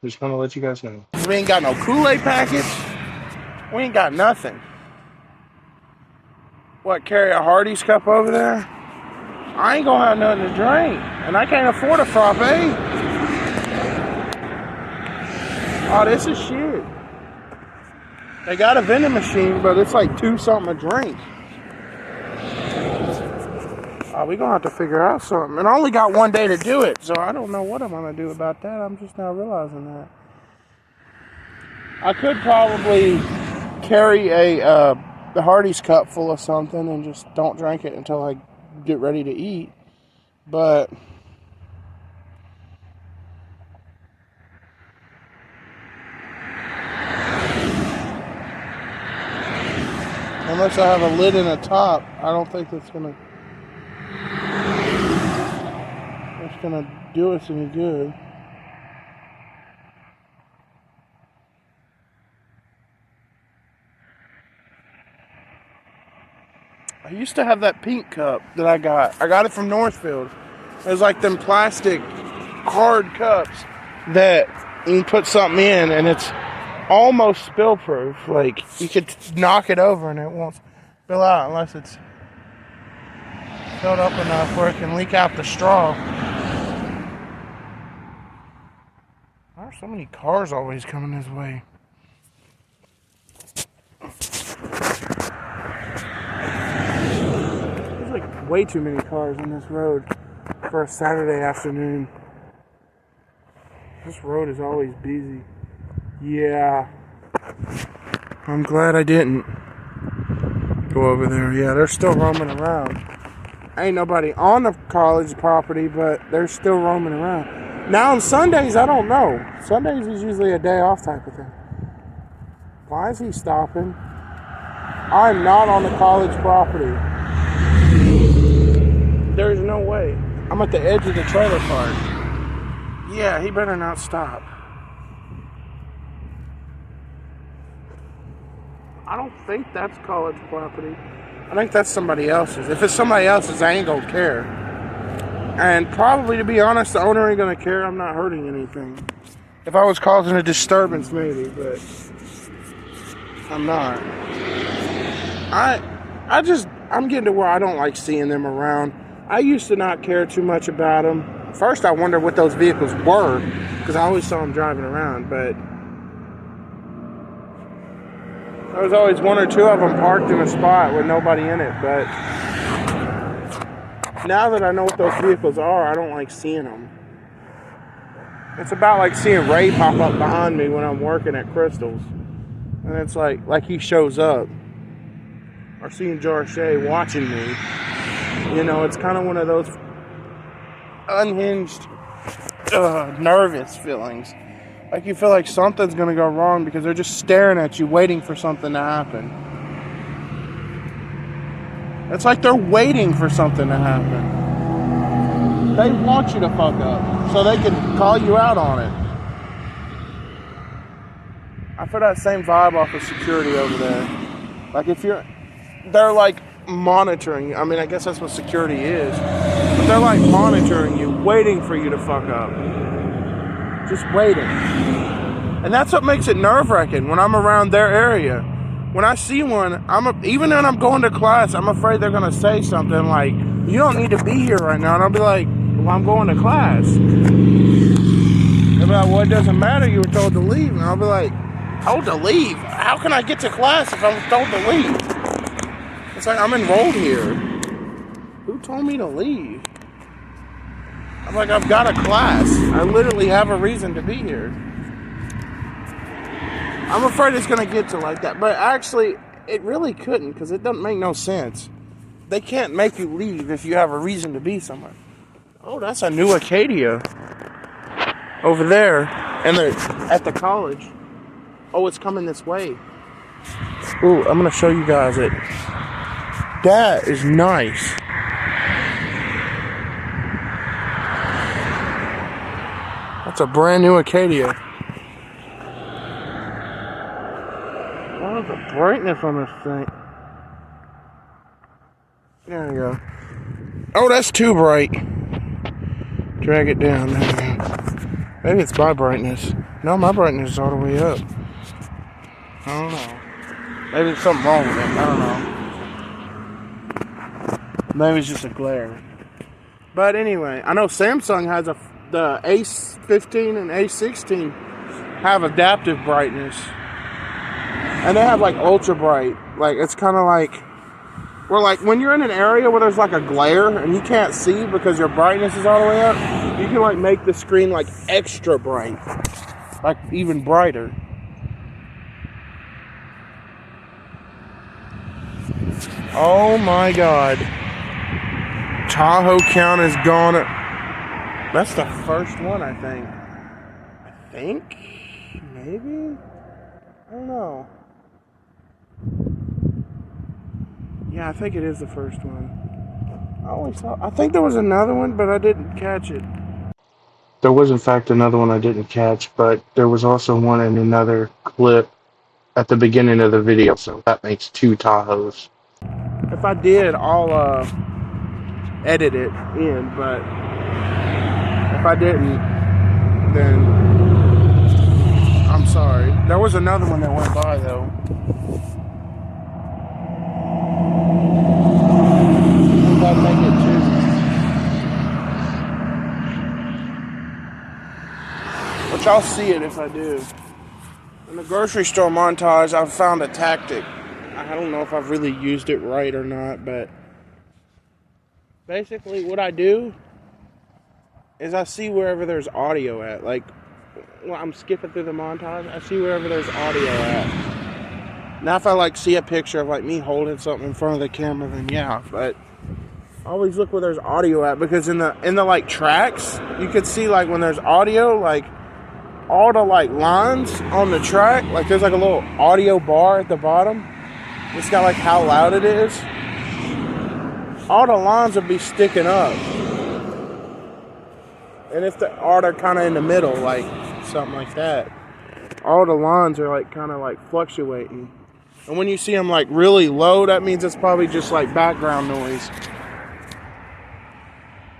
Just want to let you guys know. We ain't got no Kool-Aid packets. We ain't got nothing. What, carry a Hardee's cup over there? I ain't gonna have nothing to drink. And I can't afford a frappe. Oh, this is shit. They got a vending machine, but it's like $2 something a drink. Oh, we gonna have to figure out something. And I only got one day to do it, so I don't know what I'm gonna do about that. I'm just now realizing that. I could probably carry the Hardee's cup full of something and just don't drink it until I get ready to eat. But unless I have a lid and a top, I don't think that's gonna do us any good. I used to have that pink cup that I got. I got it from Northfield. It was like them plastic hard cups that you can put something in and it's almost spill proof. Like you could knock it over and it won't spill out unless it's filled up enough where it can leak out the straw. Why are so many cars always coming this way? There's like way too many cars on this road for a Saturday afternoon. This road is always busy. Yeah. I'm glad I didn't go over there. Yeah, they're still roaming around. Ain't nobody on the college property, but they're still roaming around. Now on Sundays, I don't know. Sundays is usually a day off type of thing. Why is he stopping? I'm not on the college property. There's no way. I'm at the edge of the trailer park. Yeah, he better not stop. I don't think that's college property. I think that's somebody else's. If it's somebody else's, I ain't gonna care. And probably, to be honest, the owner ain't gonna care. I'm not hurting anything. If I was causing a disturbance, maybe, but I'm not. I'm getting to where I don't like seeing them around. I used to not care too much about them. First, I wondered what those vehicles were, because I always saw them driving around, but there was always one or two of them parked in a spot with nobody in it. But now that I know what those vehicles are, I don't like seeing them. It's about like seeing Ray pop up behind me when I'm working at Crystal's. And it's like he shows up. Or seeing Jarshay watching me. You know, it's kind of one of those unhinged, nervous feelings. Like you feel like something's going to go wrong because they're just staring at you, waiting for something to happen. It's like they're waiting for something to happen. They want you to fuck up so they can call you out on it. I feel that same vibe off of security over there. Like they're like monitoring you. I mean, I guess that's what security is. But they're like monitoring you, waiting for you to fuck up. Just waiting. And that's what makes it nerve-wracking when I'm around their area. When I see one, even when I'm going to class, I'm afraid they're going to say something like, you don't need to be here right now. And I'll be like, well, I'm going to class. They'll be like, well, it doesn't matter. You were told to leave. And I'll be like, told to leave? How can I get to class if I was told to leave? It's like, I'm enrolled here. Who told me to leave? I'm like, I've got a class. I literally have a reason to be here. I'm afraid it's going to get to like that. But actually, it really couldn't, because it doesn't make no sense. They can't make you leave if you have a reason to be somewhere. Oh, that's a new Acadia. Over there. And they're at the college. Oh, it's coming this way. Ooh, I'm going to show you guys it. That is nice. That's a brand new Acadia. What is the brightness on this thing? There we go. Oh, that's too bright. Drag it down. There we go. Maybe it's my brightness. No, my brightness is all the way up. I don't know. Maybe there's something wrong with it. I don't know. Maybe it's just a glare. But anyway, I know Samsung has the A15 and A16 have adaptive brightness. And they have like ultra bright. Like it's kind of like, where like when you're in an area where there's like a glare and you can't see because your brightness is all the way up, you can like make the screen like extra bright. Like even brighter. Oh my God. Tahoe count is gone. That's the first one, I think. Maybe? I don't know. Yeah, I think it is the first one. I think there was another one, but I didn't catch it. There was, in fact, another one I didn't catch, but there was also one in another clip at the beginning of the video, so that makes 2 Tahoes. If I did, I'll edit it in, but if I didn't, then I'm sorry. There was another one that went by, though. I'd make it too. Which I'll see it if I do. In the grocery store montage, I've found a tactic. I don't know if I've really used it right or not, but basically what I do is I see wherever there's audio at. Like, when I'm skipping through the montage, I see wherever there's audio at. Now if I like see a picture of like me holding something in front of the camera, then yeah, but I always look where there's audio at, because in the like tracks, you could see like when there's audio, like all the like lines on the track, like there's like a little audio bar at the bottom. It's got like how loud it is. All the lines would be sticking up. And if the are kind of in the middle, like something like that, all the lines are like kind of like fluctuating. And when you see them like really low, that means it's probably just like background noise.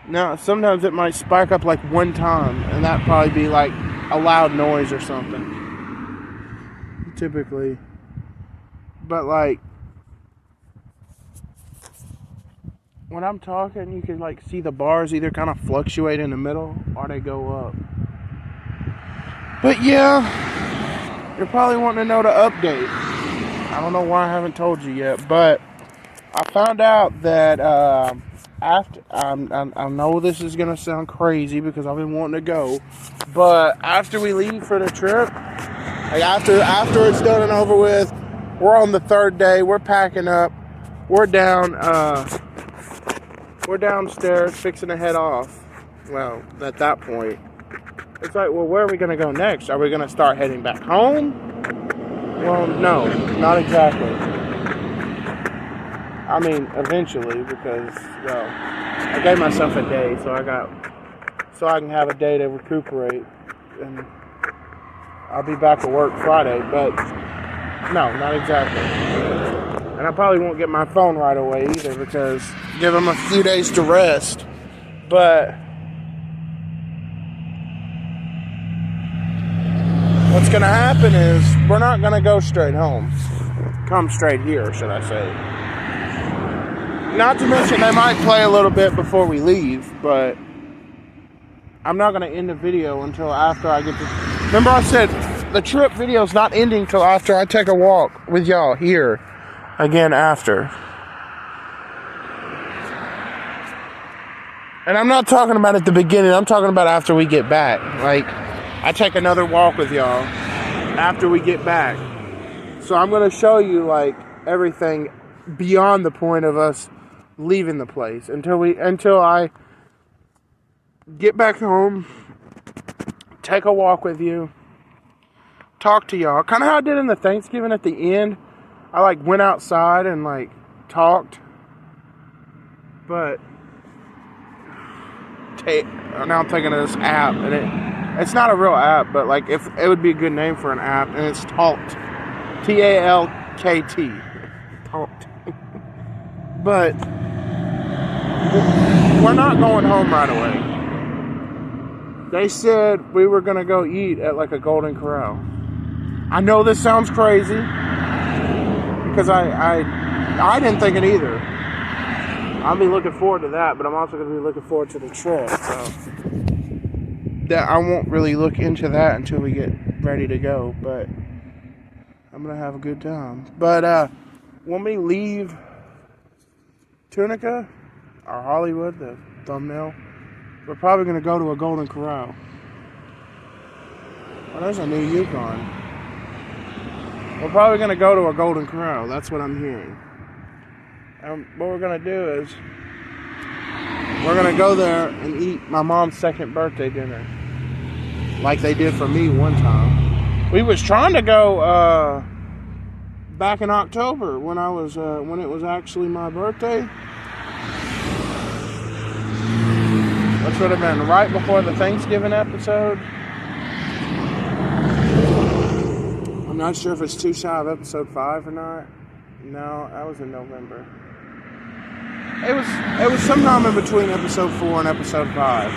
Now, sometimes it might spike up like one time, and that'd probably be like a loud noise or something. Typically. But like, when I'm talking, you can like see the bars either kind of fluctuate in the middle or they go up. But yeah, you're probably wanting to know the update. I don't know why I haven't told you yet, but I found out that after I know this is gonna sound crazy because I've been wanting to go, but after we leave for the trip, like after it's done and over with, we're on the 3rd day. We're packing up. We're downstairs fixing to head off. Well, at that point, it's like, well, where are we gonna go next? Are we gonna start heading back home? Well, no, not exactly. I mean, eventually, because, well, I gave myself a day, so I can have a day to recuperate, and I'll be back at work Friday, but no, not exactly. And I probably won't get my phone right away either, because give them a few days to rest, but what's going to happen is we're not going to go straight home. Come straight here, should I say. Not to mention they might play a little bit before we leave, but I'm not going to end the video until after I get to... Remember I said the trip video is not ending till after I take a walk with y'all here again after. And I'm not talking about at the beginning, I'm talking about after we get back. Like, I take another walk with y'all after we get back. So I'm going to show you like everything beyond the point of us leaving the place until I get back home, take a walk with you, talk to y'all. Kind of how I did in the Thanksgiving at the end. I like went outside and like talked. But now I'm thinking of this app, and it's not a real app, but like if it would be a good name for an app, and it's Talked. Talkt. Talked. But we're not going home right away. They said we were gonna go eat at like a Golden Corral. I know this sounds crazy because I didn't think it either. I'll be looking forward to that, but I'm also gonna be looking forward to the trip. So that I won't really look into that until we get ready to go, but I'm gonna have a good time. But when we leave Tunica or Hollywood, the thumbnail, we're probably gonna go to a Golden Corral. Oh, there's a new Yukon. We're probably gonna go to a Golden Corral. That's what I'm hearing. And what we're gonna do is we're gonna go there and eat my mom's second birthday dinner, like they did for me one time. We was trying to go back in October when I was when it was actually my birthday, which would have been right before the Thanksgiving episode. I'm not sure if it's too shy of episode 5 or not. No, that was in November. It was sometime in between episode 4 and episode 5.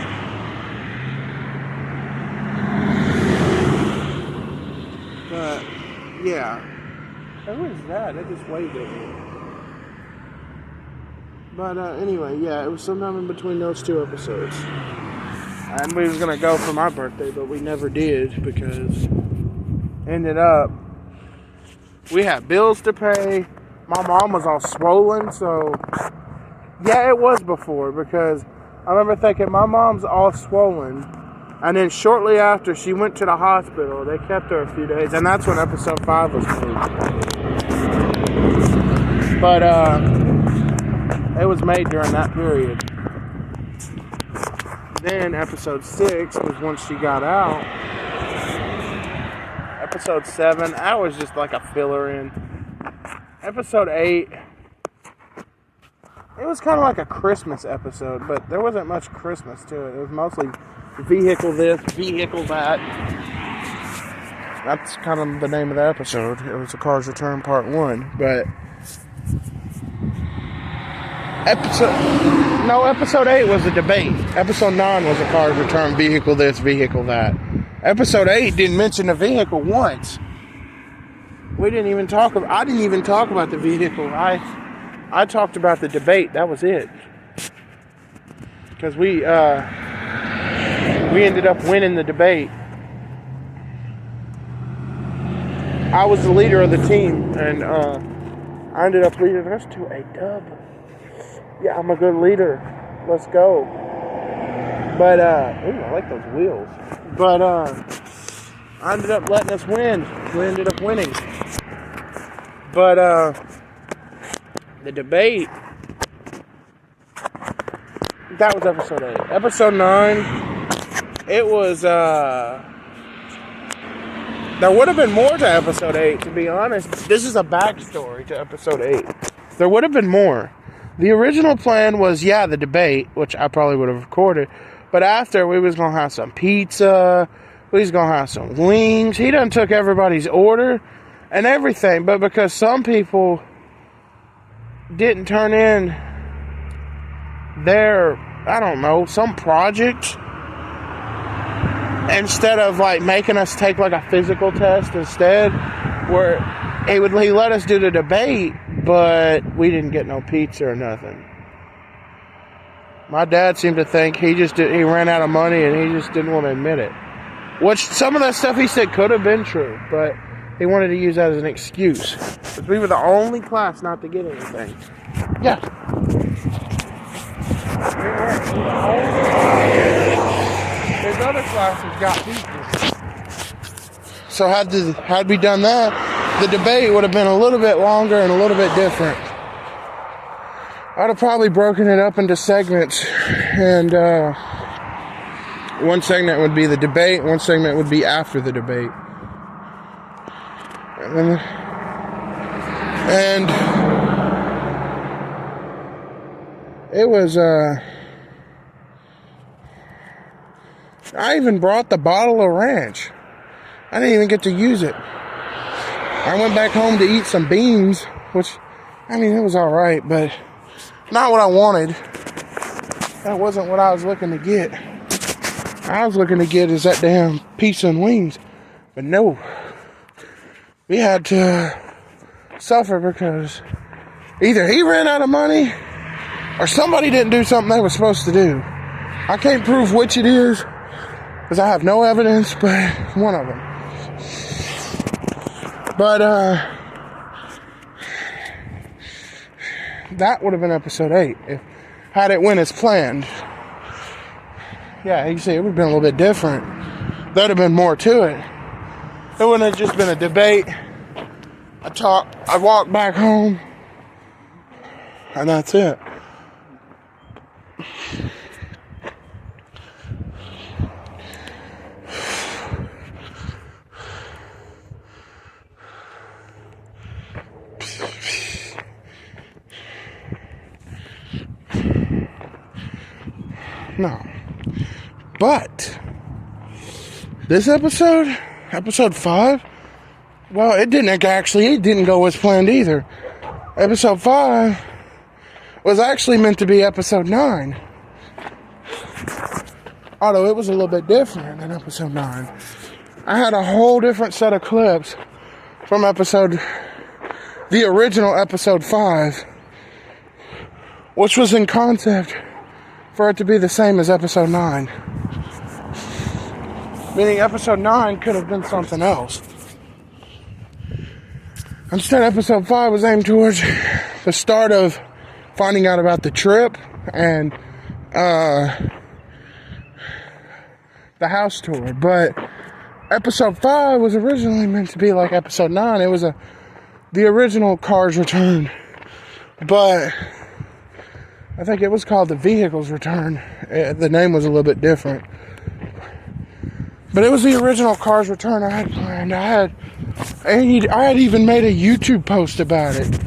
But yeah, who is that? They just waved at me. But anyway, yeah, it was sometime in between those 2 episodes. And we was gonna go for my birthday, but we never did because ended up we had bills to pay. My mom was all swollen, so yeah, it was before, because I remember thinking my mom's all swollen, and then shortly after she went to the hospital. They kept her a few days, and that's when episode 5 was made. But it was made during that period. Then episode 6 was once she got out. Episode 7, I was just like a filler in. Episode 8, it was kind of like a Christmas episode, but there wasn't much Christmas to it. It was mostly vehicle this, vehicle that. That's kind of the name of the episode. It was The Cars Return Part 1, but episode 8 was a debate. Episode 9 was The Cars Return, vehicle this, vehicle that. Episode 8 didn't mention the vehicle once. I didn't even talk about the vehicle. I talked about the debate. That was it. Because we ended up winning the debate. I was the leader of the team, and I ended up leading us to a dub. Yeah, I'm a good leader. Let's go. But ooh, I like those wheels. But I ended up letting us win. We ended up winning. But the debate, that was episode 8. Episode 9, it was there would have been more to episode 8, to be honest. This is a backstory to episode 8. There would have been more. The original plan was, yeah, the debate, which I probably would have recorded. But after, we was going to have some pizza. We was going to have some wings. He done took everybody's order and everything. But because some people didn't turn in their, I don't know, some project, instead of like making us take like a physical test instead, where he let us do the debate, but we didn't get no pizza or nothing. My dad seemed to think he ran out of money and he just didn't want to admit it. Which some of that stuff he said could have been true, but he wanted to use that as an excuse. Because we were the only class not to get anything. Yeah. We were the only class. His other classes got pieces. So had we done that, the debate would have been a little bit longer and a little bit different. I'd have probably broken it up into segments, and one segment would be the debate, one segment would be after the debate. And it was, I even brought the bottle of ranch. I didn't even get to use it. I went back home to eat some beans, which, I mean, it was alright, but not what I wanted. That wasn't what I was looking to get. I was looking to get is that damn pizza and wings. But no. We had to suffer because either he ran out of money or somebody didn't do something they were supposed to do. I can't prove which it is, because I have no evidence, but one of them. But that would have been episode 8 if had it went as planned. Yeah, you see, it would have been a little bit different. There'd have been more to it. It wouldn't have just been a debate. I walked back home, and that's it. No. But this episode 5, well, it didn't go as planned either. Episode 5 was actually meant to be episode 9. Although it was a little bit different than episode 9. I had a whole different set of clips from the original episode 5, which was in concept for it to be the same as episode 9. Meaning episode 9 could have been something else. Instead, episode 5 was aimed towards the start of finding out about the trip and the house tour. But episode 5 was originally meant to be like episode 9. It was the original Cars Return. But I think it was called The Vehicles Return. The name was a little bit different. But it was the original Cars Return I had planned. I had even made a YouTube post about it.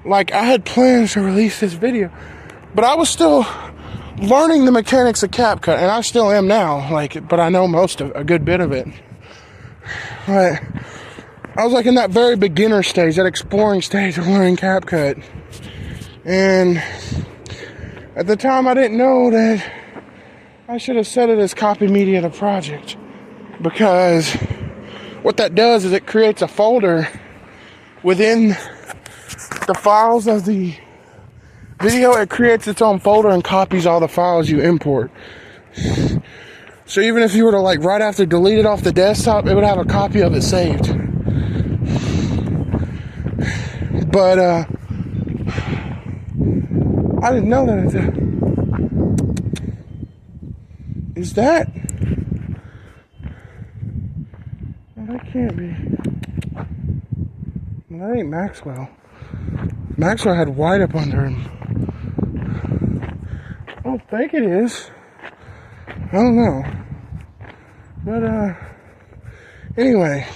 Like, I had plans to release this video. But I was still learning the mechanics of CapCut. And I still am now. But I know a good bit of it. But I was like in that very beginner stage, that exploring stage of learning CapCut. And at the time I didn't know that I should have set it as copy media to project, because what that does is it creates a folder within the files of the video. It creates its own folder and copies all the files you import. So even if you were to right after delete it off the desktop, it would have a copy of it saved. But I didn't know that. Is that? Well, that can't be. Well, that ain't Maxwell. Maxwell had white up under him. I don't think it is. I don't know. But, anyway,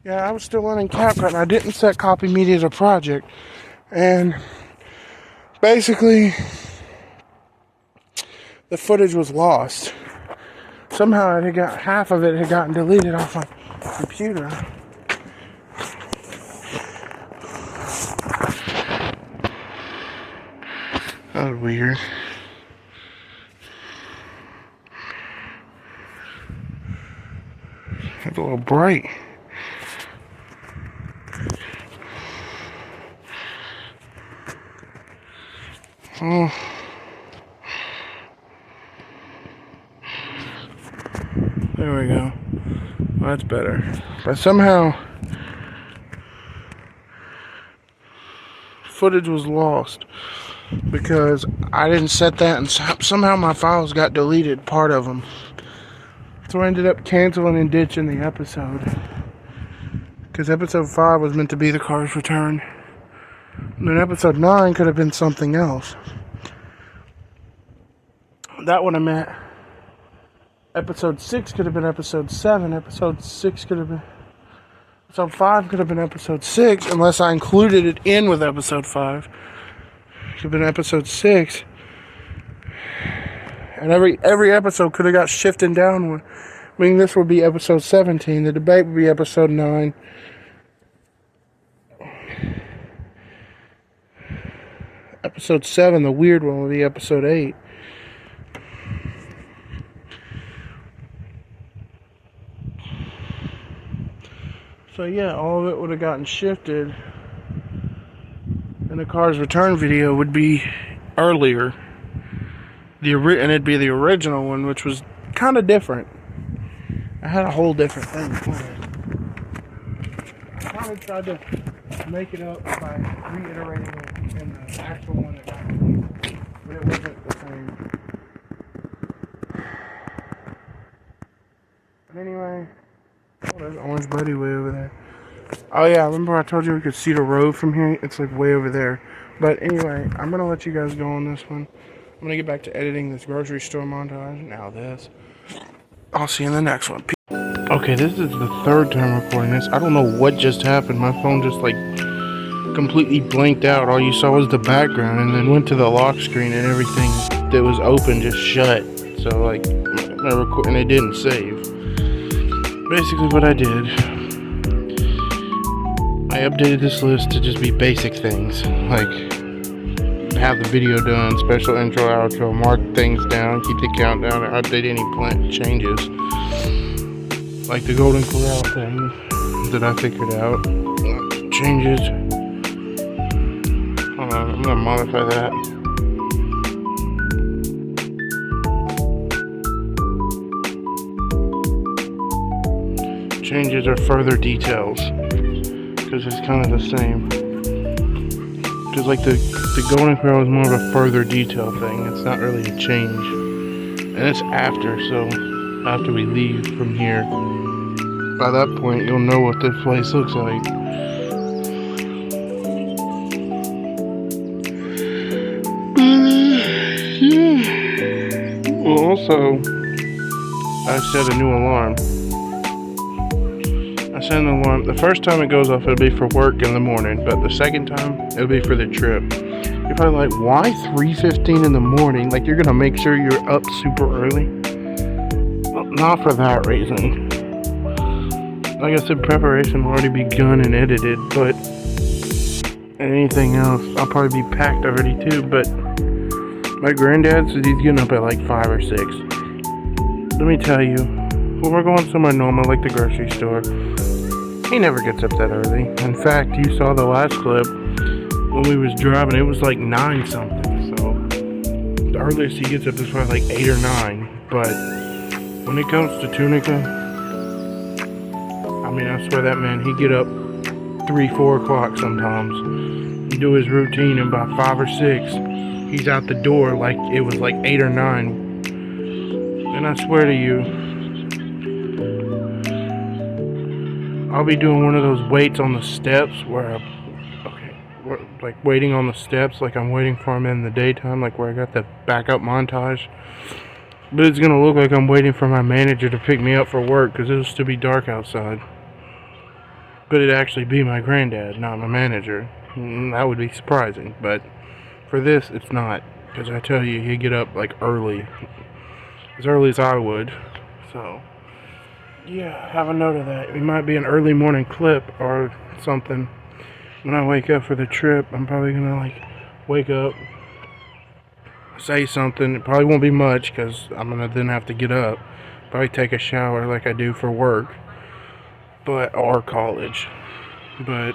I was still learning CapCut, and I didn't set copy media as a project. And basically, the footage was lost. Somehow half of it had gotten deleted off my computer. That was weird. It's a little bright. Oh. There we go. Well, that's better. But somehow footage was lost because I didn't set that, and somehow my files got deleted, part of them. So I ended up canceling and ditching the episode, because episode 5 was meant to be the Cars Return. And then episode 9 could have been something else. That would have meant episode 6 could have been episode 7. Episode 5 could have been episode 6, unless I included it in with episode 5. It could have been episode 6. And every episode could have got shifted downward. Meaning this would be episode 17. The debate would be episode 9. Episode 7, the weird one, would be episode 8. So yeah, all of it would have gotten shifted, and the Cars Return video would be earlier. And it'd be the original one, which was kind of different. I had a whole different thing planned. I kind of tried to make it up by reiterating it in the actual one that got released, but it wasn't the same. But anyway, oh, there's Orange Buddy way over there. Oh yeah, remember I told you we could see the road from here? It's like way over there. But anyway, I'm going to let you guys go on this one. I'm going to get back to editing this grocery store montage. Now this. I'll see you in the next one. Okay, this is the third time recording this. I don't know what just happened. My phone just like completely blanked out. All you saw was the background, and then went to the lock screen and everything that was open just shut. So like, and it didn't save. Basically what I did, I updated this list to just be basic things, like have the video done, special intro, outro, mark things down, keep the countdown, and update any plant changes. Like the Golden Corral thing that I figured out. Changes. Hold on, I'm gonna modify that. Changes are further details. Because it's kind of the same. Because like the Golden Corral is more of a further detail thing. It's not really a change. And it's after, so after we leave from here. By that point, you'll know what this place looks like. Well, also, I set a new alarm. I set an alarm. The first time it goes off, it'll be for work in the morning, but the second time, it'll be for the trip. You're probably like, why 3:15 in the morning? Like, you're gonna make sure you're up super early? Well, not for that reason. Like I said, preparation will already begun and edited, but anything else, I'll probably be packed already too. But my granddad says he's getting up at like 5 or 6. Let me tell you, when we're going somewhere normal like the grocery store, he never gets up that early. In fact, you saw the last clip when we was driving, it was like 9 something. So the earliest he gets up is probably like 8 or 9. But when it comes to Tunica, I mean, I swear that man, he get up 3, 4 o'clock sometimes, do his routine, and by 5 or 6, he's out the door like it was like 8 or 9. And I swear to you, I'll be doing one of those waits on the steps where, like waiting on the steps, like I'm waiting for him in the daytime, like where I got the backup montage. But it's gonna look like I'm waiting for my manager to pick me up for work, because it'll still be dark outside. But it'd actually be my granddad, not my manager. That would be surprising, but for this, it's not. Because I tell you, he'd get up like early. As early as I would. So, yeah, have a note of that. It might be an early morning clip or something. When I wake up for the trip, I'm probably gonna like wake up, say something. It probably won't be much, because I'm gonna then have to get up. Probably take a shower like I do for work. Or college. But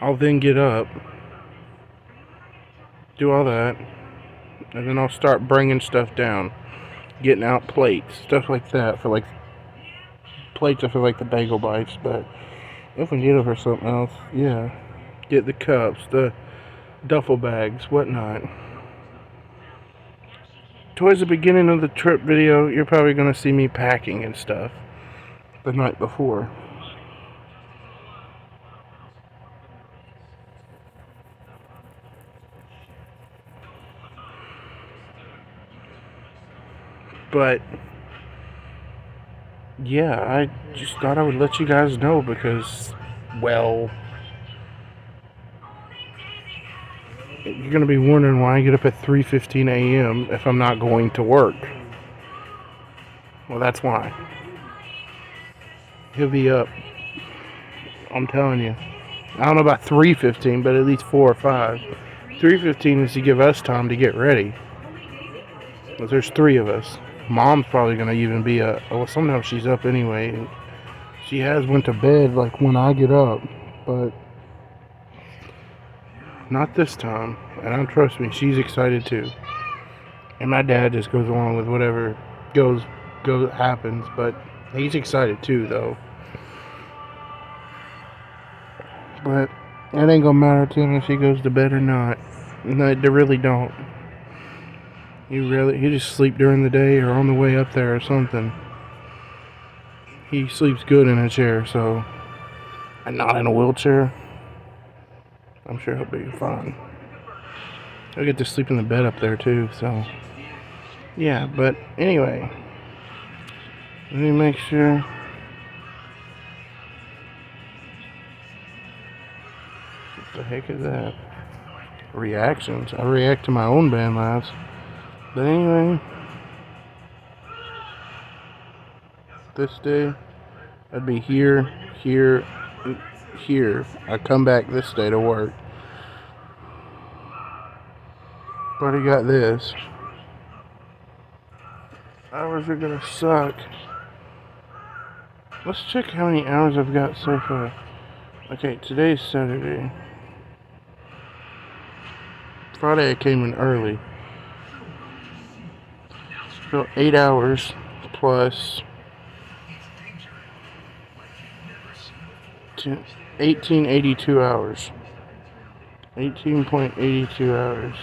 I'll then get up, do all that, and then I'll start bringing stuff down, getting out plates, stuff like that, for like plates for like the bagel bites. But if we need it for something else, yeah, get the cups, the duffel bags, whatnot. Towards the beginning of the trip video, you're probably going to see me packing and stuff the night before. But yeah, I just thought I would let you guys know, because, well, you're going to be wondering why I get up at 3:15 a.m. if I'm not going to work. Well, that's why. He'll be up. I'm telling you. I don't know about 3:15, but at least 4 or 5. 3:15 is to give us time to get ready. Because there's 3 of us. Mom's probably going to even be up. Well, sometimes she's up anyway. She has went to bed like when I get up. But Not this time. And trust me, she's excited too. And my dad just goes along with whatever happens, but he's excited too, though. But it ain't gonna matter to him if he goes to bed or not. No, they really don't. He just sleep during the day or on the way up there or something. He sleeps good in a chair, so, and not in a wheelchair. I'm sure he'll be fine. He'll get to sleep in the bed up there too, so. Yeah, but anyway. Let me make sure. What the heck is that? Reactions. I react to my own band lives. But anyway. This day, I'd be here, here, here. I come back this day to work. But I got this. Hours are gonna suck. Let's check how many hours I've got so far. Okay, today's Saturday. Friday I came in early. So 8 hours plus 1882 hours. 18.82 hours.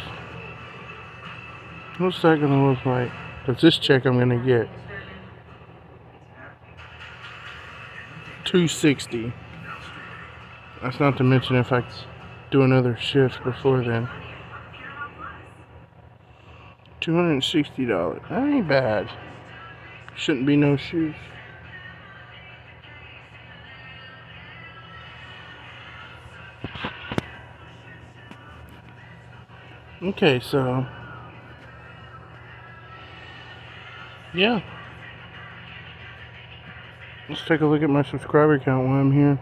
What's that gonna look like? Because this check I'm gonna get $260. That's not to mention if I do another shift before then. $260. That ain't bad. Shouldn't be no shoes. Okay, so yeah. Let's take a look at my subscriber count while I'm here.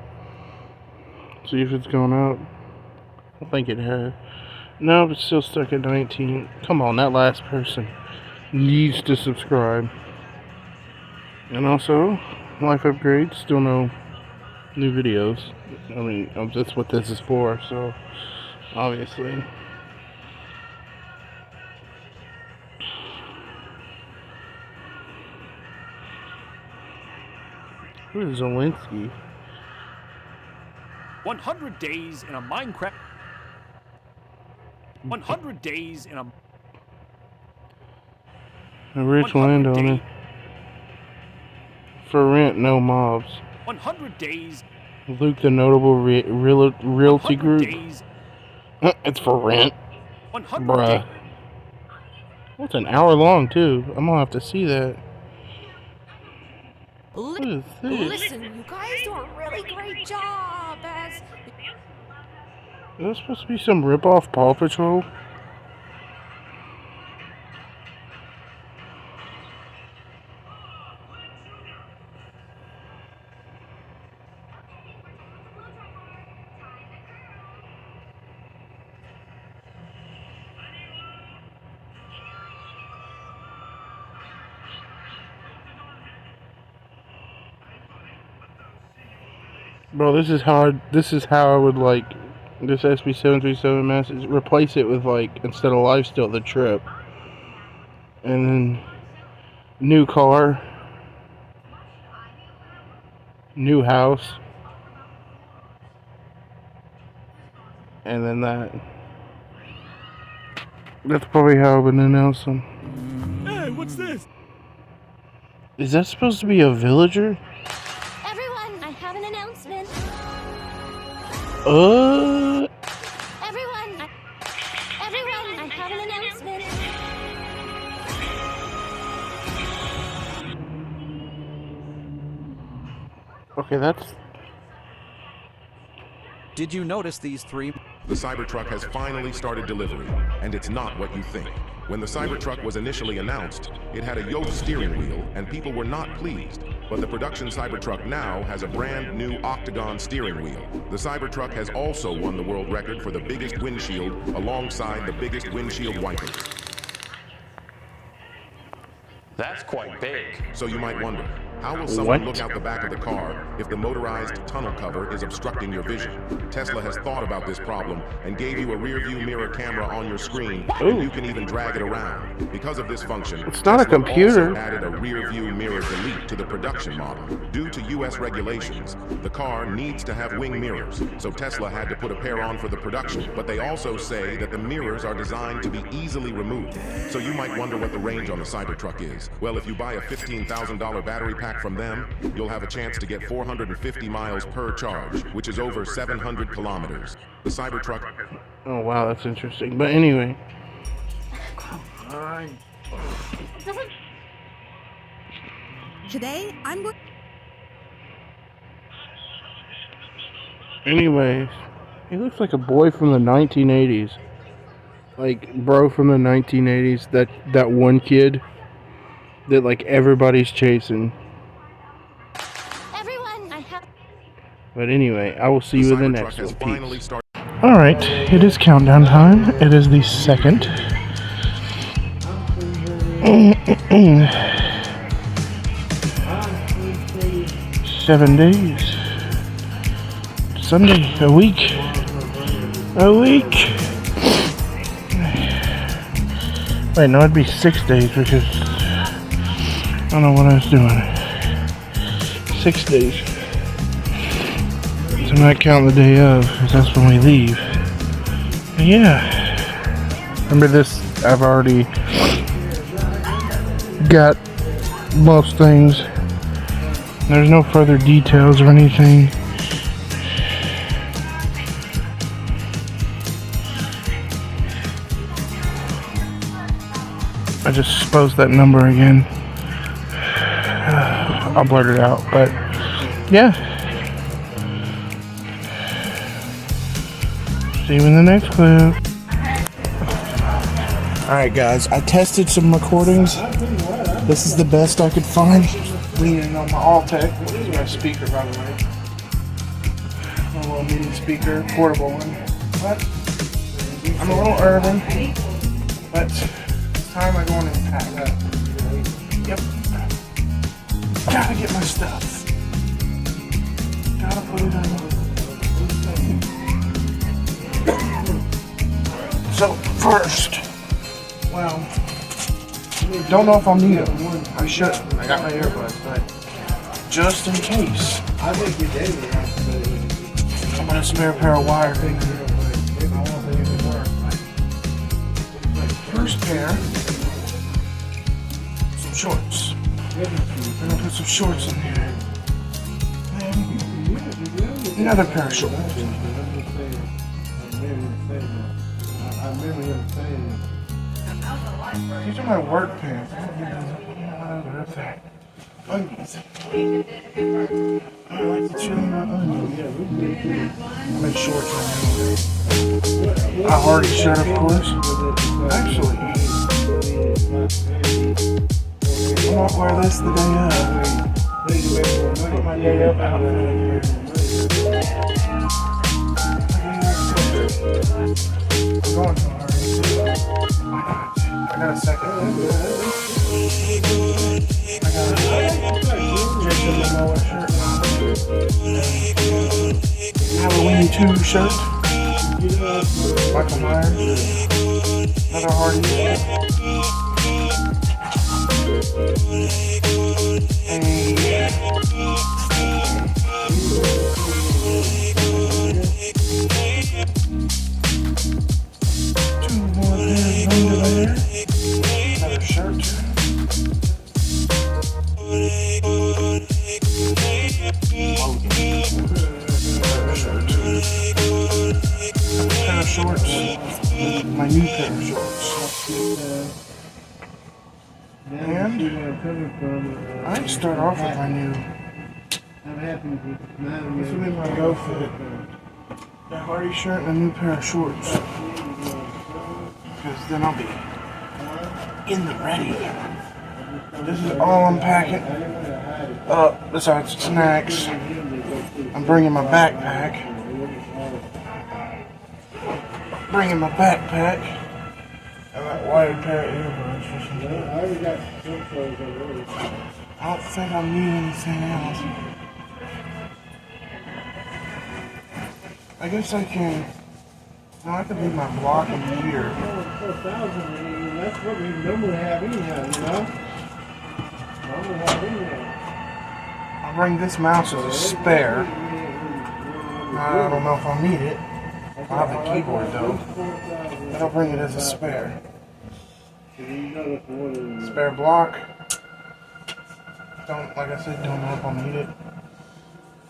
See if it's gone up. I think it has. No, it's still stuck at 19. Come on, that last person needs to subscribe. And also, life upgrades, still no new videos. I mean, that's what this is for, so obviously. Who is Zelensky? 100 days in a Minecraft. 100 days in A rich landowner. For rent, no mobs. 100 days. Luke, the notable realty group. Days. It's for rent. 100 Bruh. Well, it's an hour long, too. I'm gonna have to see that. What is this? Listen, you guys do a really great job as... Is that supposed to be some rip-off Paw Patrol? Bro, this is how I would like this SB737 message. Replace it with, like, instead of lifestyle, the Trip. And then new car, new house, and then that. That's probably how I would announce them. Hey, what's this? Is that supposed to be a villager? Everyone, I have an announcement. Everyone, I have an announcement. Okay, that's... Did you notice these three? The Cybertruck has finally started delivery, and it's not what you think. When the Cybertruck was initially announced, it had a yoke steering wheel, and people were not pleased. But the production Cybertruck now has a brand new octagon steering wheel. The Cybertruck has also won the world record for the biggest windshield alongside the biggest windshield wipers. That's quite big. So you might wonder, How will someone look out the back of the car if the motorized tunnel cover is obstructing your vision? Tesla has thought about this problem and gave you a rear-view mirror camera on your screen, and you can even drag it around. Because of this function, It's not a Tesla computer. also added a rear-view mirror delete to the production model. Due to U.S. regulations, the car needs to have wing mirrors, so Tesla had to put a pair on for the production. But they also say that the mirrors are designed to be easily removed. So you might wonder what the range on the Cybertruck is. Well, if you buy a $15,000 battery pack from them, you'll have a chance to get 450 miles per charge, which is over 700 kilometers. The Cybertruck... Oh, wow, that's interesting. But anyway. Today, I'm going. Anyways, he looks like a boy from the 1980s. Like, bro from the 1980s. That one kid that, like, everybody's chasing. Everyone, I have. But anyway, I will see you in the next has one. finally Peace. started. Alright, it is countdown time. It is the 2nd. 7 days. Sunday, a week. A week. Wait, no, it'd be 6 days because I don't know what I was doing. 6 days. So I'm not counting the day of, because that's when we leave. But yeah. Remember this, I've already got most things. There's no further details or anything. I just supposed that number again. I'll blurt it out, but yeah. See you in the next clip. Alright guys, I tested some recordings. This is the best I could find. Leaning on my Alltech, which is my speaker by the way. A little mini speaker, portable one. But I'm a little early. But it's time I go in and pack up. Yep. Gotta get my stuff. Gotta put it on. So first, well, don't know if I'll need them. I should. I got my earbuds, but just in case, I'm gonna spare a pair of wire. First pair, some shorts. I'm gonna put some shorts in here. Then another pair of shorts. These are my work pants. I like to chill in my onions. I'm in shorts right now. A Hardy shirt, of course. Actually, I might wear this the day of. Put my day up outfit. I'm going to Hardy. I got a second. I got a Jason Momoa shirt. Halloween 2 shirt. Michael Myers. Another Hardy shirt. Two more pairs under there. Another shirt. Pair of shorts. My new pair of shorts. And I start off with my new. This will be my outfit. A Hardy shirt and a new pair of shorts. Because then I'll be in the ready. This is all I'm packing. Besides snacks, I'm bringing my backpack. And that wired pair of earbuds for some. I don't think I need anything else. I guess I can. No, I can leave my block in here. 4,000, that's what we normally have anyhow, you know? Normally have anyhow. I'll bring this mouse as a spare. I don't know if I'll need it. I'll have the keyboard though. But I'll bring it as a spare. Spare block. Don't, like I said, don't know if I'll need it.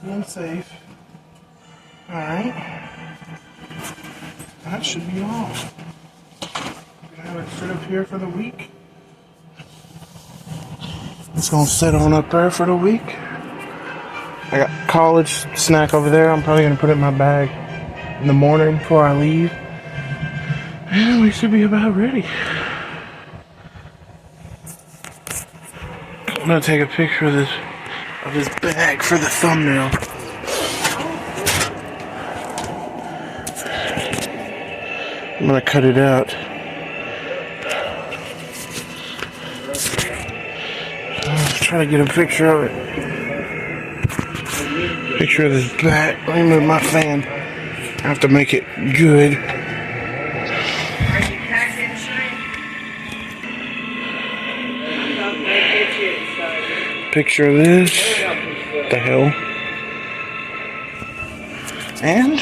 Being safe. Alright. That should be all. Gonna have it sit up here for the week. It's gonna sit on up there for the week. I got college snack over there. I'm probably gonna put it in my bag in the morning before I leave. And we should be about ready. I'm gonna take a picture of this bag for the thumbnail. I'm gonna cut it out. Let's try to get a picture of it. Picture of this bag. Let me move my fan. I have to make it good. Picture of this. What the hell? And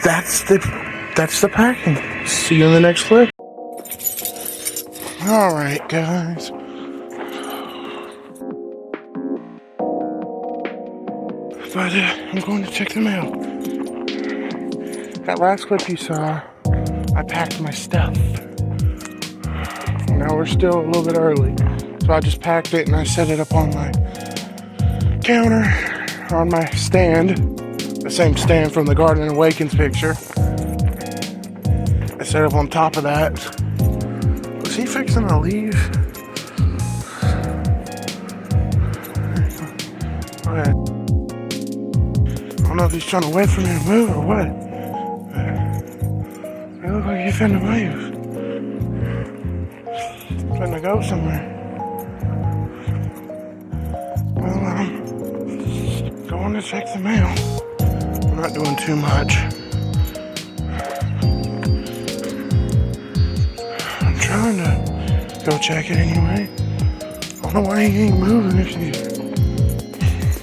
that's the packing. See you in the next clip. Alright guys. But I'm going to check the mail. That last clip you saw, I packed my stuff. Now we're still a little bit early. So I just packed it and I set it up on my counter, on my stand. The same stand from the Garden Awakens picture. I set it up on top of that. Was he fixing to leave? Alright. I don't know if he's trying to wait for me to move or what. It looks like he's finna move. Finna go somewhere. Well, I'm going to check the mail. I'm not doing too much. I'm trying to go check it anyway. I don't know why he ain't moving if he...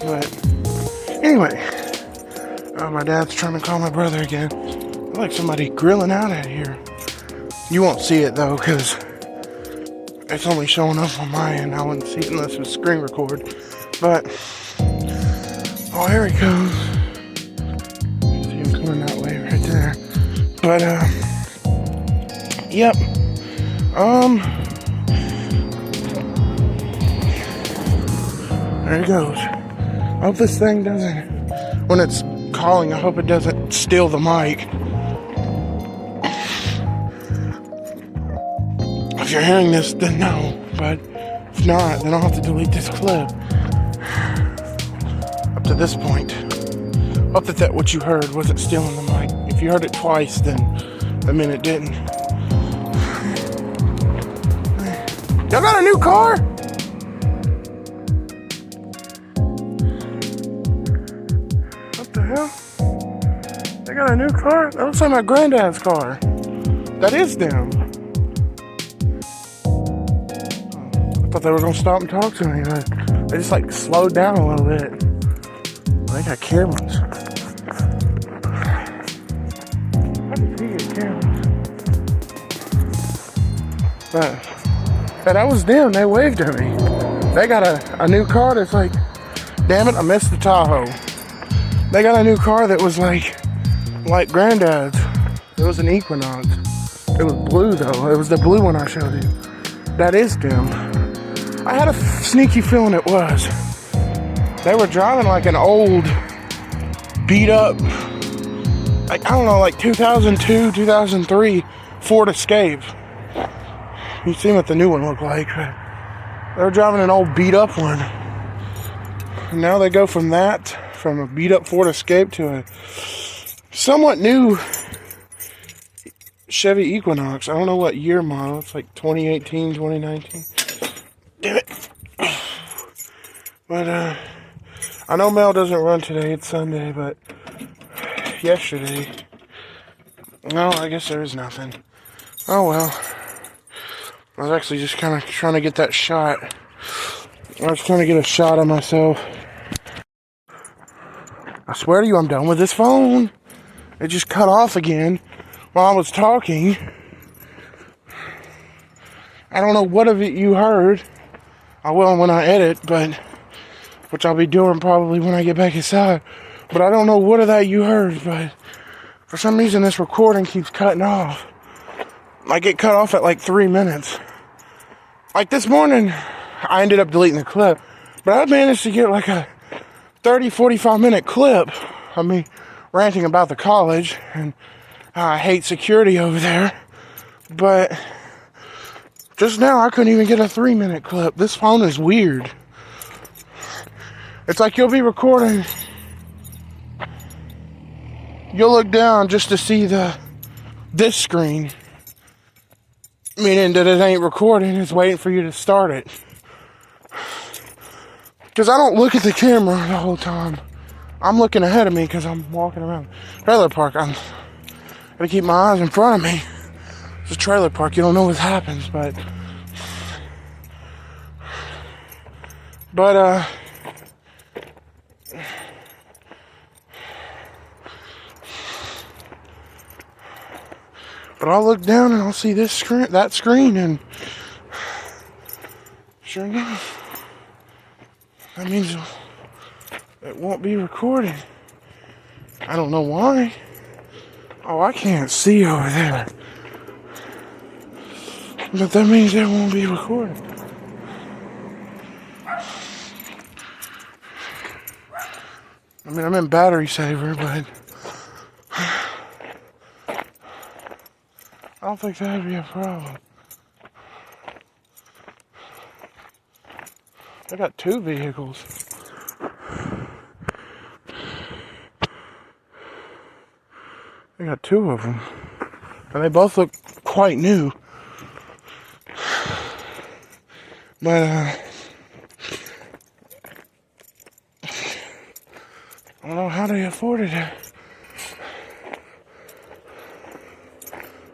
But, anyway. My dad's trying to call my brother again. I like somebody grilling out at here. You won't see it though, because it's only showing up on my end. I wouldn't see it unless it was screen record. But, oh, here he comes. See him coming that way right there. But, yep. There he goes. I hope this thing doesn't, when it's calling, I hope it doesn't steal the mic. If you're hearing this, then no. But if not, then I'll have to delete this clip. Up to this point. Hope that what you heard wasn't stealing the mic. If you heard it twice, then I mean it didn't. Y'all got a new car? What the hell? They got a new car? That looks like my granddad's car. That is them. I thought they were gonna stop and talk to me, but they just like slowed down a little bit. They got cameras. How did he get cameras? But that was them. They waved at me. They got a new car that's like, damn it, I missed the Tahoe. They got a new car that was like Granddad's. It was an Equinox. It was blue though. It was the blue one I showed you. That is them. I had a sneaky feeling it was. They were driving like an old, beat up, like, I don't know, like 2002, 2003 Ford Escape. You see what the new one looked like. They were driving an old beat up one. And now they go from a beat up Ford Escape to a somewhat new Chevy Equinox. I don't know what year model. It's like 2018, 2019. Damn it. But, I know Mel doesn't run today. It's Sunday, but yesterday. No, I guess there is nothing. Oh, well. I was actually just kind of trying to get that shot. I was trying to get a shot of myself. I swear to you, I'm done with this phone. It just cut off again while I was talking. I don't know what of it you heard. I will when I edit, but which I'll be doing probably when I get back inside. But I don't know what of that you heard, but for some reason this recording keeps cutting off. Like it cut off at like 3 minutes. Like this morning, I ended up deleting the clip, but I managed to get like a 30, 45 minute clip of me ranting about the college and how I hate security over there. But just now, I couldn't even get a 3 minute clip. This phone is weird. It's like you'll be recording. You'll look down just to see this screen. Meaning that it ain't recording, it's waiting for you to start it. Because I don't look at the camera the whole time. I'm looking ahead of me because I'm walking around the trailer park. I'm gotta keep my eyes in front of me. It's a trailer park, you don't know what happens, but I'll look down and I'll see this screen, that screen, and sure enough, that means it won't be recorded. I don't know why. Oh, I can't see over there. But that means it won't be recorded. I mean, I'm in battery saver, but I don't think that'd be a problem. I got 2 vehicles. I got 2 of them. And they both look quite new. But, I don't know how they afforded it.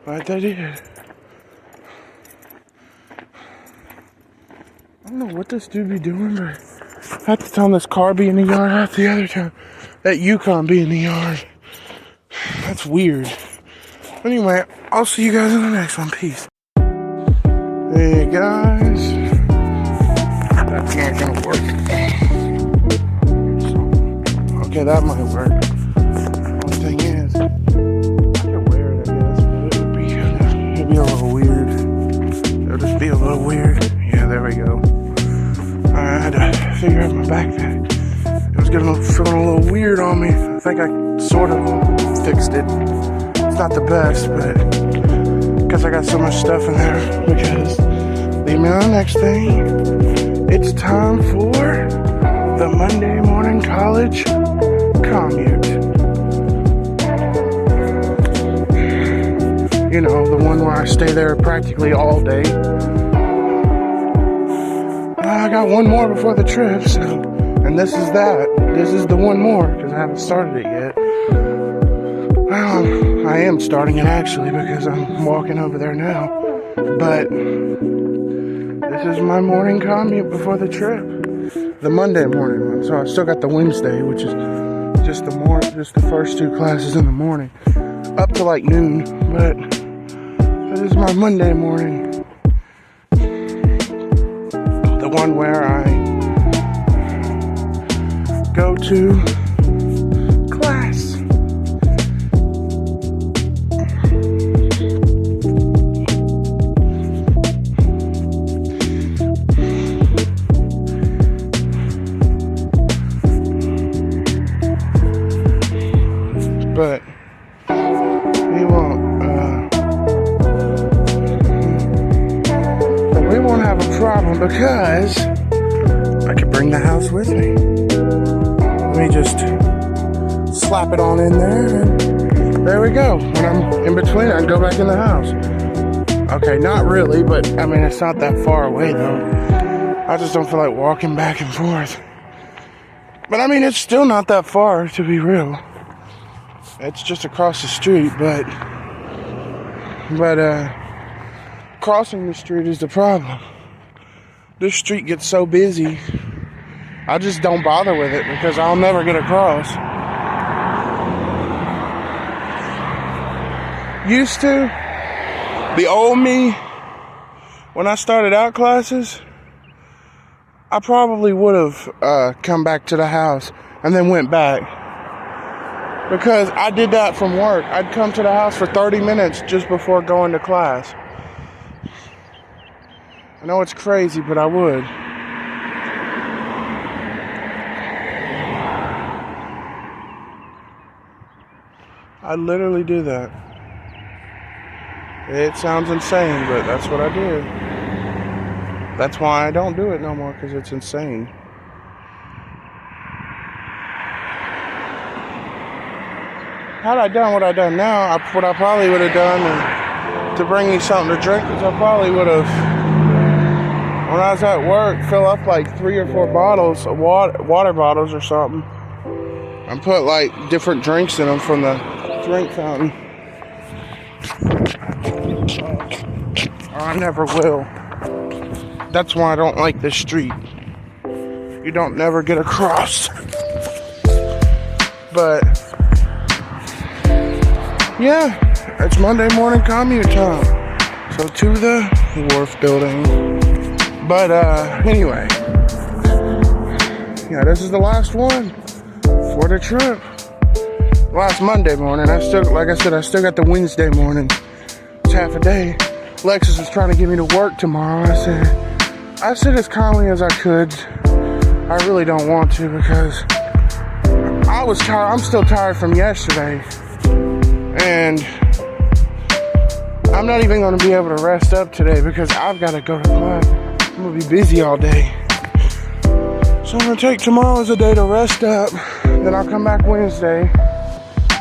But they did. I don't know what this dude be doing, but half the time this car be in the yard, half the other time that Yukon be in the yard. That's weird. Anyway, I'll see you guys in the next one. Peace. Hey guys. That's not gonna work. Okay, that might work. Only thing is, I can wear it, I guess, but it'd be a little weird. It'll just be a little weird. Yeah, there we go. I had to figure out my backpack. It was feeling a little weird on me. I think I sort of fixed it. It's not the best, but because I got so much stuff in there. Because leave me on the next thing. It's time for the Monday morning college commute. You know, the one where I stay there practically all day. I got one more before the trip, so, and this is that. This is the one more, because I haven't started it yet. Well, I am starting it actually, because I'm walking over there now. But this is my morning commute before the trip. The Monday morning one. So I still got the Wednesday, which is just the first 2 classes in the morning. Up to like noon, but this is my Monday morning. The one where I go to class. But we won't have a problem because I can bring the house with me. Let me just slap it on in there and there we go. When I'm in between, I can go back in the house. Okay, not really, but I mean, it's not that far away though. I just don't feel like walking back and forth. But I mean, it's still not that far, to be real. It's just across the street, but crossing the street is the problem. This street gets so busy, I just don't bother with it because I'll never get across. Used to, the old me, when I started out classes, I probably would have come back to the house and then went back. Because I did that from work. I'd come to the house for 30 minutes just before going to class. I know it's crazy, but I would. I'd literally do that. It sounds insane, but that's what I did. That's why I don't do it no more, because it's insane. Had I done what I done now, what I probably would have done to bring me something to drink is I probably would have, when I was at work, fill up like 3 or 4 bottles of water bottles or something, and put like different drinks in them from the drink fountain. Or I never will. That's why I don't like this street. You don't never get across. But yeah, it's Monday morning commute time. So to the wharf building. But anyway, yeah, this is the last one for the trip. Last Monday morning. I still got the Wednesday morning. It's half a day. Lexus was trying to get me to work tomorrow. I said as calmly as I could, I really don't want to because I was tired. I'm still tired from yesterday. And I'm not even going to be able to rest up today because I've got to go to class. I'm going to be busy all day. So I'm going to take tomorrow as a day to rest up. Then I'll come back Wednesday.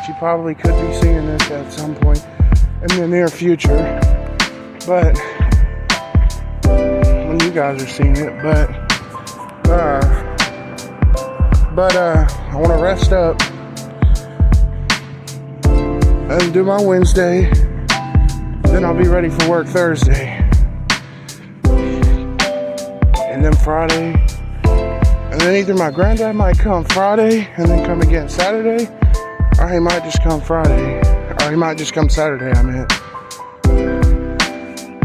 You probably could be seeing this at some point in the near future. But when you guys are seeing it. But I want to rest up and do my Wednesday. Then I'll be ready for work Thursday. And then Friday. And then either my granddad might come Friday and then come again Saturday. Or he might just come Friday. Or he might just come Saturday, I meant.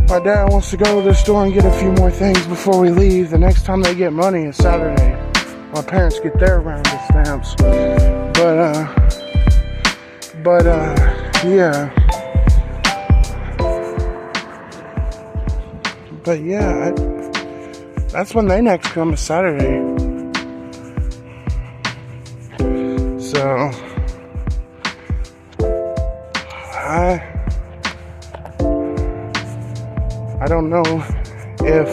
My dad wants to go to the store and get a few more things before we leave. The next time they get money is Saturday. My parents get their round of stamps. Yeah. But yeah, that's when they next come, is Saturday. So I don't know if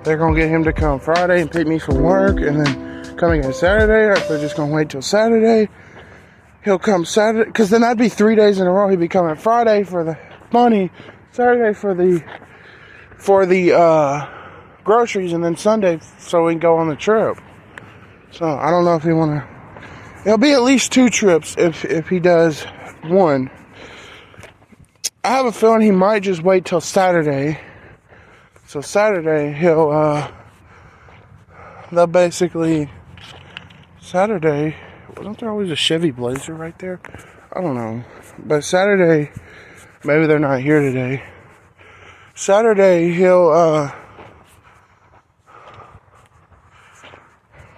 they're gonna get him to come Friday and pick me from work and then come again Saturday, or if they're just gonna wait till Saturday. He'll come Saturday, because then that'd be 3 days in a row. He'd be coming Friday for the money, Saturday for the groceries, and then Sunday so we can go on the trip. So I don't know if he wanna. It'll be at least 2 trips if he does one. I have a feeling he might just wait till Saturday. So Saturday they'll basically Saturday. Wasn't there always a Chevy Blazer right there? I don't know. But Saturday, maybe they're not here today. Saturday he'll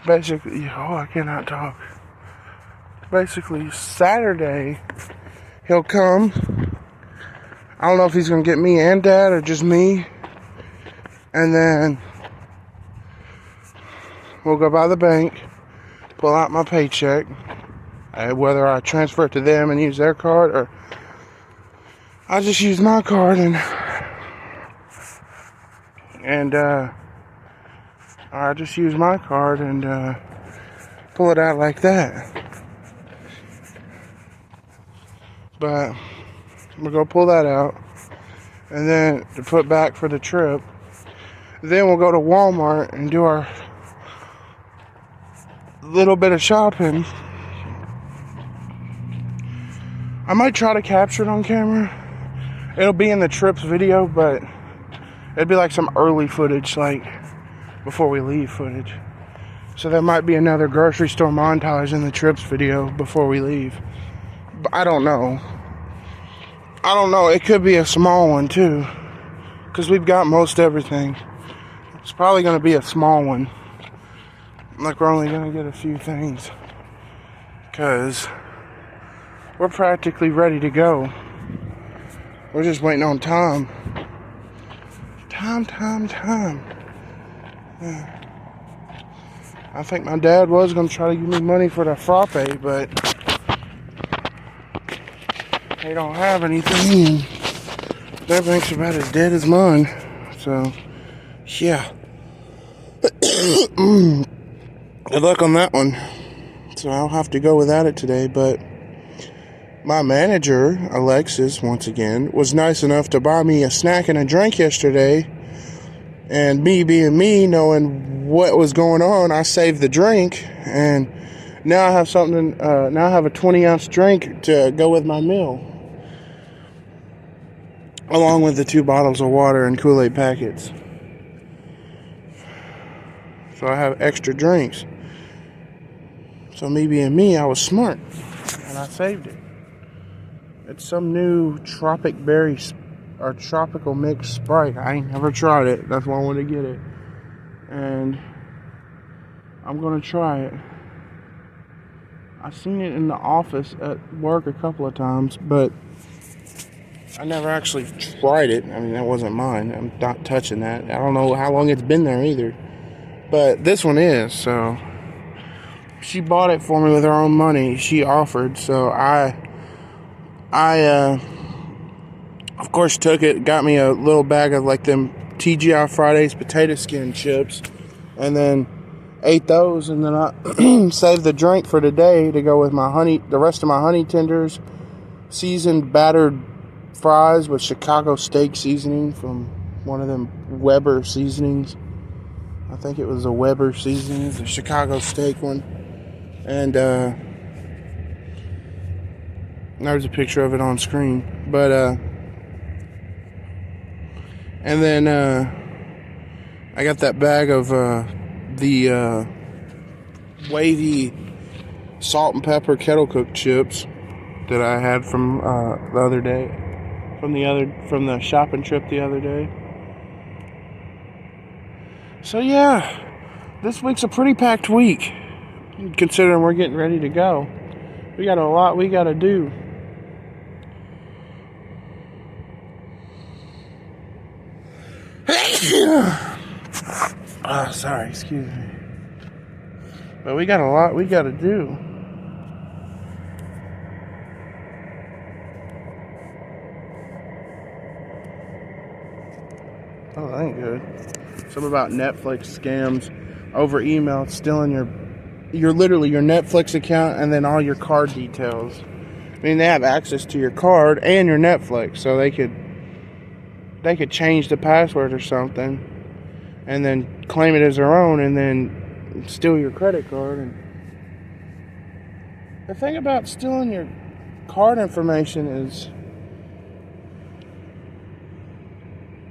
basically, I cannot talk. Basically Saturday he'll come. I don't know if he's gonna get me and Dad or just me. And then we'll go by the bank, pull out my paycheck, whether I transfer it to them and use their card, or I just use my card and I just use my card and pull it out like that. But we're gonna pull that out, and then to put back for the trip. Then we'll go to Walmart and do our little bit of shopping. I might try to capture it on camera. It'll be in the trips video, but it'd be like some early footage, like before we leave footage. So there might be another grocery store montage in the trips video before we leave. But I don't know. It could be a small one too, because we've got most everything. It's probably going to be a small one. Like we're only going to get a few things, because we're practically ready to go. We're just waiting on time. Time. Yeah. I think my dad was going to try to give me money for the frappe, but they don't have anything. Their bank's about as dead as mine. So, yeah. Good luck on that one. So I'll have to go without it today, but my manager, Alexis, once again, was nice enough to buy me a snack and a drink yesterday. And me being me, knowing what was going on, I saved the drink. And now I have something, now I have a 20-ounce drink to go with my meal. Along with the 2 bottles of water and Kool-Aid packets. So I have extra drinks. So me being me, I was smart. And I saved it. It's some new tropic berry or tropical mix Sprite. I ain't never tried it. That's why I wanted to get it. And I'm going to try it. I've seen it in the office at work a couple of times, but I never actually tried it. I mean, that wasn't mine. I'm not touching that. I don't know how long it's been there either. But this one is, so she bought it for me with her own money. She offered, so I of course took it, got me a little bag of like them TGI Fridays potato skin chips, and then ate those, and then I saved the drink for today to go with my the rest of my honey tenders, seasoned battered fries with Chicago steak seasoning from one of them Weber seasonings. I think it was a Weber seasoning, the Chicago steak one. And there's a picture of it on screen. But and then I got that bag of the wavy salt and pepper kettle cooked chips that I had from the other day, from the shopping trip the other day. So yeah, this week's a pretty packed week, considering we're getting ready to go. We got a lot we got to do. Sorry, excuse me. But we got a lot we got to do. Oh, that ain't good. Something about Netflix scams over email, stealing your literally your Netflix account and then all your card details. I mean, they have access to your card and your Netflix, so they could change the password or something and then claim it as their own and then steal your credit card. And the thing about stealing your card information is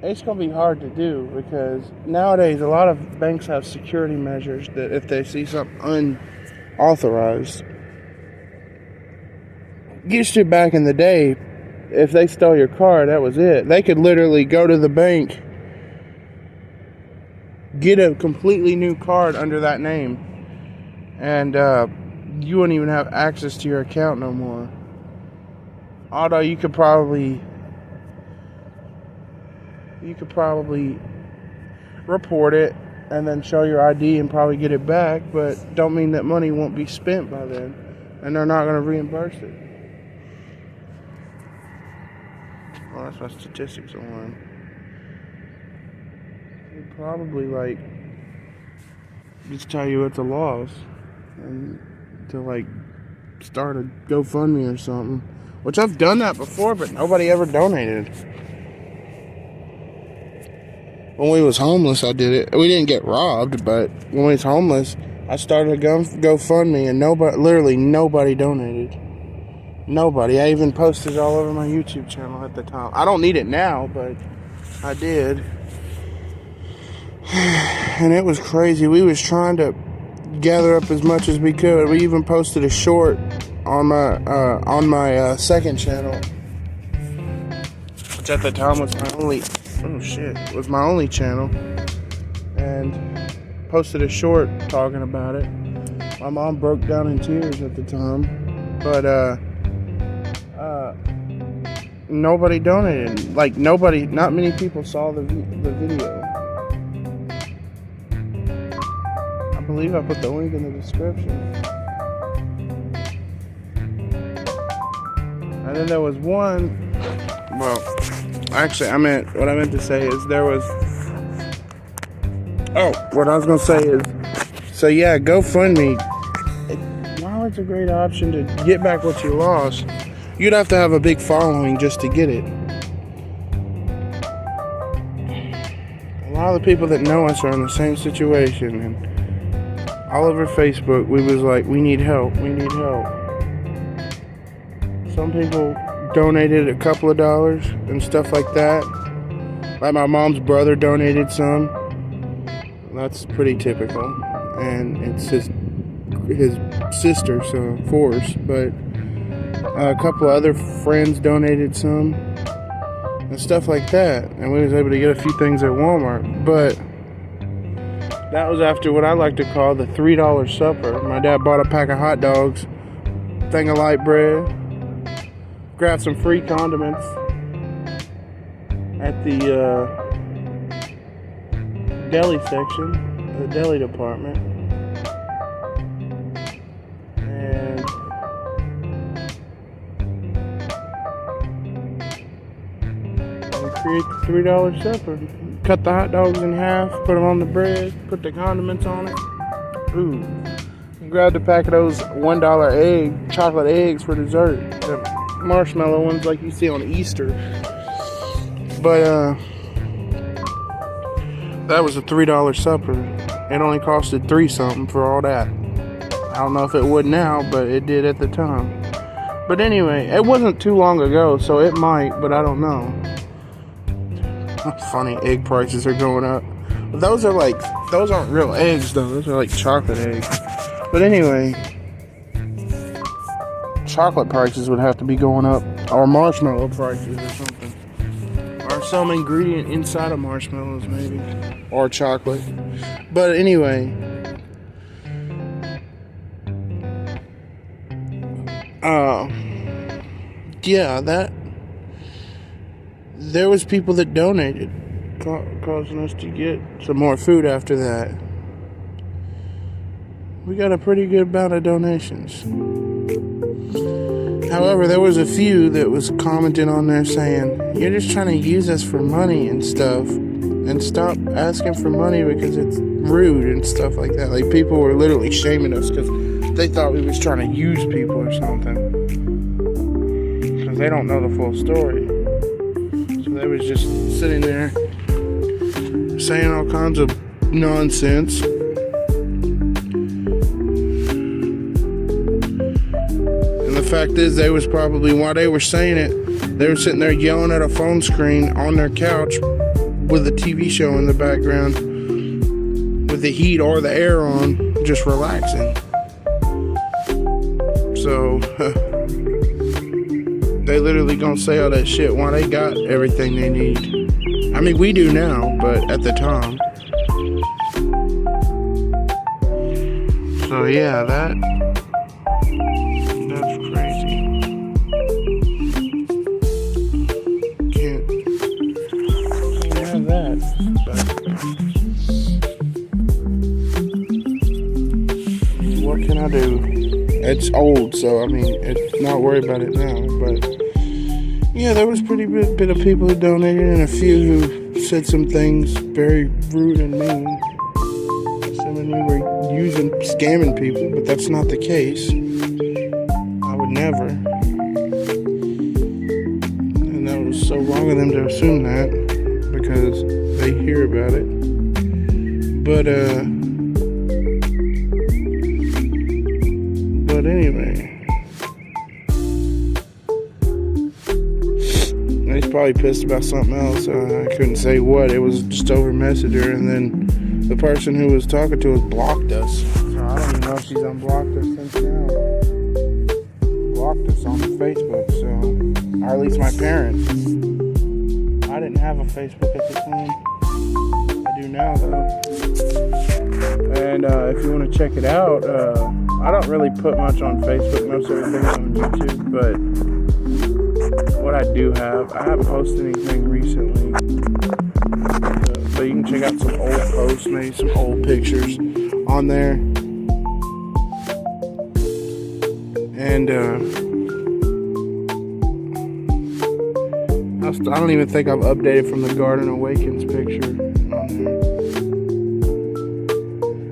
it's going to be hard to do, because nowadays a lot of banks have security measures that if they see something unauthorized. Used to back in the day, if they stole your card, that was it. They could literally go to the bank, get a completely new card under that name, and you wouldn't even have access to your account no more. Although you could probably report it and then show your ID and probably get it back, but don't mean that money won't be spent by then, and they're not going to reimburse it. Well, that's my statistics online. They'd probably just tell you it's a loss and to start a GoFundMe or something, which I've done that before, but nobody ever donated. when we was homeless, I did it. We didn't get robbed, but when we was homeless, I started a GoFundMe, and literally nobody donated. Nobody. I even posted it all over my YouTube channel at the time. I don't need it now, but I did. And it was crazy. We was trying to gather up as much as we could. We even posted a short on my second channel, which at the time was my only channel, and posted a short talking about it. My mom broke down in tears at the time, but nobody donated. Like not many people saw the video. I believe I put the link in the description. And then there was one. Well, actually, what I meant to say is there was. Oh, what I was gonna say is, so yeah, GoFundMe. While it's a great option to get back what you lost, you'd have to have a big following just to get it. A lot of the people that know us are in the same situation, and all over Facebook, we was like, we need help. Some people donated a couple of dollars and stuff like that. Like my mom's brother donated some. That's pretty typical. And it's his sister, so force. But a couple of other friends donated some and stuff like that. And we was able to get a few things at Walmart. But that was after what I like to call the $3 supper. My dad bought a pack of hot dogs, thing of light bread, grabbed some free condiments at the deli section, the deli department, and create the $3 supper. Cut the hot dogs in half, put them on the bread, put the condiments on it. Ooh. Grabbed a pack of those $1 chocolate eggs for dessert. The marshmallow ones like you see on Easter. But that was a $3 supper. It only costed $3 something for all that. I don't know if it would now, but it did at the time. But anyway, it wasn't too long ago, so it might, but I don't know. Funny, egg prices are going up. But those aren't real eggs though. Those are like chocolate eggs. But anyway, chocolate prices would have to be going up, or marshmallow prices or something, or some ingredient inside of marshmallows maybe, or chocolate. But anyway, yeah, there was people that donated, causing us to get some more food after that. We got a pretty good amount of donations. However, there was a few that was commenting on there saying, you're just trying to use us for money and stuff, and stop asking for money because it's rude and stuff like that. Like, people were literally shaming us because they thought we was trying to use people or something, because they don't know the full story. So they was just sitting there saying all kinds of nonsense. And the fact is, they was probably, while they were saying it, they were sitting there yelling at a phone screen on their couch with a TV show in the background with the heat or the air on, just relaxing. So they literally gonna say all that shit while they got everything they need. I mean, we do now, but at the time. So yeah, that's crazy. Can't have that. But what can I do? It's old, so I mean, it's not worried about it now. But yeah, there was pretty bit of people who donated, and a few who said some things very rude and mean. Some of them were scamming people, but that's not the case. I would never. And that was so wrong of them to assume that, because they hear about it. But anyway, he's probably pissed about something else. I couldn't say what. It was just over Messenger, and then the person who was talking to us blocked us. So I don't even know if she's unblocked us since now. Blocked us on Facebook, so, or at least my parents. I didn't have a Facebook at the time. I do now though. And if you want to check it out, I don't really put much on Facebook. Most of everything's on YouTube, but what I do have, I haven't posted anything recently. So you can check out some old posts, maybe some old pictures on there. And I don't even think I've updated from the Garden Awakens picture on there.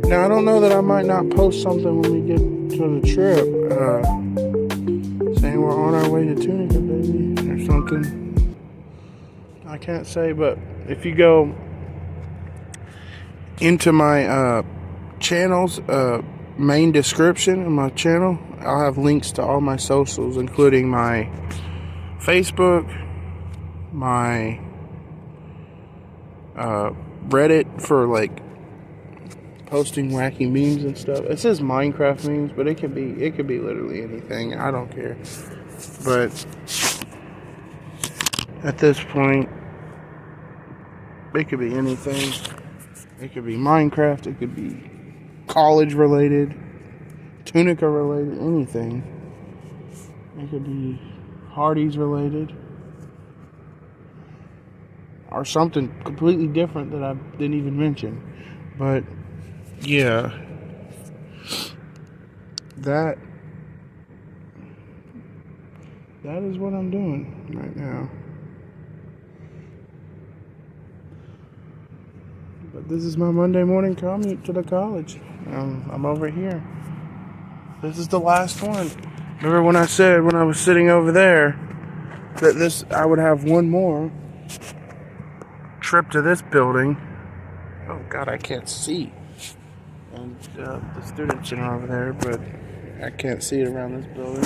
Now I don't know that I might not post something when we get to the trip, saying we're on our way to Tunica, baby, or something. I can't say, but if you go into my channel's main description of my channel, I'll have links to all my socials, including my Facebook, my Reddit for like posting wacky memes and stuff. It says Minecraft memes, but it could be literally anything. I don't care. But at this point, it could be anything. It could be Minecraft, it could be college related, Tunica related, anything. It could be Hardee's related. Or something completely different that I didn't even mention. But yeah, that is what I'm doing right now. But this is my Monday morning commute to the college. I'm over here. This is the last one. Remember when I said when I was sitting over there that I would have one more trip to this building. Oh God, I can't see. And the student center over there, but I can't see it around this building.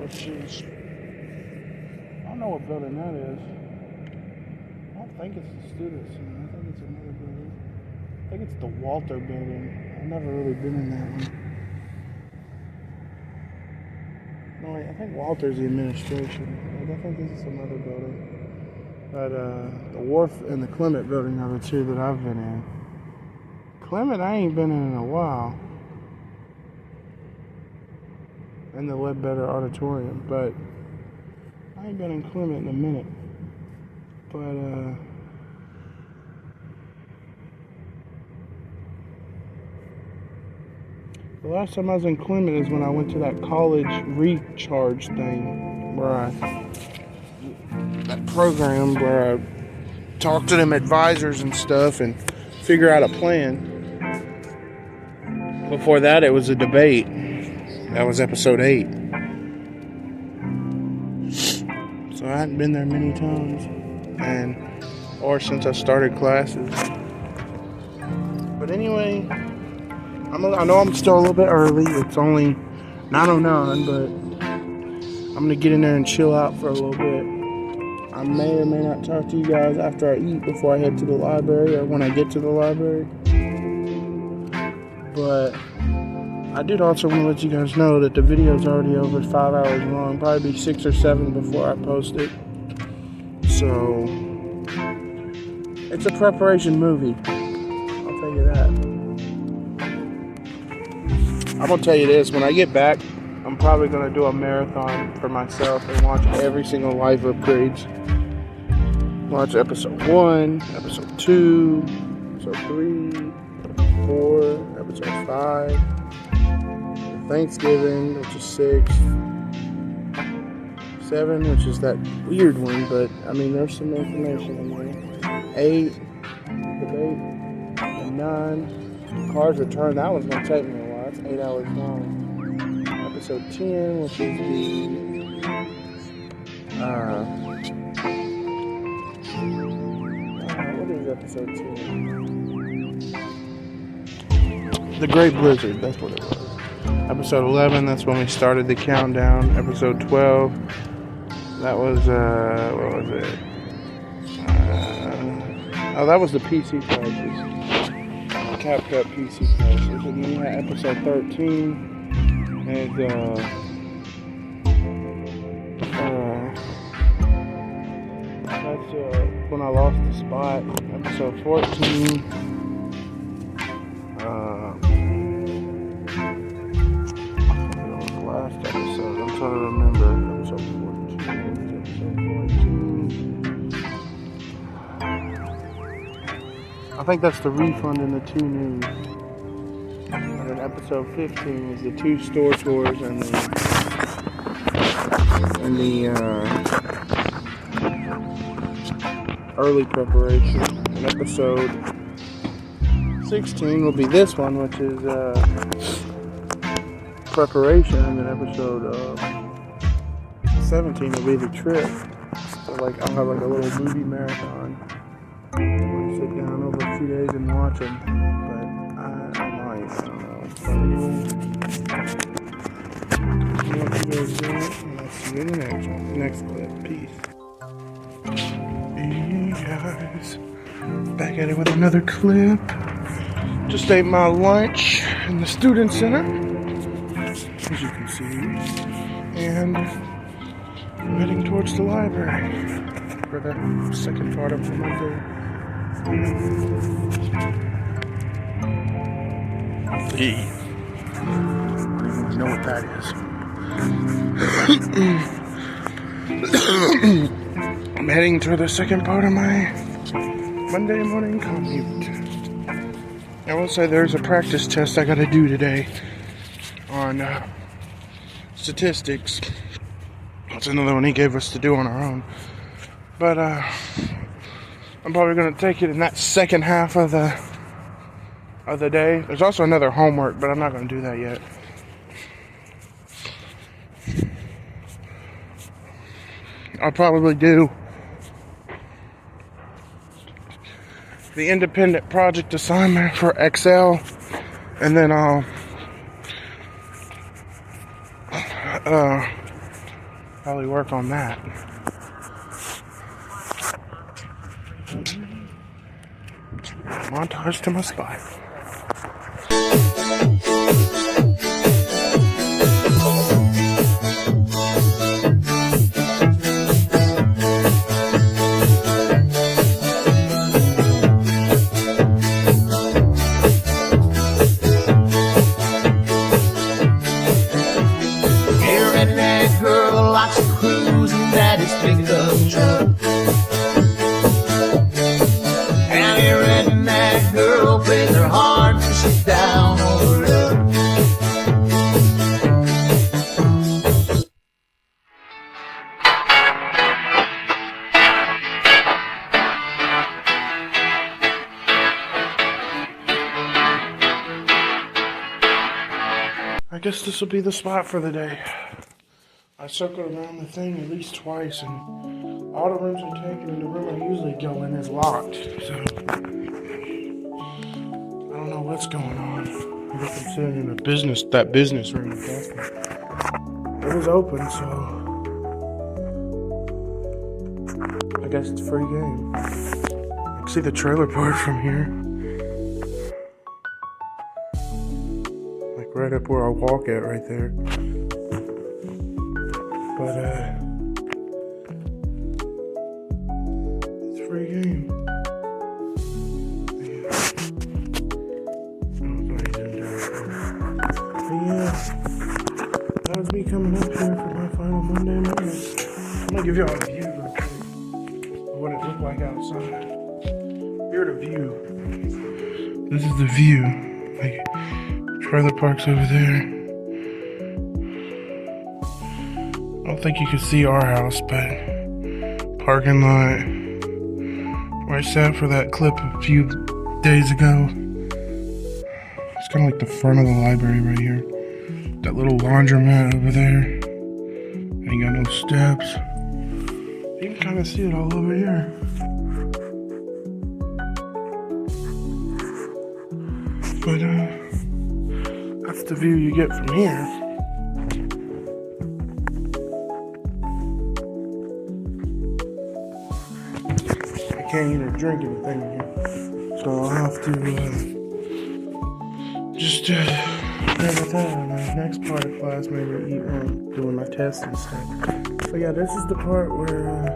Which is, I don't know what building that is. I don't think it's the student center. I think it's another building. I think it's the Walter building. I've never really been in that one. No, wait, I think Walter's the administration. I think this is some other building. But the Wharf and the Clement building are the two that I've been in. Clement I ain't been in a while. And the Ledbetter Auditorium, but I ain't been in Clement in a minute. But the last time I was in Clement is when I went to that college recharge thing, that program where I talked to them advisors and stuff and figure out a plan. Before that, it was a debate. That was episode 8. So I hadn't been there many times, or since I started classes. But anyway, I know I'm still a little bit early. It's only 9:09, but I'm gonna get in there and chill out for a little bit. I may or may not talk to you guys after I eat before I head to the library, or when I get to the library. But I did also want to let you guys know that the video's already over 5 hours long. Probably be 6 or 7 before I post it. So it's a preparation movie. I'll tell you that. I'm gonna tell you this, when I get back, I'm probably gonna do a marathon for myself and watch every single Life Upgrades. Watch episode 1, episode 2, episode 3, 4, episode 5, Thanksgiving, which is 6, 7, which is that weird one, but I mean there's some information in there. 8, debate, and 9, Car's Return. That one's gonna take me a while. It's 8 hours long. Episode 10, which is what is that? episode 10. The Great Blizzard, that's what it was. Episode 11, that's when we started the countdown. Episode 12, that was, what was it? Oh, that was the PC prices. CapCut PC prices. And then we had episode 13, and, that's when I lost the spot. Episode 14. Last episode. I'm trying to remember. Episode 14. I think that's the refund and the 2 news. And then episode 15 is the 2 store tours and the early preparation. And episode 16 will be this one, which is preparation, and then episode 17 will be the trip. So like I'll have like a little movie marathon. I'll sit down over a few days and watch them. But I might, I don't know. But anyway, I hope you guys do it, and I'll see you in the next clip. Peace. Hey guys, back at it with another clip. Just ate my lunch in the student center, as you can see, and I'm heading towards the library for the second part of my day. Hey, I don't even know what that is. I'm heading to the second part of my Monday morning commute. I will say there's a practice test I gotta do today on statistics. That's another one he gave us to do on our own. But I'm probably gonna take it in that second half of the day. There's also another homework, but I'm not gonna do that yet. I'll probably do the independent project assignment for Excel, and then I'll probably work on that. Montage to my spot. I guess this will be the spot for the day. I circled around the thing at least twice, and all the rooms are taken, and the room I usually go in is locked. So I don't know what's going on. I guess I'm sitting in that business room. It was open, so I guess it's free game. I can see the trailer park from here. Right up where I walk at right there. But it's free game. Yeah. But yeah, that was me coming up here for my final Monday morning. I'm gonna give y'all a view real quick of what it looked like outside. Here's the view. This is the view. Like, trailer park's over there. I don't think you can see our house, but parking lot where I sat for that clip a few days ago. It's kind of like the front of the library right here. That little laundromat over there. Ain't got no steps. You can kind of see it all over here. But that's the view you get from here. I can't eat or drink anything here, so I'll have to just deal with that in the next part of class. Maybe eat while I'm doing my tests and stuff. But yeah, this is the part where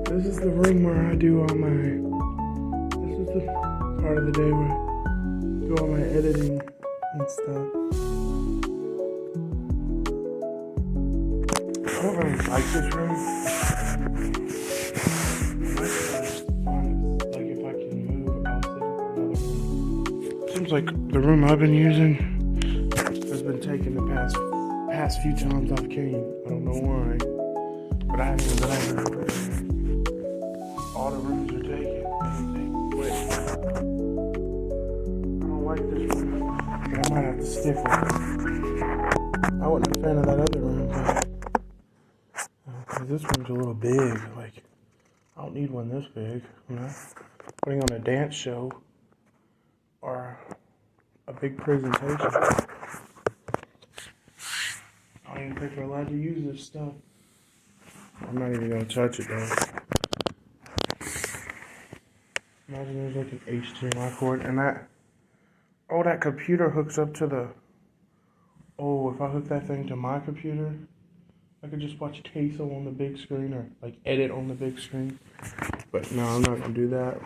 this is the room where I do all my. This is the part of the day where I do all my editing and stuff. I don't really like this room. Like if I can move, I'll sit in another room. Seems like the room I've been using has been taken the past few times I've came. I don't know why, but I haven't even been able to. All the rooms are taken. Quick. I don't like this room. I might have to stick with it. I wasn't a fan of that other room, but this room's a little big. Like, I don't need one this big. You know, putting on a dance show or a big presentation. I don't even think we're allowed to use this stuff. I'm not even gonna touch it though. Imagine there's like an HDMI cord and that computer hooks up to the, if I hook that thing to my computer, I could just watch Queso on the big screen or like edit on the big screen. But no, I'm not gonna do that.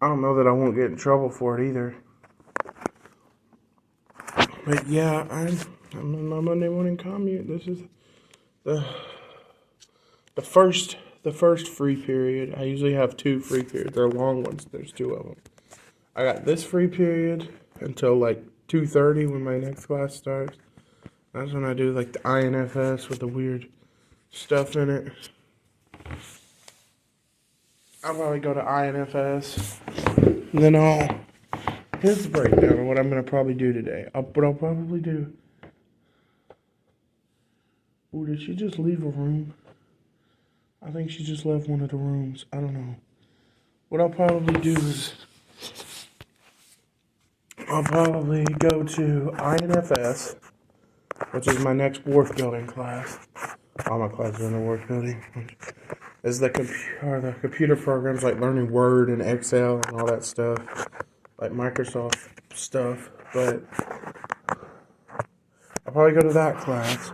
I don't know that I won't get in trouble for it either. But yeah, I'm in my Monday morning commute. This is the first free period. I usually have 2 free periods. They're long ones. There's 2 of them. I got this free period until like 2:30 when my next class starts. That's when I do like the INFS with the weird stuff in it. I'll probably go to INFS. And then here's the breakdown of what I'm going to probably do today. What I'll probably do. Ooh, did she just leave a room? I think she just left one of the rooms. I don't know. What I'll probably do is I'll probably go to INFS, which is my next wharf building class. All my classes are in the wharf building. Is the computer programs like learning Word and Excel and all that stuff, like Microsoft stuff. But I'll probably go to that class.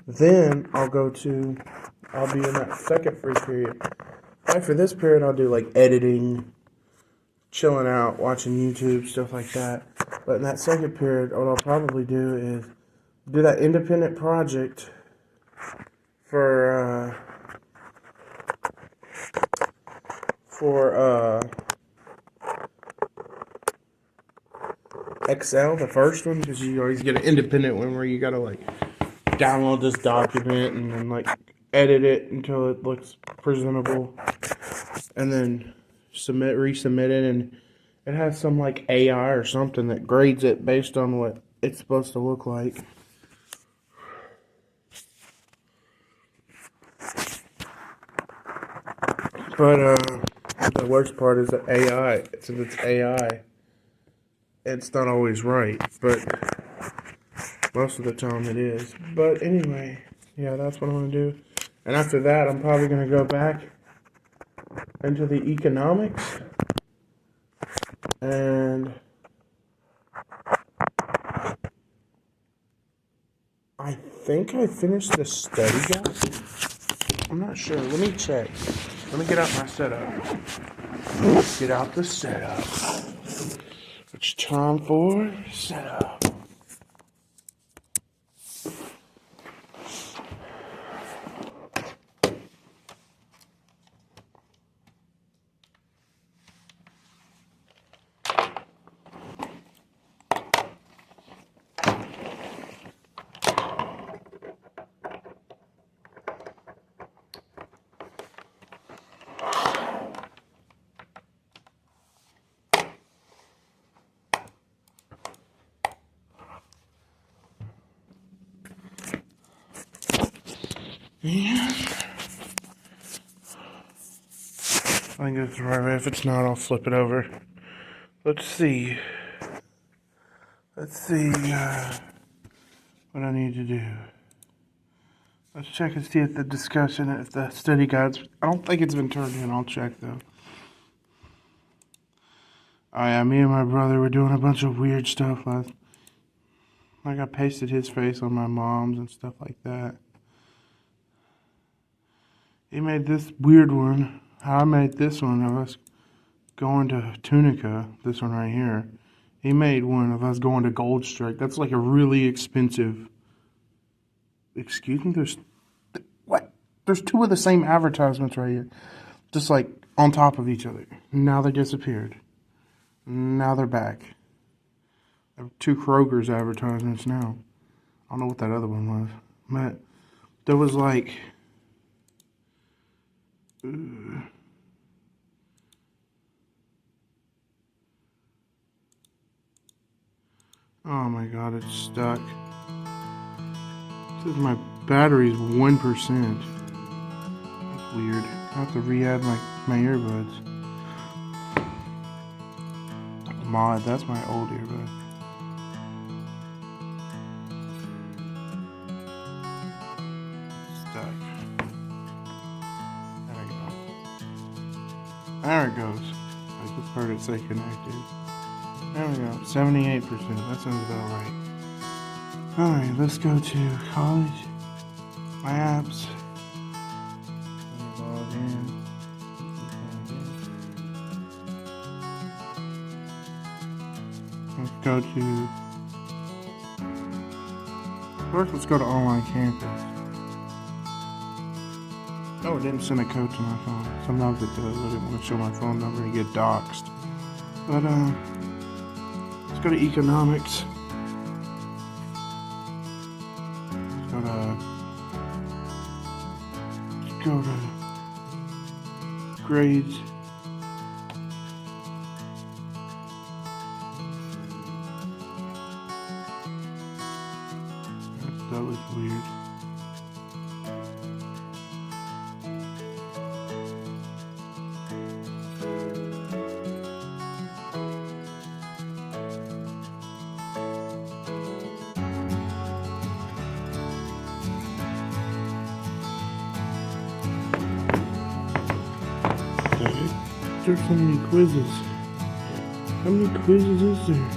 Then I'll be in that second free period. Like for this period, I'll do like editing, chilling out, watching YouTube, stuff like that. But in that second period, what I'll probably do is do that independent project for Excel, the first one, because you always get an independent one where you gotta like download this document and then like edit it until it looks presentable, and then resubmit it, and it has some like AI or something that grades it based on what it's supposed to look like. But the worst part is that AI, since it's AI, it's not always right, but most of the time it is. But anyway, yeah, that's what I'm going to do. And after that, I'm probably going to go back into the economics. And I think I finished the study guide. I'm not sure. Let me check. Let me get out my setup. Get out the setup. It's time for setup. Yeah. I think that's the right way. If it's not, I'll flip it over. Let's see. Let's see what I need to do. Let's check and see if the discussion, if the study guides, I don't think it's been turned in. I'll check though. Oh yeah, me and my brother were doing a bunch of weird stuff last. Like I pasted his face on my mom's and stuff like that. He made this weird one. How I made this one of us going to Tunica, this one right here. He made one of us going to Gold Strike. That's like a really expensive. Excuse me, what? There's two of the same advertisements right here. Just like on top of each other. Now they disappeared. Now they're back. There are two Kroger's advertisements now. I don't know what that other one was. But there was like... oh my god, it's stuck. It says my battery's 1%. That's weird. I have to re-add my earbuds. Mod, that's my old earbud. Stuck. There we go. There it goes. I just heard it say connected. There we go. 78%. That sounds about right. Alright, let's go to college. My apps. Let me log in. Let's go to... First, let's go to online campus. Oh, it didn't send a code to my phone. Sometimes it does. I didn't want to show my phone number and get doxxed. But, let's go to economics. Let's go to grades. That was weird. There's so many quizzes. How many quizzes is there?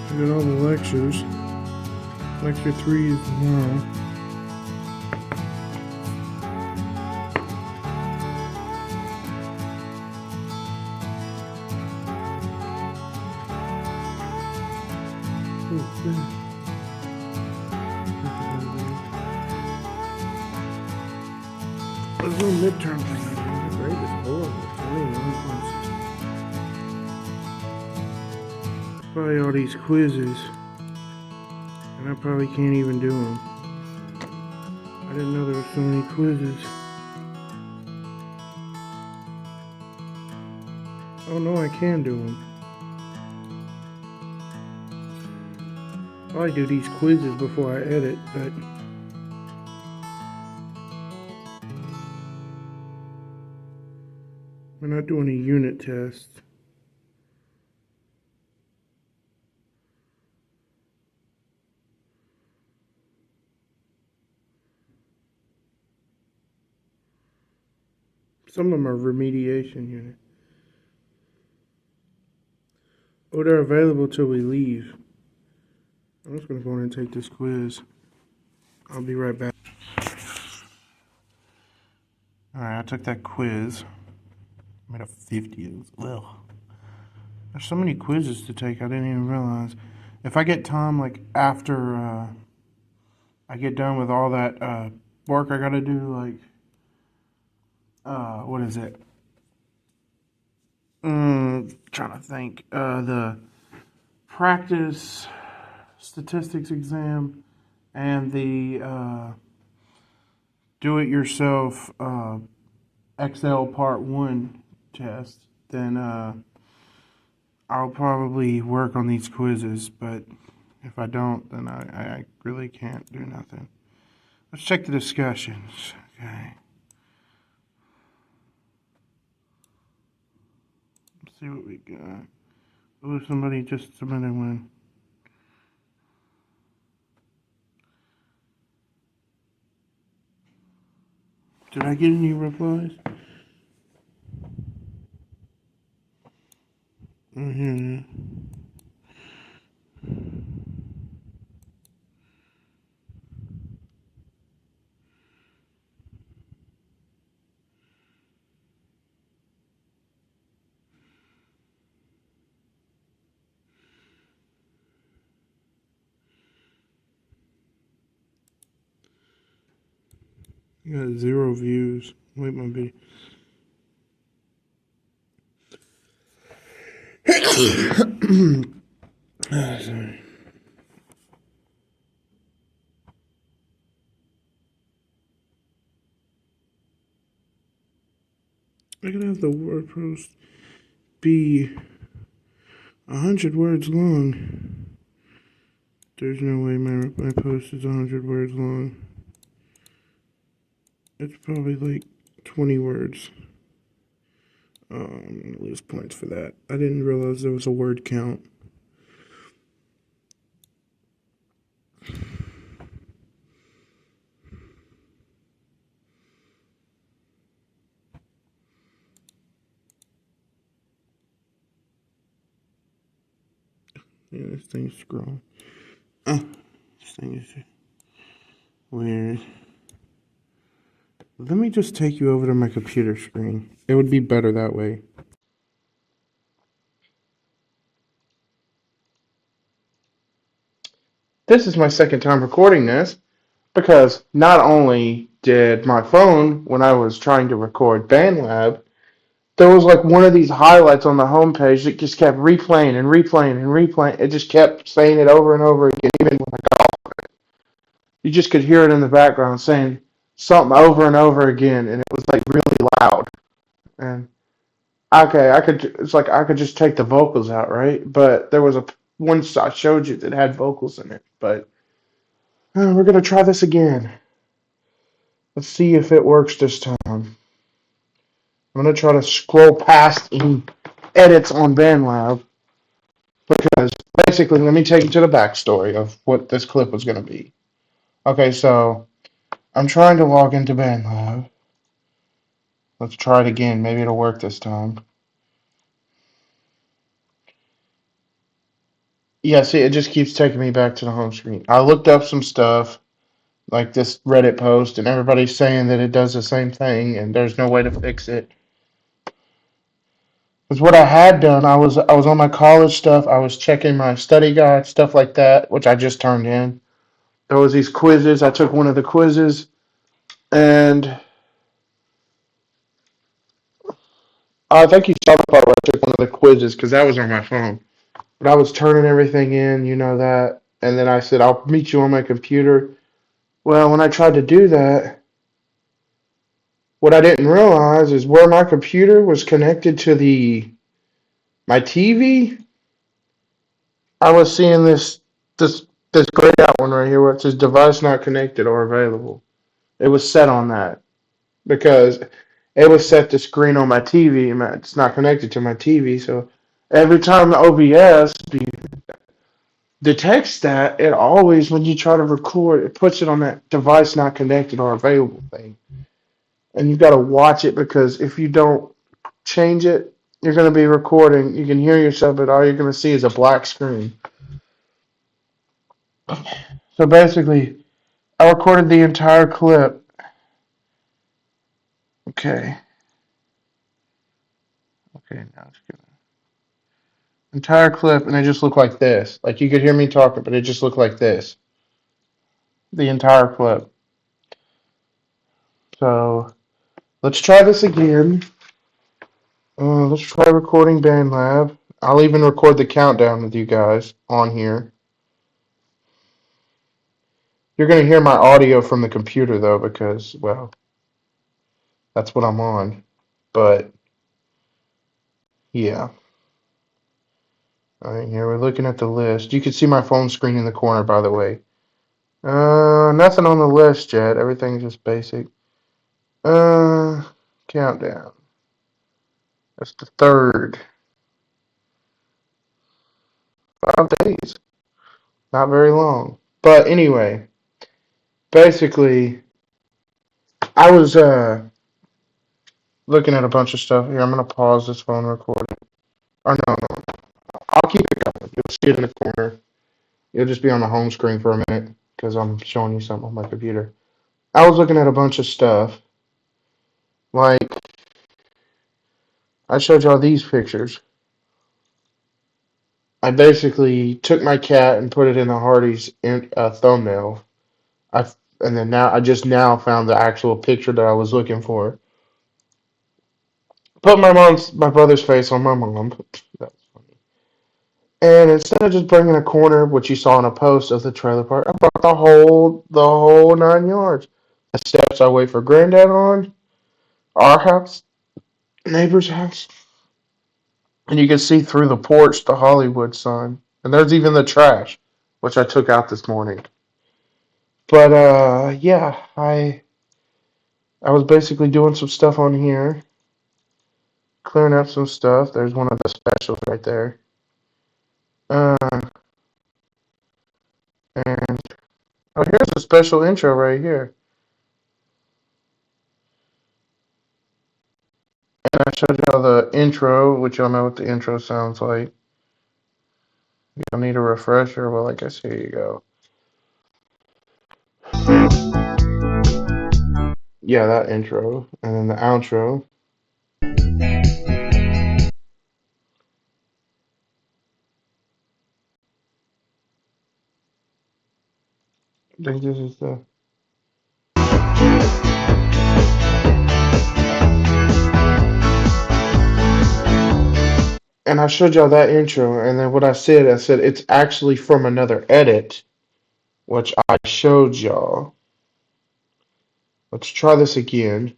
I got all the lectures. Lecture 3 is tomorrow. Oh, good. There's no midterm thing. The grade is horrible. 21 points. Probably all these quizzes, and I probably can't even do them. I didn't know there were so many quizzes. Oh no, I can do them. I do these quizzes before I edit, but we're not doing a unit test. Some of them are remediation unit. Oh, they're available till we leave. I'm just going to go in and take this quiz. I'll be right back. Alright, I took that quiz. I made a 50. Well, there's so many quizzes to take, I didn't even realize. If I get time, like, after I get done with all that work I got to do, like, what is it? Trying to think. The practice statistics exam and the do-it-yourself Excel Part 1 test, then I'll probably work on these quizzes, but if I don't, then I really can't do nothing. Let's check the discussions. Okay. see what we got. Oh, somebody just submitted one. Did I get any replies? Mm-hmm. Got 0 views. Wait, my video. Sorry. I could have the word post be 100 words long. There's no way my post is 100 words long. It's probably like 20 words. I'm gonna lose points for that. I didn't realize there was a word count. Yeah, this thing's scrolling. This thing is weird. Let me just take you over to my computer screen. It would be better that way. This is my second time recording this because not only did my phone, when I was trying to record BandLab, there was like one of these highlights on the homepage that just kept replaying and replaying and replaying. It just kept saying it over and over again, even when I got off of it. You just could hear it in the background saying something over and over again, and it was like really loud. And okay, it's like I could just take the vocals out, right? But there was one I showed you that had vocals in it. But we're gonna try this again. Let's see if it works this time. I'm gonna try to scroll past any edits on BandLab because basically, let me take you to the backstory of what this clip was gonna be. Okay, so I'm trying to log into BandLab. Let's try it again. Maybe it'll work this time. Yeah, see, it just keeps taking me back to the home screen. I looked up some stuff, like this Reddit post, and everybody's saying that it does the same thing, and there's no way to fix it. Because what I had done, I was on my college stuff. I was checking my study guide, stuff like that, which I just turned in. There was these quizzes. I took one of the quizzes, and I think you saw the part where I took one of the quizzes because that was on my phone. But I was turning everything in, you know that, and then I said I'll meet you on my computer. Well, when I tried to do that, what I didn't realize is where my computer was connected to the my TV. I was seeing this grayed out one right here where it says device not connected or available. It was set on that because it was set to screen on my TV and it's not connected to my TV. So every time the OBS detects that, it always, when you try to record, it puts it on that device not connected or available thing. And you've got to watch it because if you don't change it, you're going to be recording. You can hear yourself, but all you're going to see is a black screen. So basically, I recorded the entire clip. Okay. Okay, now it's good. Entire clip, and it just looked like this. Like you could hear me talking, but it just looked like this. The entire clip. So let's try this again. Let's try recording BandLab. I'll even record the countdown with you guys on here. You're going to hear my audio from the computer, though, because, well, that's what I'm on. But, yeah. All right, here we're looking at the list. You can see my phone screen in the corner, by the way. Nothing on the list yet. Everything's just basic. Countdown. That's the third. 5 days. Not very long. But anyway, basically, I was looking at a bunch of stuff here. I'm gonna pause this phone recording. Or no, I'll keep it going. You'll see it in the corner. You'll just be on the home screen for a minute because I'm showing you something on my computer. I was looking at a bunch of stuff. Like, I showed y'all these pictures. I basically took my cat and put it in the Hardee's thumbnail. I and then now I just now found the actual picture that I was looking for. Put my brother's face on my mom. That's funny. And instead of just bringing a corner, which you saw in a post of the trailer park, I brought the whole 9 yards. The steps I wait for Granddad on, our house, neighbor's house, and you can see through the porch the Hollywood sign. And there's even the trash, which I took out this morning. But yeah, I was basically doing some stuff on here, clearing up some stuff. There's one of the specials right there. Uh, and oh, here's a special intro right here. And I showed y'all the intro, which y'all know what the intro sounds like. You'll need a refresher. Well, I guess here you go. Yeah, that intro. And then the outro. I think this is the. And I showed y'all that intro, and then what I said it's actually from another edit, which I showed y'all. Let's try this again.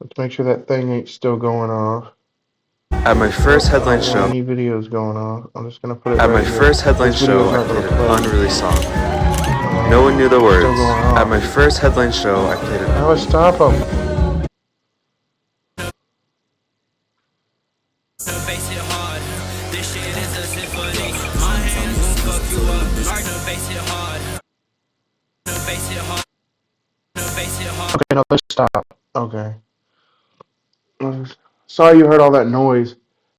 Let's make sure that thing ain't still going off. At my first I headline don't want show, any videos going off. I'm just gonna put it at my right here. first headline This video's show, I not played gonna an play. unreleased song. No one knew the words. Still going on. At my first headline show, I played it. Now let's stop them. Okay, no, let's stop. Okay. Sorry you heard all that noise.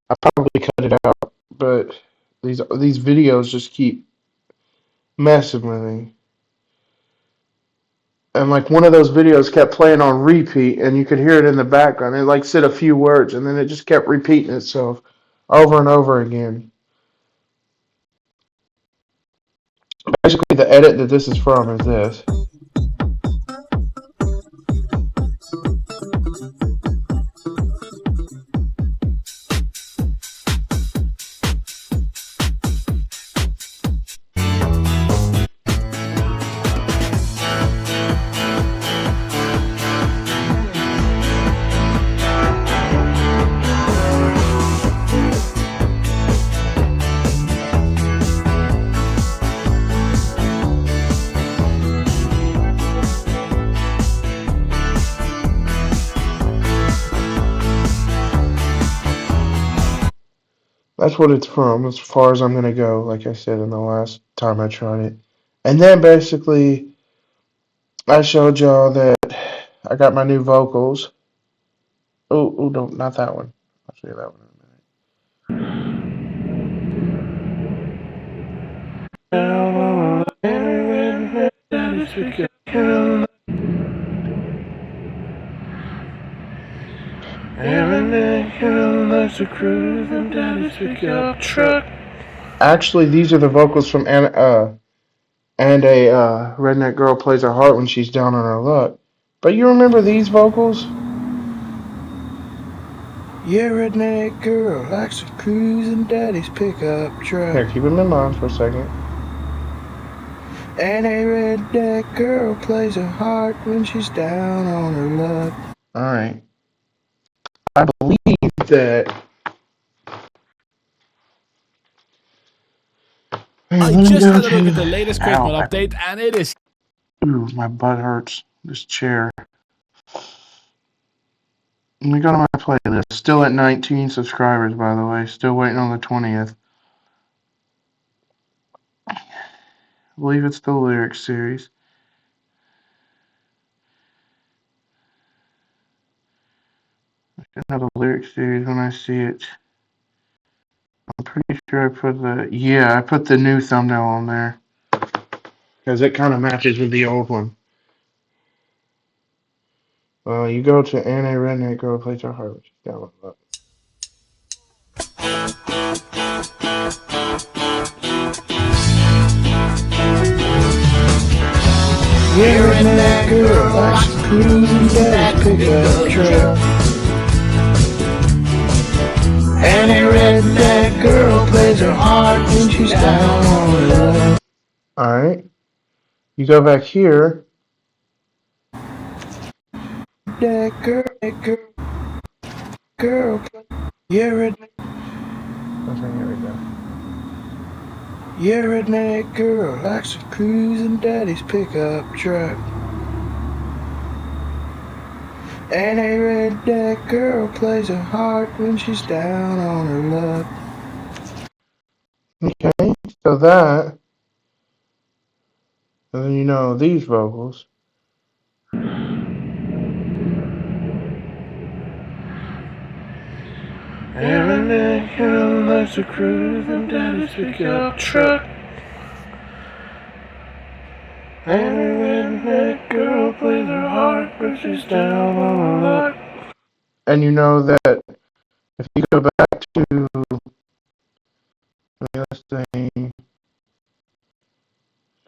I probably cut it out, but these videos just keep messing with me. And like one of those videos kept playing on repeat, and you could hear it in the background. It like said a few words, and then it just kept repeating itself over and over again. Basically, the edit that this is from is this. That's what it's from, as far as I'm gonna go, like I said in the last time I tried it. And then basically, I showed y'all that I got my new vocals. Oh, no, not that one. I'll show you that one in a minute. Actually, these are the vocals from and a redneck girl plays her heart when she's down on her luck. But you remember these vocals? Yeah, redneck girl likes to cruise in daddy's pickup truck. Here, keep them in mind for a second. And a redneck girl plays her heart when she's down on her luck. Alright. I believe that. I just had a look at the latest Christmas update, and it is. Ooh, my butt hurts. This chair. Let me go to my playlist. Still at 19 subscribers, by the way. Still waiting on the 20th. I believe it's the lyric series. I should have a lyric series when I see it. I'm pretty sure I put the new thumbnail on there. Because it kind of matches with the old one. You go to Anna Redneck Girl Plays Her Heart, which is down below. Yeah, redneck girl likes to cruise and daddy's pickup truck. And a redneck girl plays her heart when she's down on her luck. Alright. You go back here. Redneck girl. Yeah, redneck. Okay, here we go. Yeah, redneck girl likes to cruise in daddy's pickup truck. And a redneck girl plays her heart when she's down on her luck. Okay, so that, and then you know these vocals. And a redneck girl likes to cruise in daddy's pickup truck. And a redneck girl plays her heart when she's down on her luck. And you know that if you go back to, let's say,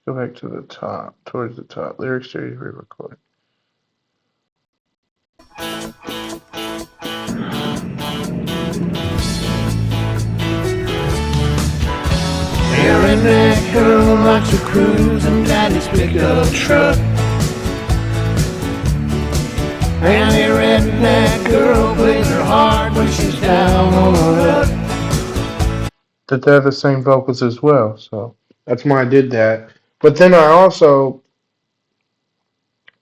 go back to the top, towards the top, lyric series re-record. Yeah, redneck girl likes to cruise in daddy's pickup truck. And a redneck girl plays her heart when she's down on her luck. That they're the same vocals as well, so that's why I did that. But then I also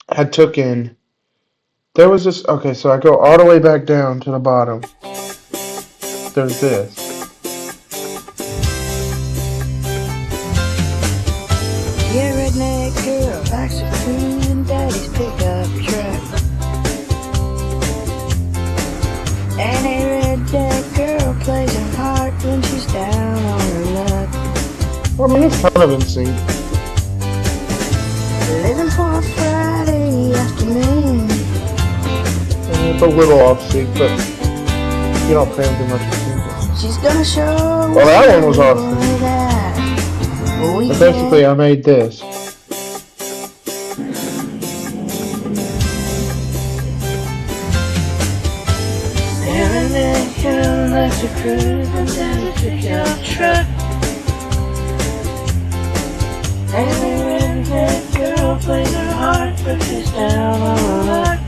had took in, there was this, okay, so I go all the way back down to the bottom. There's this. Yeah, redneck girl likes to cruise in daddy's pickup truck. And a redneck girl plays her heart when she's down on her luck. Well, I mean, it's kind of in sync. Living for a Friday afternoon. It's a little off sync, but you don't pay too much attention. She's gonna show. Well, that one was off sync. But basically, I made this. Redneck girl likes to cruise in daddy's pickup truck. And a redneck girl plays her heart but she's down on her luck.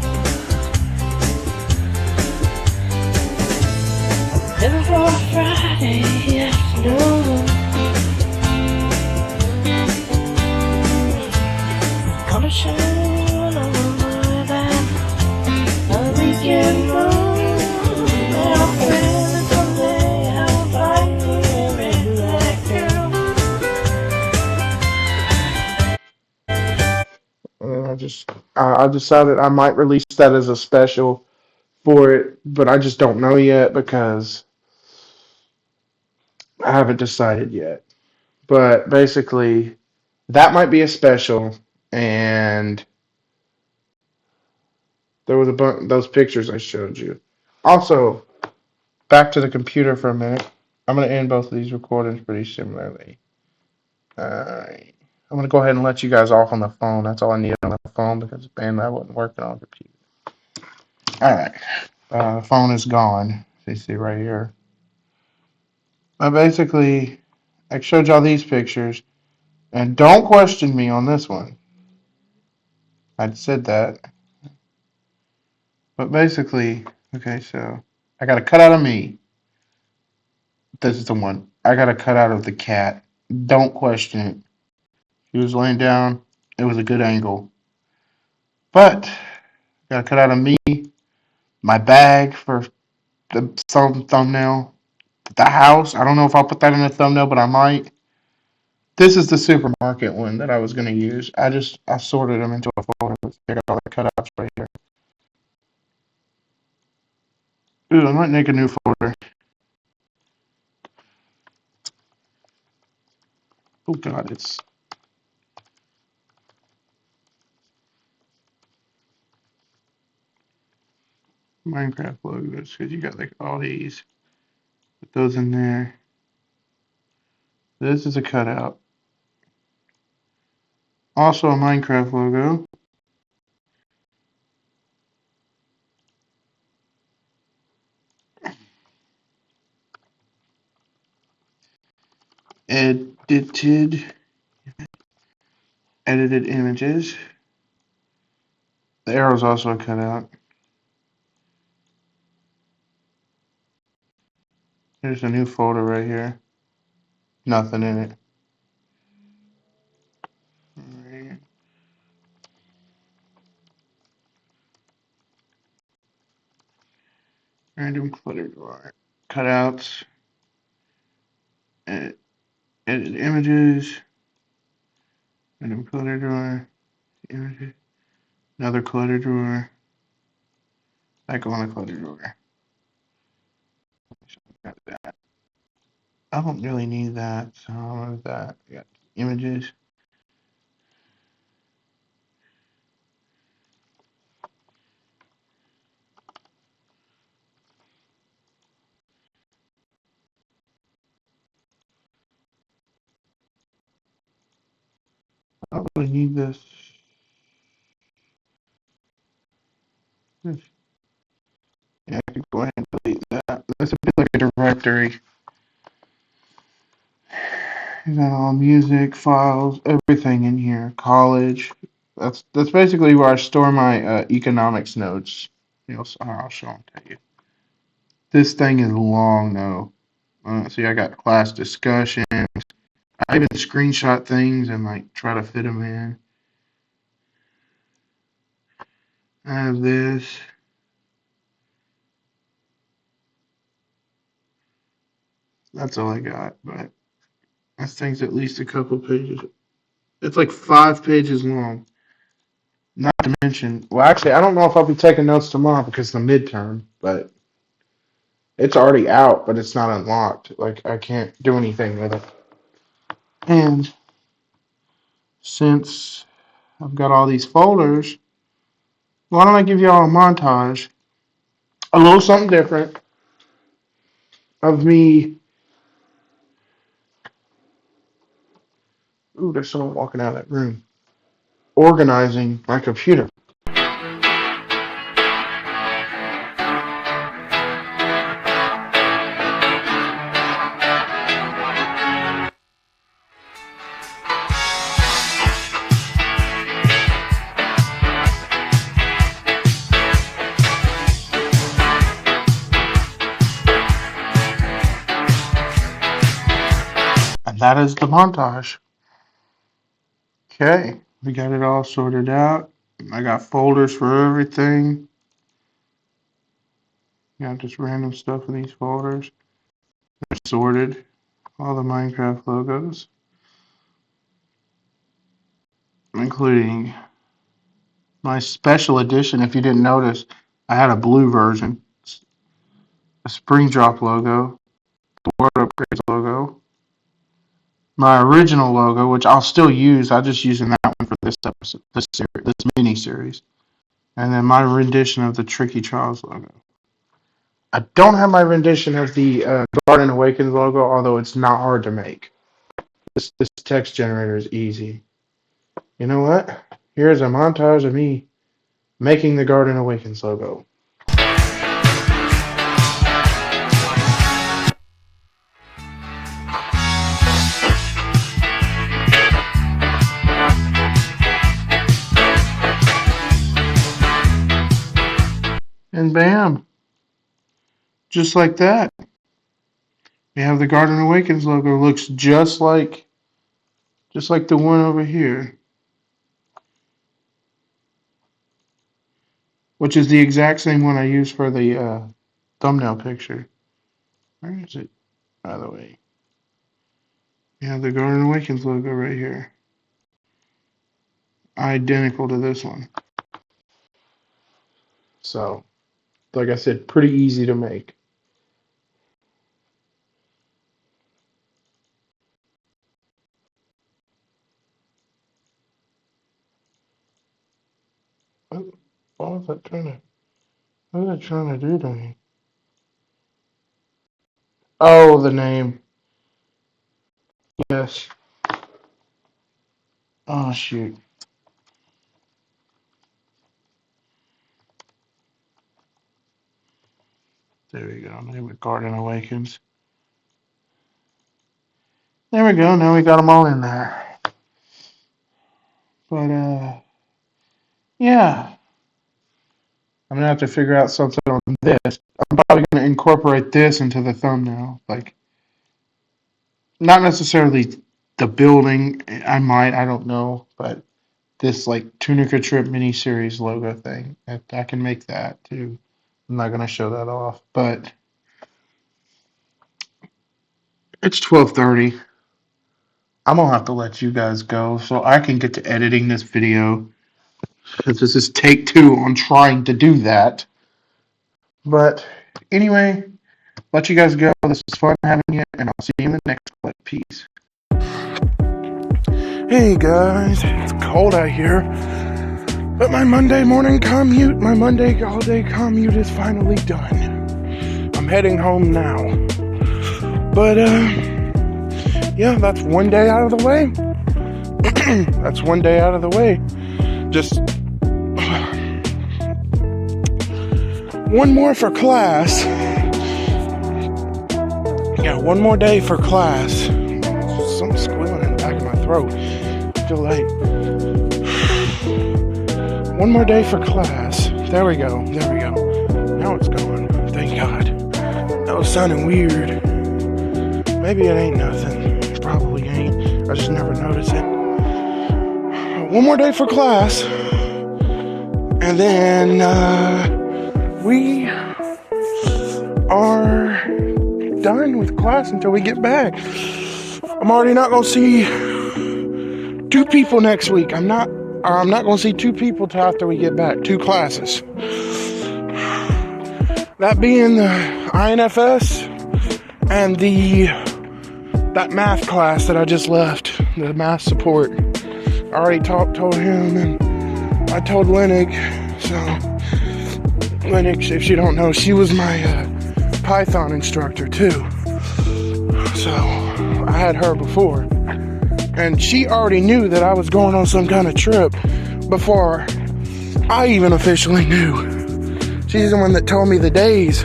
Living for a Friday afternoon. Gonna show all over that a weekend moon. And I decided I might release that as a special for it, but I just don't know yet because I haven't decided yet. But basically, that might be a special, and there was a bunch those pictures I showed you. Also, back to the computer for a minute. I'm gonna end both of these recordings pretty similarly. Alright. I'm gonna go ahead and let you guys off on the phone. That's all I needed on the phone because the bandwidth wasn't working on the computer. Alright. The phone is gone. You see right here. But basically, I showed y'all these pictures, and don't question me on this one. I said that. But basically, okay, so I got a cutout of me. This is the one. I got a cutout of the cat. Don't question it. He was laying down. It was a good angle. But got a cutout of me, my bag for the thumbnail, the house. I don't know if I'll put that in the thumbnail, but I might. This is the supermarket one that I was going to use. I sorted them into a folder. I got all the cutouts right here. Ooh, I might make a new folder. Oh God, it's Minecraft logos because you got like all these. Put those in there. This is a cutout. Also a Minecraft logo. Edited images. The arrow's also a cutout. There's a new folder right here. Nothing in it. Alright. Random clutter drawer. Cutouts. Edit images. Random clutter drawer. Images. Another clutter drawer. Back on the clutter drawer. Got that. I don't really need that, so I'll remove that. I got images. I don't really need this. Yeah, I could go ahead and delete that. That's a bit like a directory. You got all music, files, everything in here. College. That's basically where I store my economics notes. I'll show them to you. This thing is long though. See, I got class discussion. I even screenshot things and like try to fit them in. I have this. That's all I got, but this thing's at least a couple pages. It's like 5 pages long. Not to mention, well, actually, I don't know if I'll be taking notes tomorrow because it's the midterm, but it's already out, but it's not unlocked. Like, I can't do anything with it. And since I've got all these folders, why don't I give you all a montage? A little something different of me. Ooh, there's someone walking out of that room. Organizing my computer. And that is the montage. Okay, we got it all sorted out. I got folders for everything. Got just random stuff in these folders. They're sorted. All the Minecraft logos, including my special edition. If you didn't notice, I had a blue version, a Spring Drop logo, the Word Upgrades logo, my original logo, which I'll still use. I'm just using that one for this episode, this mini series, and then my rendition of the Tricky Trials logo. I don't have my rendition of the Garden Awakens logo, although it's not hard to make. This text generator is easy. You know what? Here's a montage of me making the Garden Awakens logo. And bam, just like that. We have the Garden Awakens logo. Looks just like the one over here, which is the exact same one I used for the thumbnail picture. Where is it, by the way? Yeah, the Garden Awakens logo right here. Identical to this one. So, like I said, pretty easy to make. What was that trying to? What was I trying to do to me? Oh, the name. Yes. Oh shoot. There we go. Name it Garden Awakens. There we go. Now we got them all in there. But yeah. I'm gonna have to figure out something on this. I'm probably gonna incorporate this into the thumbnail. Like, not necessarily the building. I don't know, but this like Tunica Trip miniseries logo thing. I can make that too. I'm not gonna show that off, but it's 12:30. I'm gonna have to let you guys go so I can get to editing this video. This is take 2 on trying to do that. But anyway, let you guys go. This was fun having you, and I'll see you in the next clip. Peace. Hey guys, it's cold out here, but my Monday morning commute, my Monday all-day commute is finally done. I'm heading home now. But yeah, that's one day out of the way. That's one day out of the way. Just one more for class. Yeah, one more day for class. Something's squealing in the back of my throat. I feel like one more day for class. There we go. There we go. Now it's going. Thank God. That was sounding weird. Maybe it ain't nothing. It probably ain't. I just never notice it. One more day for class. And then we are done with class until we get back. I'm already not gonna see 2 people next week. I'm not gonna see 2 people till after we get back. 2 classes. That being the INFS and that math class that I just left, the math support. I already told him, and I told Lennox. So Lennox, if you don't know, she was my Python instructor too. So I had her before, and she already knew that I was going on some kind of trip before I even officially knew. She's the one that told me the days.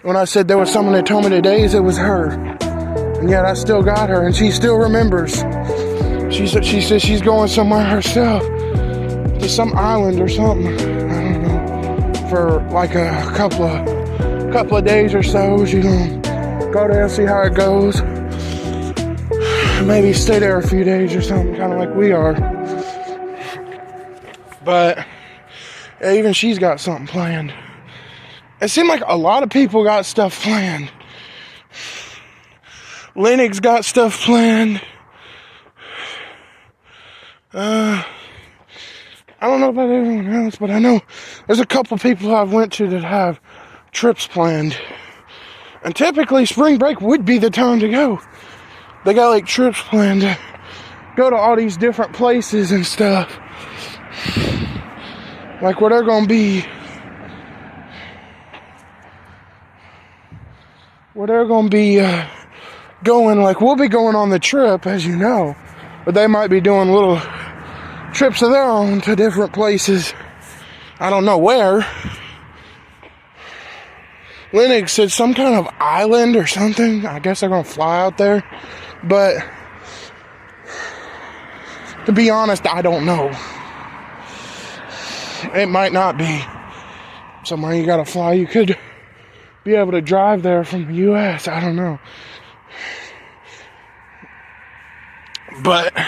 When I said there was someone that told me the days, it was her. And yet I still got her, and she still remembers. She said she's going somewhere herself, to some island or something. I don't know. For like a couple of days or so. She's gonna go there and see how it goes. Maybe stay there a few days or something, kind of like we are. But even she's got something planned. It seemed like a lot of people got stuff planned. Lennox got stuff planned. I don't know about everyone else, but I know there's a couple people I've went to that have trips planned. And typically spring break would be the time to go. They got like trips planned to go to all these different places and stuff. Like where they're gonna be. Going, like we'll be going on the trip, as you know. But they might be doing little trips of their own to different places. I don't know where. Lennox said some kind of island or something. I guess they're gonna fly out there. But to be honest, I don't know. It might not be somewhere you gotta fly. You could be able to drive there from the US. I don't know. But I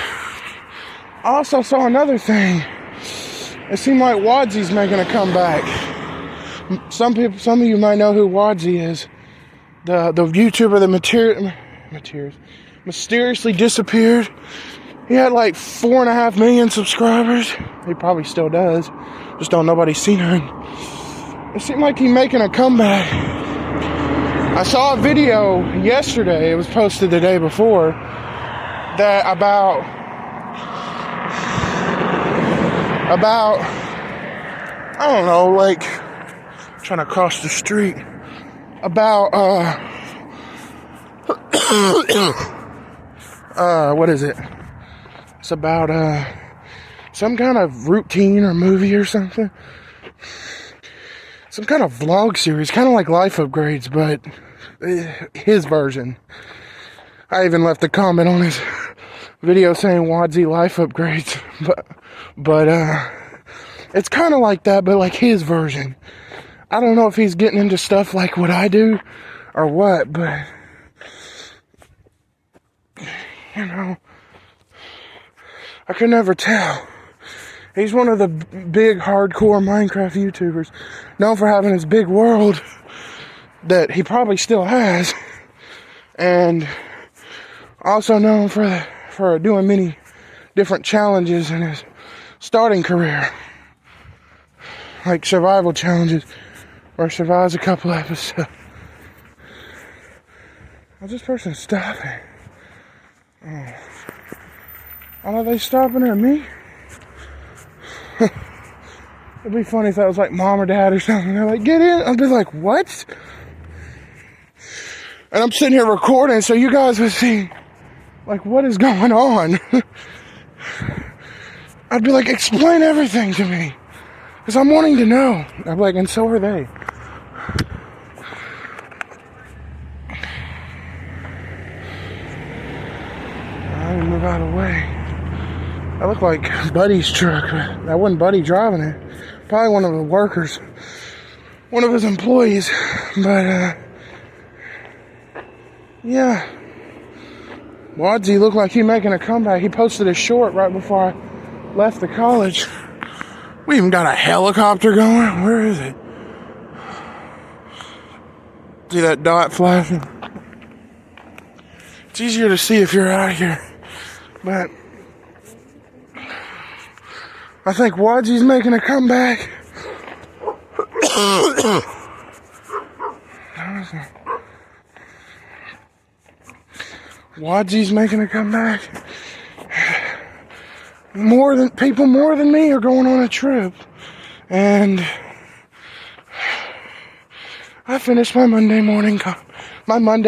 also saw another thing. It seemed like Wadsy's making a comeback. Some of you might know who Wadsy is. The YouTuber, mysteriously disappeared. He had like 4.5 million subscribers. He probably still does. Just don't nobody's seen him. It seemed like he's making a comeback. I saw a video yesterday, it was posted the day before, that about I don't know, like trying to cross the street. About what is it? It's about some kind of routine or movie or something. Some kind of vlog series, kind of like Life Upgrades, but his version. I even left a comment on his video saying Wadsy Life Upgrades, but it's kind of like that, but like his version. I don't know if he's getting into stuff like what I do or what, but you know, I could never tell. He's one of the big hardcore Minecraft YouTubers, known for having his big world that he probably still has, and also known for doing many different challenges in his starting career, like survival challenges, where he survives a couple episodes. How's this person stopping? Oh, are they stopping at me? It'd be funny if that was like mom or dad or something. They're like, get in. I'd be like, what? And I'm sitting here recording so you guys would see, like, what is going on? I'd be like, explain everything to me. Because I'm wanting to know. I'm like, and so are they. I move out of the way. That looked like Buddy's truck, but that wasn't Buddy driving it. Probably one of the workers, one of his employees. But yeah, Wadsy looked like he making a comeback. He posted a short right before I left the college. We even got a helicopter going. Where is it? See that dot flashing? It's easier to see if you're out here, but I think Wadsy's making a comeback. Wadsy's making a comeback. More than me are going on a trip, and I finished my Monday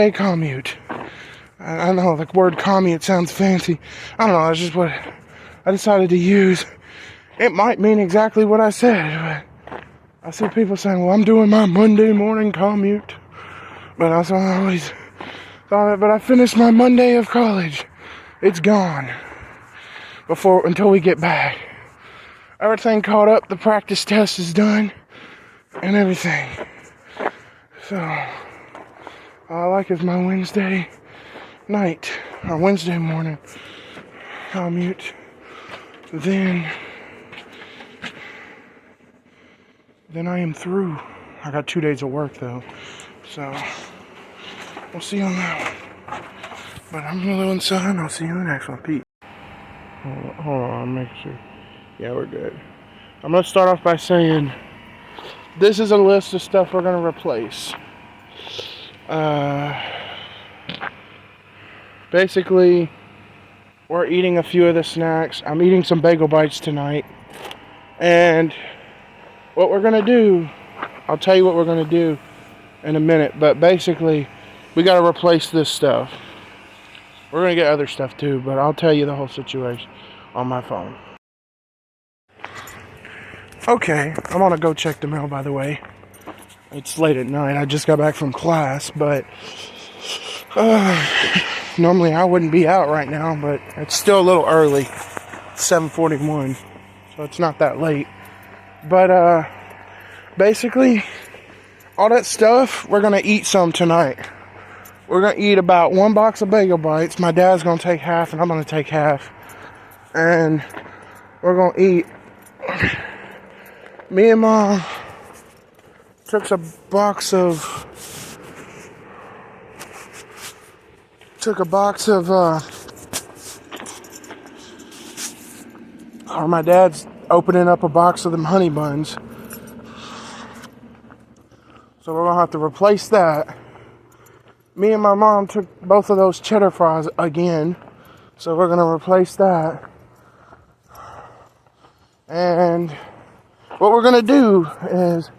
commute. I know the word commute sounds fancy. I don't know. That's just what I decided to use. It might mean exactly what I said, but I see people saying, well, I'm doing my Monday morning commute. But I always thought it, but I finished my Monday of college. It's gone. Until we get back. Everything caught up, the practice test is done, and everything. So, all I like is my Wednesday night, or Wednesday morning commute. Then I am through. I got 2 days of work though, so we'll see on that one. But I'm gonna go inside and I'll see you in the next one. Peace. Hold on, make sure. Yeah, we're good. I'm gonna start off by saying this is a list of stuff we're gonna replace. Basically, we're eating a few of the snacks. I'm eating some bagel bites tonight, and what we're gonna do, I'll tell you what we're gonna do in a minute, but basically we gotta replace this stuff. We're gonna get other stuff too, but I'll tell you the whole situation on my phone. Okay, I'm gonna go check the mail, by the way. It's late at night. I just got back from class, but normally I wouldn't be out right now, but it's still a little early. It's 7:41, so it's not that late. But basically, all that stuff, we're gonna eat some tonight. We're gonna eat about 1 box of bagel bites. My dad's gonna take half, and I'm gonna take half. And we're gonna eat. Me and Mom took a box of took a box of, or my dad's opening up a box of them honey buns. So we're gonna have to replace that. Me and my mom took both of those cheddar fries again. So we're gonna replace that. And what we're gonna do is,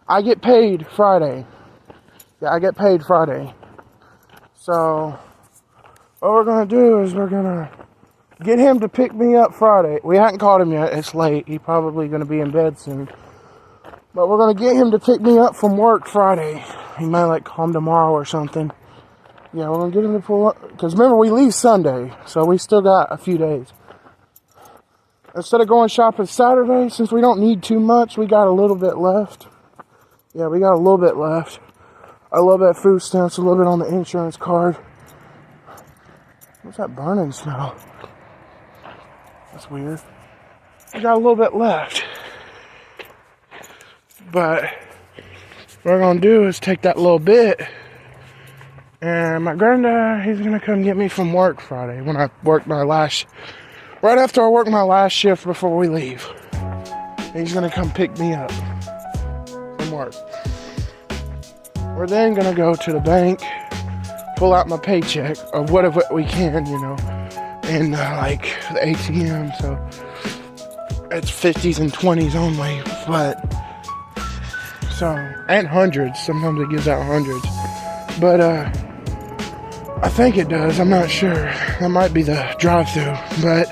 I get paid Friday. Yeah, I get paid Friday. So what we're gonna do is we're gonna get him to pick me up Friday. We haven't called him yet, it's late. He's probably gonna be in bed soon. But we're gonna get him to pick me up from work Friday. He might like come tomorrow or something. Yeah, we're gonna get him to pull up. Because remember, we leave Sunday, so we still got a few days. Instead of going shopping Saturday, since we don't need too much, we got a little bit left. Yeah, we got a little bit left. A little bit of food stamps, a little bit on the insurance card. What's that burning smell? That's weird. We got a little bit left. But what we're gonna do is take that little bit, and my granddad, he's gonna come get me from work Friday when I work my last, right after I work my last shift before we leave. He's gonna come pick me up from work. We're then gonna go to the bank, pull out my paycheck of whatever we can, you know, in like the ATM. So it's 50s and 20s only, but so, and hundreds. Sometimes it gives out hundreds, but I think it does. I'm not sure. That might be the drive-through, but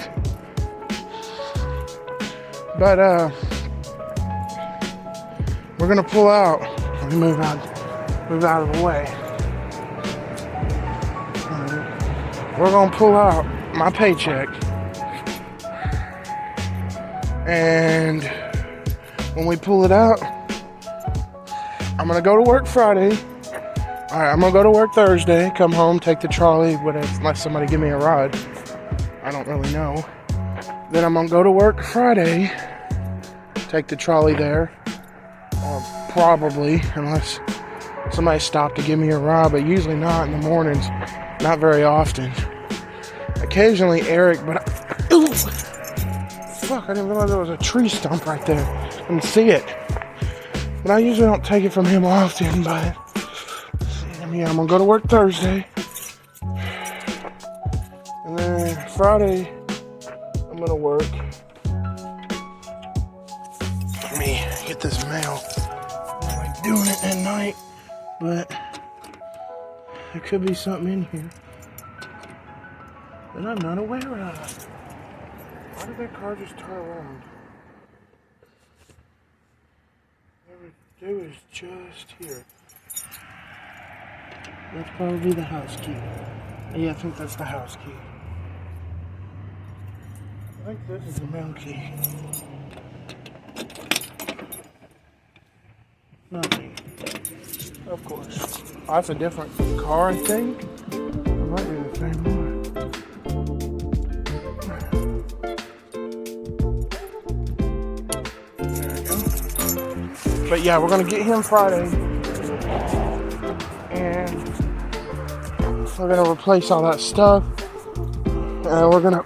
we're gonna pull out. Let me move out of the way. We're gonna pull out my paycheck, and when we pull it out, I'm gonna go to work Friday. Alright, I'm gonna go to work Thursday, come home, take the trolley, unless somebody give me a ride. I don't really know. Then I'm gonna go to work Friday, take the trolley there. Probably, unless somebody stopped to give me a ride, but usually not in the mornings. Not very often. Occasionally Eric, but fuck, I didn't realize there was a tree stump right there. I didn't see it. But I usually don't take it from him often, but yeah, I'm gonna go to work Thursday. And then Friday, I'm gonna work. Let me get this mail. I'm like doing it at night, but there could be something in here that I'm not aware of. Why did that car just turn around? It was just here. That's probably the house key. Yeah, I think that's the house key. I think this is the mail key. Nothing. Of course. Oh, that's a different car, I think. It might be the same one. But yeah, we're gonna get him Friday, and we're gonna replace all that stuff, and we're gonna,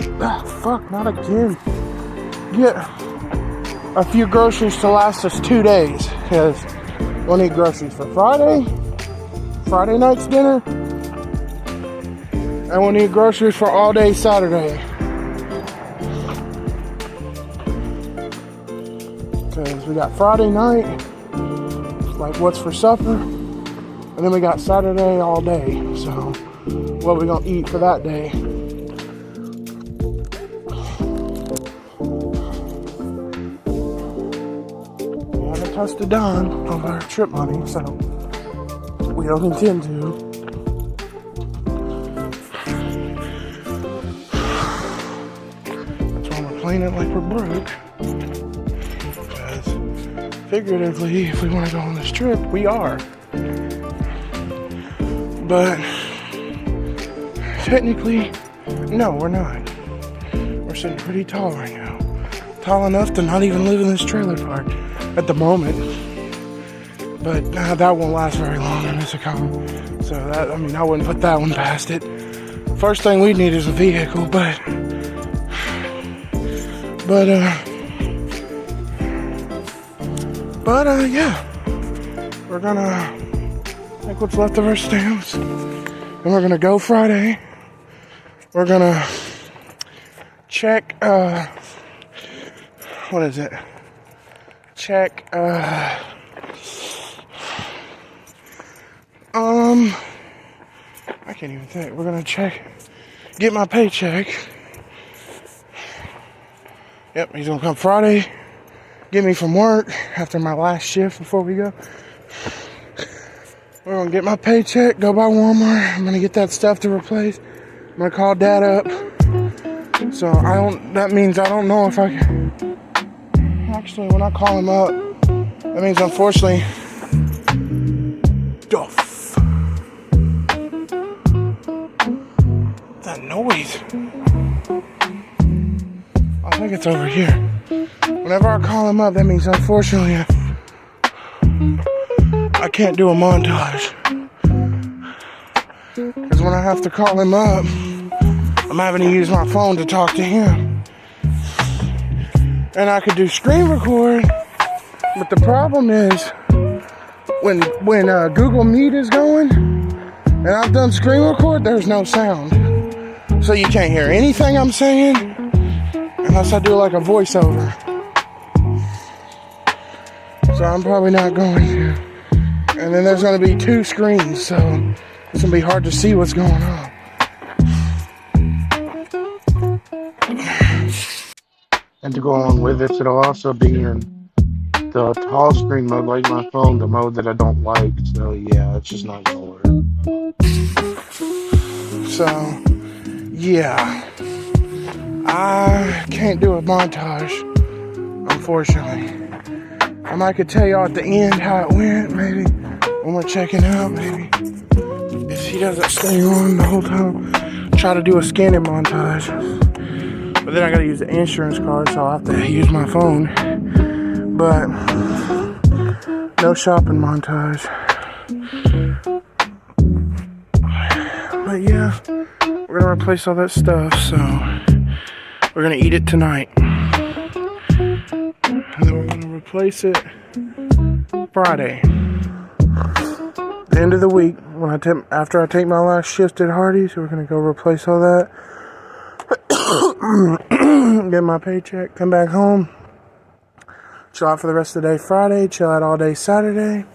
fuck, not again, get a few groceries to last us 2 days, because we'll need groceries for Friday night's dinner, and we'll need groceries for all day Saturday. Because we got Friday night, like what's for supper, and then we got Saturday all day. So what are we gonna eat for that day? We haven't touched a dime of our trip money, so we don't intend to. That's why we're playing it like we're broke. Figuratively, if we want to go on this trip, we are. But technically, no, we're not. We're sitting pretty tall right now. Tall enough to not even live in this trailer park at the moment. But that won't last very long in this economy. So that, I mean, I wouldn't put that one past it. First thing we need is a vehicle, but yeah. We're gonna take what's left of our stamps, and we're gonna go Friday. We're gonna check, what is it? Check, I can't even think. We're gonna get my paycheck. Yep, he's gonna come Friday, get me from work after my last shift before we go. We're gonna get my paycheck, go by Walmart. I'm gonna get that stuff to replace. I'm gonna call Dad up. So that means I don't know if I can. Actually, when I call him up, that means unfortunately, that noise. I think it's over here. Whenever I call him up, that means unfortunately I can't do a montage. Because when I have to call him up, I'm having to use my phone to talk to him. And I could do screen record, but the problem is when Google Meet is going and I've done screen record, there's no sound. So you can't hear anything I'm saying unless I do like a voiceover. So I'm probably not going to. And then there's going to be 2 screens, so it's going to be hard to see what's going on. And to go along with this, it'll also be in the tall screen mode, like my phone, the mode that I don't like. So yeah, it's just not going to work. So, yeah. I can't do a montage, unfortunately. I could tell y'all at the end how it went, maybe, when we're checking out, maybe. If he doesn't stay on the whole time, try to do a scanning montage. But then I gotta use the insurance card, so I'll have to use my phone. But no shopping montage. But yeah, we're gonna replace all that stuff, so we're gonna eat it tonight. And then we're gonna replace it Friday. The end of the week, after I take my last shift at Hardee's, we're gonna go replace all that. Get my paycheck, come back home, chill out for the rest of the day Friday, chill out all day Saturday.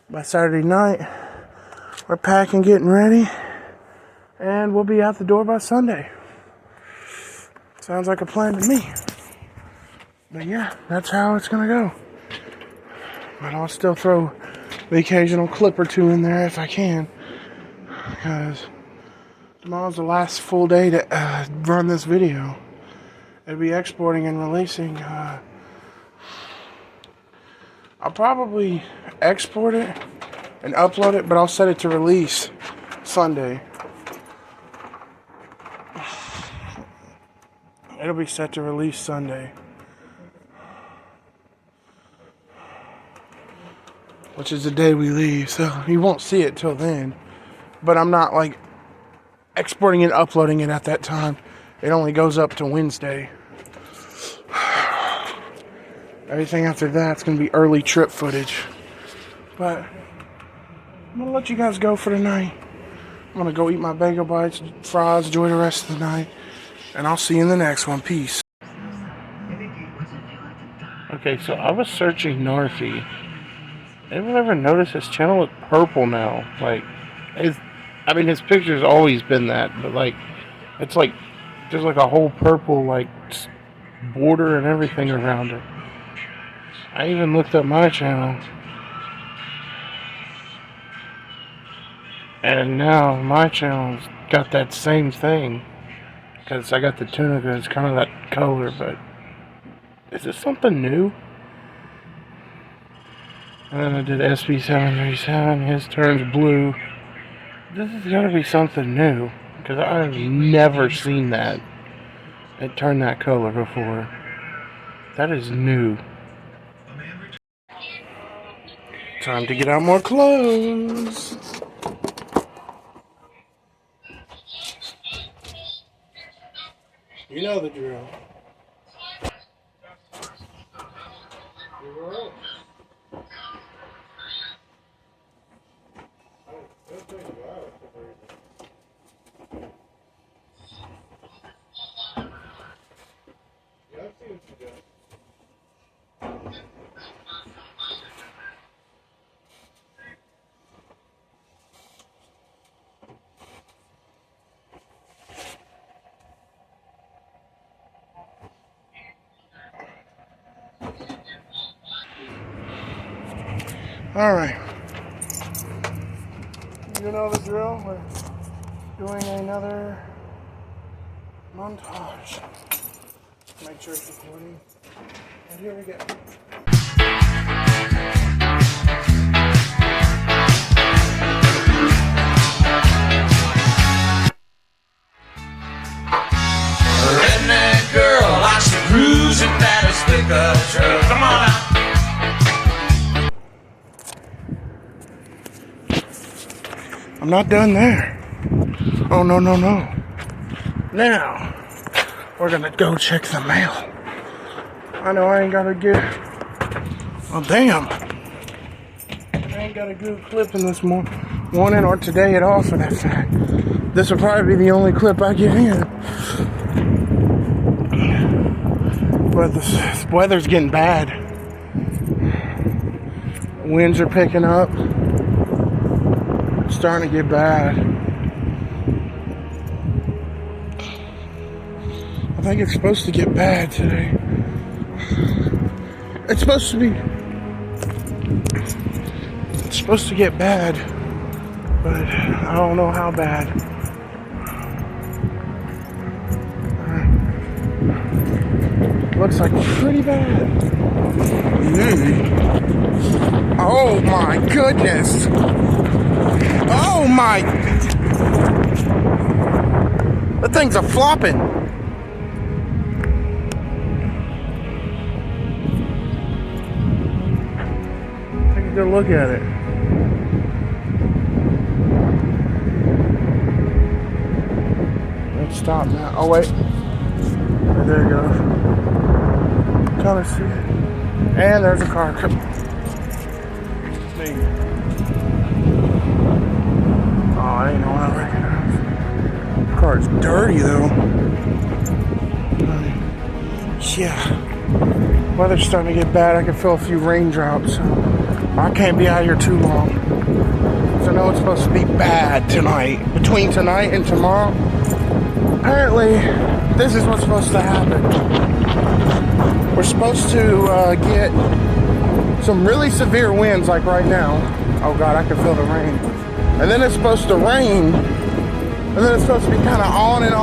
By Saturday night, we're packing, getting ready, and we'll be out the door by Sunday. Sounds like a plan to me. But yeah, that's how it's gonna go. But I'll still throw the occasional clip or 2 in there if I can, because tomorrow's the last full day to run this video. It'll be exporting and releasing. I'll probably export it and upload it, but I'll set it to release Sunday. It'll be set to release Sunday, which is the day we leave, so you won't see it till then. But I'm not like exporting and uploading it at that time. It only goes up to Wednesday. Everything after that's gonna be early trip footage. But I'm gonna let you guys go for tonight. I'm gonna go eat my bagel bites, fries, enjoy the rest of the night, and I'll see you in the next one. Peace. Okay, so I was searching Narfi. Anyone ever notice his channel look purple now? Like, his picture's always been that, but like, it's like, there's like a whole purple, like, border and everything around it. I even looked up my channel. And now my channel's got that same thing. Because I got the Tunica, it's kind of that color, but is this something new? And then I did SB737, his turns blue. This has got to be something new, because I've never seen that. It turned that color before. That is new. Time to get out more clothes. You know the drill. You're right. All right. You know the drill. We're doing another montage. Make sure it's recording. And here we go. Redneck girl likes to cruise in that pickup truck. Come on out. I'm not done there. Oh, no, no, no. Now, we're gonna go check the mail. I know I ain't gotta get... Oh, damn. I ain't got a good clip in this morning or today at all for that fact. This will probably be the only clip I get in. But this weather's getting bad. Winds are picking up. It's starting to get bad. I think it's supposed to get bad today. It's supposed to get bad, but I don't know how bad. Looks like pretty bad. Oh my goodness. Oh my. The things are flopping. Take a good look at it. Let's stop now. Oh wait. There it goes. Kind of see it. And there's a car coming. Oh, I ain't know what I recognize. The car's dirty though. Yeah. Weather's starting to get bad. I can feel a few raindrops. I can't be out here too long. So I know it's supposed to be bad tonight. Between tonight and tomorrow. Apparently, this is what's supposed to happen. We're supposed to get some really severe winds like right now. Oh God, I can feel the rain. And then it's supposed to rain. And then it's supposed to be kind of on and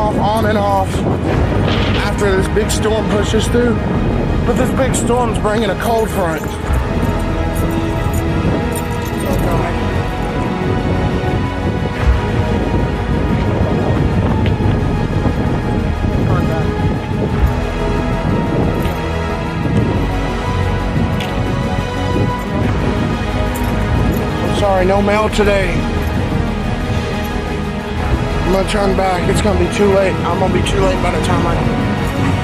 off after this big storm pushes through. But this big storm's bringing a cold front. Sorry, no mail today. I'm gonna turn back. It's gonna be too late. I'm gonna be too late by the time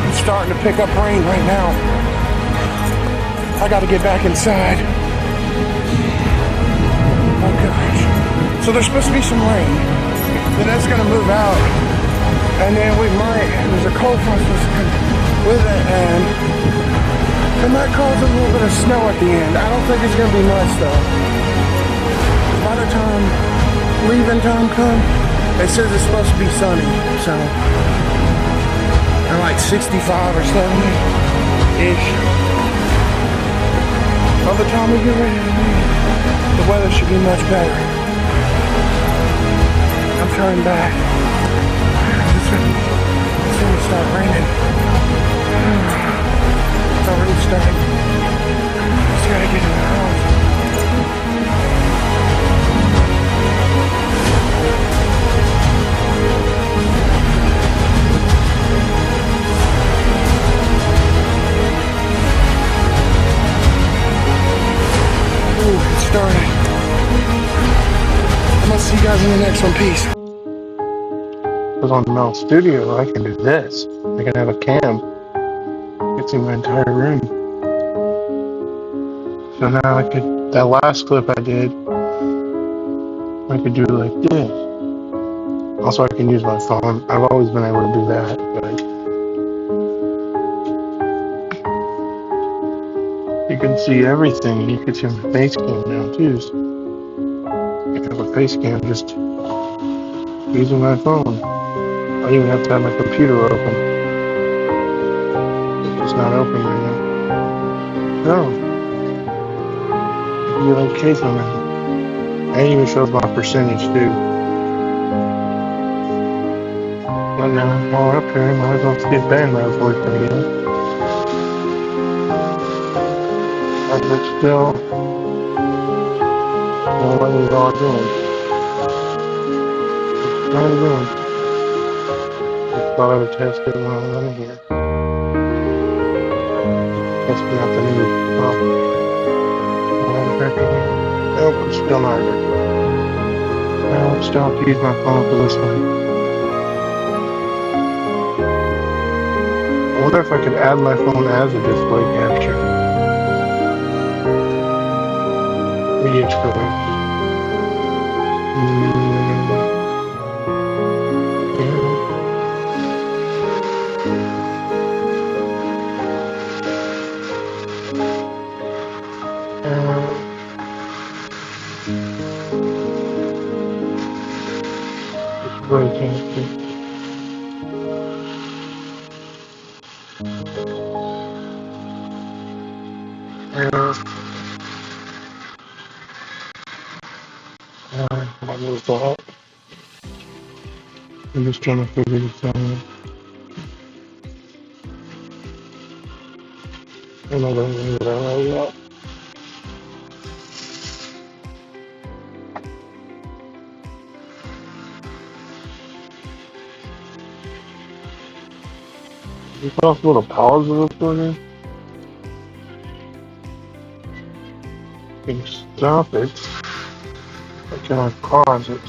it's starting to pick up rain right now. I gotta get back inside. Oh gosh. So there's supposed to be some rain. Then that's gonna move out. And then there's a cold front supposed to come with it, and might cause a little bit of snow at the end. I don't think it's gonna be much though. By the time leaving time comes, it says it's supposed to be sunny, so I'm like 65 or 70-ish. By the time we get ready to leave, the weather should be much better. I'm turning back. It's gonna start raining. It's already starting. Just gotta get in the house. It started. I'm gonna see you guys in the next one. Peace. Because on the Mel Studio, I can do this. I can have a cam. It's in my entire room. So now I could, that last clip I did, I could do it like this. Also, I can use my phone. I've always been able to do that, but you can see everything. You can see my face cam now too. So I have a face cam just using my phone. I don't even have to have my computer open. It's just not open right now. No, I can do like case on that. And it even shows my percentage too. But now, while we're up here, I might as well see if band lab's working again. But it's still what we've all doing. It's not doing. Just thought I would test it while I'm in here. Testing out the new nope, it's still not working. Now let's still have to use my phone for this one. I wonder if I could add my phone as a display capture. Media choice. Display capture. I'll move that. I'm just trying to figure this out. I'm not going to do that right yet. Is it possible to pause the recording? I can stop it. I cannot pause it.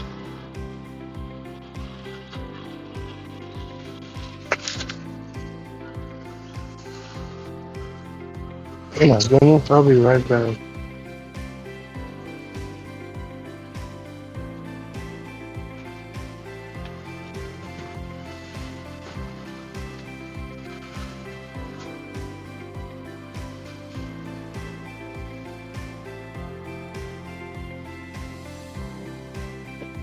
Oh my goodness, I'll be right back.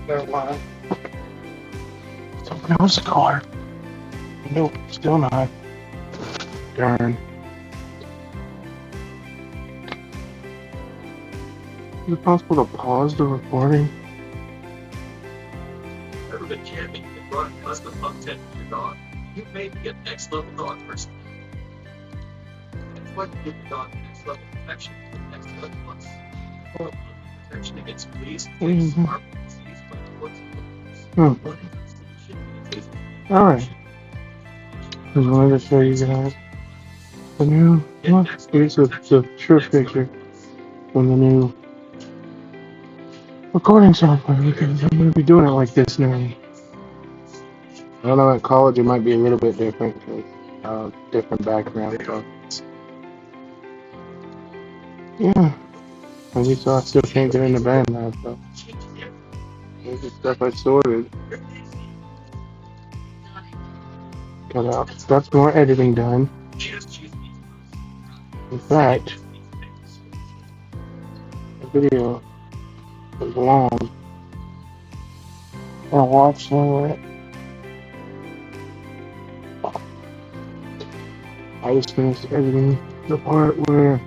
Never mind. Someone else's car. Nope, still not. Darn. Is it possible to pause the recording? Urban camping can run custom content for your dog. You may be an next level dog person. That's why you give your dog next level protection with Next Level Plus. Or protection against fleas, harmful disease, by Alright. Just wanted to show you guys the new, look, here's the trip picture from the new recording software because I'm going to be doing it like this now. I don't know, at college it might be a little bit different, different background, so. Yeah, and you saw I still can't get in the band now, so. There's the stuff I sorted. Cut out. That's more editing done. In fact, the video was long. I watched some of it. I just finished editing the part where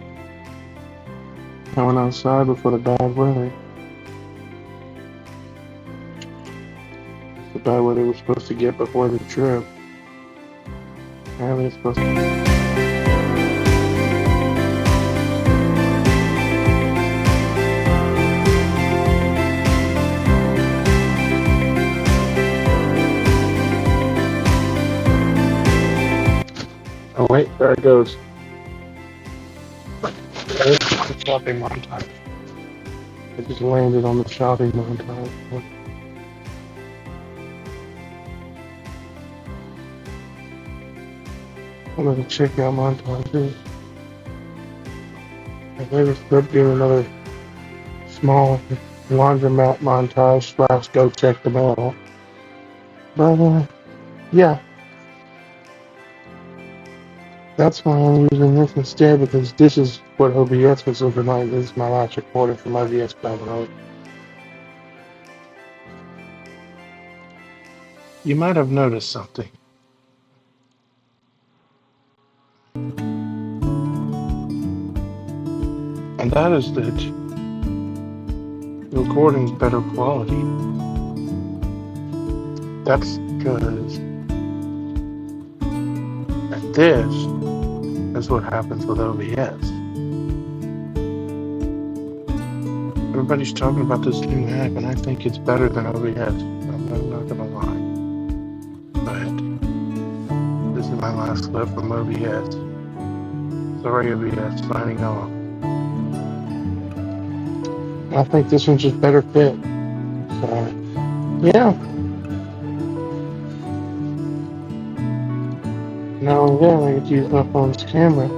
I went outside before the bad weather. The bad weather we're supposed to get before the trip. Apparently it's supposed to. Oh wait, there it goes. There's the shopping montage. I just landed on the shopping montage. I'm gonna check out montages. I think it's going to be another small laundromat montage / go check them out. But yeah, that's why I'm using this instead, because this is what OBS was looking like. This is my last recording from OBS back home. You might have noticed something. And that is that the recording's better quality. That's because this is what happens with OBS. Everybody's talking about this new app, and I think it's better than OBS. I'm not gonna lie. But this is my last clip from OBS. Sorry, OBS, signing off. I think this one's just better fit. So, yeah. Now again, I get to use my phone's camera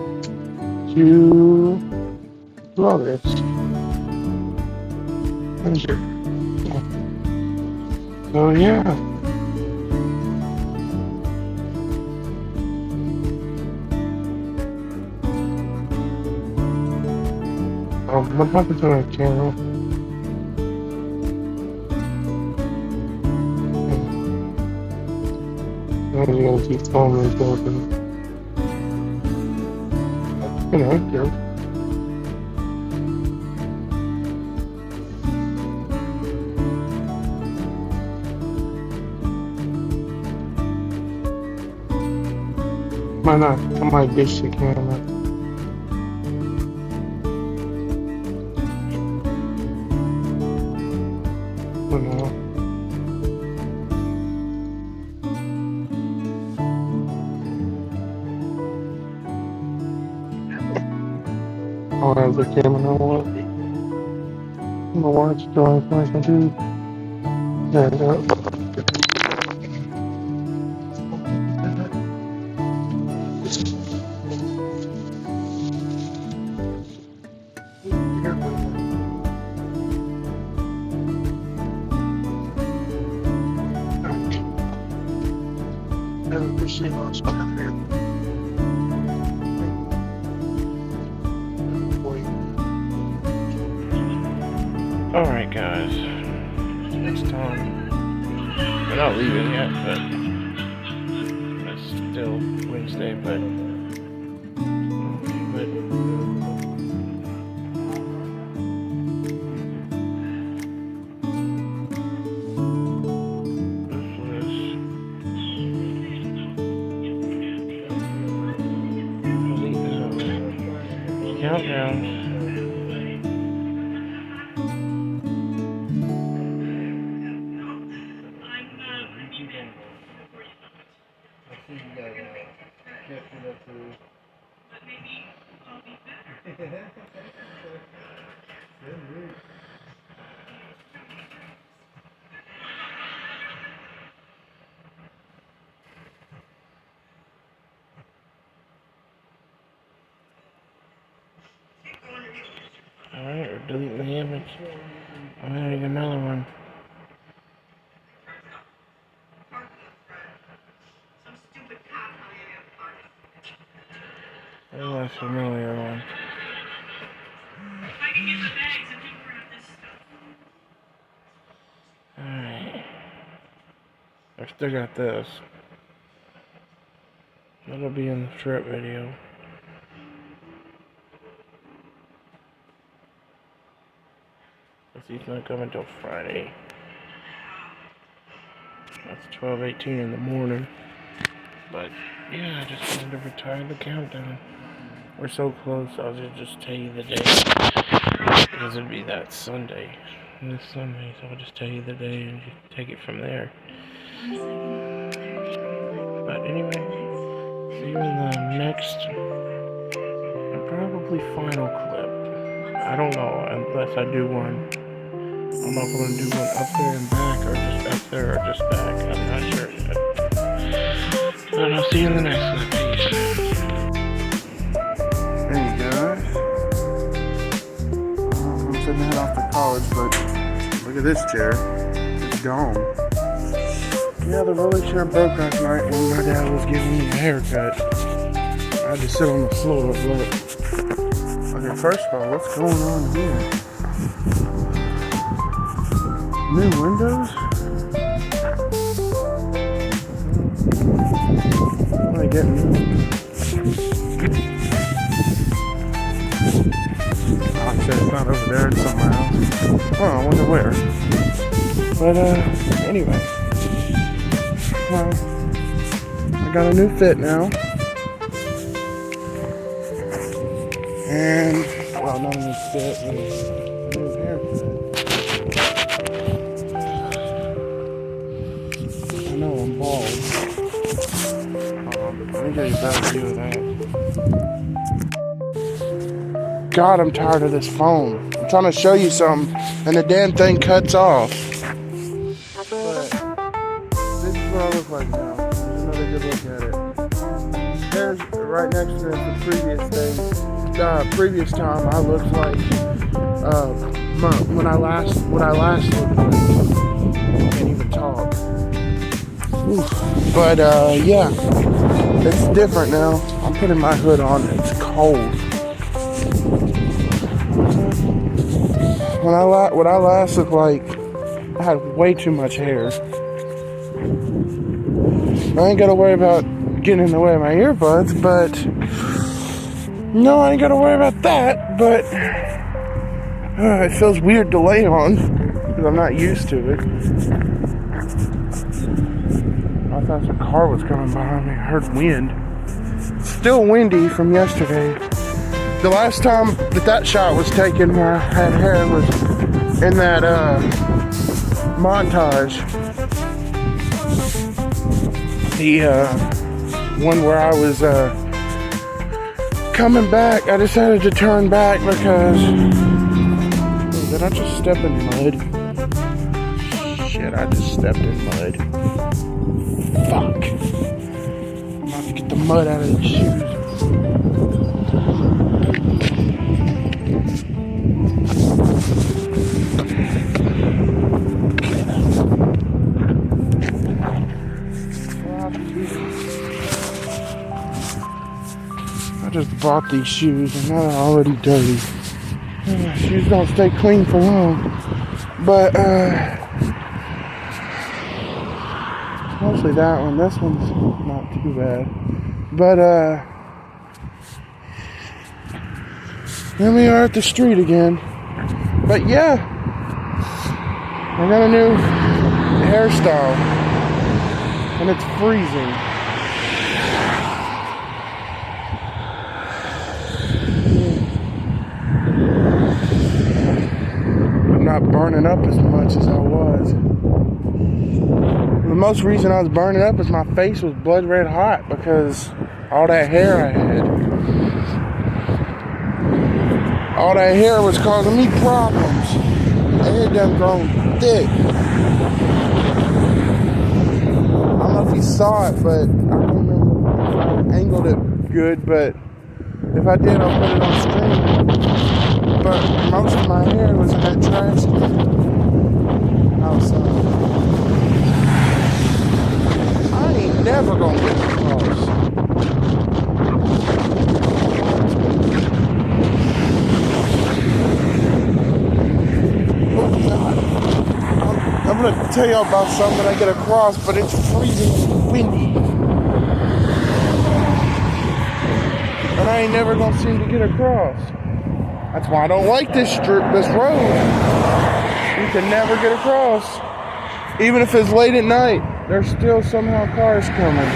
to draw this. So yeah. What happened to my camera? I'm gonna keep phone open. You know, good. Why not? I might ditch the camera. For now. I'll have the camera now. What? I'm gonna watch drawing like I do. There we go. Alright guys, it's time. We're not leaving yet, but it's still Wednesday, but countdown. Alright, we're deleting the image. I'm adding another one. A less familiar one. Alright. I've still got this. That'll be in the trip video. He's not coming until Friday. That's 12:18 in the morning. But yeah, I just wanted to retire the countdown. We're so close, I'll just tell you the day. Because it'll be that Sunday. This Sunday, so I'll just tell you the day and just take it from there. But anyway, see you in the next, probably final clip. I don't know, unless I do one. I don't know if I'm going to do one up there and back, or just up there, or just back. I'm not sure yet. But I'll see you in the next one. Peace. college, but look at this chair. It's gone. Yeah, the rolling chair broke last night when my dad was giving me a haircut. I had to sit on the floor, but okay, first of all, what's going on here? New windows? What am I getting? Oh, I said it's not over there, it's somewhere else. Oh, I wonder where. But, anyway. Well, I got a new fit now. And, well, not a new fit, but a new haircut. I know I'm bald. Let me get you a better view of that. God, I'm tired of this phone. I'm trying to show you something, and the damn thing cuts off. But this is what I look like now. Here's another good look at it. There's right next to it the previous thing. Previous time I looked like what I last looked like. I can't even talk. Oof. But yeah, it's different now. I'm putting my hood on. It's cold. What I last looked like, I had way too much hair. I ain't gotta worry about getting in the way of my earbuds, but no, I ain't gotta worry about that. But it feels weird to lay on because I'm not used to it. I thought some car was coming behind me. I heard wind. Still windy from yesterday. The last time that shot was taken where I had hair was in that montage. The one where I was coming back. I decided to turn back because... Oh, did I just step in mud? Shit, I just stepped in mud. Fuck. I'm about to get the mud out of the shoes. I just bought these shoes and now they're already dirty. Shoes don't stay clean for long. But mostly that one. This one's not too bad. But here we are at the street again. But yeah, I got a new hairstyle and it's freezing. I'm not burning up as much as I was. The most reason I was burning up is my face was blood red hot because all that hair I had. All that hair was causing me problems. My hair done grown thick. I don't know if you saw it, but I don't remember if I angled it good, but if I did, I'll put it on screen. But most of my hair was in that trash can outside. I ain't never gonna get across. Oh God. I'm gonna tell y'all about something that I get across, but it's freezing and windy. And I ain't never gonna seem to get across. That's why I don't like this road. You can never get across. Even if it's late at night, there's still somehow cars coming.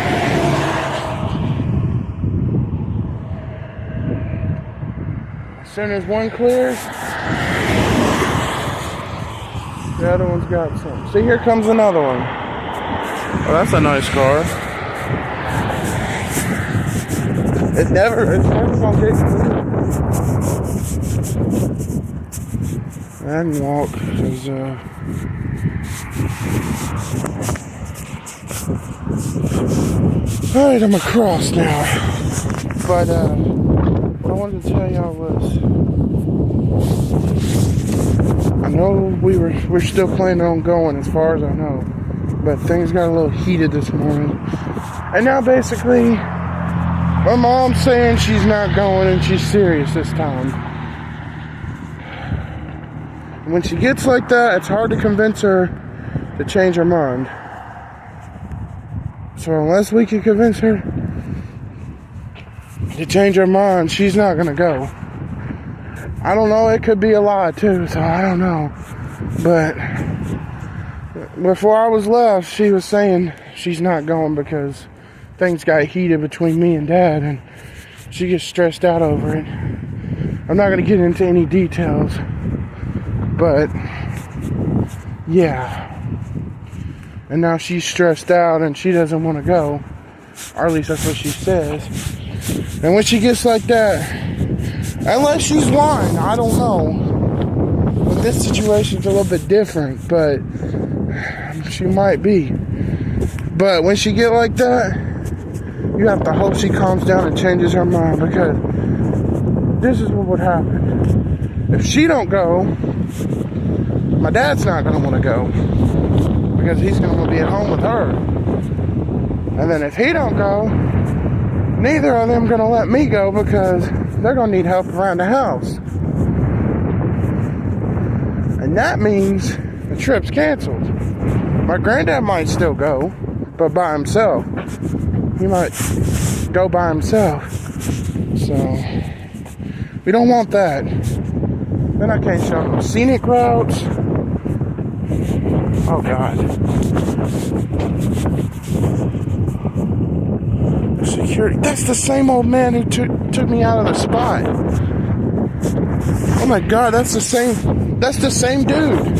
As soon as one clears, the other one's got some. See, here comes another one. Oh, that's a nice car. It's never gonna get clear. I hadn't walked because alright, I'm across now. But what I wanted to tell y'all was I know we're still planning on going as far as I know. But things got a little heated this morning. And now basically, my mom's saying she's not going and she's serious this time. When she gets like that, it's hard to convince her to change her mind. So unless we can convince her to change her mind, she's not gonna go. I don't know, it could be a lie too, so I don't know. But before I was left, she was saying she's not going because things got heated between me and Dad, and she gets stressed out over it. I'm not gonna get into any details, but yeah. And now she's stressed out and she doesn't want to go, or at least that's what she says. And when she gets like that, unless she's lying, I don't know. But this situation's a little bit different, but she might be. But when she get like that, you have to hope she calms down and changes her mind, because this is what would happen. If she don't go, my dad's not going to want to go, because he's going to be at home with her. And then if he don't go, neither of them going to let me go, because they're going to need help around the house. And that means the trip's canceled. My granddad might still go, but by himself. He might go by himself. So, we don't want that. Then I can't show them scenic routes. Oh, God. Security. That's the same old man who took me out of the spot. Oh, my God. That's the same dude.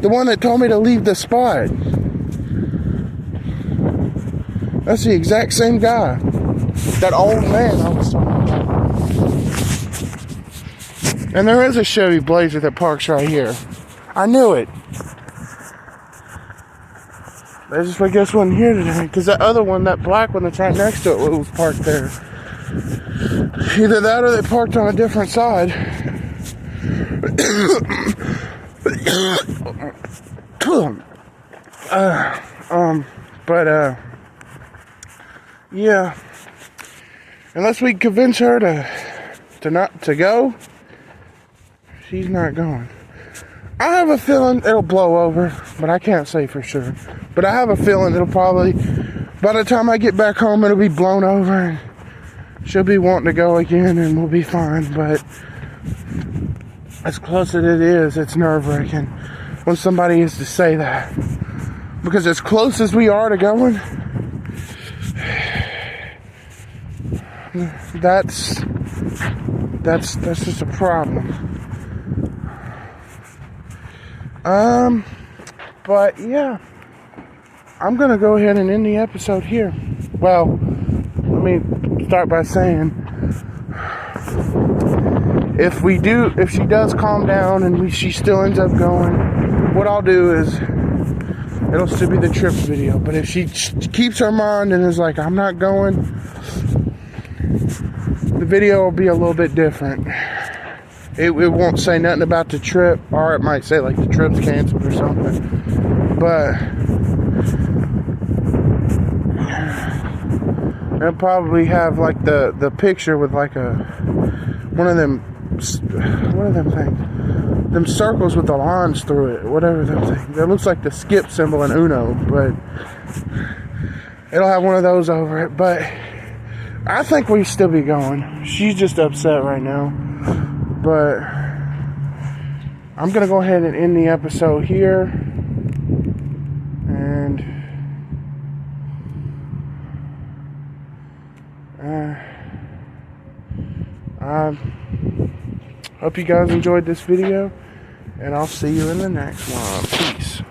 The one that told me to leave the spot. That's the exact same guy. That old man I was talking about. And there is a Chevy Blazer that parks right here. I knew it. I just, I guess, wasn't here today. Because that other one, that black one that's right next to it, was parked there. Either that or they parked on a different side. Yeah. Unless we convince her to not to go, she's not going. I have a feeling it'll blow over, but I can't say for sure. But I have a feeling it'll probably, by the time I get back home, it'll be blown over and she'll be wanting to go again and we'll be fine. But as close as it is, it's nerve-wracking when somebody is to say that. Because as close as we are to going, that's just a problem. But yeah, I'm gonna go ahead and end the episode here. Well, let me start by saying, if she does calm down and she still ends up going, what I'll do is, it'll still be the trips video. But if she keeps her mind and is like, I'm not going, the video will be a little bit different. It won't say nothing about the trip, or it might say like the trip's canceled or something. But it'll probably have like the picture with like one of them, what are them things? Them circles with the lines through it, whatever them things. It looks like the skip symbol in Uno, but it'll have one of those over it. But I think we still be going. She's just upset right now. But I'm going to go ahead and end the episode here. And I hope you guys enjoyed this video. And I'll see you in the next one. Peace.